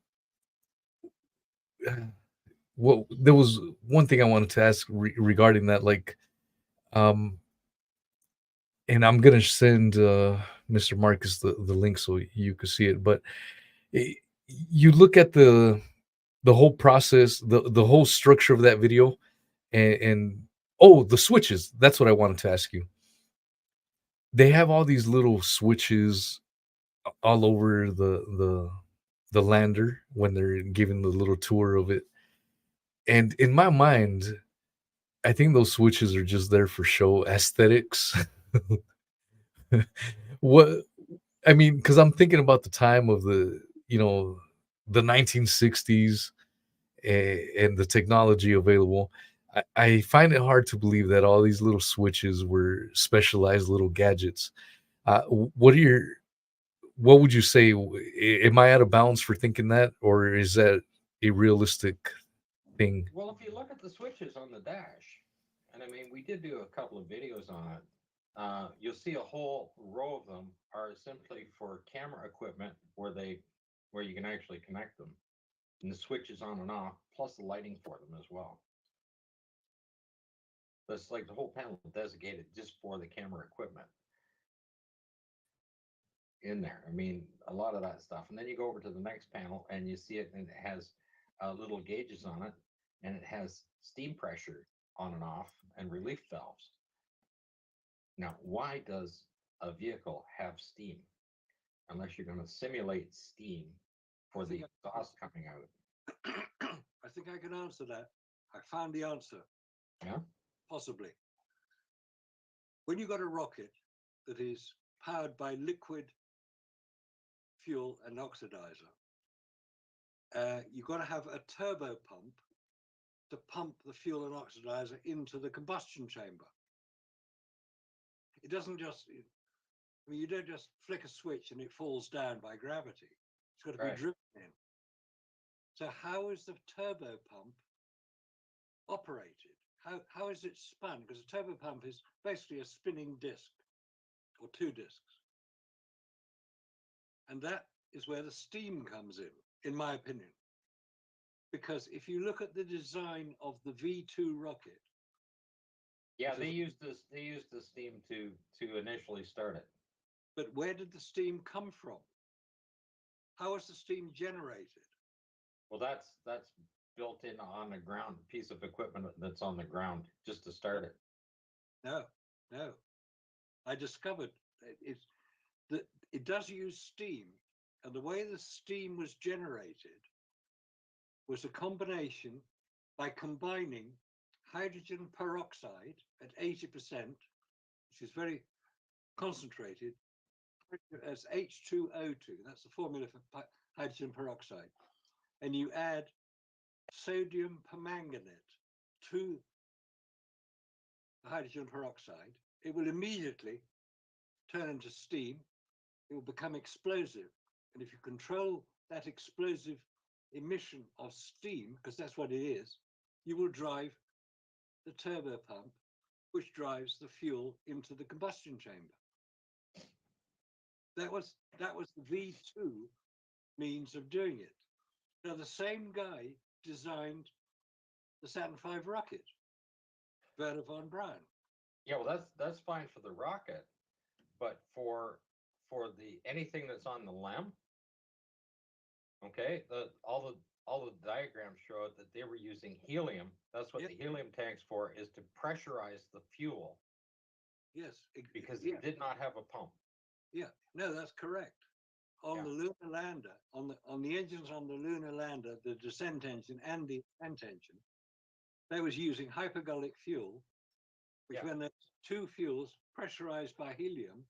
well, there was one thing I wanted to ask regarding that, like, um, and I'm gonna send Mr. Marcus the link so you can see it. But it, you look at the whole process, the whole structure of that video, and oh, the switches. That's what I wanted to ask you. They have all these little switches all over the lander when they're giving the little tour of it. And in my mind, I think those switches are just there for show aesthetics. What I mean, because I'm thinking about the time of the 1960s, and the technology available. I find it hard to believe that all these little switches were specialized little gadgets. What would you say? Am I out of bounds for thinking that, or is that a realistic thing? Well, if you look at the switches on the dash, and I mean, we did do a couple of videos on it. You'll see a whole row of them are simply for camera equipment where you can actually connect them, and the switches on and off, plus the lighting for them as well. That's like the whole panel designated just for the camera equipment in there. I mean, a lot of that stuff. And then you go over to the next panel and you see it, and it has little gauges on it, and it has steam pressure on and off and relief valves. Now, why does a vehicle have steam unless you're going to simulate steam for the exhaust coming out? I think I can answer that. I found the answer. Yeah. Possibly. When you've got a rocket that is powered by liquid fuel and oxidizer, you've got to have a turbo pump to pump the fuel and oxidizer into the combustion chamber. It doesn't just, you don't just flick a switch and it falls down by gravity. It's got to be driven in. So how is the turbo pump operated? How is it spun? Because a turbo pump is basically a spinning disc or two discs. And that is where the steam comes in my opinion. Because if you look at the design of the V2 rocket. Yeah, they used the steam to initially start it. But where did the steam come from? How was the steam generated? Well, that's built in on the ground piece of equipment that's on the ground just to start it. No. I discovered it does use steam, and the way the steam was generated was a combination by combining hydrogen peroxide at 80%, which is very concentrated, as H2O2. That's the formula for hydrogen peroxide. And you add sodium permanganate to the hydrogen peroxide, it will immediately turn into steam. It will become explosive. And if you control that explosive emission of steam, because that's what it is, you will drive the turbo pump, which drives the fuel into the combustion chamber. That was the V2 means of doing it. Now, the same guy designed the Saturn V rocket, Werner von Braun. Yeah, well, that's fine for the rocket, but for the anything that's on the LEM, okay, all the diagrams show that they were using helium. That's what the helium tank's for, is to pressurize the fuel Yes, because yeah, it did not have a pump. yeah. No, that's correct. On Yeah. the lunar lander, on the engines on the lunar lander, the descent engine and the ascent engine, they was using hypergolic fuel, which Yeah. when the two fuels pressurized by helium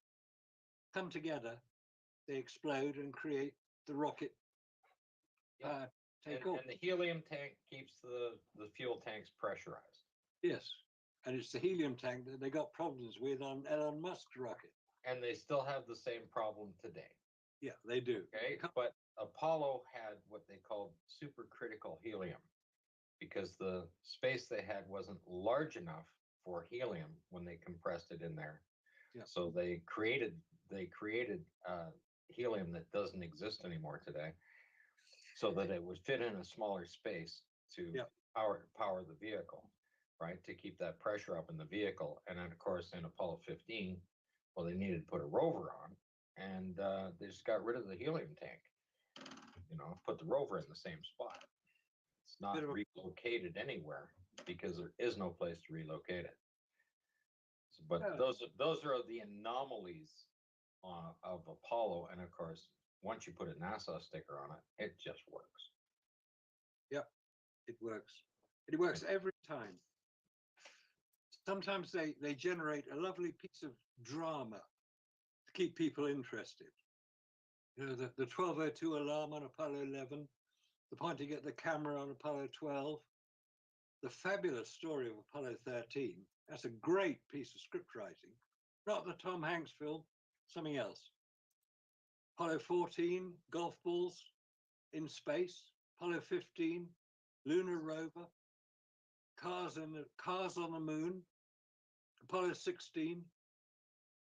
come together, they explode and create the rocket Yeah. take And, off. and the helium tank keeps the fuel tanks pressurized. Yes, and it's the helium tank that they got problems with on Elon Musk's rocket. And they still have the same problem today. Yeah, they do. Okay. But Apollo had what they called supercritical helium because the space they had wasn't large enough for helium when they compressed it in there. Yeah. So they created helium that doesn't exist anymore today, so that it would fit in a smaller space to Yeah. power the vehicle, right? To keep that pressure up in the vehicle. And then, of course, in Apollo 15, well, they needed to put a rover on, and they just got rid of the helium tank. Put the rover in the same spot. It's not Bit of a- relocated anywhere because there is no place to relocate it. But Yeah. those are the anomalies of Apollo, and of course, once you put a NASA sticker on it, it just works. Yep, it works. It works every time. Sometimes they generate a lovely piece of drama to keep people interested. The 1202 alarm on Apollo 11, the pointing at the camera on Apollo 12, the fabulous story of Apollo 13. That's a great piece of script writing. Not the Tom Hanks film, something else. Apollo 14, golf balls in space. Apollo 15, lunar rover. Cars on the moon. Apollo 16,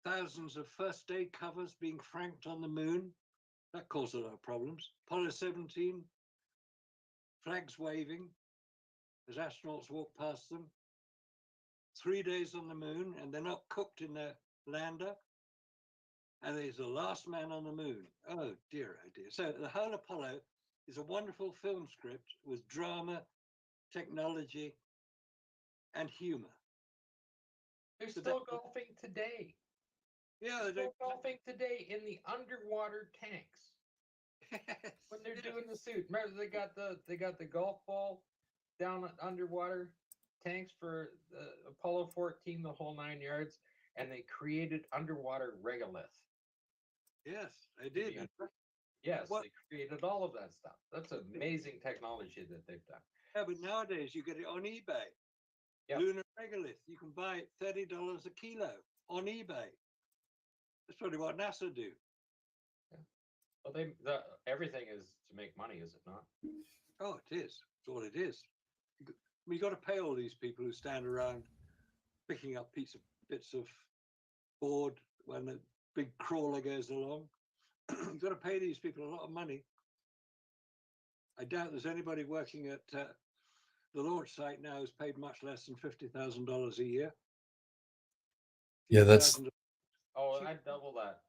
thousands of first day covers being franked on the moon. That caused a lot of problems. Apollo 17, flags waving as astronauts walk past them. 3 days on the moon, and they're not cooked in their lander. And he's the last man on the moon. Oh dear, oh dear. So the whole Apollo is a wonderful film script with drama, technology, and humor. They're So still golfing today. Yeah, They're they still golfing today in the underwater tanks when they're doing the suit. Remember, they got the golf ball down underwater tanks for Apollo 14, the whole 9 yards, and they created underwater regolith. Yes, they did. Yes, What? they created all of that stuff. That's amazing technology that they've done. Yeah, but nowadays you get it on eBay. Yep. Lunar regolith, you can buy it $30 a kilo on eBay. That's probably what NASA do. Well, everything is to make money, is it not? Oh, it is. That's all it is. You got to pay all these people who stand around picking up bits of board when the big crawler goes along. You've got to pay these people a lot of money. I doubt there's anybody working at the launch site now who's paid much less than $50,000 a year. Yeah, that's $50,000. Oh, I'd double that.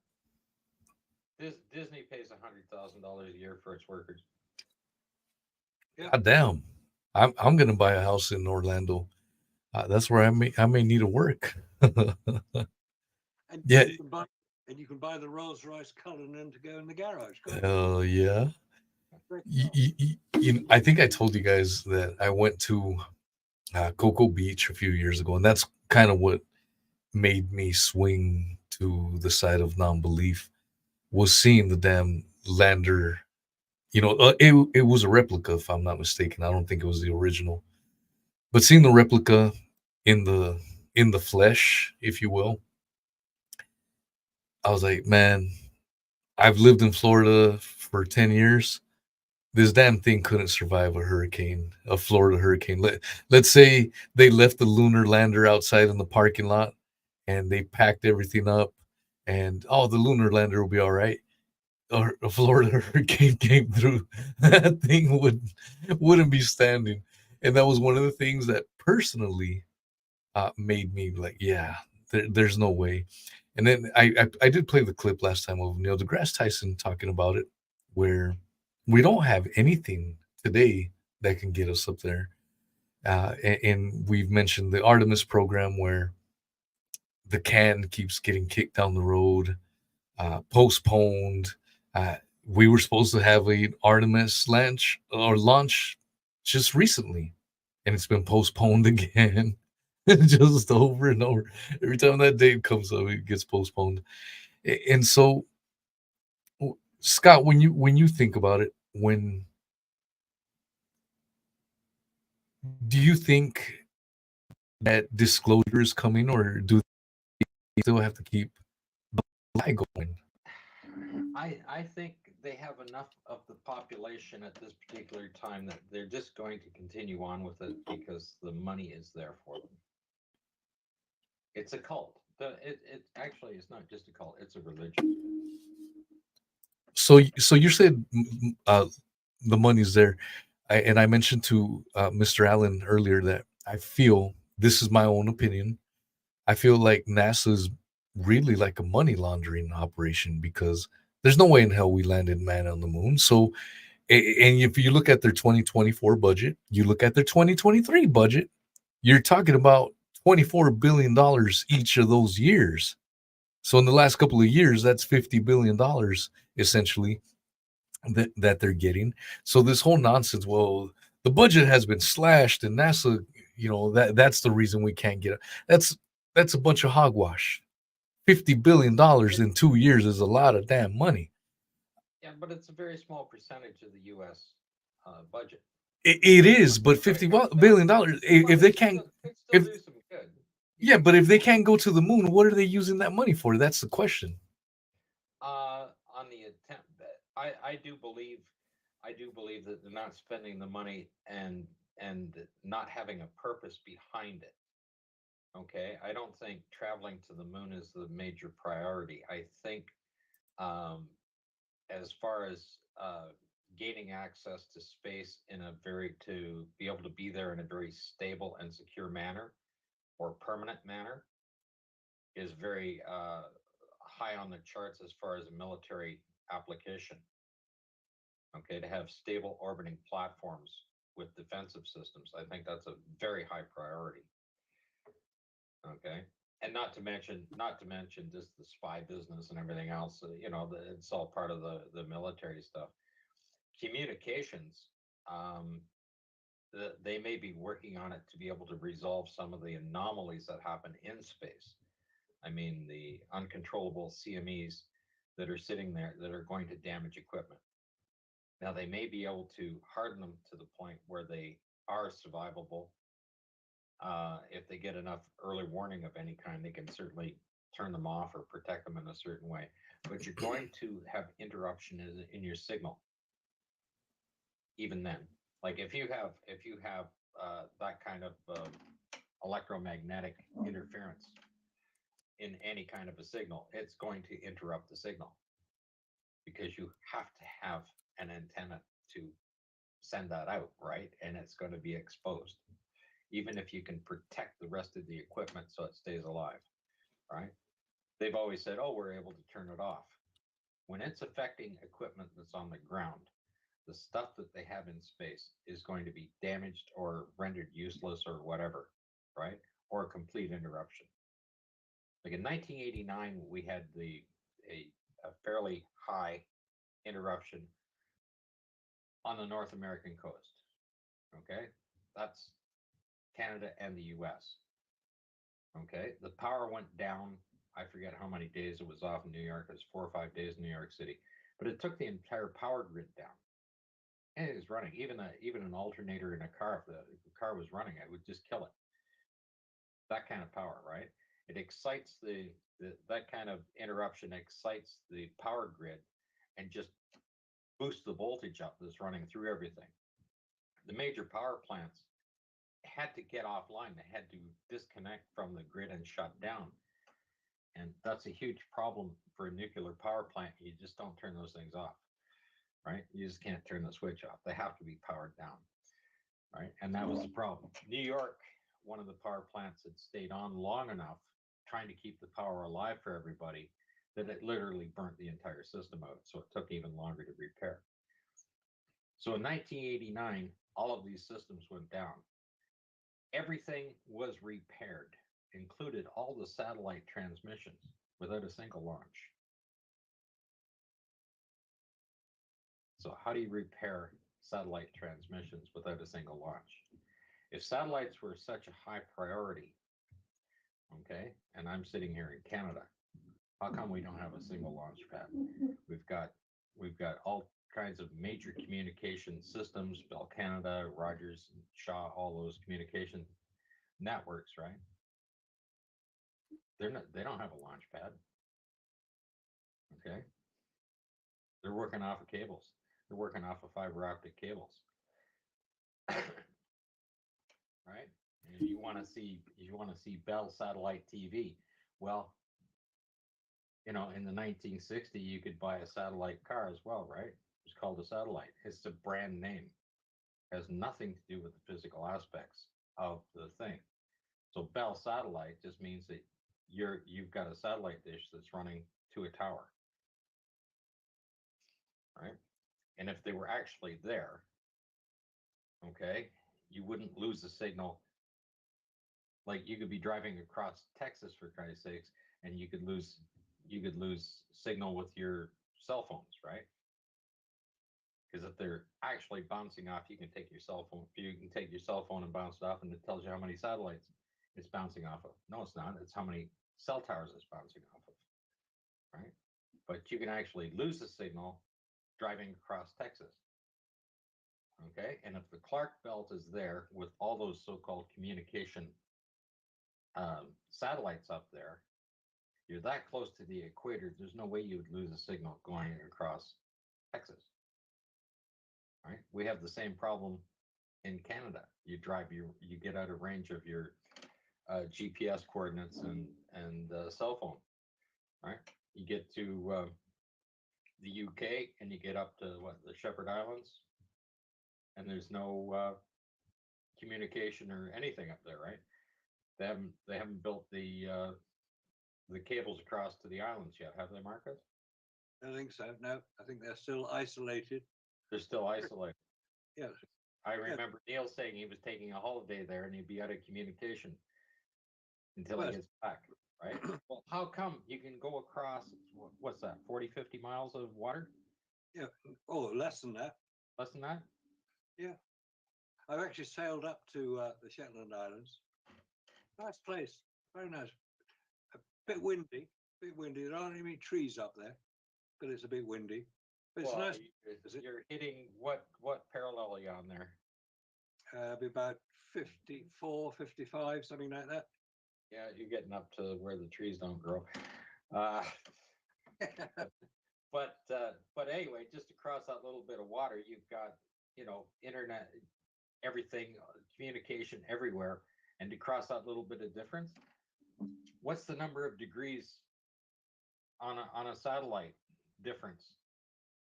Disney pays $100,000 a year for its workers. Yeah. God damn. I'm gonna buy a house in Orlando. That's where I may need to work. And Yeah. you can buy the Rolls Royce Cullinan to go in the garage. Hell yeah. I think I told you guys that I went to Cocoa Beach a few years ago, and that's kind of what made me swing to the side of non-belief, was seeing the damn lander. It was a replica, if I'm not mistaken. I don't think it was the original, but seeing the replica in the flesh, if you will, I was like, man, I've lived in Florida for 10 years. This damn thing couldn't survive a Florida hurricane. Let's say they left the lunar lander outside in the parking lot and they packed everything up, and the lunar lander will be all right. Or a Florida hurricane came through, that thing wouldn't be standing. And that was one of the things that personally made me like, yeah, there's no way. And then I did play the clip last time of Neil deGrasse Tyson talking about it, where we don't have anything today that can get us up there. And we've mentioned the Artemis program, where the can keeps getting kicked down the road, postponed. We were supposed to have a Artemis launch just recently, and it's been postponed again, just over and over. Every time that date comes up, it gets postponed. And so, Scott, when you think about it, when do you think that disclosure is coming, or do they still have to keep the lie going? I think they have enough of the population at this particular time that they're just going to continue on with it because the money is there for them. It's a cult. It actually is not just a cult; it's a religion. So you said the money's there, and I mentioned to Mr. Allen earlier that I feel, this is my own opinion, I feel like NASA's really like a money laundering operation, because there's no way in hell we landed man on the moon. So, and if you look at their 2024 budget, you look at their 2023 budget, you're talking about $24 billion each of those years. So in the last couple of years, that's $50 billion essentially that they're getting. So this whole nonsense, well, the budget has been slashed and NASA, that's the reason we can't get it. That's a bunch of hogwash. $50 billion in 2 years is a lot of damn money. Yeah, but it's a very small percentage of the U.S. Budget. It is, but $50 billion, if they can't, It still if do some good. yeah, but if they can't go to the moon, what are they using that money for? That's the question. On the attempt, I do believe that they're not spending the money and not having a purpose behind it. Okay, I don't think traveling to the moon is the major priority. I think, as far as gaining access to space to be able to be there in a very stable and secure manner or permanent manner is very high on the charts as far as a military application. Okay, to have stable orbiting platforms with defensive systems, I think that's a very high priority. Okay, and not to mention just the spy business and everything else. It's all part of the military stuff. Communications, they may be working on it to be able to resolve some of the anomalies that happen in space. I mean, the uncontrollable CMEs that are sitting there that are going to damage equipment. Now, they may be able to harden them to the point where they are survivable. If they get enough early warning of any kind, they can certainly turn them off or protect them in a certain way. But you're going to have interruption in your signal. Even then, like if you have that kind of electromagnetic interference in any kind of a signal, it's going to interrupt the signal because you have to have an antenna to send that out, right? And it's going to be exposed, even if you can protect the rest of the equipment so it stays alive, right? They've always said, oh, we're able to turn it off. When it's affecting equipment that's on the ground, the stuff that they have in space is going to be damaged or rendered useless or whatever, right? Or a complete interruption. Like in 1989, we had a fairly high interruption on the North American coast. Okay, that's Canada and the US. Okay, the power went down. I forget how many days it was off in New York. It was 4 or 5 days in New York City, but it took the entire power grid down. And it was running. Even an alternator in a car, if the car was running, it would just kill it. That kind of power, right? It excites that kind of interruption excites the power grid and just boosts the voltage up that's running through everything. The major power plants had to get offline. They had to disconnect from the grid and shut down. And that's a huge problem for a nuclear power plant. You just don't turn those things off, right? You just can't turn the switch off. They have to be powered down, right? And that was the problem. New York, one of the power plants had stayed on long enough trying to keep the power alive for everybody that it literally burnt the entire system out. So it took even longer to repair. So in 1989, all of these systems went down. Everything was repaired. included all the satellite transmissions without a single launch. So how do you repair satellite transmissions without a single launch? If satellites were such a high priority, okay, and I'm sitting here in Canada, how come we don't have a single launch pad? We've got all kinds of major communication systems, Bell Canada, Rogers, Shaw, all those communication networks, right? They don't have a launch pad. Okay. They're working off of cables. They're working off of fiber optic cables. Right? And if you want to see Bell satellite TV, well, in the 1960s, you could buy a satellite car as well, right? It's called a satellite. It's a brand name. It has nothing to do with the physical aspects of the thing. So Bell satellite just means that you've got a satellite dish that's running to a tower, right? And if they were actually there, okay, you wouldn't lose the signal. Like you could be driving across Texas, for Christ's sakes, and you could lose signal with your cell phones, right? Because if they're actually bouncing off, you can take your cell phone and bounce it off, and it tells you how many satellites it's bouncing off of. No, it's not. It's how many cell towers it's bouncing off of, right? But you can actually lose the signal driving across Texas. Okay, and if the Clark belt is there with all those so-called communication satellites up there, you're that close to the equator, there's no way you would lose a signal going across Texas. Right? We have the same problem in Canada. You get out of range of your GPS coordinates and cell phone. Right? You get to the UK and you get up to the Shepherd Islands, and there's no communication or anything up there, right? They haven't built the cables across to the islands yet, have they, Marcus? I don't think so. No, I think they're still isolated. They're still isolated. Yeah. I remember Neil saying he was taking a holiday there and he'd be out of communication until he gets back, right? Well, how come you can go across, what's that, 40, 50 miles of water? Yeah. Oh, less than that. Less than that? Yeah. I've actually sailed up to the Shetland Islands. Nice place. Very nice. A bit windy. There aren't any trees up there, but it's a bit windy. But it's nice. You're hitting what parallel are you on there? Be about 54, 55, something like that. Yeah, you're getting up to where the trees don't grow. But anyway, just across that little bit of water, you've got, internet, everything, communication everywhere. And to cross that little bit of difference, what's the number of degrees on a satellite difference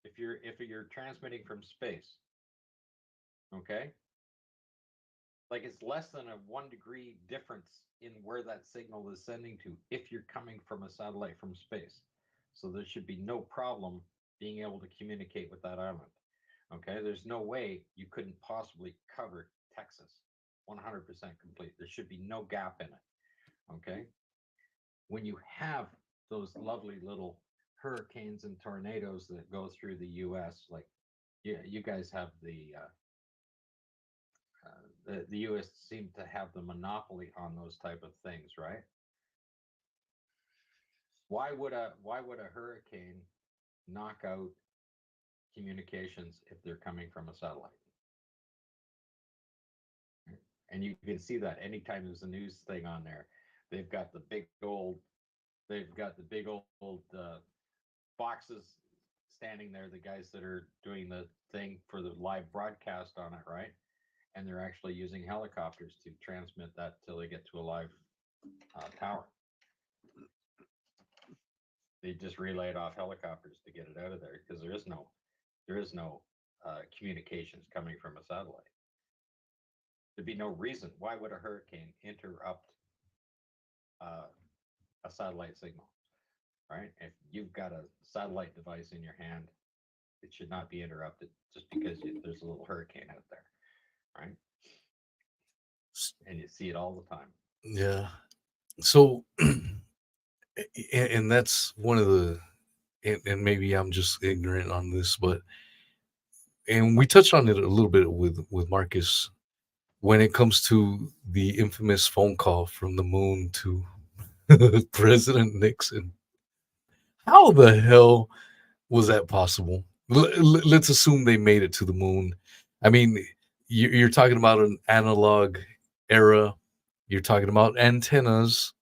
if you're transmitting from space? Okay, like it's less than a 1 degree difference in where that signal is sending to if you're coming from a satellite from space. So there should be no problem being able to communicate with that island. Okay, there's no way you couldn't possibly cover Texas 100% complete. There should be no gap in it. Okay, when you have those lovely little hurricanes and tornadoes that go through the U.S., like you guys have the U.S. seem to have the monopoly on those type of things, right? Why would a hurricane knock out communications if they're coming from a satellite? And you can see that anytime there's a news thing on there, they've got the big old boxes standing there, the guys that are doing the thing for the live broadcast on it, right? And they're actually using helicopters to transmit that till they get to a live tower. They just relayed off helicopters to get it out of there because there is no communications coming from a satellite. There'd be no reason. Why would a hurricane interrupt a satellite signal, right? If you've got a satellite device in your hand, it should not be interrupted just because there's a little hurricane out there, right? And you see it all the time. Yeah. So, and that's one of the, and maybe I'm just ignorant on this, but and we touched on it a little bit with Marcus when it comes to the infamous phone call from the moon to President Nixon. How the hell was that possible? Let's assume they made it to the moon. I mean, you're talking about an analog era. You're talking about antennas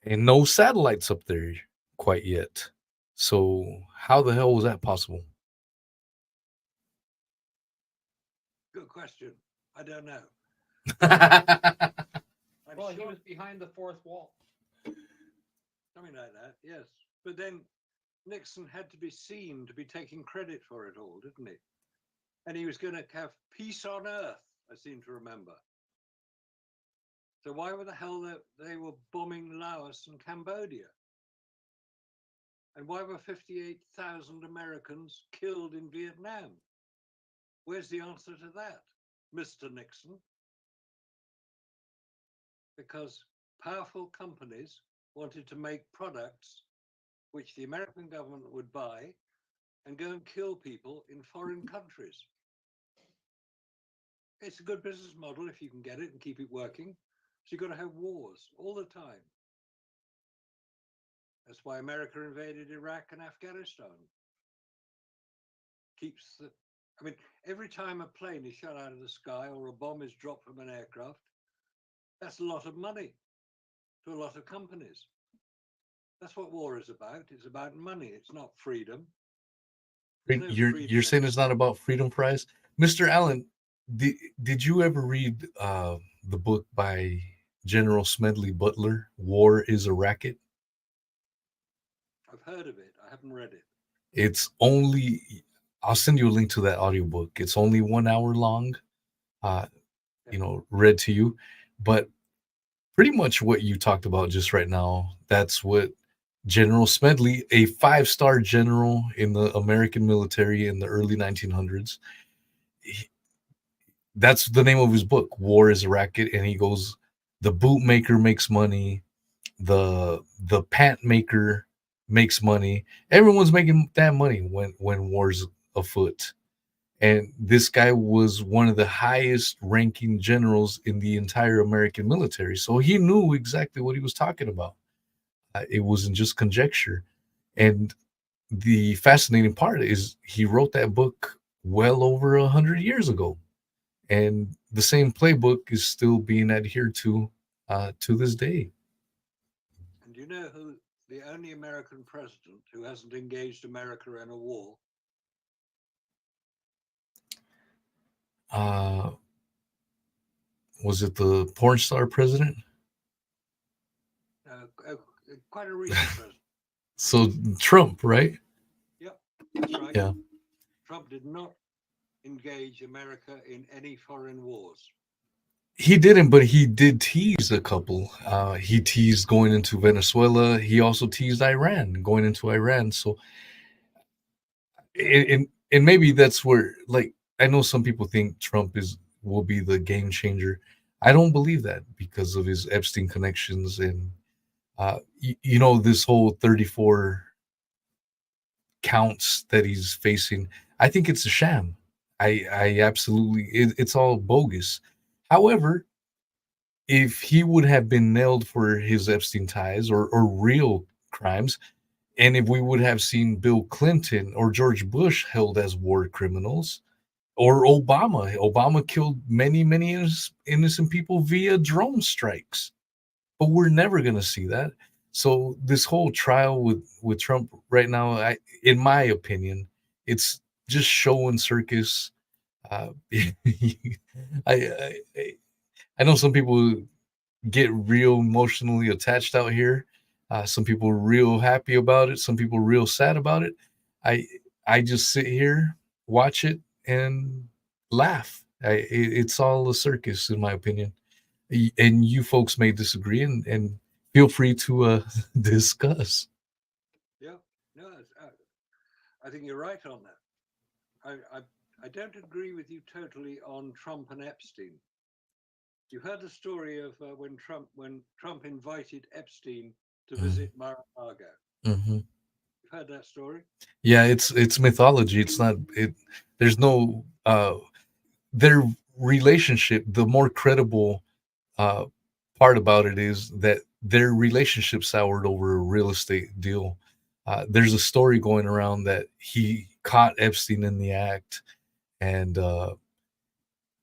and no satellites up there quite yet. So how the hell was that possible? Good question. I don't know. I'm Well, he sure was behind the fourth wall. something like that. Yes, but then Nixon had to be seen to be taking credit for it all, didn't he? And he was going to have peace on earth, I seem to remember. So why were the hell they were bombing Laos and Cambodia? And why were 58,000 Americans killed in Vietnam? Where's the answer to that, Mr. Nixon? Because powerful companies wanted to make products which the American government would buy and go and kill people in foreign countries. It's a good business model if you can get it and keep it working. So you've got to have wars all the time. That's why America invaded Iraq and Afghanistan. I mean, every time a plane is shot out of the sky or a bomb is dropped from an aircraft, that's a lot of money to a lot of companies. That's what war is about. It's about money. It's not freedom. There's no You're freedom saying in it's not about freedom fries, Mr. Allen? Did you ever read the book by General Smedley Butler, War is a Racket? I've heard of it. I haven't read it. It's only, I'll send you a link to that audiobook. It's only 1 hour long, uh, read to you. But pretty much what you talked about just right now, that's what General Smedley, a 5-star general in the American military in the early 1900s, that's the name of his book, War is a Racket. And he goes, the bootmaker makes money, the pant maker makes money. Everyone's making that money when war's afoot. And this guy was one of the highest ranking generals in the entire American military, so he knew exactly what he was talking about. It wasn't just conjecture. And the fascinating part is he wrote that book well over 100 years ago, and the same playbook is still being adhered to this day. And you know who the only American president who hasn't engaged America in a war? Uh, was it the porn star president? Quite a recent president. So Trump, right? Yep, that's right. Yeah. Trump did not engage America in any foreign wars. He didn't, but he did tease a couple. He teased going into Venezuela. He also teased Iran, going into Iran. So, and maybe that's where, like, I know some people think Trump will be the game changer. I don't believe that because of his Epstein connections and this whole 34 counts that he's facing. I think it's a sham. I absolutely, it's all bogus. However, if he would have been nailed for his Epstein ties or real crimes, and if we would have seen Bill Clinton or George Bush held as war criminals, or Obama killed many innocent people via drone strikes, but we're never going to see that. So this whole trial with Trump right now, in my opinion, it's just show and circus. I, I I know some people get real emotionally attached out here. Some people are real happy about it. Some people are real sad about it. I I just sit here, watch it, and laugh. It's all a circus, in my opinion. And you folks may disagree, and feel free to discuss. Yeah, no, I think you're right on that. I don't agree with you totally on Trump and Epstein. You heard the story of when Trump invited Epstein to Mhm. visit Mar-a-Lago. Mhm. You've heard that story? Yeah, it's mythology. It's not it. There's no their relationship. The more credible uh, part about it is that their relationship soured over a real estate deal. There's a story going around that he caught Epstein in the act and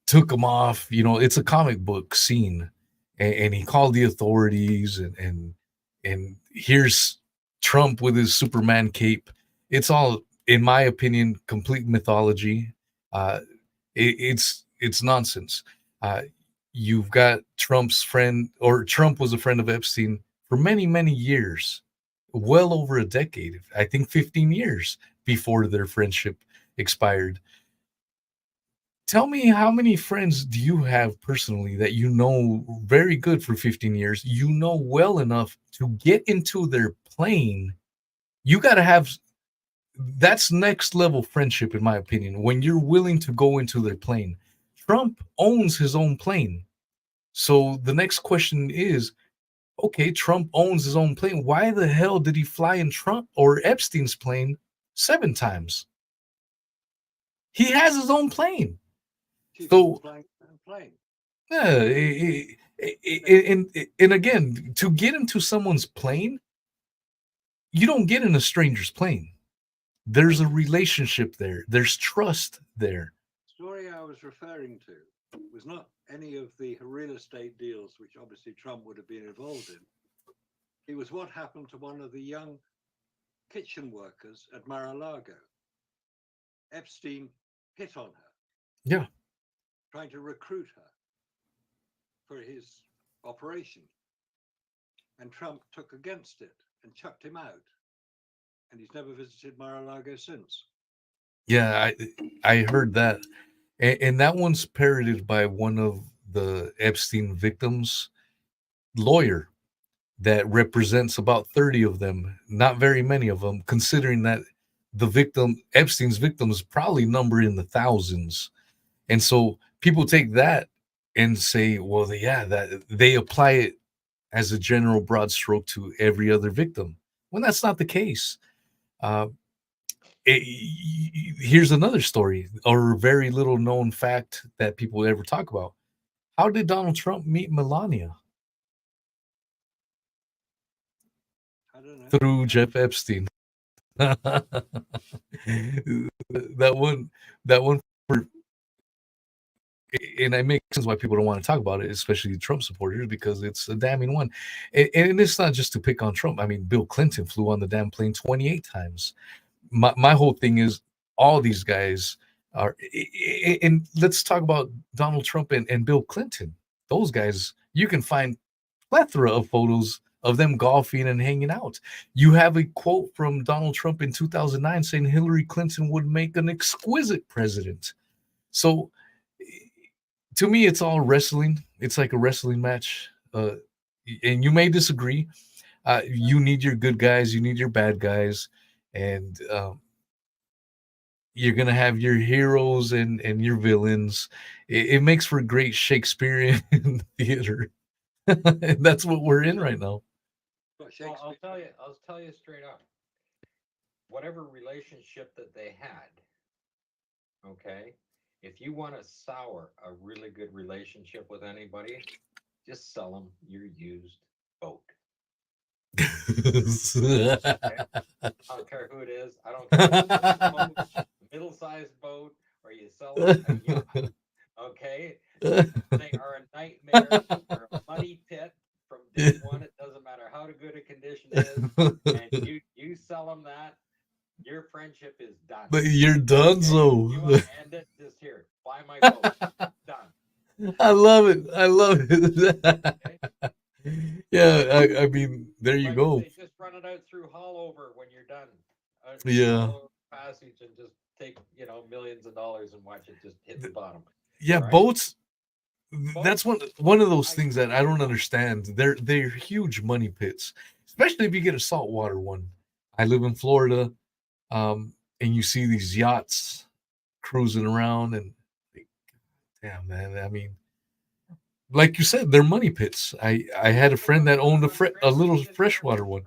took him off. You know, it's a comic book scene, and he called the authorities, and here's Trump with his Superman cape. It's all, in my opinion, complete mythology. Uh, it's nonsense. Uh, you've got Trump's friend, or Trump was a friend of Epstein for many years, well over a decade. I think 15 years before their friendship expired. Tell me, how many friends do you have personally that you know very good for 15 years? You know well enough to get into their plane. You got to have, that's next level friendship, in my opinion, when you're willing to go into their plane. Trump owns his own plane. So the next question is, okay, Trump owns his own plane. Why the hell did he fly in Trump or Epstein's plane 7 times? He has his own plane. So Plane. yeah, and again, to get into someone's plane, you don't get in a stranger's plane. There's a relationship there. There's trust there. The story I was referring to was not any of the real estate deals, which obviously Trump would have been involved in. It was what happened to one of the young kitchen workers at Mar-a-Lago. Epstein hit on her. Yeah. Trying to recruit her for his operation. And Trump took against it and chucked him out. And he's never visited Mar-a-Lago since. Yeah, I heard that. And that one's parroted by one of the Epstein victims' lawyer that represents about 30 of them, not very many of them, considering that Epstein's victims probably number in the thousands. And so people take that and say, well, yeah, that they apply it as a general broad stroke to every other victim, when that's not the case. Uh, Here's another story, or very little known fact that people ever talk about. How did Donald Trump meet Melania? I don't know. Through Jeff Epstein. that one for, and it makes sense why people don't want to talk about it, especially Trump supporters, because it's a damning one. And it's not just to pick on Trump. I mean, Bill Clinton flew on the damn plane 28 times. My whole thing is, all these guys are, and let's talk about Donald Trump and Bill Clinton. Those guys, you can find plethora of photos of them golfing and hanging out. You have a quote from Donald Trump in 2009 saying Hillary Clinton would make an exquisite president. So to me, it's all wrestling. It's like a wrestling match. And you may disagree. You need your good guys, you need your bad guys, and you're gonna have your heroes and your villains. It makes for great Shakespearean theater, and that's what we're in right now. Well, I'll tell you straight up. Whatever relationship that they had, okay, if you want to sour a really good relationship with anybody, just sell them your used boat. Okay? I don't care who it is. I don't care if it's a boat, middle-sized boat, or you sell them a yacht. Okay, they are a nightmare. They're a money pit from day one. It doesn't matter how good a condition is, and you sell them that, your friendship is done. But you're done, so you want to end it? Just here, buy my boat. Done. I love it. I love it. Okay? Yeah, I mean, there you go. Just run it out through Haulover when you're done. Yeah. Passage, and just take millions of dollars and watch it just hit the bottom. Yeah, Right? boats. That's one of those things that I don't understand. They're huge money pits, especially if you get a saltwater one. I live in Florida, and you see these yachts cruising around, and damn, man. I mean, like you said, they're money pits. I had a friend that owned a little freshwater one.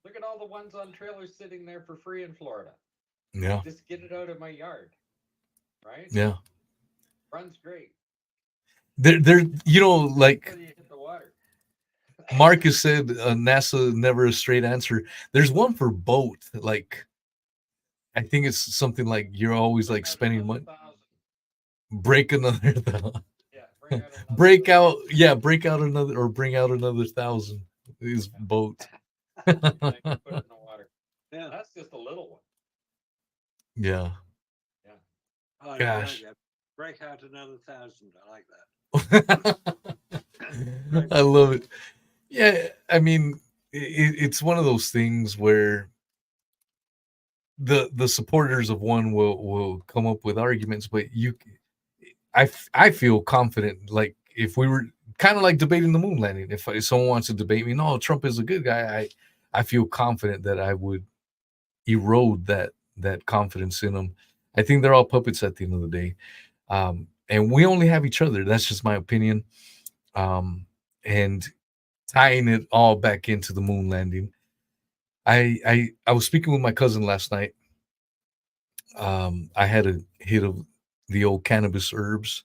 Look at all the ones on trailers sitting there for free in Florida. Yeah, Just get it out of my yard, right? yeah. Runs great They're like until you hit the water. Marcus said, NASA never a straight answer. There's one for both. Like I think it's something like you're always like spending money. 1,000. Break another, Yeah, bring out another. break out, yeah, break out another, or bring out another 1,000 is boat. Put it in the water. Yeah. That's just a little one. Yeah. Yeah. Oh, Gosh. yeah. Break out another 1,000. I like that. I love it. Yeah, I mean, it's one of those things where the supporters of one will come up with arguments, but I feel confident. Like if we were kind of like debating the moon landing, if someone wants to debate me, no, Trump is a good guy. I feel confident that I would erode that confidence in them. I think they're all puppets at the end of the day, and we only have each other. That's just my opinion. And tying it all back into the moon landing, I was speaking with my cousin last night. I had a hit of the old cannabis herbs,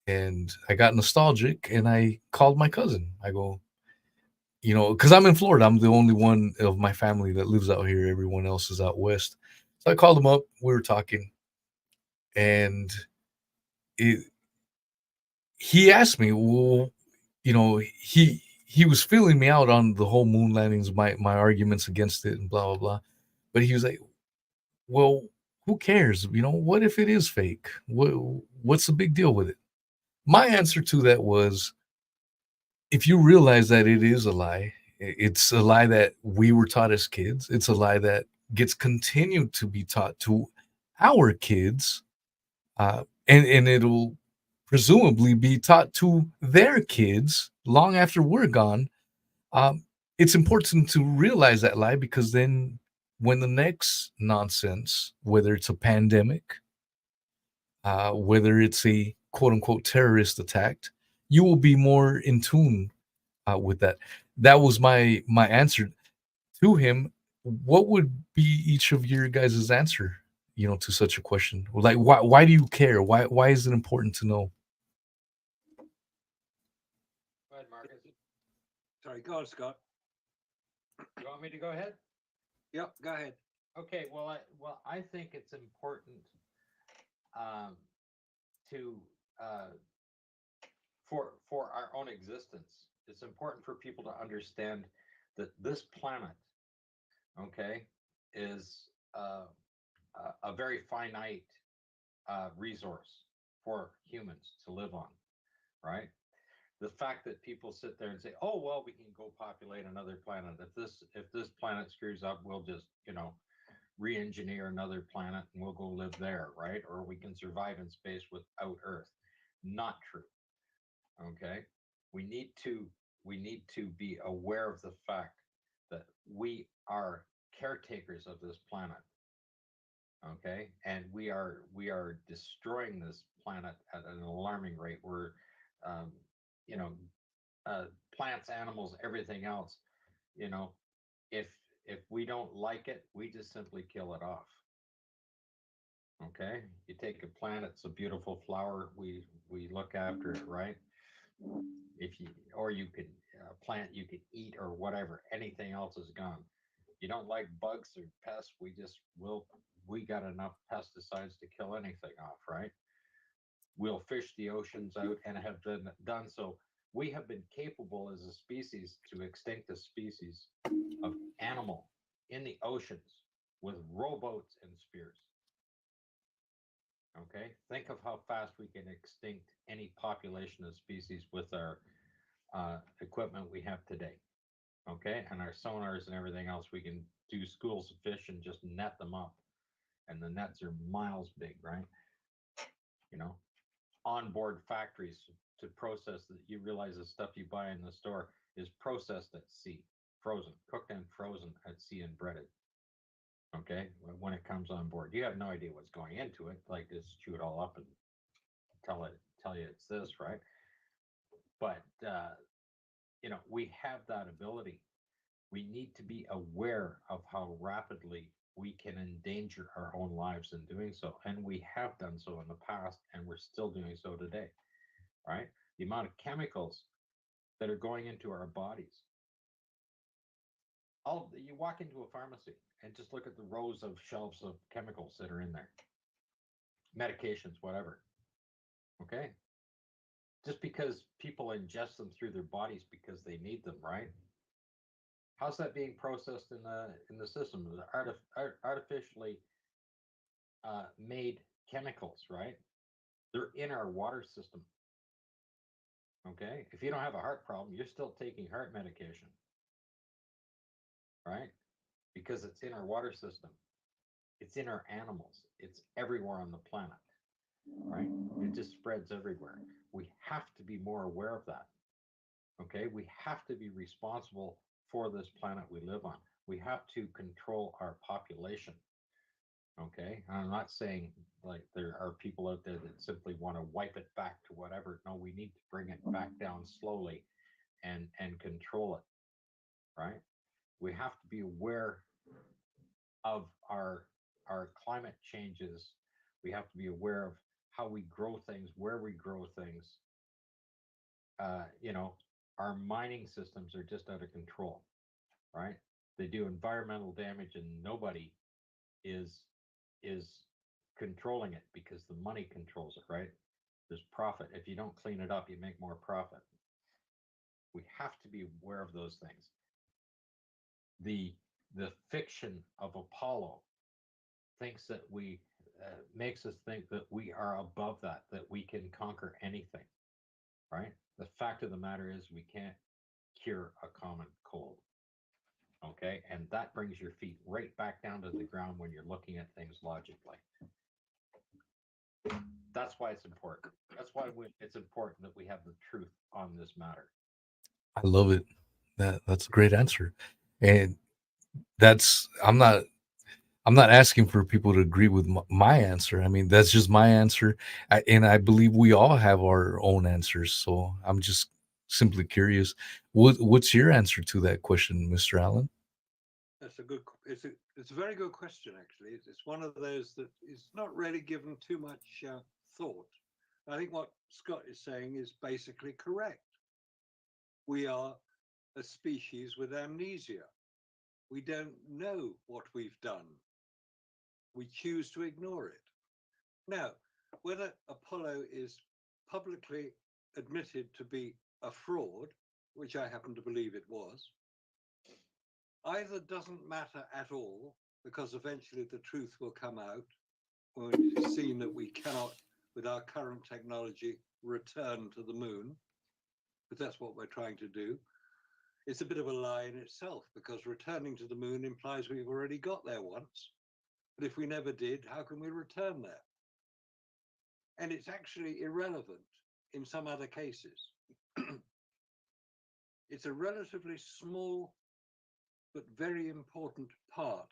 and I got nostalgic, and I called my cousin. I go, because I'm in Florida, I'm the only one of my family that lives out here. Everyone else is out west. So I called him up. We were talking, and it, he asked me, well, he was feeling me out on the whole moon landings, my arguments against it, and blah blah blah. But he was like, well, who cares? What if it is fake? What's the big deal with it? My answer to that was, if you realize that it is a lie, it's a lie that we were taught as kids. It's a lie that gets continued to be taught to our kids, and it'll presumably be taught to their kids long after we're gone. Um, it's important to realize that lie, because then when the next nonsense, whether it's a pandemic, whether it's a quote unquote terrorist attack, you will be more in tune with that. That was my answer to him. What would be each of your guys' answer, to such a question? Like, why do you care? Why is it important to know? Go ahead, Marcus. Sorry, go on, Scott. You want me to go ahead? Yep, go ahead. Okay. Well, I think it's important to for our own existence. It's important for people to understand that this planet, okay, is a very finite resource for humans to live on, right? The fact that people sit there and say, "Oh, well, we can go populate another planet. If this planet screws up, we'll just re-engineer another planet and we'll go live there, right? Or we can survive in space without Earth." Not true. Okay, we need to be aware of the fact that we are caretakers of this planet. Okay, and we are destroying this planet at an alarming rate. We're um, you know plants, animals, everything else. you know if if we don't like it, we just simply kill it off. Okay, you take a plant, it's a beautiful flower, we look after it, right? If you Or you could plant you could eat or whatever, anything else is gone. You don't like bugs or pests, we got enough pesticides to kill anything off, right? We'll fish the oceans out and have done so. We have been capable as a species to extinct a species of animal in the oceans with rowboats and spears. Okay, think of how fast we can extinct any population of species with our equipment we have today. Okay, and our sonars and everything else, we can do schools of fish and just net them up, and the nets are miles big, right? You know, onboard factories to process that. You realize the stuff you buy in the store is processed at sea, frozen, cooked and frozen at sea and breaded. Okay, when it comes on board, you have no idea what's going into it. Like, just chew it all up and tell you it's this, right? But we have that ability. We need to be aware of how rapidly we can endanger our own lives in doing so. And we have done so in the past, and we're still doing so today, right? The amount of chemicals that are going into our bodies. You walk into a pharmacy and just look at the rows of shelves of chemicals that are in there, medications, whatever. Okay. Just because people ingest them through their bodies because they need them, right? How's that being processed in the system? Artificially made chemicals, right? They're in our water system. Okay. If you don't have a heart problem, you're still taking heart medication, right? Because it's in our water system. It's in our animals. It's everywhere on the planet, right? It just spreads everywhere. We have to be more aware of that. Okay. We have to be responsible for this planet we live on. We have to control our population. Okay. And I'm not saying like there are people out there that simply want to wipe it back to whatever. No, we need to bring it back down slowly and control it. Right. We have to be aware of our climate changes. We have to be aware of how we grow things, where we grow things. Our mining systems are just out of control, right? They do environmental damage, and nobody is controlling it because the money controls it, right? There's profit. If you don't clean it up, you make more profit. We have to be aware of those things. The fiction of Apollo thinks that makes us think that we are above that we can conquer anything, right? The fact of the matter is we can't cure a common cold. Okay. And that brings your feet right back down to the ground when you're looking at things logically. That's why it's important. That's why it's important that we have the truth on this matter. I love it. That's a great answer. And that's I'm not asking for people to agree with my answer. I mean, that's just my answer. And I believe we all have our own answers. So I'm just simply curious. What's your answer to that question, Mr. Allen? That's it's a very good question, actually. It's one of those that is not really given too much thought. I think what Scott is saying is basically correct. We are a species with amnesia. We don't know what we've done. We choose to ignore it. Now, whether Apollo is publicly admitted to be a fraud, which I happen to believe it was, either doesn't matter at all, because eventually the truth will come out when it's seen that we cannot, with our current technology, return to the moon, but that's what we're trying to do. It's a bit of a lie in itself, because returning to the moon implies we've already got there once. But if we never did, how can we return there? And it's actually irrelevant in some other cases. It's a relatively small but very important part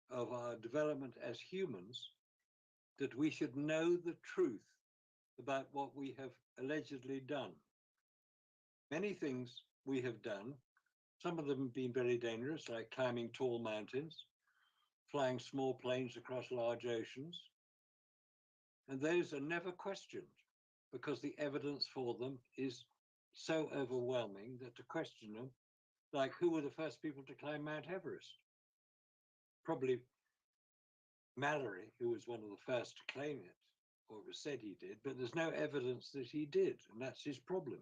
of our development as humans that we should know the truth about what we have allegedly done. Many things we have done, some of them have been very dangerous, like climbing tall mountains, flying small planes across large oceans. And those are never questioned because the evidence for them is so overwhelming that to question them, like who were the first people to climb Mount Everest? Probably Mallory, who was one of the first to claim it, or it was said he did, but there's no evidence that he did, and that's his problem.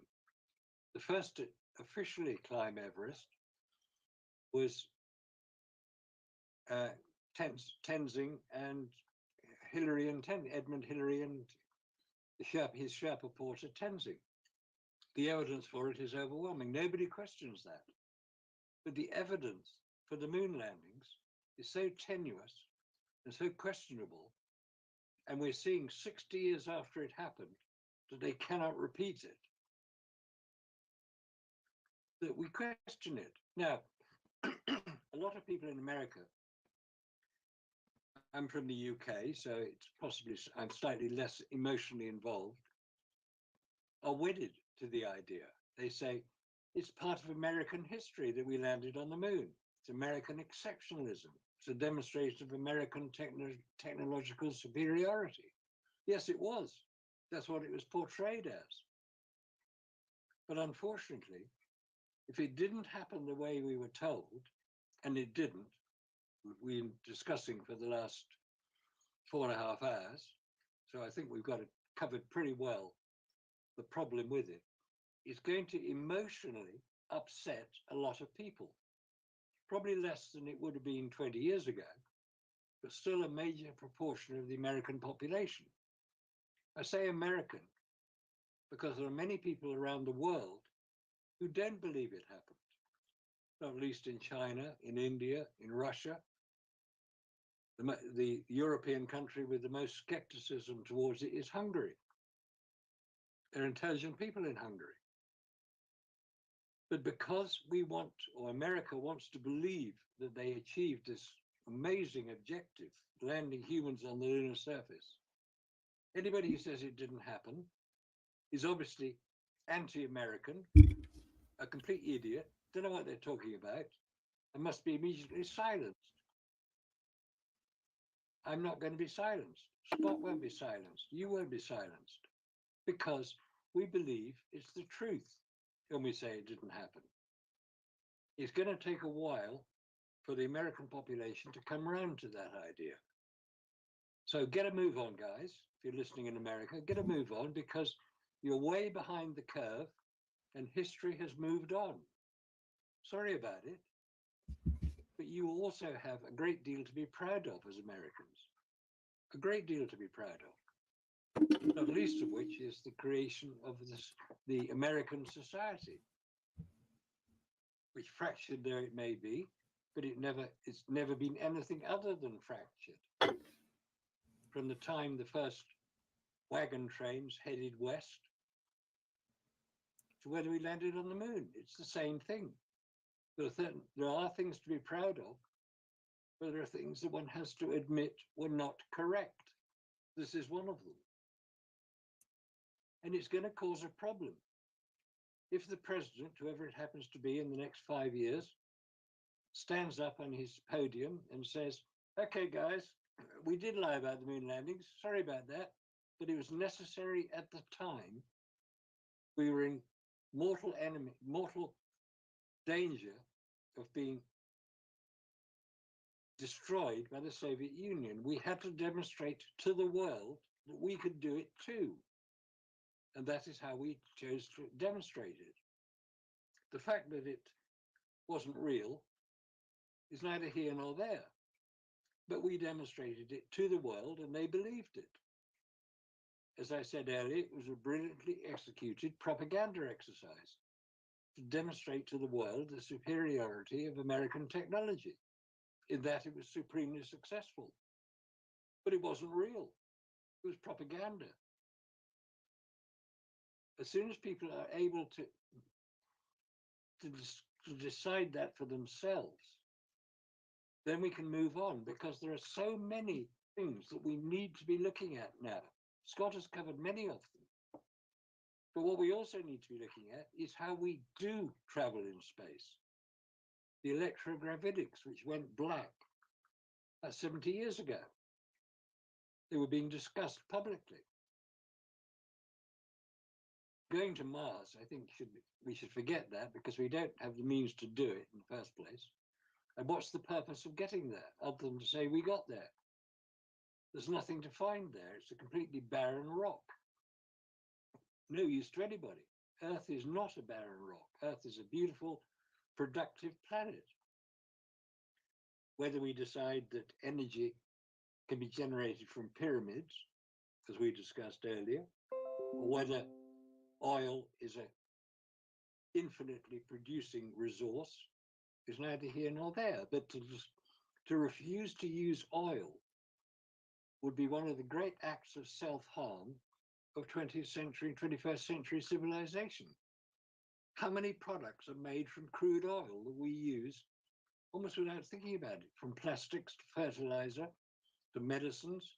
The first to officially climb Everest was Tenzing and Edmund Hillary and his Sherpa porter Tenzing. The evidence for it is overwhelming. Nobody questions that. But the evidence for the moon landings is so tenuous and so questionable, and we're seeing 60 years after it happened that they cannot repeat it, that we question it. Now, a lot of people in America, I'm from the UK, so it's possibly I'm slightly less emotionally involved, are wedded to the idea. They say it's part of American history that we landed on the moon. It's American exceptionalism. It's a demonstration of American technological superiority. Yes, it was. That's what it was portrayed as. But unfortunately, if it didn't happen the way we were told, and it didn't, we've been discussing for the last 4.5 hours, so I think we've got it covered pretty well, the problem with it, it's going to emotionally upset a lot of people. Probably less than it would have been 20 years ago, but still a major proportion of the American population. I say American because there are many people around the world who don't believe it happened, not least in China, in India, in Russia. The European country with the most skepticism towards it is Hungary. There are intelligent people in Hungary. But because we want, or America wants to believe that they achieved this amazing objective, landing humans on the lunar surface, anybody who says it didn't happen is obviously anti-American, a complete idiot, don't know what they're talking about, and must be immediately silenced. I'm not going to be silenced. Spot won't be silenced. You won't be silenced, because we believe it's the truth when we say it didn't happen. It's going to take a while for the American population to come around to that idea. So get a move on, guys. If you're listening in America, get a move on, because you're way behind the curve and history has moved on. Sorry about it. But you also have a great deal to be proud of as Americans. A great deal to be proud of. Not least of which is the creation of the American society, which fractured though it may be, but it's never been anything other than fractured. From the time the first wagon trains headed west to whether we landed on the moon, it's the same thing. There are things to be proud of, but there are things that one has to admit were not correct. This is one of them. And it's going to cause a problem. If the president, whoever it happens to be in the next 5 years, stands up on his podium and says, okay, guys, we did lie about the moon landings. Sorry about that. But it was necessary at the time. We were in mortal danger of being destroyed by the Soviet Union. We had to demonstrate to the world that we could do it too. And that is how we chose to demonstrate it. The fact that it wasn't real is neither here nor there. But we demonstrated it to the world and they believed it. As I said earlier, it was a brilliantly executed propaganda exercise to demonstrate to the world the superiority of American technology, in that it was supremely successful. But it wasn't real. It was propaganda. As soon as people are able to decide that for themselves, then we can move on, because there are so many things that we need to be looking at now. Scott has covered many of them. But what we also need to be looking at is how we do travel in space. The electrogravitics, which went black 70 years ago. They were being discussed publicly. Going to Mars, I think we should forget that, because we don't have the means to do it in the first place. And what's the purpose of getting there, other than to say we got there? There's nothing to find there. It's a completely barren rock. No use to anybody. Earth is not a barren rock. Earth is a beautiful, productive planet. Whether we decide that energy can be generated from pyramids, as we discussed earlier, or whether oil is an infinitely producing resource, is neither here nor there. But to refuse to use oil would be one of the great acts of self-harm of 20th century, 21st century civilization. How many products are made from crude oil that we use almost without thinking about it, from plastics to fertilizer, to medicines,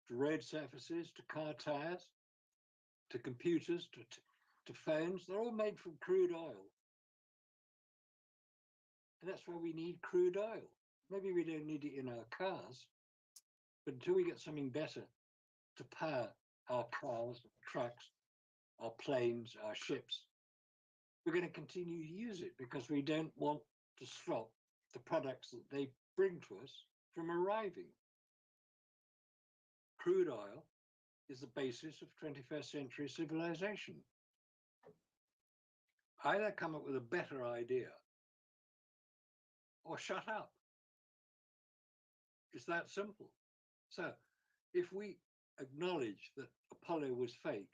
to road surfaces, to car tires, to computers, to to phones, they're all made from crude oil. And that's why we need crude oil. Maybe we don't need it in our cars, but until we get something better to power our cars, trucks, our planes, our ships, we're going to continue to use it because we don't want to stop the products that they bring to us from arriving. Crude oil is the basis of 21st century civilization. Either come up with a better idea or shut up. It's that simple. So if we acknowledge that Apollo was fake,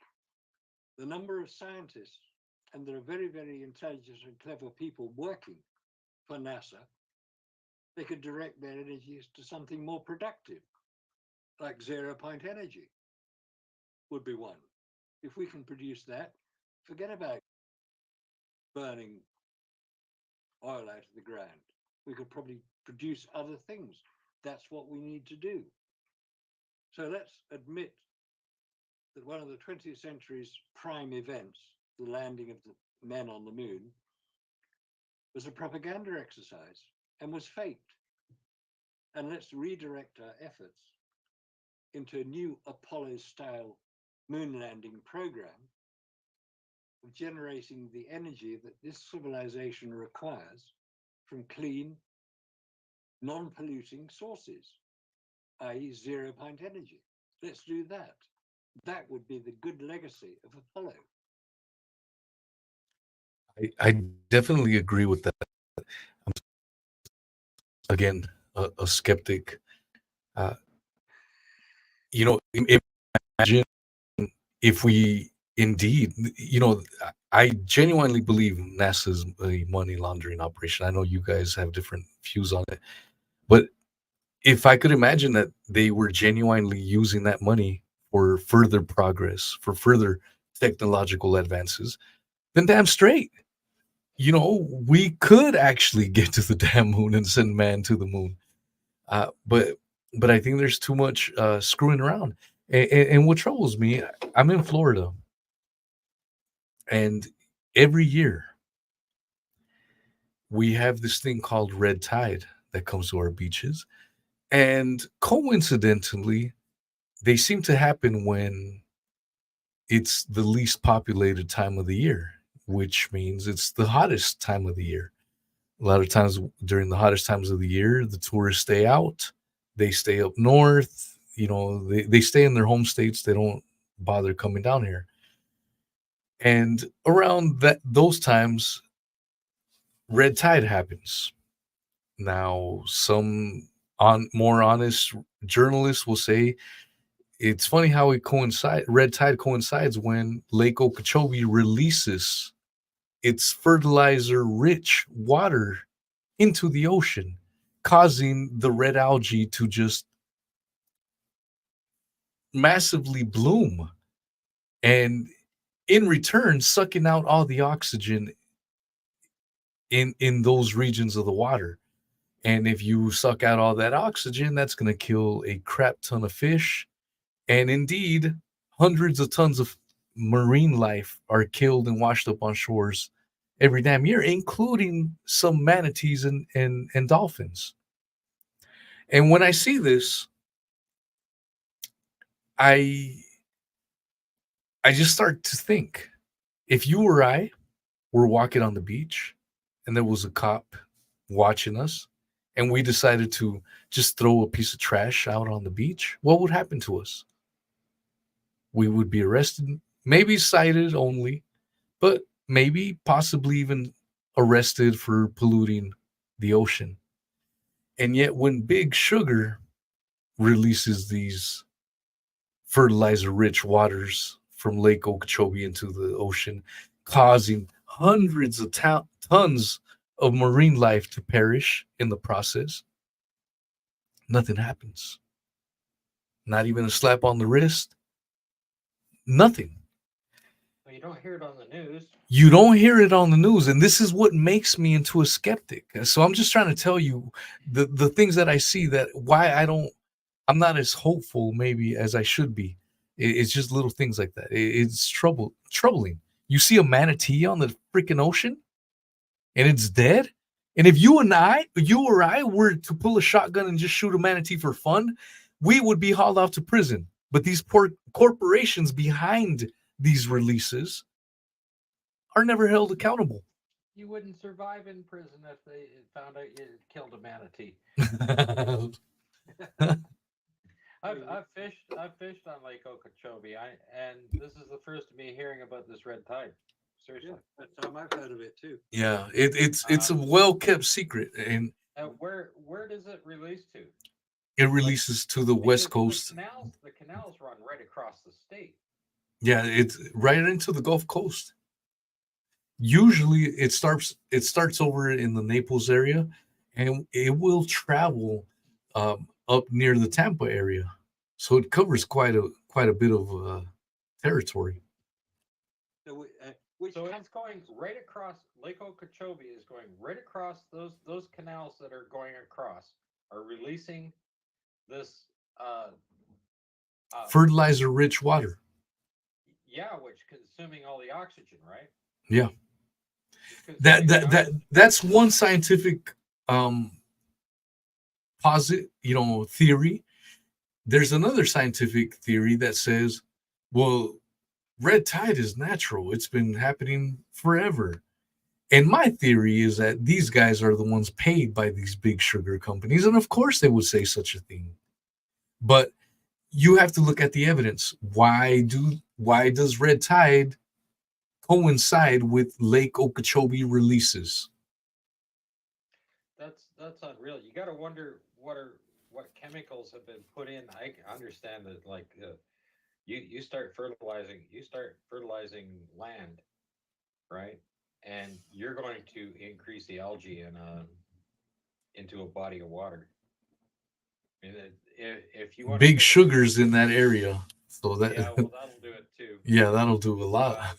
the number of scientists, and there are very, very intelligent and clever people working for NASA, they could direct their energies to something more productive, like 0-point energy would be one. If we can produce that, forget about burning oil out of the ground. We could probably produce other things. That's what we need to do. So let's admit that one of the 20th century's prime events, the landing of the men on the moon, was a propaganda exercise and was faked. And let's redirect our efforts into a new Apollo-style moon landing program of generating the energy that this civilization requires from clean, non-polluting sources, i.e. 0-point energy. Let's do that. That would be the good legacy of Apollo. I definitely agree with that. I'm, again, a skeptic. Imagine if we indeed, I genuinely believe NASA's a money laundering operation. I know you guys have different views on it, but if I could imagine that they were genuinely using that money for further progress, for further technological advances, then damn straight. We could actually get to the damn moon and send man to the moon. But I think there's too much screwing around. And what troubles me, I'm in Florida, and every year we have this thing called red tide that comes to our beaches. And coincidentally, they seem to happen when it's the least populated time of the year, which means it's the hottest time of the year. A lot of times during the hottest times of the year, the tourists stay out. They stay up north. They stay in their home states. They don't bother coming down here. And around those times, red tide happens. Now, some more honest journalists will say it's funny how red tide coincides when Lake Okeechobee releases its fertilizer-rich water into the ocean, causing the red algae to just massively bloom, and in return sucking out all the oxygen in those regions of the water. And if you suck out all that oxygen, that's going to kill a crap ton of fish. And indeed, hundreds of tons of marine life are killed and washed up on shores every damn year, including some manatees and dolphins. And when I see this, I just start to think, if you or I were walking on the beach and there was a cop watching us and we decided to just throw a piece of trash out on the beach, what would happen to us? We would be arrested, maybe cited only, but maybe possibly even arrested for polluting the ocean. And yet when Big Sugar releases these fertilizer-rich waters from Lake Okeechobee into the ocean, causing hundreds of tons of marine life to perish in the process, nothing happens. Not even a slap on the wrist. Nothing. Well, you don't hear it on the news. You don't hear it on the news, and this is what makes me into a skeptic. So I'm just trying to tell you the things that I see, that why I'm not as hopeful maybe as I should be. It's just little things like that. It's troubling. You see a manatee on the freaking ocean and it's dead. And if you or I were to pull a shotgun and just shoot a manatee for fun, we would be hauled off to prison. But these poor corporations behind these releases are never held accountable. You wouldn't survive in prison if they found out you killed a manatee. I've fished on Lake Okeechobee. And this is the first of me hearing about this red tide. Seriously. Yeah, that's time I've heard of it too. Yeah, it's a well kept secret, and where does it release to? it releases to the west coast. The canals run right across the state. Yeah, it's right into the Gulf Coast. Usually, it starts over in the Naples area, and it will travel up near the Tampa area, so it covers quite a bit of territory. So, it's going right across Lake Okeechobee is going right across those canals that are going across are releasing this fertilizer-rich water. Yeah, which consuming all the oxygen, right? Yeah. That's one scientific theory. There's another scientific theory that says, well, red tide is natural. It's been happening forever. And my theory is that these guys are the ones paid by these big sugar companies. And of course they would say such a thing. But you have to look at the evidence. Why does red tide coincide with Lake Okeechobee releases? That's unreal. You got to wonder what chemicals have been put in. I understand that, like, you start fertilizing land, right? And you're going to increase the algae into a body of water. I mean, if you want big sugars in that area, so that yeah, well, that'll do it too. Yeah, that'll do a lot.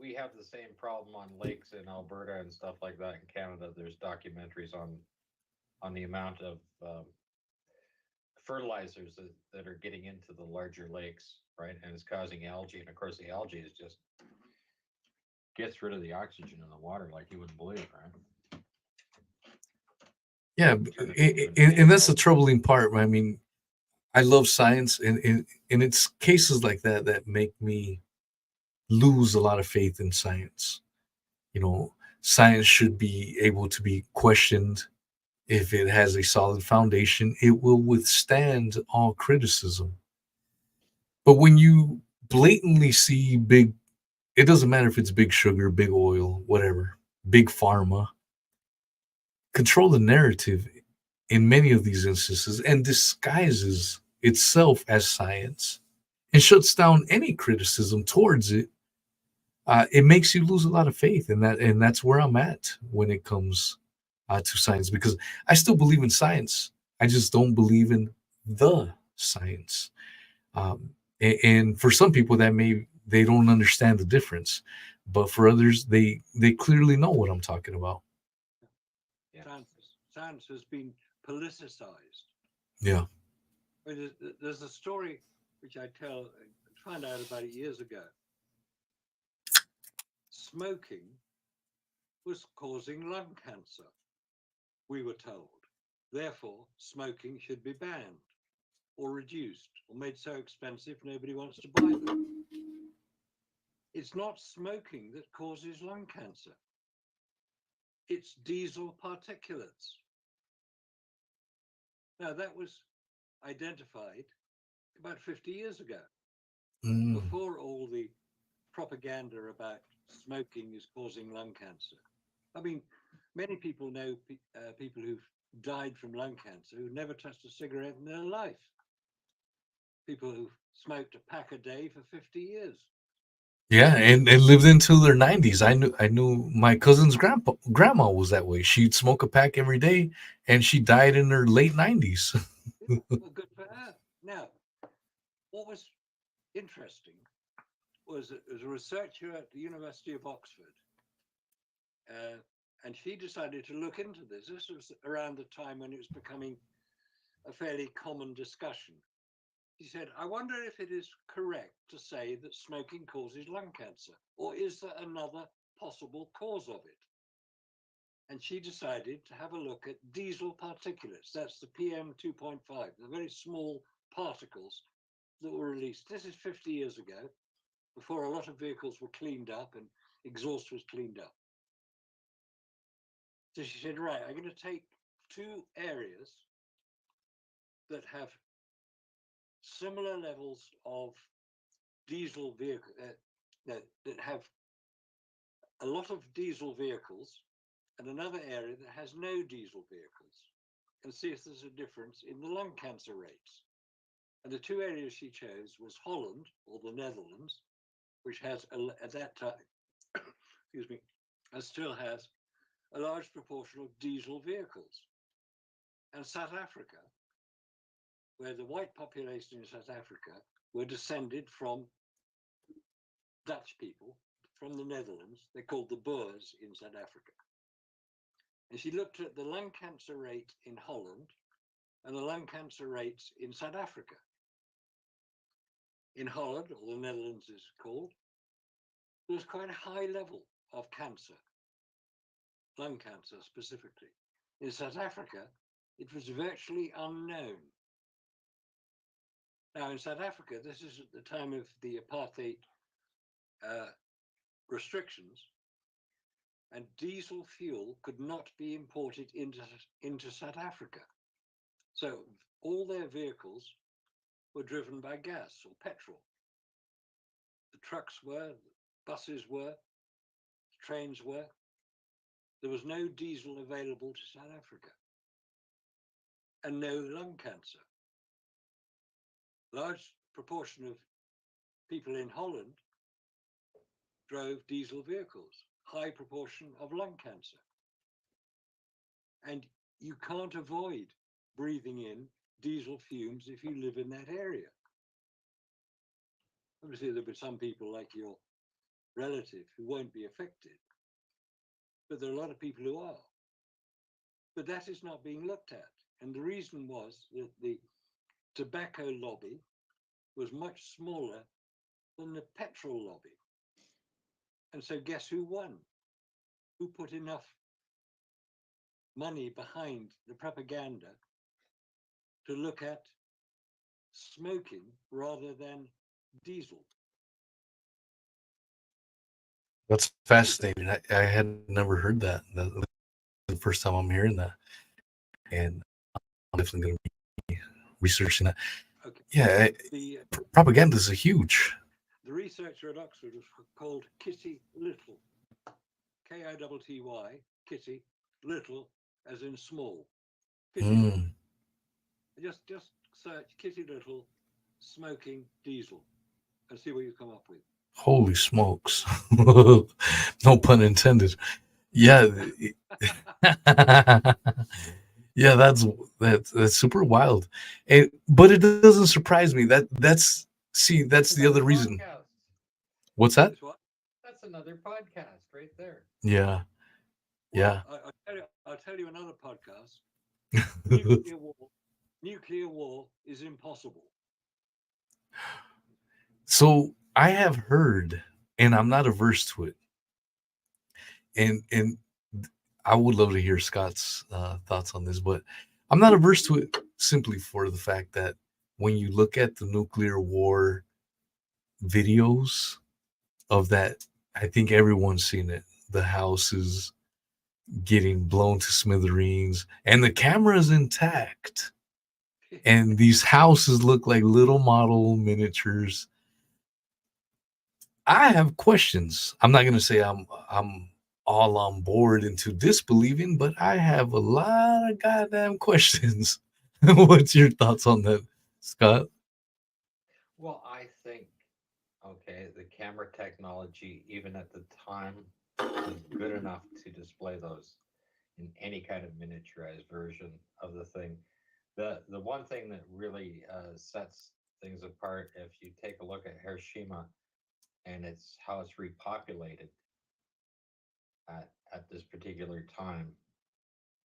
We have the same problem on lakes in Alberta and stuff like that in Canada. There's documentaries on the amount of fertilizers that are getting into the larger lakes, right? And it's causing algae. And of course, the algae is just gets rid of the oxygen in the water like you wouldn't believe, right? Yeah, and that's the troubling part. I mean, I love science, and it's cases like that make me lose a lot of faith in science. Science should be able to be questioned. If it has a solid foundation, it will withstand all criticism. But when you blatantly see it doesn't matter if it's big sugar, big oil, whatever, big pharma, control the narrative in many of these instances and disguises itself as science and shuts down any criticism towards it. It makes you lose a lot of faith in that, and that's where I'm at when it comes to science, because I still believe in science. I just don't believe in the science. And for some people, they don't understand the difference, but for others, they clearly know what I'm talking about. Science has been politicized. Yeah. There's a story which I found out about it years ago. Smoking was causing lung cancer, we were told. Therefore, smoking should be banned or reduced or made so expensive nobody wants to buy them. It's not smoking that causes lung cancer. It's diesel particulates. Now, that was identified about 50 years ago, before all the propaganda about smoking is causing lung cancer. I mean, many people know people who've died from lung cancer who've never touched a cigarette in their life. People who've smoked a pack a day for 50 years. Yeah, and lived until their 90s. I knew my cousin's grandma was that way. She'd smoke a pack every day, and she died in her late 90s. Well, good for her. Now, what was interesting was a researcher at the University of Oxford, and she decided to look into this. This was around the time when it was becoming a fairly common discussion. She said, I wonder if it is correct to say that smoking causes lung cancer, or is there another possible cause of it? And she decided to have a look at diesel particulates. That's the PM 2.5, the very small particles that were released. This is 50 years ago, before a lot of vehicles were cleaned up and exhaust was cleaned up. So she said, right, I'm going to take two areas that have similar levels of diesel vehicle, that have a lot of diesel vehicles, and another area that has no diesel vehicles, and see if there's a difference in the lung cancer rates. And the two areas she chose was Holland, or the Netherlands, which has, at that time, excuse me, and still has a large proportion of diesel vehicles, and South Africa, where the white population in South Africa were descended from Dutch people from the Netherlands. They're called the Boers in South Africa. And she looked at the lung cancer rate in Holland and the lung cancer rates in South Africa. In Holland, or the Netherlands is called, there was quite a high level of cancer, lung cancer specifically. In South Africa, it was virtually unknown. Now, in South Africa, this is at the time of the apartheid restrictions, and diesel fuel could not be imported into South Africa. So all their vehicles were driven by gas or petrol. The trucks were, the buses were, the trains were. There was no diesel available to South Africa, and no lung cancer. Large proportion of people in Holland drove diesel vehicles, high proportion of lung cancer. And you can't avoid breathing in diesel fumes if you live in that area. Obviously, there'll be some people like your relative who won't be affected, but there are a lot of people who are. But that is not being looked at. And the reason was that the tobacco lobby was much smaller than the petrol lobby. And so guess who won? Who put enough money behind the propaganda to look at smoking rather than diesel? That's fascinating. I had never heard that. That's the first time I'm hearing that. And I'm definitely going to be researching that. Okay. Yeah, The propaganda is a huge. the researcher at Oxford was called Kitty Little, Kitty, Kitty Little, as in small. Kitty Little. Just search Kitty Little smoking diesel and see what you come up with. Holy smokes. No pun intended. Yeah. Yeah, that's super wild. But it doesn't surprise me. That's the other reason. Podcast. What's that? It's what? That's another podcast right there. Yeah. Yeah. Well, I'll tell you another podcast. Nuclear war is impossible. So I have heard, and I'm not averse to it, and I would love to hear Scott's thoughts on this, but I'm not averse to it simply for the fact that when you look at the nuclear war videos of that, I think everyone's seen it. The houses getting blown to smithereens, and the camera's intact. And these houses look like little model miniatures. I have questions. I'm not going to say I'm all on board into disbelieving, but I have a lot of goddamn questions. What's your thoughts on that, Scott? Well, I think, okay, the camera technology, even at the time, was good enough to display those in any kind of miniaturized version of the thing. The one thing that really sets things apart, if you take a look at Hiroshima and it's how it's repopulated at this particular time,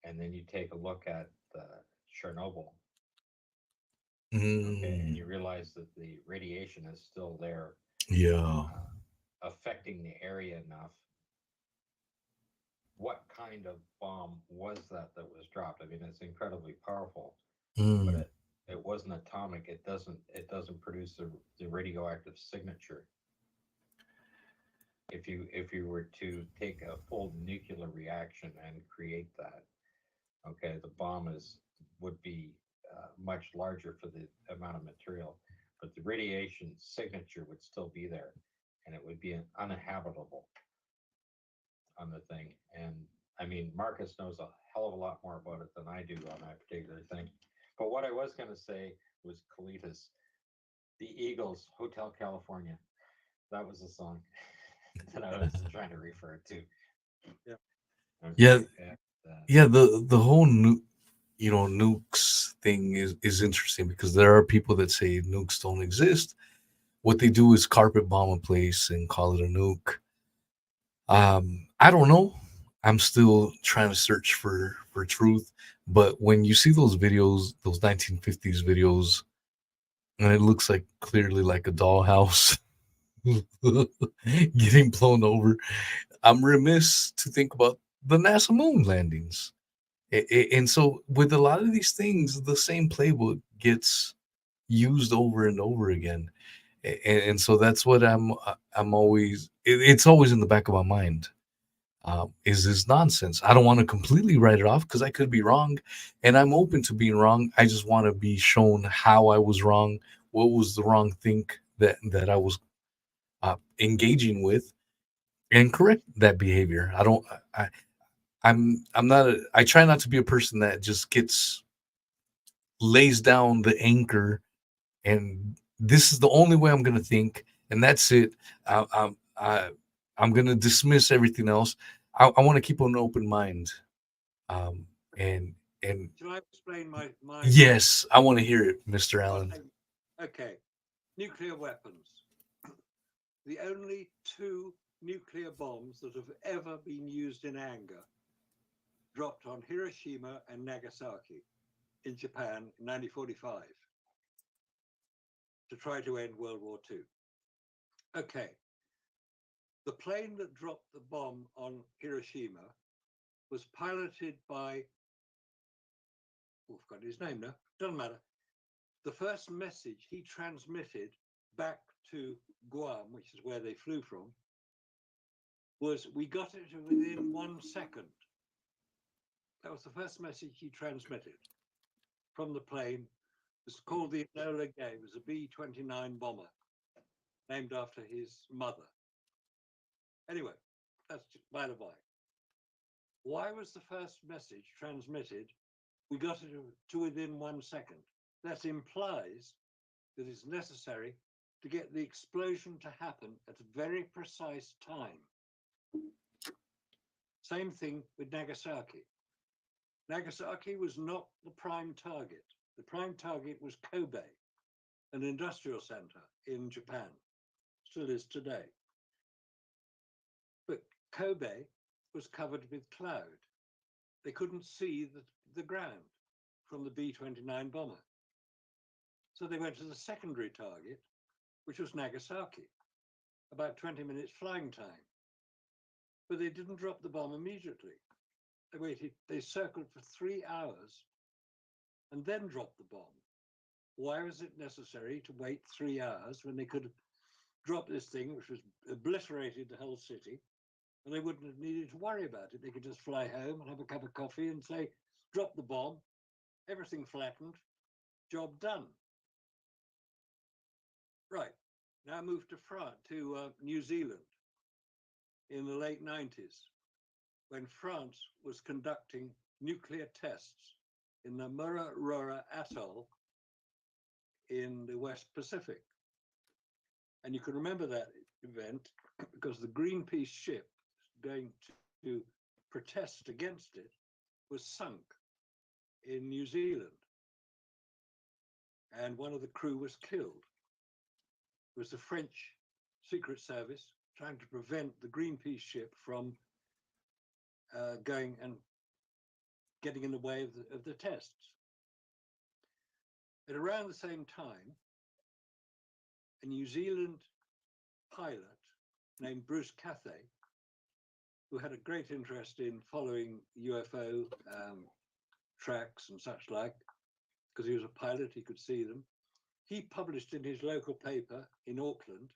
and then you take a look at Chernobyl, Okay, and Mm, you realize that the radiation is still there, yeah. affecting the area enough. What kind of bomb was that was dropped? I mean, it's incredibly powerful, but Mm, it wasn't atomic. It doesn't produce the radioactive signature. If you were to take a full nuclear reaction and create that, okay, the bomb would be much larger for the amount of material, but the radiation signature would still be there, and it would be uninhabitable on the thing. And I mean, Marcus knows a hell of a lot more about it than I do on that particular thing. But what I was going to say was Colitas, the Eagles, Hotel California. That was the song that I was trying to refer to. Yeah. yeah, Okay. And, yeah. The whole nukes thing is interesting because there are people that say nukes don't exist. What they do is carpet bomb a place and call it a nuke. I don't know. I'm still trying to search for truth. But when you see those videos, those 1950s videos, and it looks like clearly like a dollhouse getting blown over, I'm remiss to think about the NASA moon landings. And so with a lot of these things, the same playbook gets used over and over again. And so that's what I'm always it's always in the back of my mind. Is this nonsense? I don't want to completely write it off because I could be wrong, and I'm open to being wrong. I just want to be shown how I was wrong, what was the wrong think that I was engaging with, and correct that behavior. I don't. I'm not. I try not to be a person that just gets lays down the anchor, and this is the only way I'm gonna think, and that's it. I'm gonna dismiss everything else. I want to keep an open mind. Um, and Shall I explain my yes, I want to hear it, Mr. oh, Allen. okay. Nuclear weapons. The only two nuclear bombs that have ever been used in anger dropped on Hiroshima and Nagasaki in Japan in 1945 to try to end World War II. Okay. The plane that dropped the bomb on Hiroshima was piloted by, oh, I've got his name now, doesn't matter. The first message he transmitted back to Guam, which is where they flew from, was, "We got it within 1 second." That was the first message he transmitted from the plane. It was called the Enola Gay. It was a B-29 bomber named after his mother. Anyway, that's just by the by. Why was the first message transmitted, "We got it to within 1 second"? That implies that it's necessary to get the explosion to happen at a very precise time. Same thing with Nagasaki. Nagasaki was not the prime target. The prime target was Kobe, an industrial center in Japan, still is today. But Kobe was covered with cloud. They couldn't see the ground from the B-29 bomber. So they went to the secondary target, which was Nagasaki, about 20 minutes flying time. But they didn't drop the bomb immediately. They circled for 3 hours and then dropped the bomb. Why was it necessary to wait 3 hours when they could have dropped this thing, which was obliterated the whole city, and they wouldn't have needed to worry about it? They could just fly home and have a cup of coffee and say, drop the bomb, everything flattened, job done. Right, now move to New Zealand in the late 90s, when France was conducting nuclear tests in the Mururoa Atoll in the West Pacific. And you can remember that event because the Greenpeace ship going to protest against it was sunk in New Zealand. And one of the crew was killed. It was the French Secret Service trying to prevent the Greenpeace ship from going and getting in the way of the tests. At around the same time, a New Zealand pilot named Bruce Cathay, who had a great interest in following UFO tracks and such like, because he was a pilot, he could see them. He published in his local paper in Auckland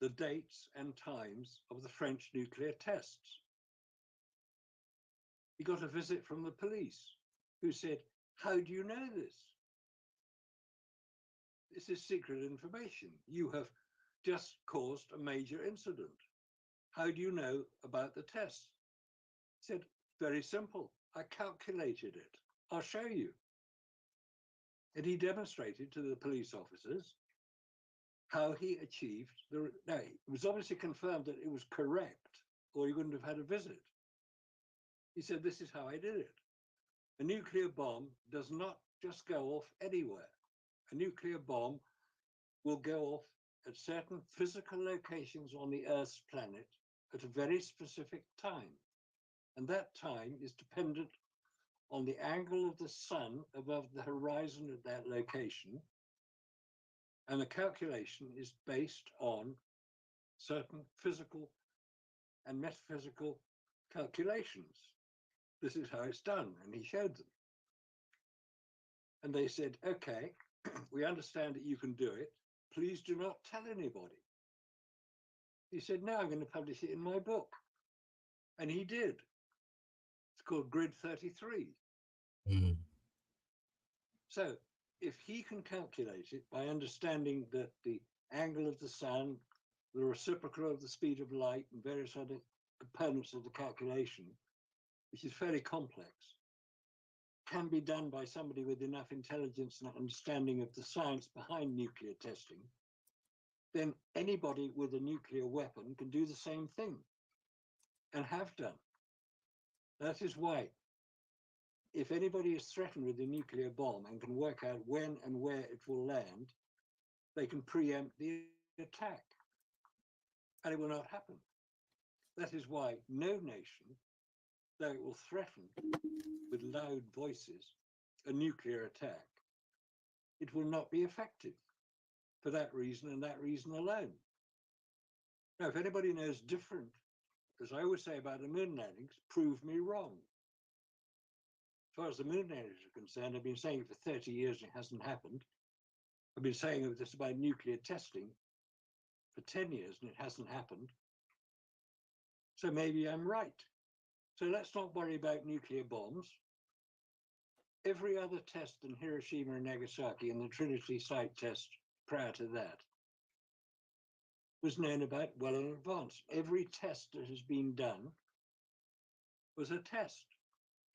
the dates and times of the French nuclear tests. He got a visit from the police who said, "How do you know this? This is secret information. You have just caused a major incident. How do you know about the tests?" He said, "Very simple. I calculated it. I'll show you." And he demonstrated to the police officers how he achieved the. Now, it was obviously confirmed that it was correct, or he wouldn't have had a visit. He said, "This is how I did it. A nuclear bomb does not just go off anywhere. A nuclear bomb will go off at certain physical locations on the Earth's planet at a very specific time. And that time is dependent on the angle of the sun above the horizon at that location. And the calculation is based on certain physical and metaphysical calculations. This is how it's done." And he showed them. And they said, "Okay, we understand that you can do it. Please do not tell anybody." He said, "No, I'm going to publish it in my book." And he did. It's called Grid 33. Mm. So if he can calculate it by understanding that the angle of the sun, the reciprocal of the speed of light, and various other components of the calculation, which is fairly complex, can be done by somebody with enough intelligence and understanding of the science behind nuclear testing, then anybody with a nuclear weapon can do the same thing, and have done. That is why, if anybody is threatened with a nuclear bomb and can work out when and where it will land, they can preempt the attack, and it will not happen. That is why no nation, though it will threaten with loud voices a nuclear attack, it will not be effective for that reason and that reason alone. Now, if anybody knows different, as I always say about the moon landings, prove me wrong. As far as the moon landings are concerned, I've been saying it for 30 years and it hasn't happened. I've been saying this about nuclear testing for 10 years and it hasn't happened. So maybe I'm right. So let's not worry about nuclear bombs. Every other test in Hiroshima and Nagasaki and the Trinity site test prior to that was known about well in advance. Every test that has been done was a test.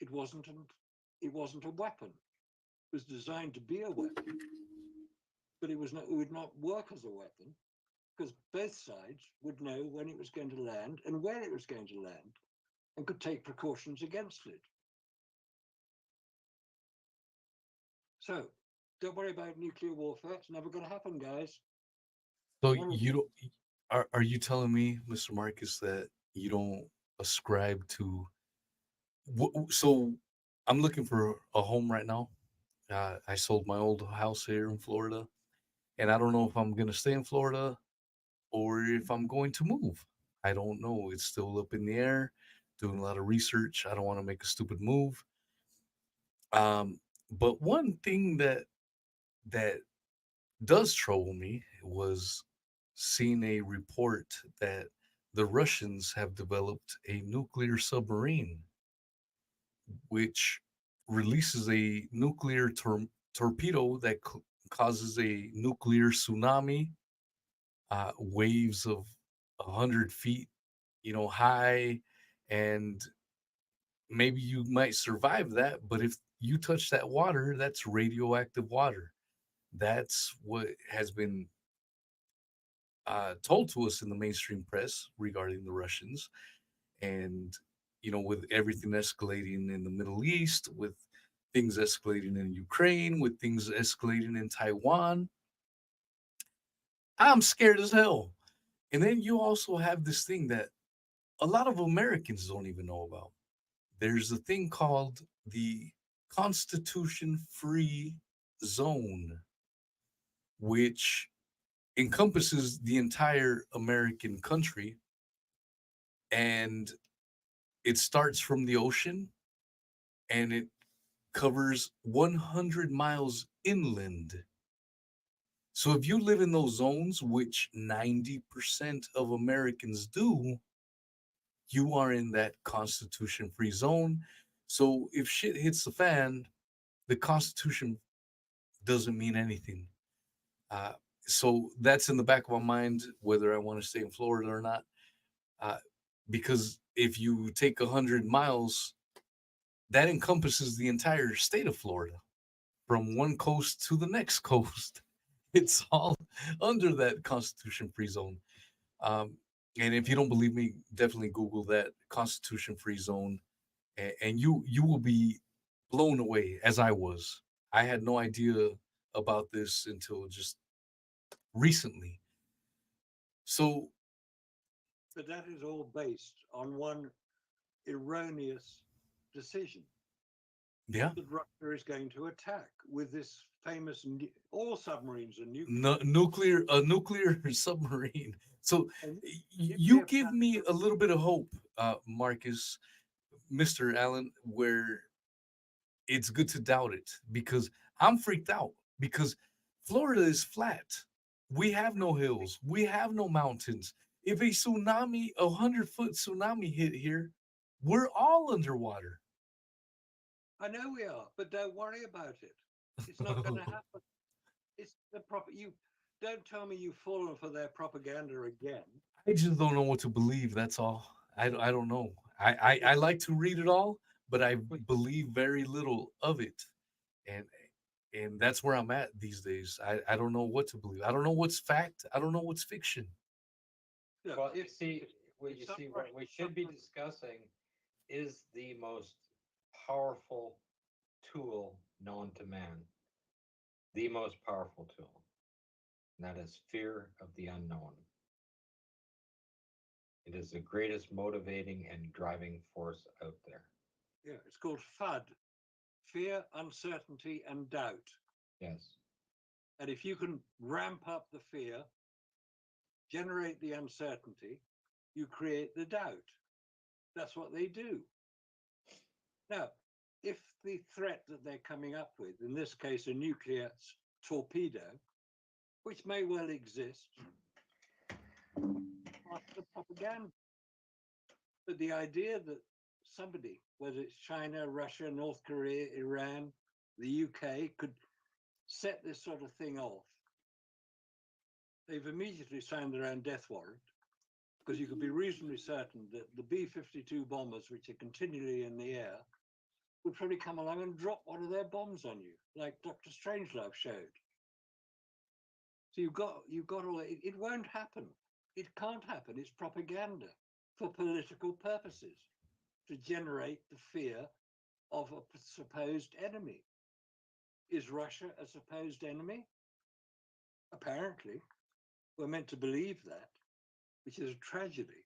It wasn't a weapon. It was designed to be a weapon, but it would not work as a weapon because both sides would know when it was going to land and where it was going to land and could take precautions against it. So don't worry about nuclear warfare. It's never going to happen, guys. So you don't are you telling me, Mr. Marcus, that you don't ascribe to so I'm looking for a home right now. I sold my old house here in Florida, and I don't know if I'm going to stay in Florida or if I'm going to move. I don't know. It's still up in the air. Doing a lot of research. I don't want to make a stupid move. But one thing that does trouble me was seeing a report that the Russians have developed a nuclear submarine, which releases a nuclear torpedo that causes a nuclear tsunami, waves of 100 feet, high, and maybe you might survive that. But if you touch that water, that's radioactive water. That's what has been told to us in the mainstream press regarding the Russians. And, with everything escalating in the Middle East, with things escalating in Ukraine, with things escalating in Taiwan, I'm scared as hell. And then you also have this thing that a lot of Americans don't even know about. There's a thing called the constitution-free zone, which encompasses the entire American country, and it starts from the ocean and it covers 100 miles inland. So if you live in those zones, which 90% of Americans do, you are in that constitution free zone. So if shit hits the fan, the constitution doesn't mean anything. Uh, so that's in the back of my mind, whether I want to stay in Florida or not. Uh, because if you take 100 miles, that encompasses the entire state of Florida from one coast to the next coast. It's all under that constitution free zone. And if you don't believe me, definitely Google that constitution free zone, and you will be blown away, as I was. I had no idea about this until just recently. So But that is all based on one erroneous decision yeah, that Russia is going to attack with this famous, all submarines are nuclear. a nuclear submarine. So And you nuclear give me a little bit of hope, Marcus, Mr. Allen, where it's good to doubt it, because I'm freaked out because Florida is flat. We have no hills. We have no mountains. If a tsunami, 100-foot tsunami hit here, we're all underwater. I know we are, but don't worry about it. It's not going to happen. It's the proper. You don't tell me you've fallen for their propaganda again. I just don't know what to believe. That's all. I don't know. I like to read it all, but I believe very little of it. And that's where I'm at these days. I don't know what to believe. I don't know what's fact. I don't know what's fiction. Look, Well, if what we should be discussing is the most powerful tool known to man. The most powerful tool. And that is fear of the unknown. It is the greatest motivating and driving force out there. yeah, it's called FUD, fear, uncertainty, and doubt. Yes. And if you can ramp up the fear, generate the uncertainty, you create the doubt. That's what they do. Now, if the threat that they're coming up with, in this case, a nuclear torpedo, which may well exist, part of the propaganda. But the idea that somebody, whether it's China, Russia, North Korea, Iran, the UK, could set this sort of thing off, they've immediately signed their own death warrant, because you could be reasonably certain that the B-52 bombers, which are continually in the air, would probably come along and drop one of their bombs on you, like Dr. Strangelove showed. So you've got all it won't happen. It can't happen. It's propaganda for political purposes to generate the fear of a supposed enemy. Is Russia a supposed enemy? Apparently, we're meant to believe that, which is a tragedy,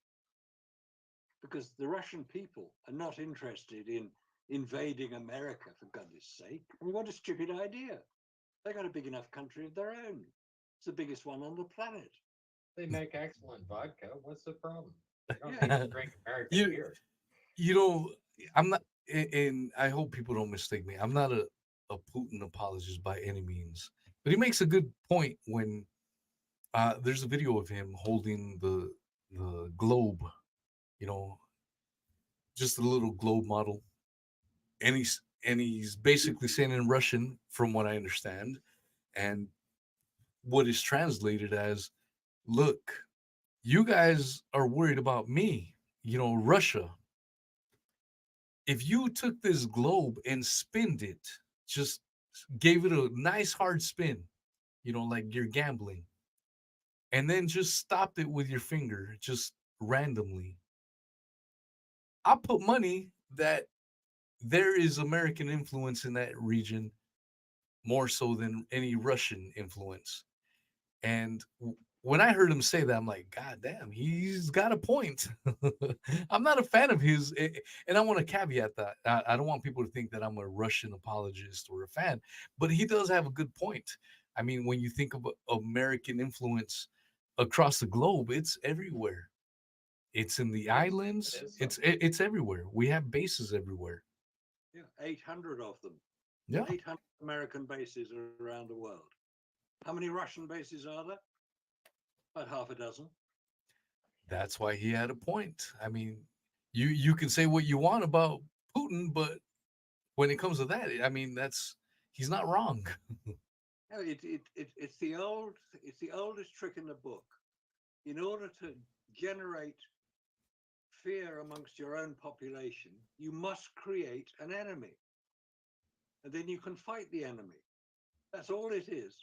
because the Russian people are not interested in invading America, for goodness sake. I mean, what a stupid idea. They got a big enough country of their own. It's the biggest one on the planet. They make excellent vodka. What's the problem? They don't Yeah. need to drink American You- beer. You know, I'm not, and I hope people don't mistake me. I'm not a Putin apologist by any means, but he makes a good point when there's a video of him holding the globe, you know, just a little globe model, and he's basically saying in Russian, from what I understand, and what is translated as, "Look, you guys are worried about me, Russia. If you took this globe and spinned it, just gave it a nice hard spin, like you're gambling, and then just stopped it with your finger, just randomly, I'll put money that there is American influence in that region more so than any Russian influence. And when I heard him say that, I'm like, God damn, he's got a point. I'm not a fan of his, and I want to caveat that. I don't want people to think that I'm a Russian apologist or a fan, but he does have a good point. I mean, when you think of American influence across the globe, it's everywhere. It's in the It islands. is It's everywhere. We have bases everywhere. Yeah, 800 of them. Yeah, 800 American bases around the world. How many Russian bases are there? About half a dozen. that's why he had a point. I mean, you can say what you want about Putin, but when it comes to that, I mean, that's he's not wrong. No, it's the oldest trick in the book. In order to generate fear amongst your own population, you must create an enemy. And then you can fight the enemy. That's all it is.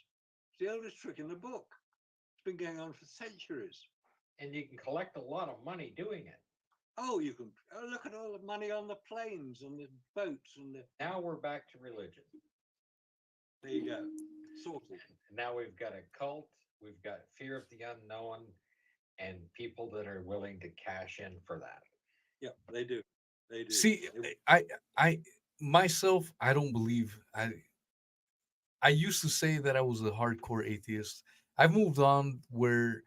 It's the oldest trick in the book. It's been going on for centuries. And you can collect a lot of money doing it. Oh, you can look at all the money on the planes and the boats and the. Now we're back to religion. There you go. Sorted. Now we've got a cult, we've got fear of the unknown, and people that are willing to cash in for that. Yeah, they do. They do. See, They- I myself, I don't believe. I used to say that I was a hardcore atheist. I've moved on where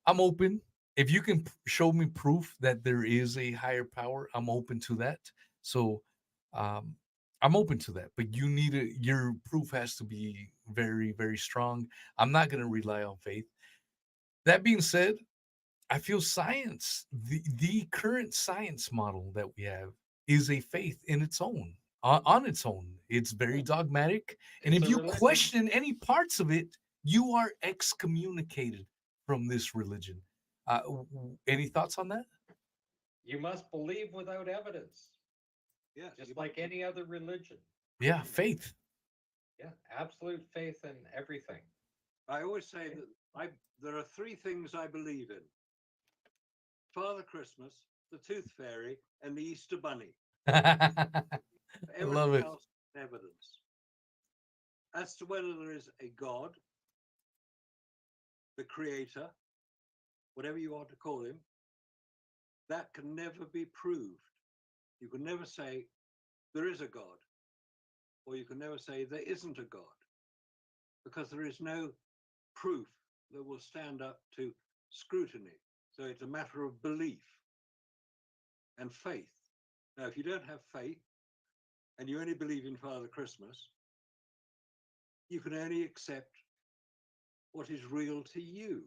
I'm open. If you can show me proof that there is a higher power, I'm open to that. So, um, I'm open to that. But your proof has to be very, very strong. I'm not going to rely on faith. That being said, I feel science, the current science model that we have, is a faith in its own, on its own. It's very dogmatic, and It's if a you religion. question any parts of it, you are excommunicated from this religion. Any thoughts on that? You must believe without evidence, Yes, just you like any other religion. Yeah, faith. Yeah, absolute faith in everything. I always say that there are three things I believe in: Father Christmas, the Tooth Fairy, and the Easter Bunny. I love Everything it. else is evidence. As to whether there is a God, the Creator, whatever you want to call him, that can never be proved. You can never say there is a God, or you can never say there isn't a God, because there is no proof that will stand up to scrutiny. So it's a matter of belief and faith. Now, if you don't have faith and you only believe in Father Christmas, you can only accept what is real to you.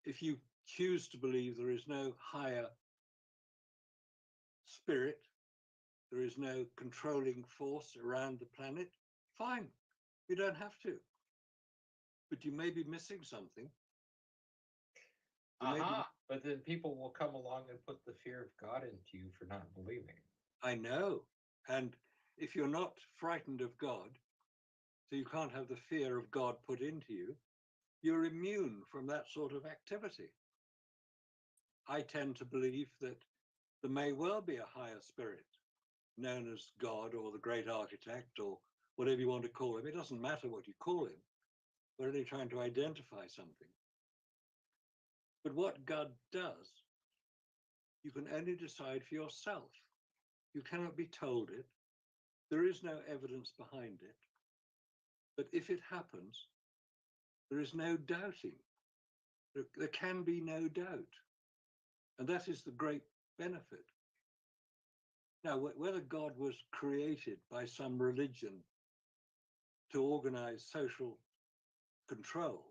If you choose to believe there is no higher spirit, there is no controlling force around the planet, fine, you don't have to. But you may be missing something. But then people will come along and put the fear of God into you for not believing. I know. And if you're not frightened of God, so you can't have the fear of God put into you, you're immune from that sort of activity. I tend to believe that there may well be a higher spirit known as God or the great architect or whatever you want to call him. It doesn't matter what you call him. We're only trying to identify something. But what God does, you can only decide for yourself. You cannot be told it. There is no evidence behind it. But if it happens, there is no doubting. There can be no doubt. And that is the great benefit. Now, whether God was created by some religion to organize social control,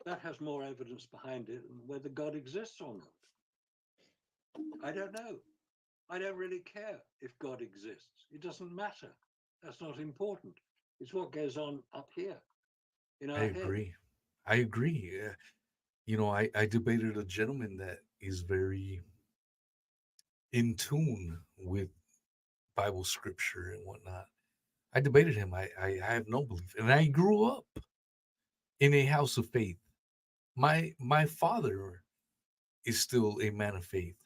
that has more evidence behind it than whether God exists or not. I don't know. I don't really care if God exists. It doesn't matter. That's not important. It's what goes on up here in our I head. agree. I agree. I debated a gentleman that is very in tune with Bible scripture and whatnot. I debated him. I have no belief, and I grew up in a house of faith. My father is still a man of faith,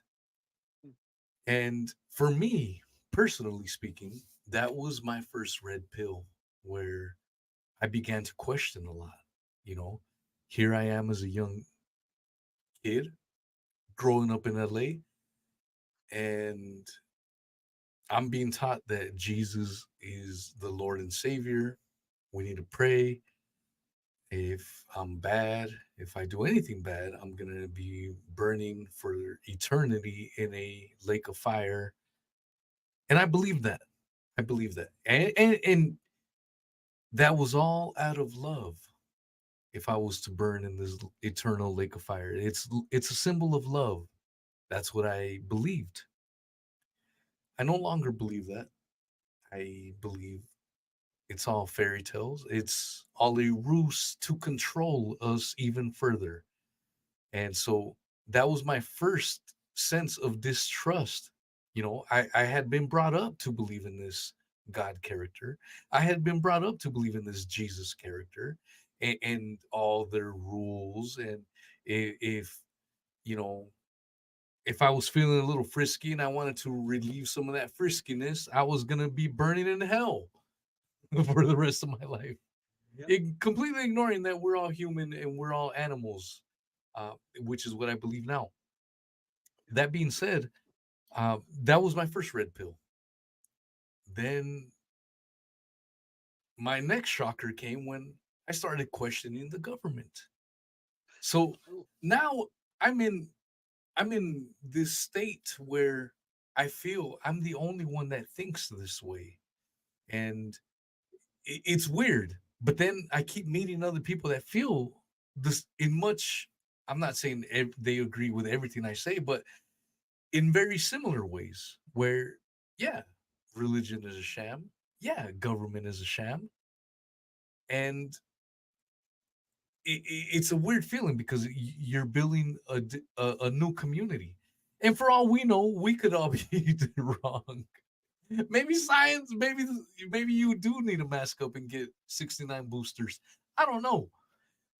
and for me personally speaking, that was my first red pill where I began to question a lot. You know, here I am as a young kid growing up in LA, and I'm being taught that Jesus is the Lord and Savior. We need to pray. If I'm bad, if I do anything bad, I'm going to be burning for eternity in a lake of fire. And I believe that. I believe that. And that was all out of love. If I was to burn in this eternal lake of fire, it's a symbol of love. That's what I believed. I no longer believe that. I believe it's all fairy tales. It's all a ruse to control us even further. And so that was my first sense of distrust. I had been brought up to believe in this God character. I had been brought up to believe in this Jesus character and all their rules. And if, you know, if I was feeling a little frisky and I wanted to relieve some of that friskiness, I was going to be burning in hell for the rest of my life. Yep. Completely ignoring that we're all human and we're all animals, which is what I believe now. That being said, that was my first red pill. Then my next shocker came when I started questioning the government. So Oh, now I'm in I'm in this state where I feel I'm the only one that thinks this way. And it's weird. But then I keep meeting other people that feel this in much. I'm not saying they agree with everything I say, but in very similar ways. Where, yeah, religion is a sham. Yeah, government is a sham, and it's a weird feeling because you're building a new community, and for all we know, we could all be wrong. Maybe science, maybe you do need to mask up and get 69 boosters. I don't know.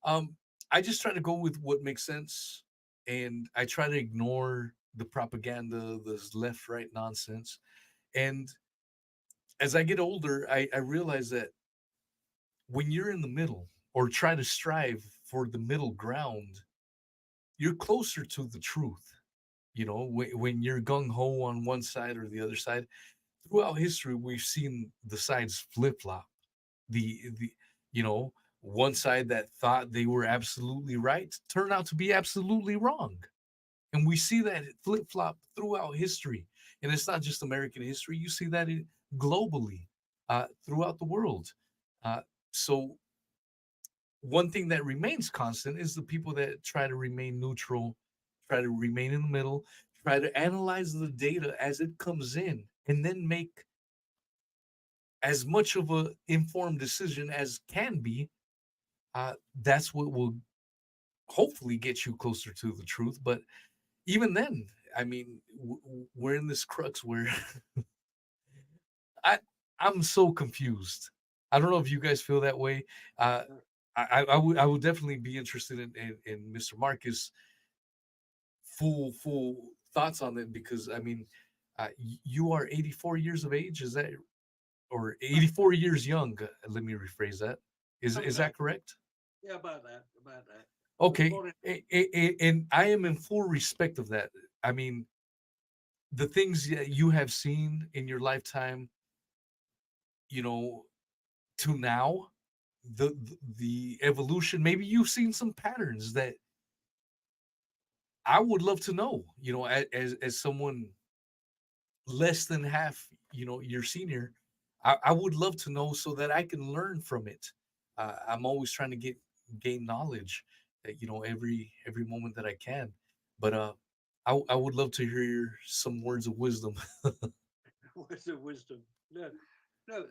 Um, I just try to go with what makes sense, and I try to ignore the propaganda, this left right nonsense. And as I get older, I realize that when you're in the middle or try to strive for the middle ground, you're closer to the truth. When you're gung ho on one side or the other side, throughout history, we've seen the sides flip flop. The you know One side that thought they were absolutely right turned out to be absolutely wrong, and we see that flip flop throughout history. And it's not just American history; you see that globally, throughout the world. So one thing that remains constant is the people that try to remain neutral, try to remain in the middle, try to analyze the data as it comes in, and then make as much of a informed decision as can be. That's what will hopefully get you closer to the truth. But even then, I mean, we're in this crux where I I'm so confused. I don't know if you guys feel that way. Uh, I would definitely be interested in Mr. Marcus full thoughts on it, because I mean, you are 84 years of age, is that, or 84 years young? Let me rephrase that. Is that correct? yeah, about that. About that. I was Okay, born in and I am in full respect of that. I mean, the things that you have seen in your lifetime, you know, to now, the evolution. Maybe you've seen some patterns that I would love to know. As someone less than half, your senior, I would love to know so that I can learn from it. I'm always trying to gain knowledge, every moment that I can. But I would love to hear some words of wisdom. words of wisdom. No, no.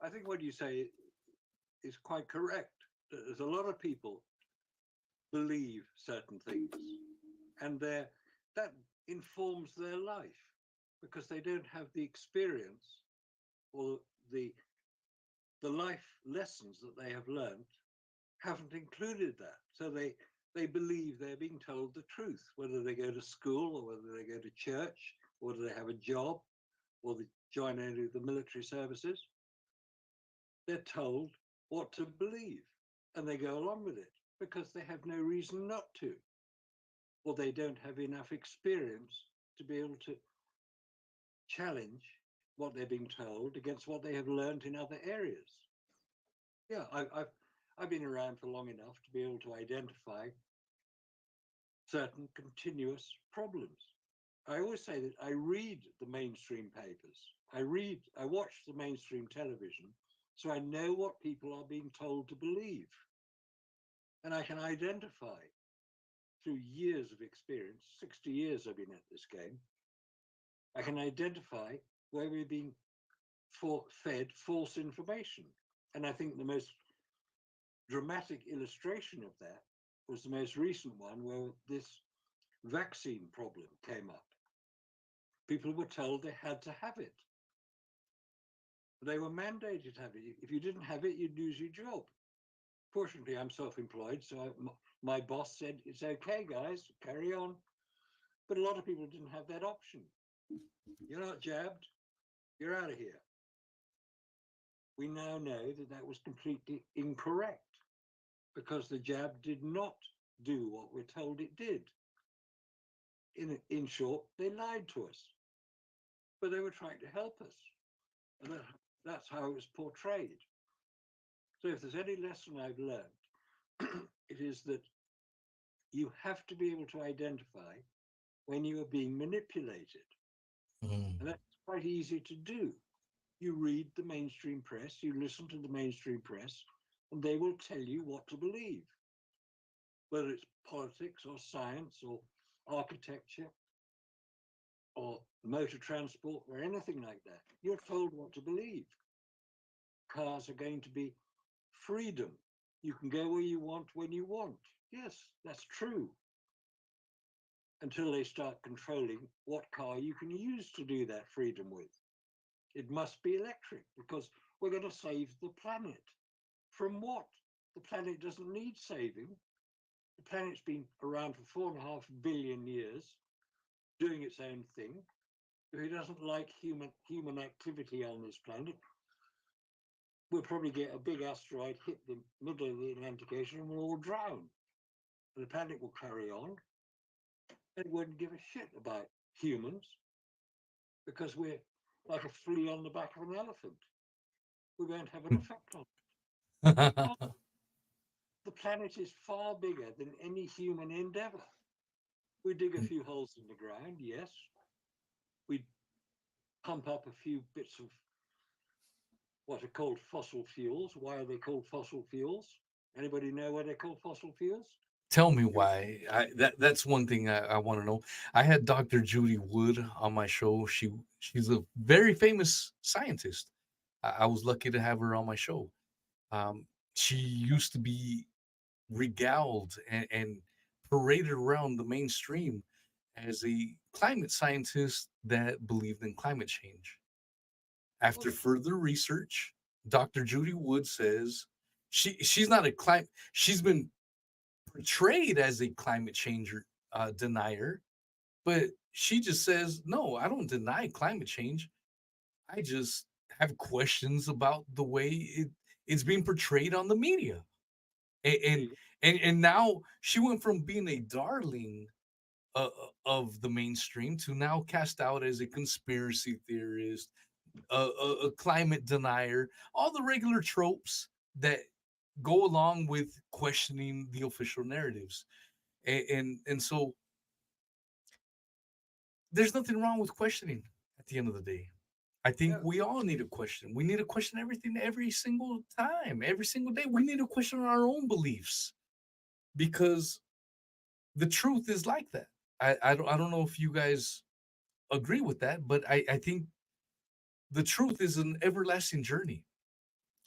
I think what you say is quite correct. There's a lot of people believe certain things, and that informs their life because they don't have the experience or the life lessons that they have learned haven't included that. So they believe they're being told the truth, whether they go to school or whether they go to church, or whether they have a job or they join any of the military services. They're told what to believe and they go along with it. because they have no reason not to, or they don't have enough experience to be able to challenge what they're being told against what they have learned in other areas. Yeah, I've been around for long enough to be able to identify certain continuous problems. I always say that I read the mainstream papers. I watch the mainstream television, so I know what people are being told to believe. And I can identify through years of experience, 60 years I've been at this game, I can identify where we're being fed false information. And I think the most dramatic illustration of that was the most recent one where this vaccine problem came up. People were told they had to have it. They were mandated to have it. If you didn't have it, you'd lose your job. Fortunately, I'm self-employed, so my boss said, it's okay, guys, carry on. But a lot of people didn't have that option. You're not jabbed, you're out of here. We now know that that was completely incorrect because the jab did not do what we're told it did. In short, they lied to us, but they were trying to help us. And that's how it was portrayed. So if there's any lesson I've learned, it is that you have to be able to identify when you are being manipulated. And that's quite easy to do. You read the mainstream press, you listen to the mainstream press, and they will tell you what to believe. Whether it's politics or science or architecture or motor transport or anything like that, you're told what to believe. Cars are going to be freedom. You can go where you want when you want. Yes, that's true. Until they start controlling what car you can use to do that freedom with. It must be electric because we're going to save the planet. From what? The planet doesn't need saving. The planet's been around for 4.5 billion years, doing its own thing. If it doesn't like human activity on this planet, we'll probably get a big asteroid, hit the middle of the Atlantic Ocean, and we'll all drown. And the planet will carry on. It wouldn't give a shit about humans because we're like a flea on the back of an elephant. We won't have an effect on it. The planet is far bigger than any human endeavor. We dig a few holes in the ground, yes. We pump up a few bits of what are called fossil fuels. Why are they called fossil fuels? Anybody know why they're called fossil fuels? Tell me why. That's one thing I want to know. I had Dr. Judy Wood on my show. She's a very famous scientist. I was lucky to have her on my show. She used to be regaled and paraded around the mainstream as a climate scientist that believed in climate change. After further research, Dr. Judy Wood says she's not a climate. She's been portrayed as a climate change denier, but she just says, no, I don't deny climate change. I just have questions about the way it's being portrayed on the media. And now she went from being a darling of the mainstream to now cast out as a conspiracy theorist, a climate denier, all the regular tropes that go along with questioning the official narratives. And so there's nothing wrong with questioning at the end of the day. I think we all need a question. We need to question everything every single time, every single day. We need to question our own beliefs because the truth is like that. I don't know if you guys agree with that, but I think the truth is an everlasting journey.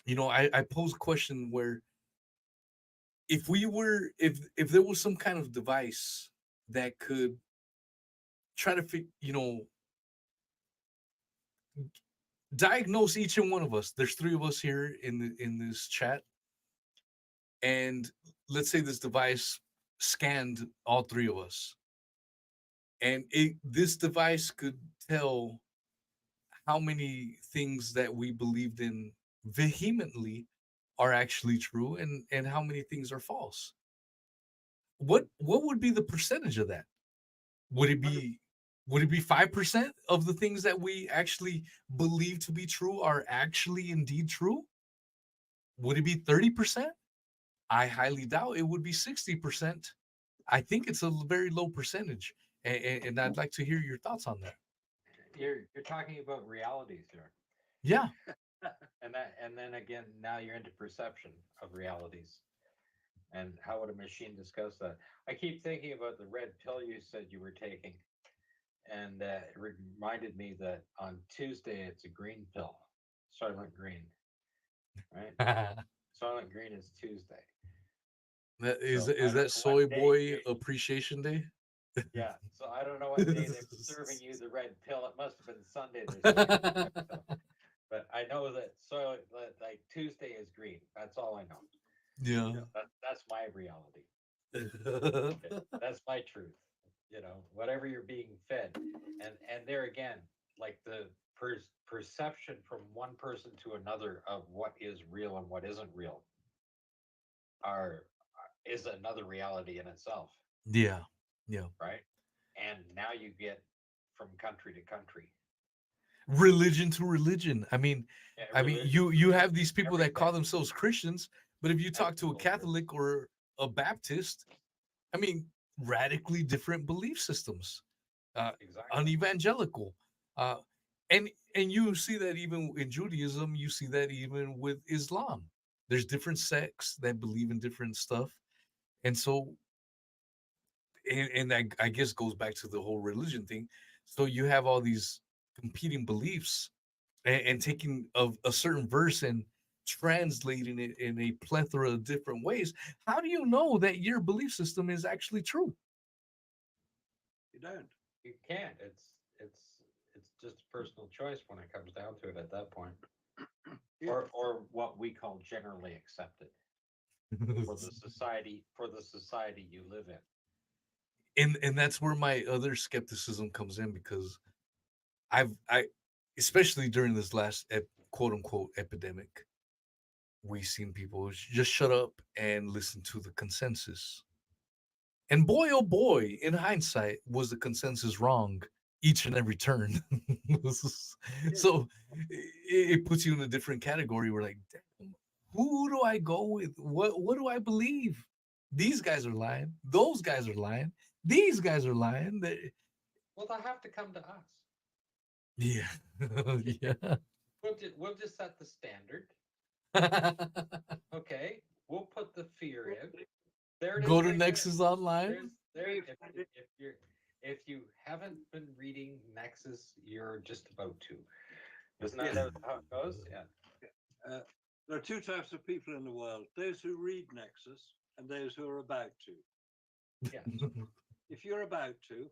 You know, I pose a question where if there was some kind of device that could try to diagnose each and one of us. There's 3 of us here in this chat, and let's say this device scanned all 3 of us, and this device could tell how many things that we believed in vehemently are actually true and how many things are false. what would be the percentage of that? Would it be 5% of the things that we actually believe to be true are actually indeed true? Would it be 30%? I highly doubt it would be 60%. I think it's a very low percentage. And I'd like to hear your thoughts on that. You're talking about realities here. Yeah. And then again, now you're into perception of realities. And how would a machine discuss that? I keep thinking about the red pill you said you were taking. And it reminded me that on Tuesday, it's a green pill, Soylent Green, right? Soylent Green is Tuesday. Is So I don't that know Soy what day Boy they- Appreciation Day? Yeah, so I don't know what day they were serving you the red pill. It must have been Sunday. They're serving you the red pill. But I know that like Tuesday is green. That's all I know. Yeah. That's my reality. Okay? That's my truth. Whatever you're being fed, and there again, like the perception from one person to another of what is real and what isn't real is another reality in itself, Yeah. Yeah. right? And now you get from country to country. Religion to religion. Yeah, you have these people that call everything. themselves Christians, but if you talk to a Absolutely. Catholic or a Baptist, radically different belief systems. Exactly. Unevangelical. Uh, and you see that even in Judaism, you see that even with Islam. There's different sects that believe in different stuff. And so, and I guess goes back to the whole religion thing. So you have all these competing beliefs and taking a certain verse and translating it in a plethora of different ways. How do you know that your belief system is actually true? You don't. You can't. It's just a personal choice when it comes down to it at that point. Yeah. Or what we call generally accepted for the society you live And that's where my other skepticism comes in, because I especially during this last quote unquote epidemic, we've seen people just shut up and listen to the consensus. And boy, oh boy, in hindsight, was the consensus wrong each and every turn. So it puts you in a different category. We're like, damn, who do I go with? What do I believe? These guys are lying. Those guys are lying. These guys are lying. Well, they'll have to come to us. Yeah. Yeah. We'll just set the standard. Okay, we'll put the fear in. There it is. Go to right Nexus there. Online. If you haven't been reading Nexus, you're just about to. Isn't that how it goes? Yeah. There are two types of people in the world: those who read Nexus and those who are about to. Yeah. If you're about to,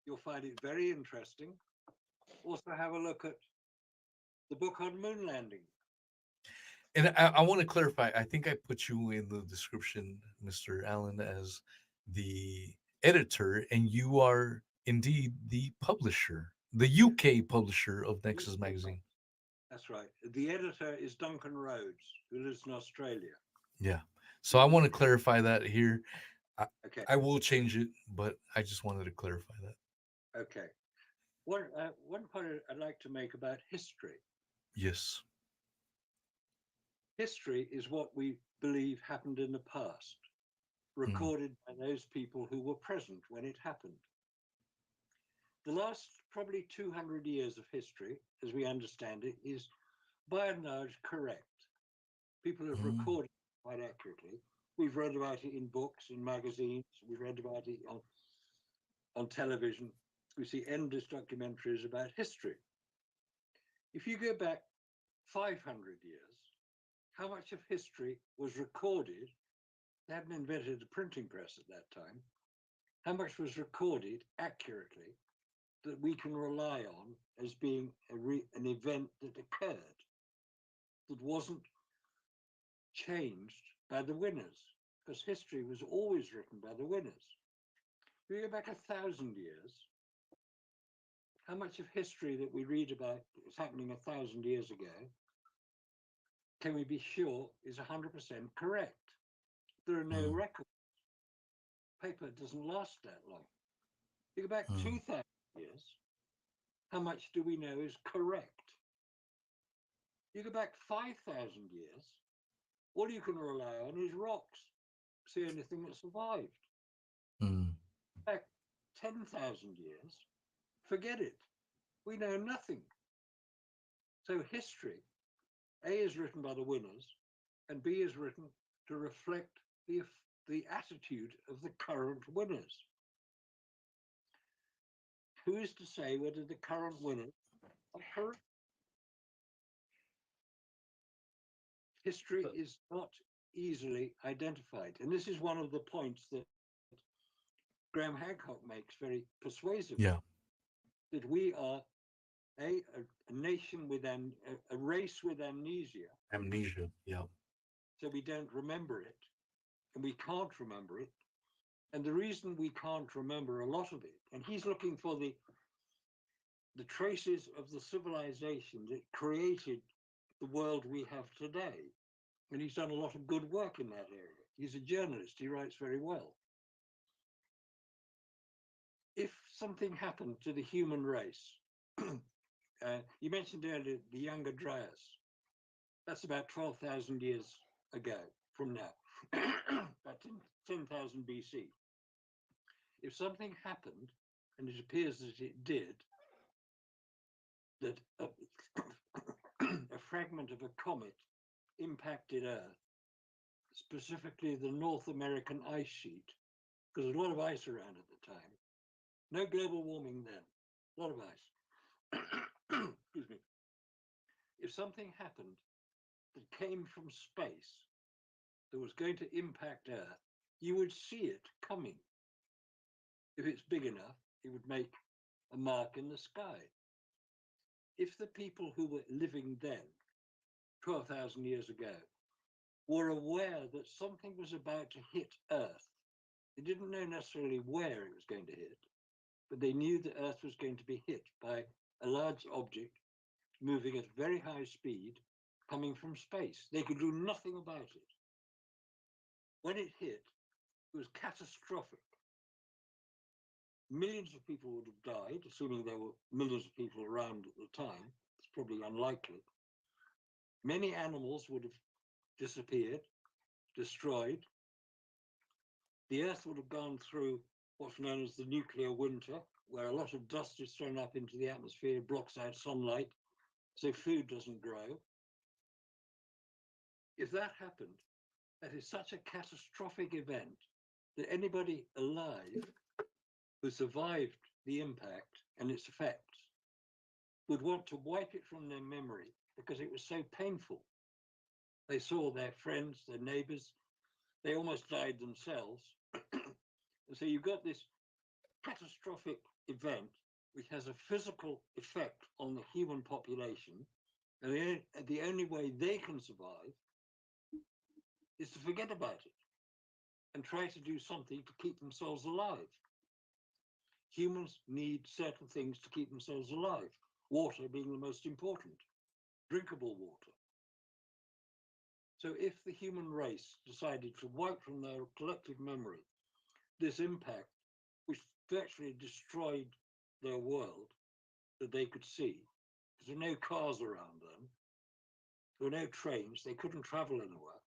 you'll find it very interesting. Also, have a look at the book on moon landing. And I want to clarify. I think I put you in the description, Mr. Allen, as the editor, and you are indeed the publisher, the UK publisher of Nexus magazine. That's right. The editor is Duncan Rhodes, who lives in Australia. Yeah. So I want to clarify that here. Okay. I will change it, but I just wanted to clarify that. Okay. One point I'd like to make about history. Yes. History is what we believe happened in the past, recorded by those people who were present when it happened. The last probably 200 years of history, as we understand it, is by and large correct. People have recorded it quite accurately. We've read about it in books, in magazines. We've read about it on television. We see endless documentaries about history. If you go back 500 years, how much of history was recorded? They hadn't invented the printing press at that time. How much was recorded accurately that we can rely on as being an event that occurred, that wasn't changed by the winners? Because history was always written by the winners. If we go back 1,000 years, how much of history that we read about that was happening 1,000 years ago can we be sure is 100% correct? There are no records. paper doesn't last that long. You go back Mm. 2,000 years, how much do we know is correct? You go back 5,000 years, all you can rely on is rocks. It's the only thing that survived. Mm. Back 10,000 years, forget it. We know nothing. So history, A, is written by the winners, and B, is written to reflect the attitude of the current winners. Who is to say whether the current winners are correct? History is not easily identified. And this is one of the points that Graham Hancock makes very persuasively. Yeah. That we are a nation with a race with amnesia. Amnesia. Yeah. So we don't remember it, and we can't remember it. And the reason we can't remember a lot of it, and he's looking for the traces of the civilization that created the world we have today. And he's done a lot of good work in that area. He's a journalist, he writes very well. If something happened to the human race, you mentioned earlier the Younger Dryas. That's about 12,000 years ago from now, about 10,000 BC. If something happened, and it appears that it did, that a fragment of a comet impacted Earth, specifically the North American ice sheet, because there's a lot of ice around at the time. No global warming then, a lot of ice. Excuse me. If something happened that came from space that was going to impact Earth, you would see it coming. If it's big enough, it would make a mark in the sky. If the people who were living then, 12,000 years ago, were aware that something was about to hit Earth, they didn't know necessarily where it was going to hit, but they knew that Earth was going to be hit by a large object moving at very high speed coming from space. They could do nothing about it. When it hit, it was catastrophic. Millions of people would have died, assuming there were millions of people around at the time. It's probably unlikely. Many animals would have disappeared, destroyed. The Earth would have gone through what's known as the nuclear winter, where a lot of dust is thrown up into the atmosphere, blocks out sunlight, so food doesn't grow. If that happened, that is such a catastrophic event that anybody alive who survived the impact and its effects would want to wipe it from their memory because it was so painful. They saw their friends, their neighbors, they almost died themselves. And so you've got this catastrophic event which has a physical effect on the human population, and the only way they can survive is to forget about it and try to do something to keep themselves alive. Humans need certain things to keep themselves alive, water being the most important, drinkable water. So if the human race decided to wipe from their collective memory this impact, which virtually destroyed their world that they could see, because there were no cars around them, there were no trains, they couldn't travel anywhere.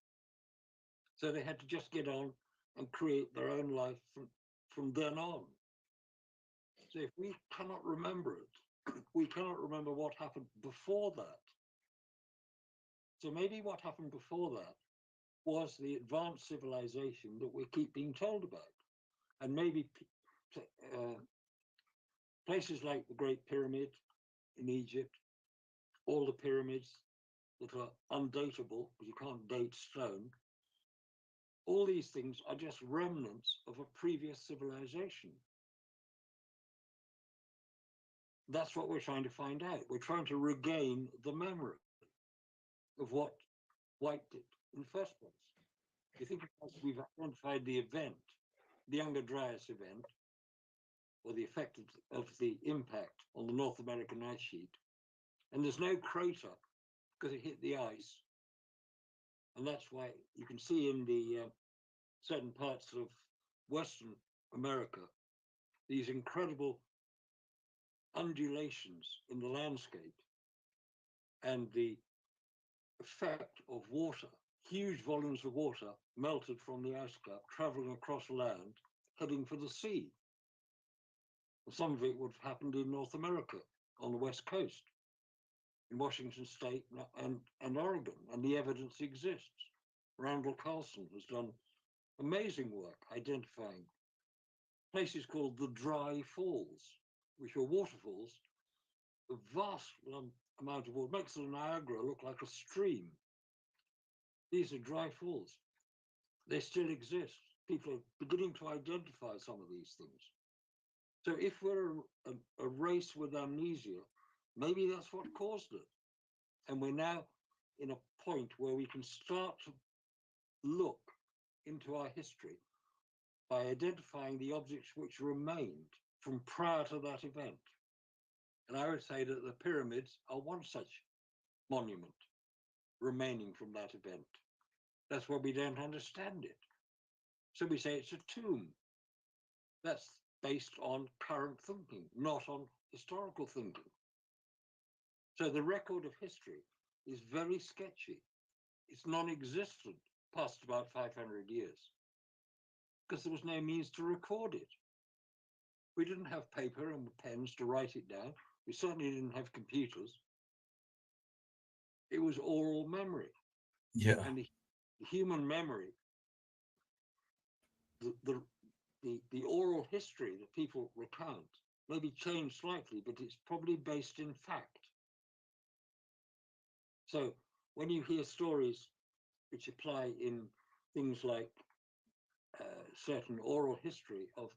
So they had to just get on and create their own life from then on. So if we cannot remember it, we cannot remember what happened before that. So maybe what happened before that was the advanced civilization that we keep being told about. And maybe places like the Great Pyramid in Egypt, all the pyramids that are undateable, because you can't date stone, all these things are just remnants of a previous civilization. That's what we're trying to find out. We're trying to regain the memory of what wiped it in the first place. You think we've identified the event, the Younger Dryas event, or the effect of the impact on the North American ice sheet, and there's no crater because it hit the ice. And that's why you can see in the certain parts of Western America, these incredible undulations in the landscape and the effect of water, huge volumes of water melted from the ice cap, traveling across land, heading for the sea. Some of it would have happened in North America on the West Coast, in Washington State and Oregon, and the evidence exists. Randall Carlson has done amazing work identifying places called the dry falls, which are waterfalls, a vast amount of water, makes the Niagara look like a stream. These are dry falls. They still exist. People are beginning to identify some of these things. So if we're a race with amnesia, maybe that's what caused it. And we're now in a point where we can start to look into our history by identifying the objects which remained from prior to that event. And I would say that the pyramids are one such monument remaining from that event. That's why we don't understand it. So we say it's a tomb. That's based on current thinking, not on historical thinking. So the record of history is very sketchy. It's non-existent past about 500 years because there was no means to record it. We didn't have paper and pens to write it down. We certainly didn't have computers. It was oral memory. Yeah. And the human memory, the oral history that people recount maybe changed slightly, but it's probably based in fact. So when you hear stories which apply in things like certain oral history of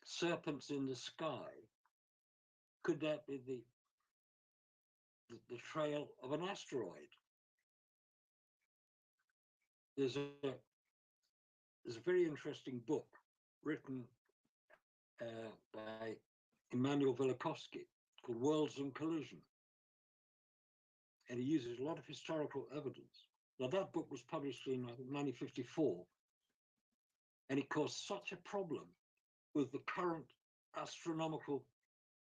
serpents in the sky, could that be the trail of an asteroid? There's a very interesting book written by Immanuel Velikovsky called Worlds in Collision. And he uses a lot of historical evidence. Now that book was published in, I think, 1954. And it caused such a problem with the current astronomical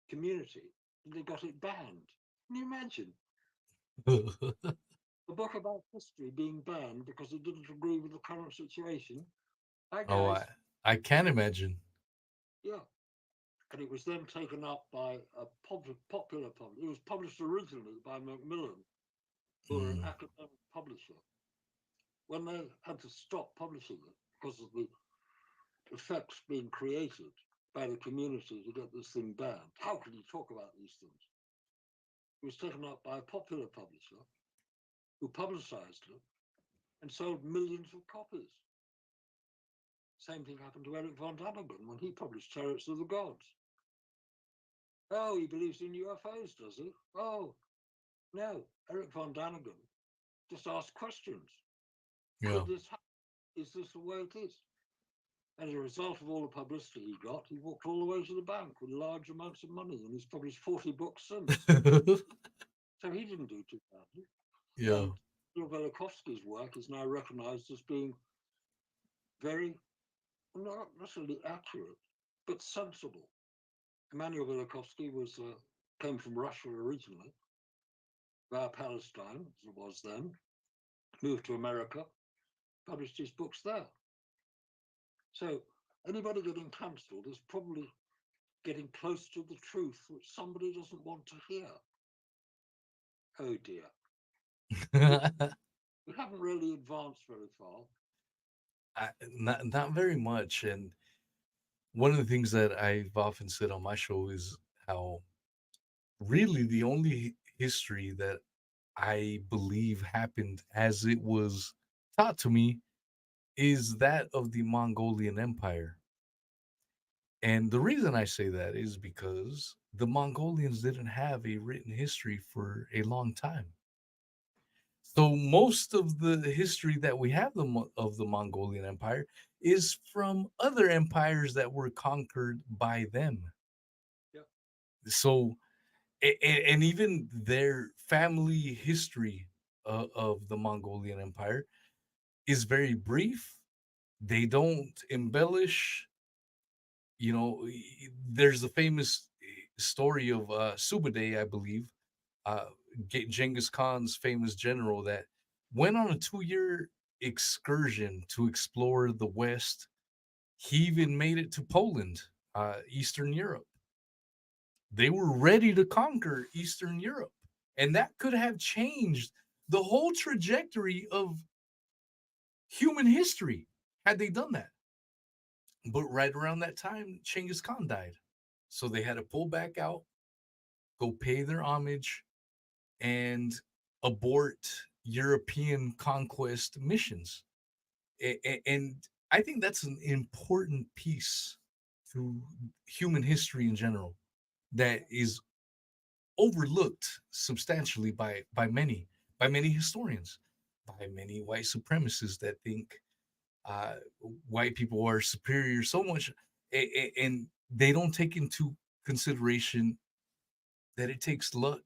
community that they got it banned. Can you imagine? A book about history being banned because it didn't agree with the current situation. Hi Oh, guys. I can imagine. Yeah. And it was then taken up by a popular publisher. It was published originally by Macmillan, who were an academic publisher. When they had to stop publishing it because of the effects being created by the community to get this thing banned, how can you talk about these things? It was taken up by a popular publisher who publicized it and sold millions of copies. Same thing happened to Eric von Daniken when he published Chariots of the Gods. Oh, he believes in UFOs, does he? Oh, no, Eric von Daniken just asked questions. Yeah. Could this happen? Is this the way it is? And as a result of all the publicity he got, he walked all the way to the bank with large amounts of money, and he's published 40 books since. So he didn't do too badly. Yeah. Velikovsky's work is now recognized as being very, not necessarily accurate, but sensible. Immanuel Velikovsky came from Russia originally, via Palestine, as it was then, moved to America, published his books there. So anybody getting cancelled is probably getting close to the truth, which somebody doesn't want to hear. Oh dear. We haven't really advanced very far. Not very much. And one of the things that I've often said on my show is how really the only history that I believe happened as it was taught to me is that of the Mongolian Empire. And the reason I say that is because the Mongolians didn't have a written history for a long time. So most of the history that we have of the Mongolian Empire is from other empires that were conquered by them. Yep. So, and even their family history of the Mongolian Empire is very brief, They don't embellish. There's a famous story of Subuday, I believe, uh, Genghis Khan's famous general that went on a 2-year excursion to explore the West. He even made it to Poland, Eastern Europe. They were ready to conquer Eastern Europe, and that could have changed the whole trajectory of human history had they done that. But right around that time, Genghis Khan died. So they had to pull back out, go pay their homage, and abort European conquest missions. And I think that's an important piece to human history in general that is overlooked substantially by many historians, by many white supremacists that think uh, white people are superior so much, and they don't take into consideration that it takes luck.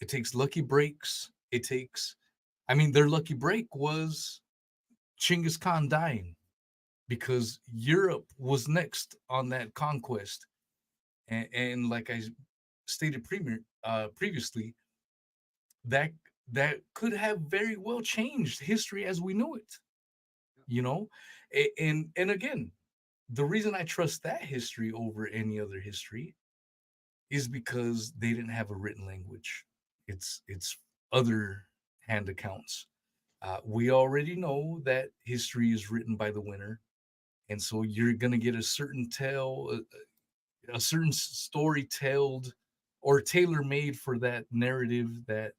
It takes lucky breaks. Their lucky break was Genghis Khan dying because Europe was next on that conquest. And like I stated previously, that that could have very well changed history as we know it. You know, and again, the reason I trust that history over any other history is because they didn't have a written language. It's other hand accounts. We already know that history is written by the winner, and so you're gonna get a certain tale, a certain story told or tailor made for that narrative that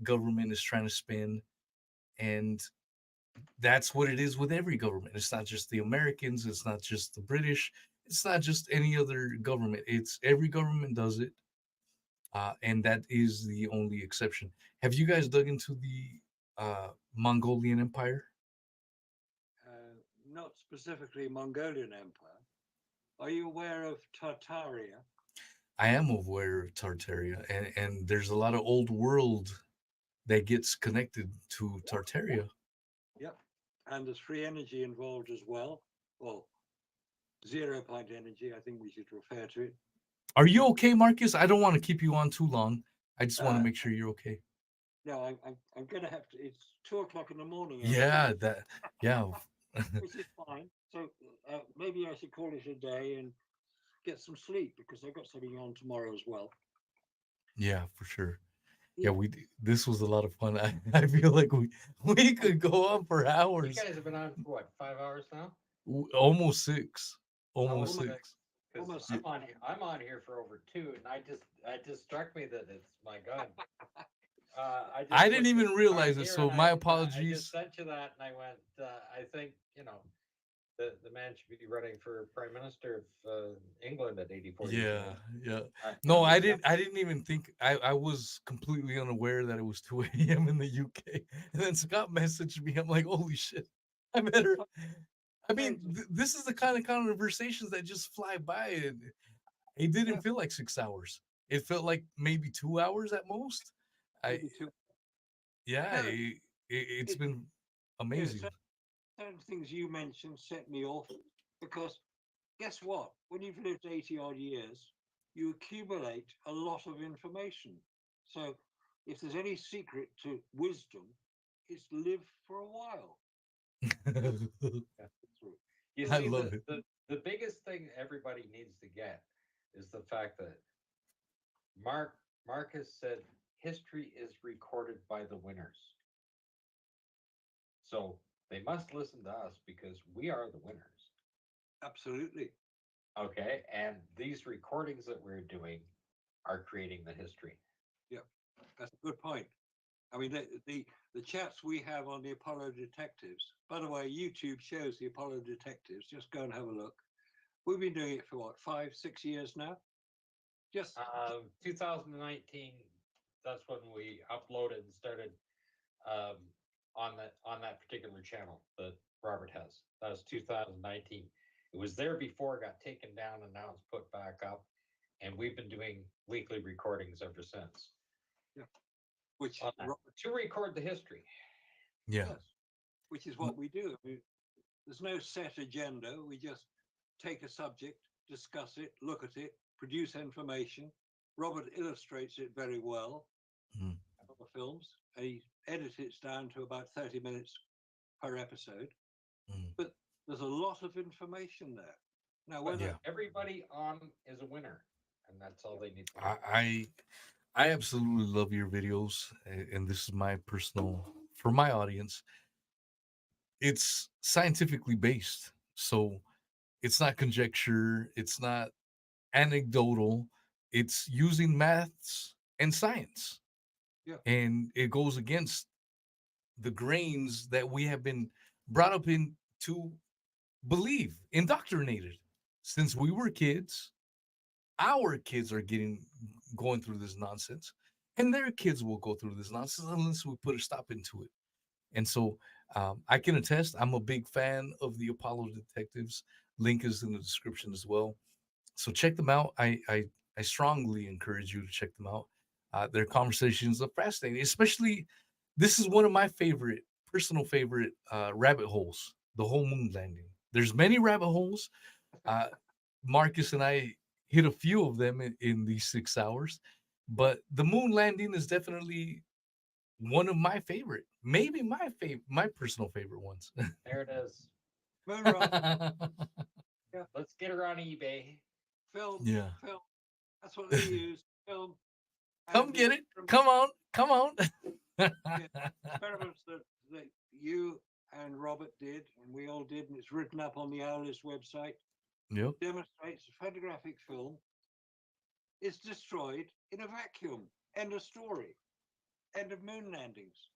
government is trying to spin, and that's what it is with every government. It's not just the Americans, it's not just the British, it's not just any other government. It's every government does it, and that is the only exception. Have you guys dug into the Mongolian Empire? Not specifically Mongolian Empire. Are you aware of Tartaria? I am aware of Tartaria, and there's a lot of old world that gets connected to Tartaria. Yep. And there's free energy involved as well. Well, 0 point energy, I think we should refer to it. Are you okay, Marcus? I don't want to keep you on too long. I just want to make sure you're okay. No, I'm going to have to. It's 2 o'clock in the morning. Yeah, yeah. Which is fine. So maybe I should call it a day and get some sleep because I've got something on tomorrow as well. Yeah, for sure. Yeah, this was a lot of fun. I feel like we could go on for hours. You guys have been on for what, 5 hours now? Almost 6. Almost 6. I'm on here for over 2, and it just struck me that it's my God. I didn't even realize it, so my I apologies. just sent you that, and I went. I think the man should be running for Prime Minister of England at 84. Yeah. No, I didn't even think. I was completely unaware that it was 2 a.m. in the UK, and then Scott messaged me. I'm like, holy shit! I better. I mean, this is the kind of conversations that just fly by, and it didn't feel like 6 hours. It felt like maybe 2 hours at most. It's been amazing. Certain things you mentioned set me off because guess what? When you've lived 80 odd years, you accumulate a lot of information. So if there's any secret to wisdom, it's live for a while. I love it. The biggest thing everybody needs to get is the fact that Marcus said history is recorded by the winners. So they must listen to us because we are the winners. Absolutely. Okay, and these recordings that we're doing are creating the history. Yeah, that's a good point. I mean, the chats we have on the Apollo Detectives, by the way, YouTube shows the Apollo Detectives. Just go and have a look. We've been doing it for what, 5, 6 years now? Just 2019. That's when we uploaded and started on that particular channel that Robert has. That was 2019. It was there before it got taken down, and now it's put back up. And we've been doing weekly recordings ever since. Yeah. Which to record the history. Yeah. Yes. Which is what we do. There's no set agenda. We just take a subject, discuss it, look at it, produce information. Robert illustrates it very well Mm. on the films. He edits it down to about 30 minutes per episode. Mm. But there's a lot of information there. Now, whether Yeah. Everybody on is a winner, and that's all they need to know. I absolutely love your videos, and this is my personal for my audience. It's scientifically based, so it's not conjecture, it's not anecdotal, it's using maths and science, Yeah. and it goes against the grains that we have been brought up in to believe, indoctrinated since we were kids. Our kids are going through this nonsense, and their kids will go through this nonsense unless we put a stop into it. And so I can attest, I'm a big fan of the Apollo detectives. Link is in the description as well, so check them out. I strongly encourage you to check them out. Their conversations are fascinating, especially this is one of my personal favorite rabbit holes, the whole moon landing. There's many rabbit holes. Marcus and I hit a few of them in these 6 hours, but the moon landing is definitely one of my favorite, maybe my personal favorite ones. There it is. moon rock, Let's get her on eBay. film, Yeah. film, that's what they use, film. Come and get it. experiments- Come on. Experiments that you and Robert did, and we all did, and it's written up on the Owlist website, Yep. demonstrates a photographic film is destroyed in a vacuum. End of story. End of moon landings.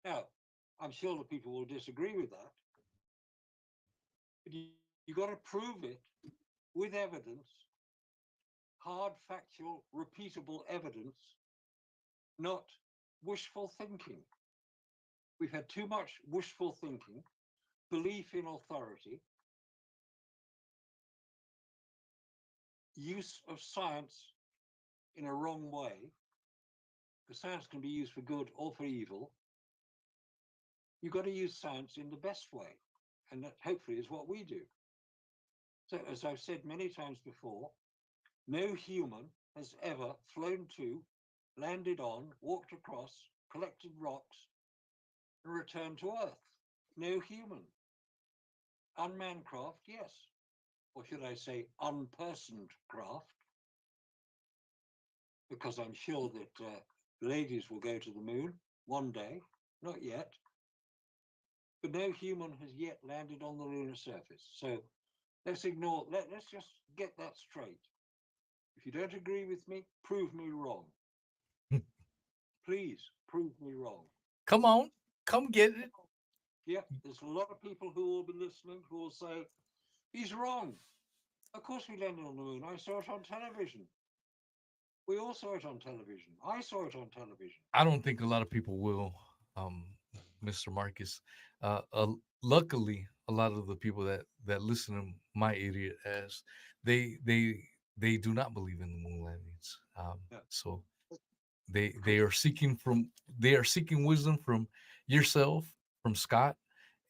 Now, I'm sure that people will disagree with that, but you got to prove it with evidence, hard, factual, repeatable evidence, not wishful thinking. We've had too much wishful thinking, belief in authority, use of science in a wrong way, because science can be used for good or for evil. You've got to use science in the best way, and that hopefully is what we do. So, as I've said many times before, no human has ever flown to, landed on, walked across, collected rocks, and returned to Earth. No human. Unmanned craft, yes. Or should I say unpersoned craft? Because I'm sure that ladies will go to the moon one day, not yet. But no human has yet landed on the lunar surface. So let's just get that straight. If you don't agree with me, prove me wrong. Please prove me wrong. Come on. Come get it. Yeah, there's a lot of people who will be listening who will say, he's wrong. Of course we landed on the moon. I saw it on television. We all saw it on television. I saw it on television. I don't think a lot of people will, Mr. Marcus. Luckily, a lot of the people that listen to my idiot ass, they do not believe in the moon landings. Yeah. So they are seeking wisdom from yourself, from Scott,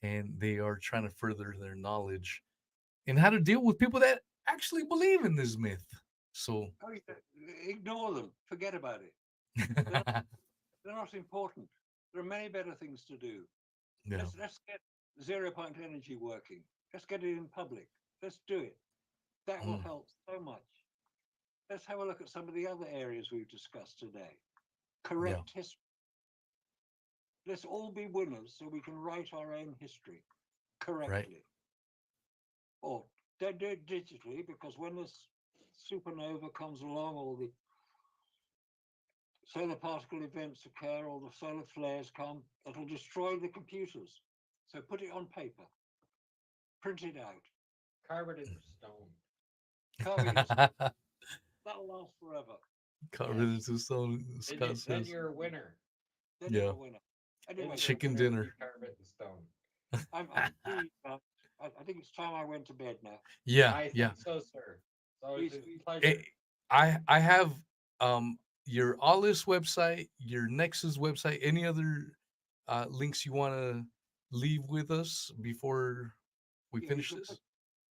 and they are trying to further their knowledge in how to deal with people that actually believe in this myth. So Ignore them. Forget about it. They're not important. There are many better things to do. yeah. Let's get 0 point energy working. Let's get it in public. Let's do it. That will help so much. Let's have a look at some of the other areas we've discussed today. Correct history. Let's all be winners so we can write our own history correctly. Or don't do it digitally, because when this supernova comes along, or the solar particle events occur, or the solar flares come, it'll destroy the computers. So put it on paper, print it out, Carve it into stone. carve it in stone. That'll last forever. Carve it into stone. Then, Scott then says, you're a winner. Then Yeah. you're a winner. Anyway, Chicken Then dinner. you Carve it in stone. I'm pleased, I think it's time I went to bed now. I think so, sir. It's always a pleasure. I have your Alice website, your Nexus website, any other links you want to leave with us before we Yeah, you finish can this? put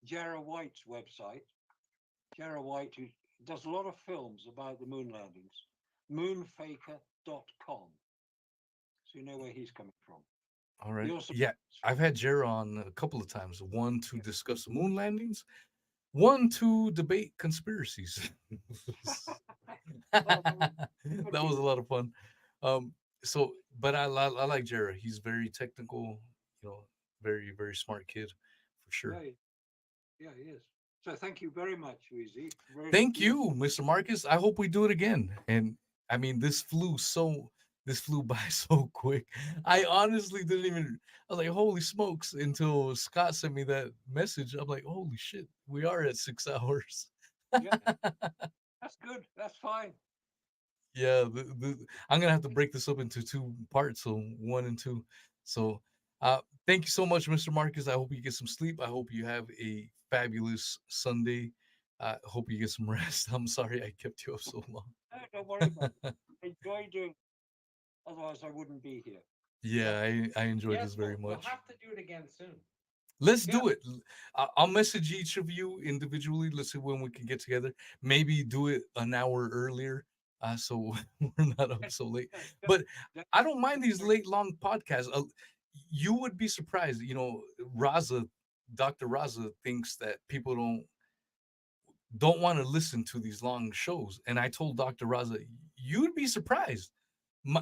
Jara White's website. Jara White, who does a lot of films about the moon landings. Moonfaker.com. So you know where he's coming from. All He right. also Yeah, I've had Jera on a couple of times. One to yeah. discuss the moon landings, one to debate conspiracies. Well, That was a lot of fun. Um, so, but I like Jera. He's very technical, you know, very smart kid for sure. yeah, yeah, he is. So thank you very much, Weezy. Really Thank been a you, Mr. Marcus. I hope we do it again. And I mean, this flew by so quick. I honestly didn't even. I was like, "Holy smokes!" Until Scott sent me that message. I'm like, "Holy shit, we are at 6 hours." yeah. That's good. That's fine. Yeah, I'm gonna have to break this up into two parts, so one and two. So, thank you so much, Mr. Marcus. I hope you get some sleep. I hope you have a fabulous Sunday. I hope you get some rest. I'm sorry I kept you up so No, don't worry about long. it. Enjoy doing. Otherwise, I wouldn't be here. Yeah, I enjoyed Yes, this very we'll much. have to do it again soon. Let's Yeah. do it. I'll message each of you individually. Let's see when we can get together. Maybe do it an hour earlier, so we're not up so late. Yeah, But yeah, I don't mind these late long podcasts. You would be surprised. You know, Raza, Dr. Raza thinks that people don't want to listen to these long shows, and I told Dr. Raza, you'd be surprised.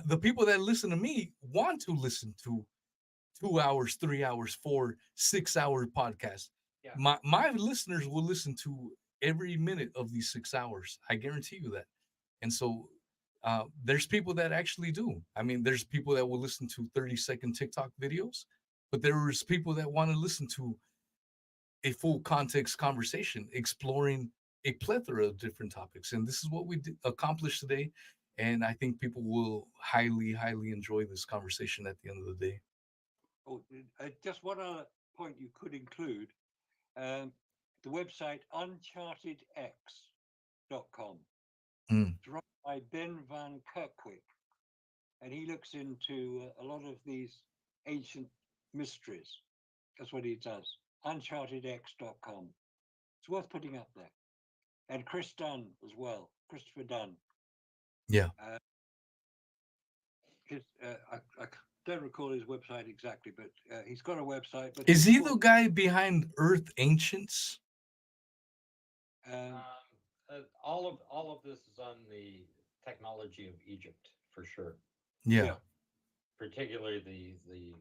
The people that listen to me want to listen to 2 hours, 3 hours, 4, 6 hour podcasts. Yeah. My listeners will listen to every minute of these 6 hours. I guarantee you that. And so there's people that actually do. I mean, there's people that will listen to 30-second TikTok videos, but there's people that want to listen to a full context conversation exploring a plethora of different topics. And this is what we accomplished today. And I think people will highly enjoy this conversation at the end of the day. Oh, just one other point you could include. Um, the website unchartedx.com. Mm, It's run by Ben Van Kerkwyk, and he looks into a lot of these ancient mysteries. That's what he does. Unchartedx.com. It's worth putting up there. And Chris Dunn as well, Christopher Dunn. yeah. I don't recall his website exactly, but he's got a website. But Is his he the book, guy behind Earth Ancients? um, All of this is on the technology of Egypt for sure. Yeah. yeah, Particularly the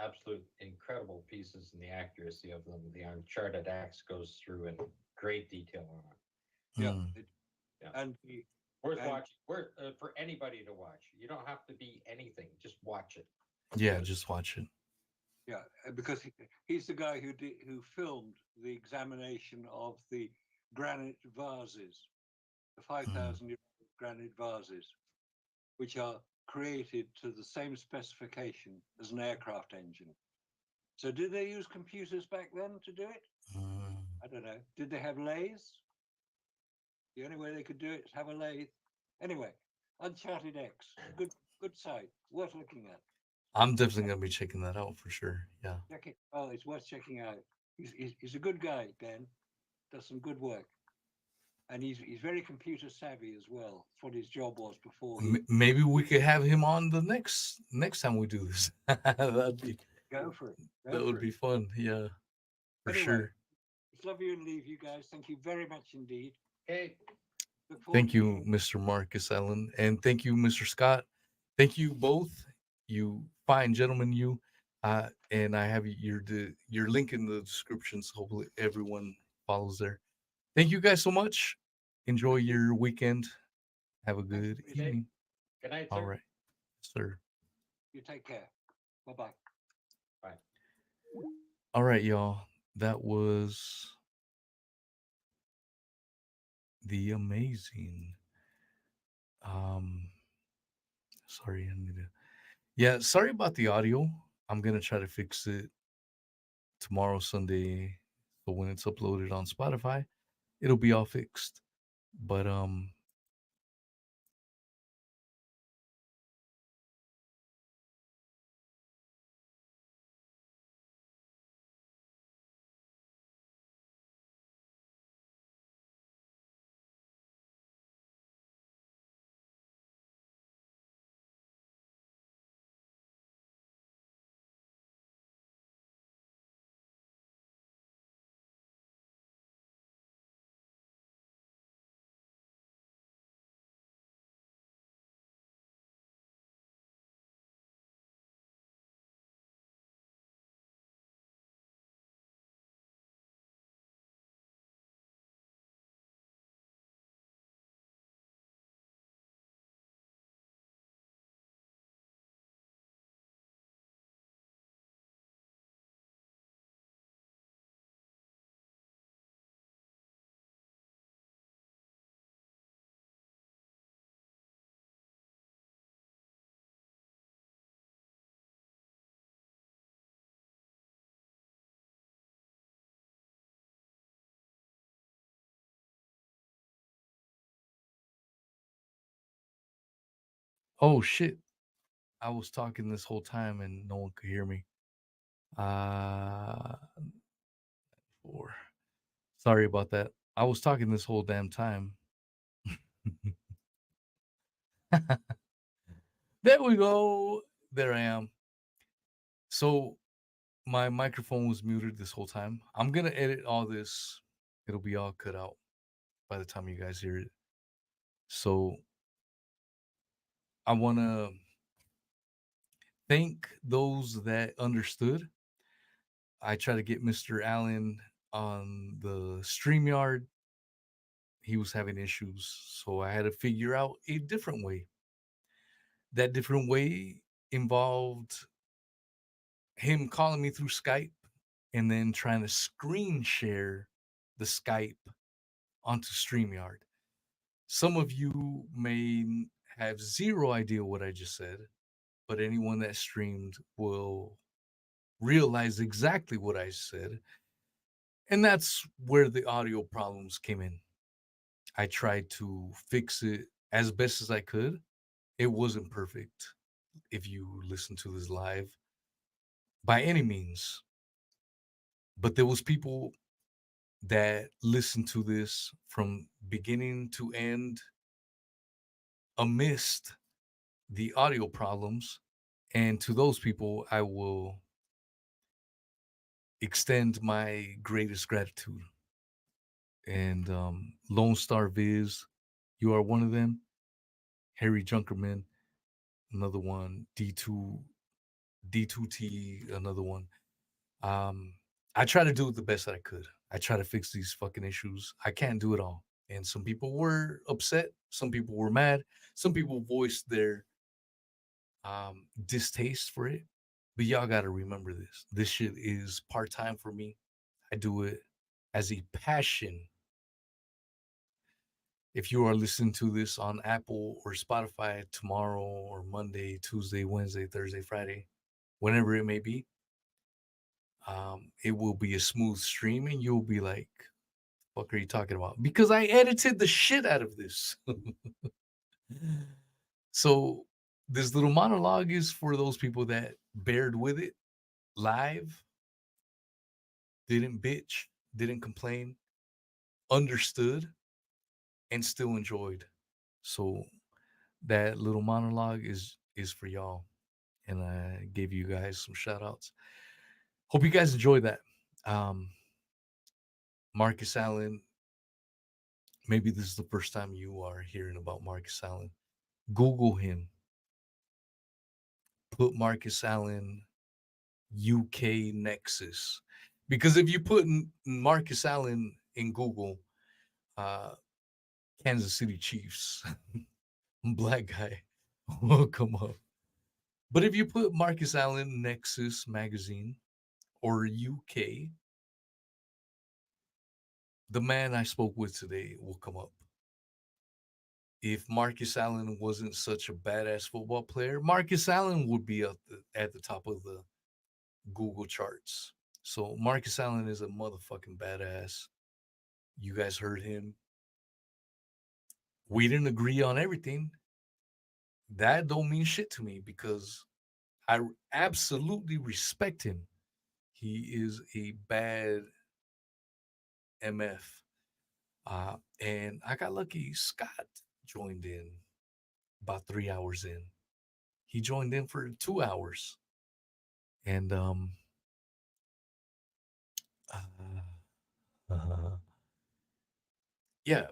absolute incredible pieces and the accuracy of them. The Uncharted Acts goes through in great detail on it. yeah, Mm, Yeah. and Worth and watching. Worth for anybody to watch. You don't have to be anything. Just watch it. yeah, just watch it. yeah, because he's the guy who filmed the examination of the granite vases, the Mm, 5,000-year-old granite vases, which are created to the same specification as an aircraft engine. So did they use computers back then to do it? mm. I don't know. Did they have lathes? The only way they could do it is have a lathe. Anyway, Uncharted X, good site, worth looking at. I'm definitely gonna be checking that out for sure. Yeah. Check it. Oh, it's worth checking out. He's a good guy, Ben. Does some good work, and he's very computer savvy as well. That's what his job was before he Maybe we could have him on the next time we do this. That'd be go for it. that Go would for be it. fun. Yeah, for Anyway, sure. it's love you and leave you guys. Thank you very much indeed. Okay. Look forward Thank to you, being. Mr. Marcus Allen, and thank you, Mr. Scott. Thank you both, you fine gentlemen. You, and I have your link in the descriptions. Hopefully, everyone follows there. Thank you guys so much. Enjoy Thank you. your weekend. Have a Thanks, good Weezy. evening. Good night, All sir. right, sir. You take care. Bye bye. Bye. All right, y'all. That was the amazing. Um, sorry, I need to. Yeah, sorry about the audio. I'm gonna try to fix it tomorrow, Sunday. So when it's uploaded on Spotify, it'll be all fixed. But Oh shit! I was talking this whole time and no one could hear me. Uh, 4. Sorry about that. I was talking this whole damn time. There we go. There I am. So my microphone was muted this whole time. I'm gonna edit all this. It'll be all cut out by the time you guys hear it. So I wanna thank those that understood. I tried to get Mr. Allen on the StreamYard. He was having issues, so I had to figure out a different way. That different way involved him calling me through Skype and then trying to screen share the Skype onto StreamYard. Some of you may have zero idea what I just said, but anyone that streamed will realize exactly what I said. And that's where the audio problems came in. I tried to fix it as best as I could. It wasn't perfect if you listen to this live by any means. But there was people that listened to this from beginning to end amidst the audio problems. And to those people, I will extend my greatest gratitude. And Lone Star Viz, you are one of them. Harry Junkerman, another one. D2T, another one. I try to do the best that I could. I try to fix these fucking issues. I can't do it all. And some people were upset. Some people were mad. Some people voiced their distaste for it. But y'all got to remember this. This shit is part-time for me. I do it as a passion. If you are listening to this on Apple or Spotify tomorrow or Monday, Tuesday, Wednesday, Thursday, Friday, whenever it may be, it will be a smooth stream and you'll be like, fuck are you talking about? Because I edited the shit out of this. So this little monologue is for those people that bared with it live, didn't bitch, didn't complain, understood, and still enjoyed. So that little monologue is for y'all. And I gave you guys some shout outs. Hope you guys enjoyed that. Marcus Allen, maybe this is the first time you are hearing about Marcus Allen. Google him. Put Marcus Allen UK Nexus. Because if you put Marcus Allen in Google, Kansas City Chiefs, black guy will come up. But if you put Marcus Allen Nexus magazine or UK, the man I spoke with today will come up. If Marcus Allen wasn't such a badass football player, Marcus Allen would be at the top of the Google charts. So Marcus Allen is a motherfucking badass. You guys heard him. We didn't agree on everything. That don't mean shit to me because I absolutely respect him. He is a bad MF. And I got lucky. Scott joined in about 3 hours in. He joined in for 2 hours. And yeah,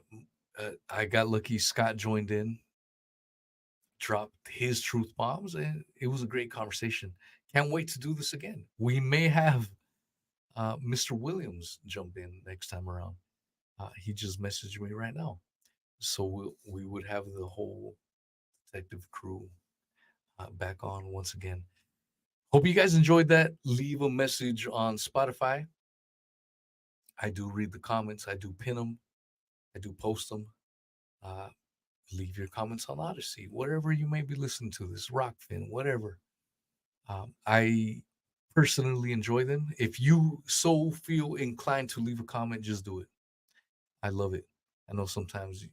I got lucky. Scott joined in, dropped his truth bombs, and it was a great conversation. Can't wait to do this again. We may have Mr. Williams jump in next time around. He just messaged me right now. So we would have the whole detective crew back on once again. Hope you guys enjoyed that. Leave a message on Spotify. I do read the comments. I do pin them. I do post them. Leave your comments on Odyssey, wherever you may be listening to this, Rockfin, whatever. I personally enjoy them. If you so feel inclined to leave a comment, just do it. I love it. I know sometimes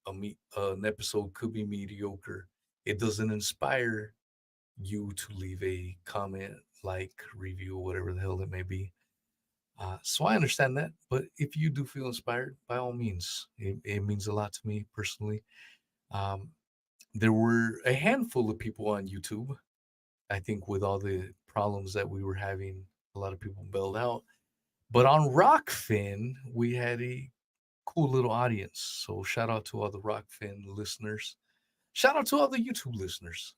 an episode could be mediocre. it doesn't inspire you to leave a comment, like, review, or whatever the hell it may be. So I understand that, but if you do feel inspired, by all means, it means a lot to me personally. There were a handful of people on YouTube. I think with all the problems that we were having, a lot of people bailed out. But on Rockfin, we had a cool little audience. So shout out to all the Rockfin listeners. Shout out to all the YouTube listeners.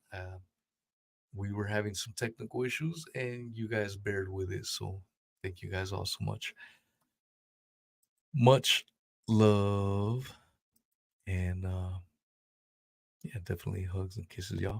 We were having some technical issues, and you guys bared with it. So thank you guys all so much. Much love. And yeah, definitely hugs and kisses, y'all.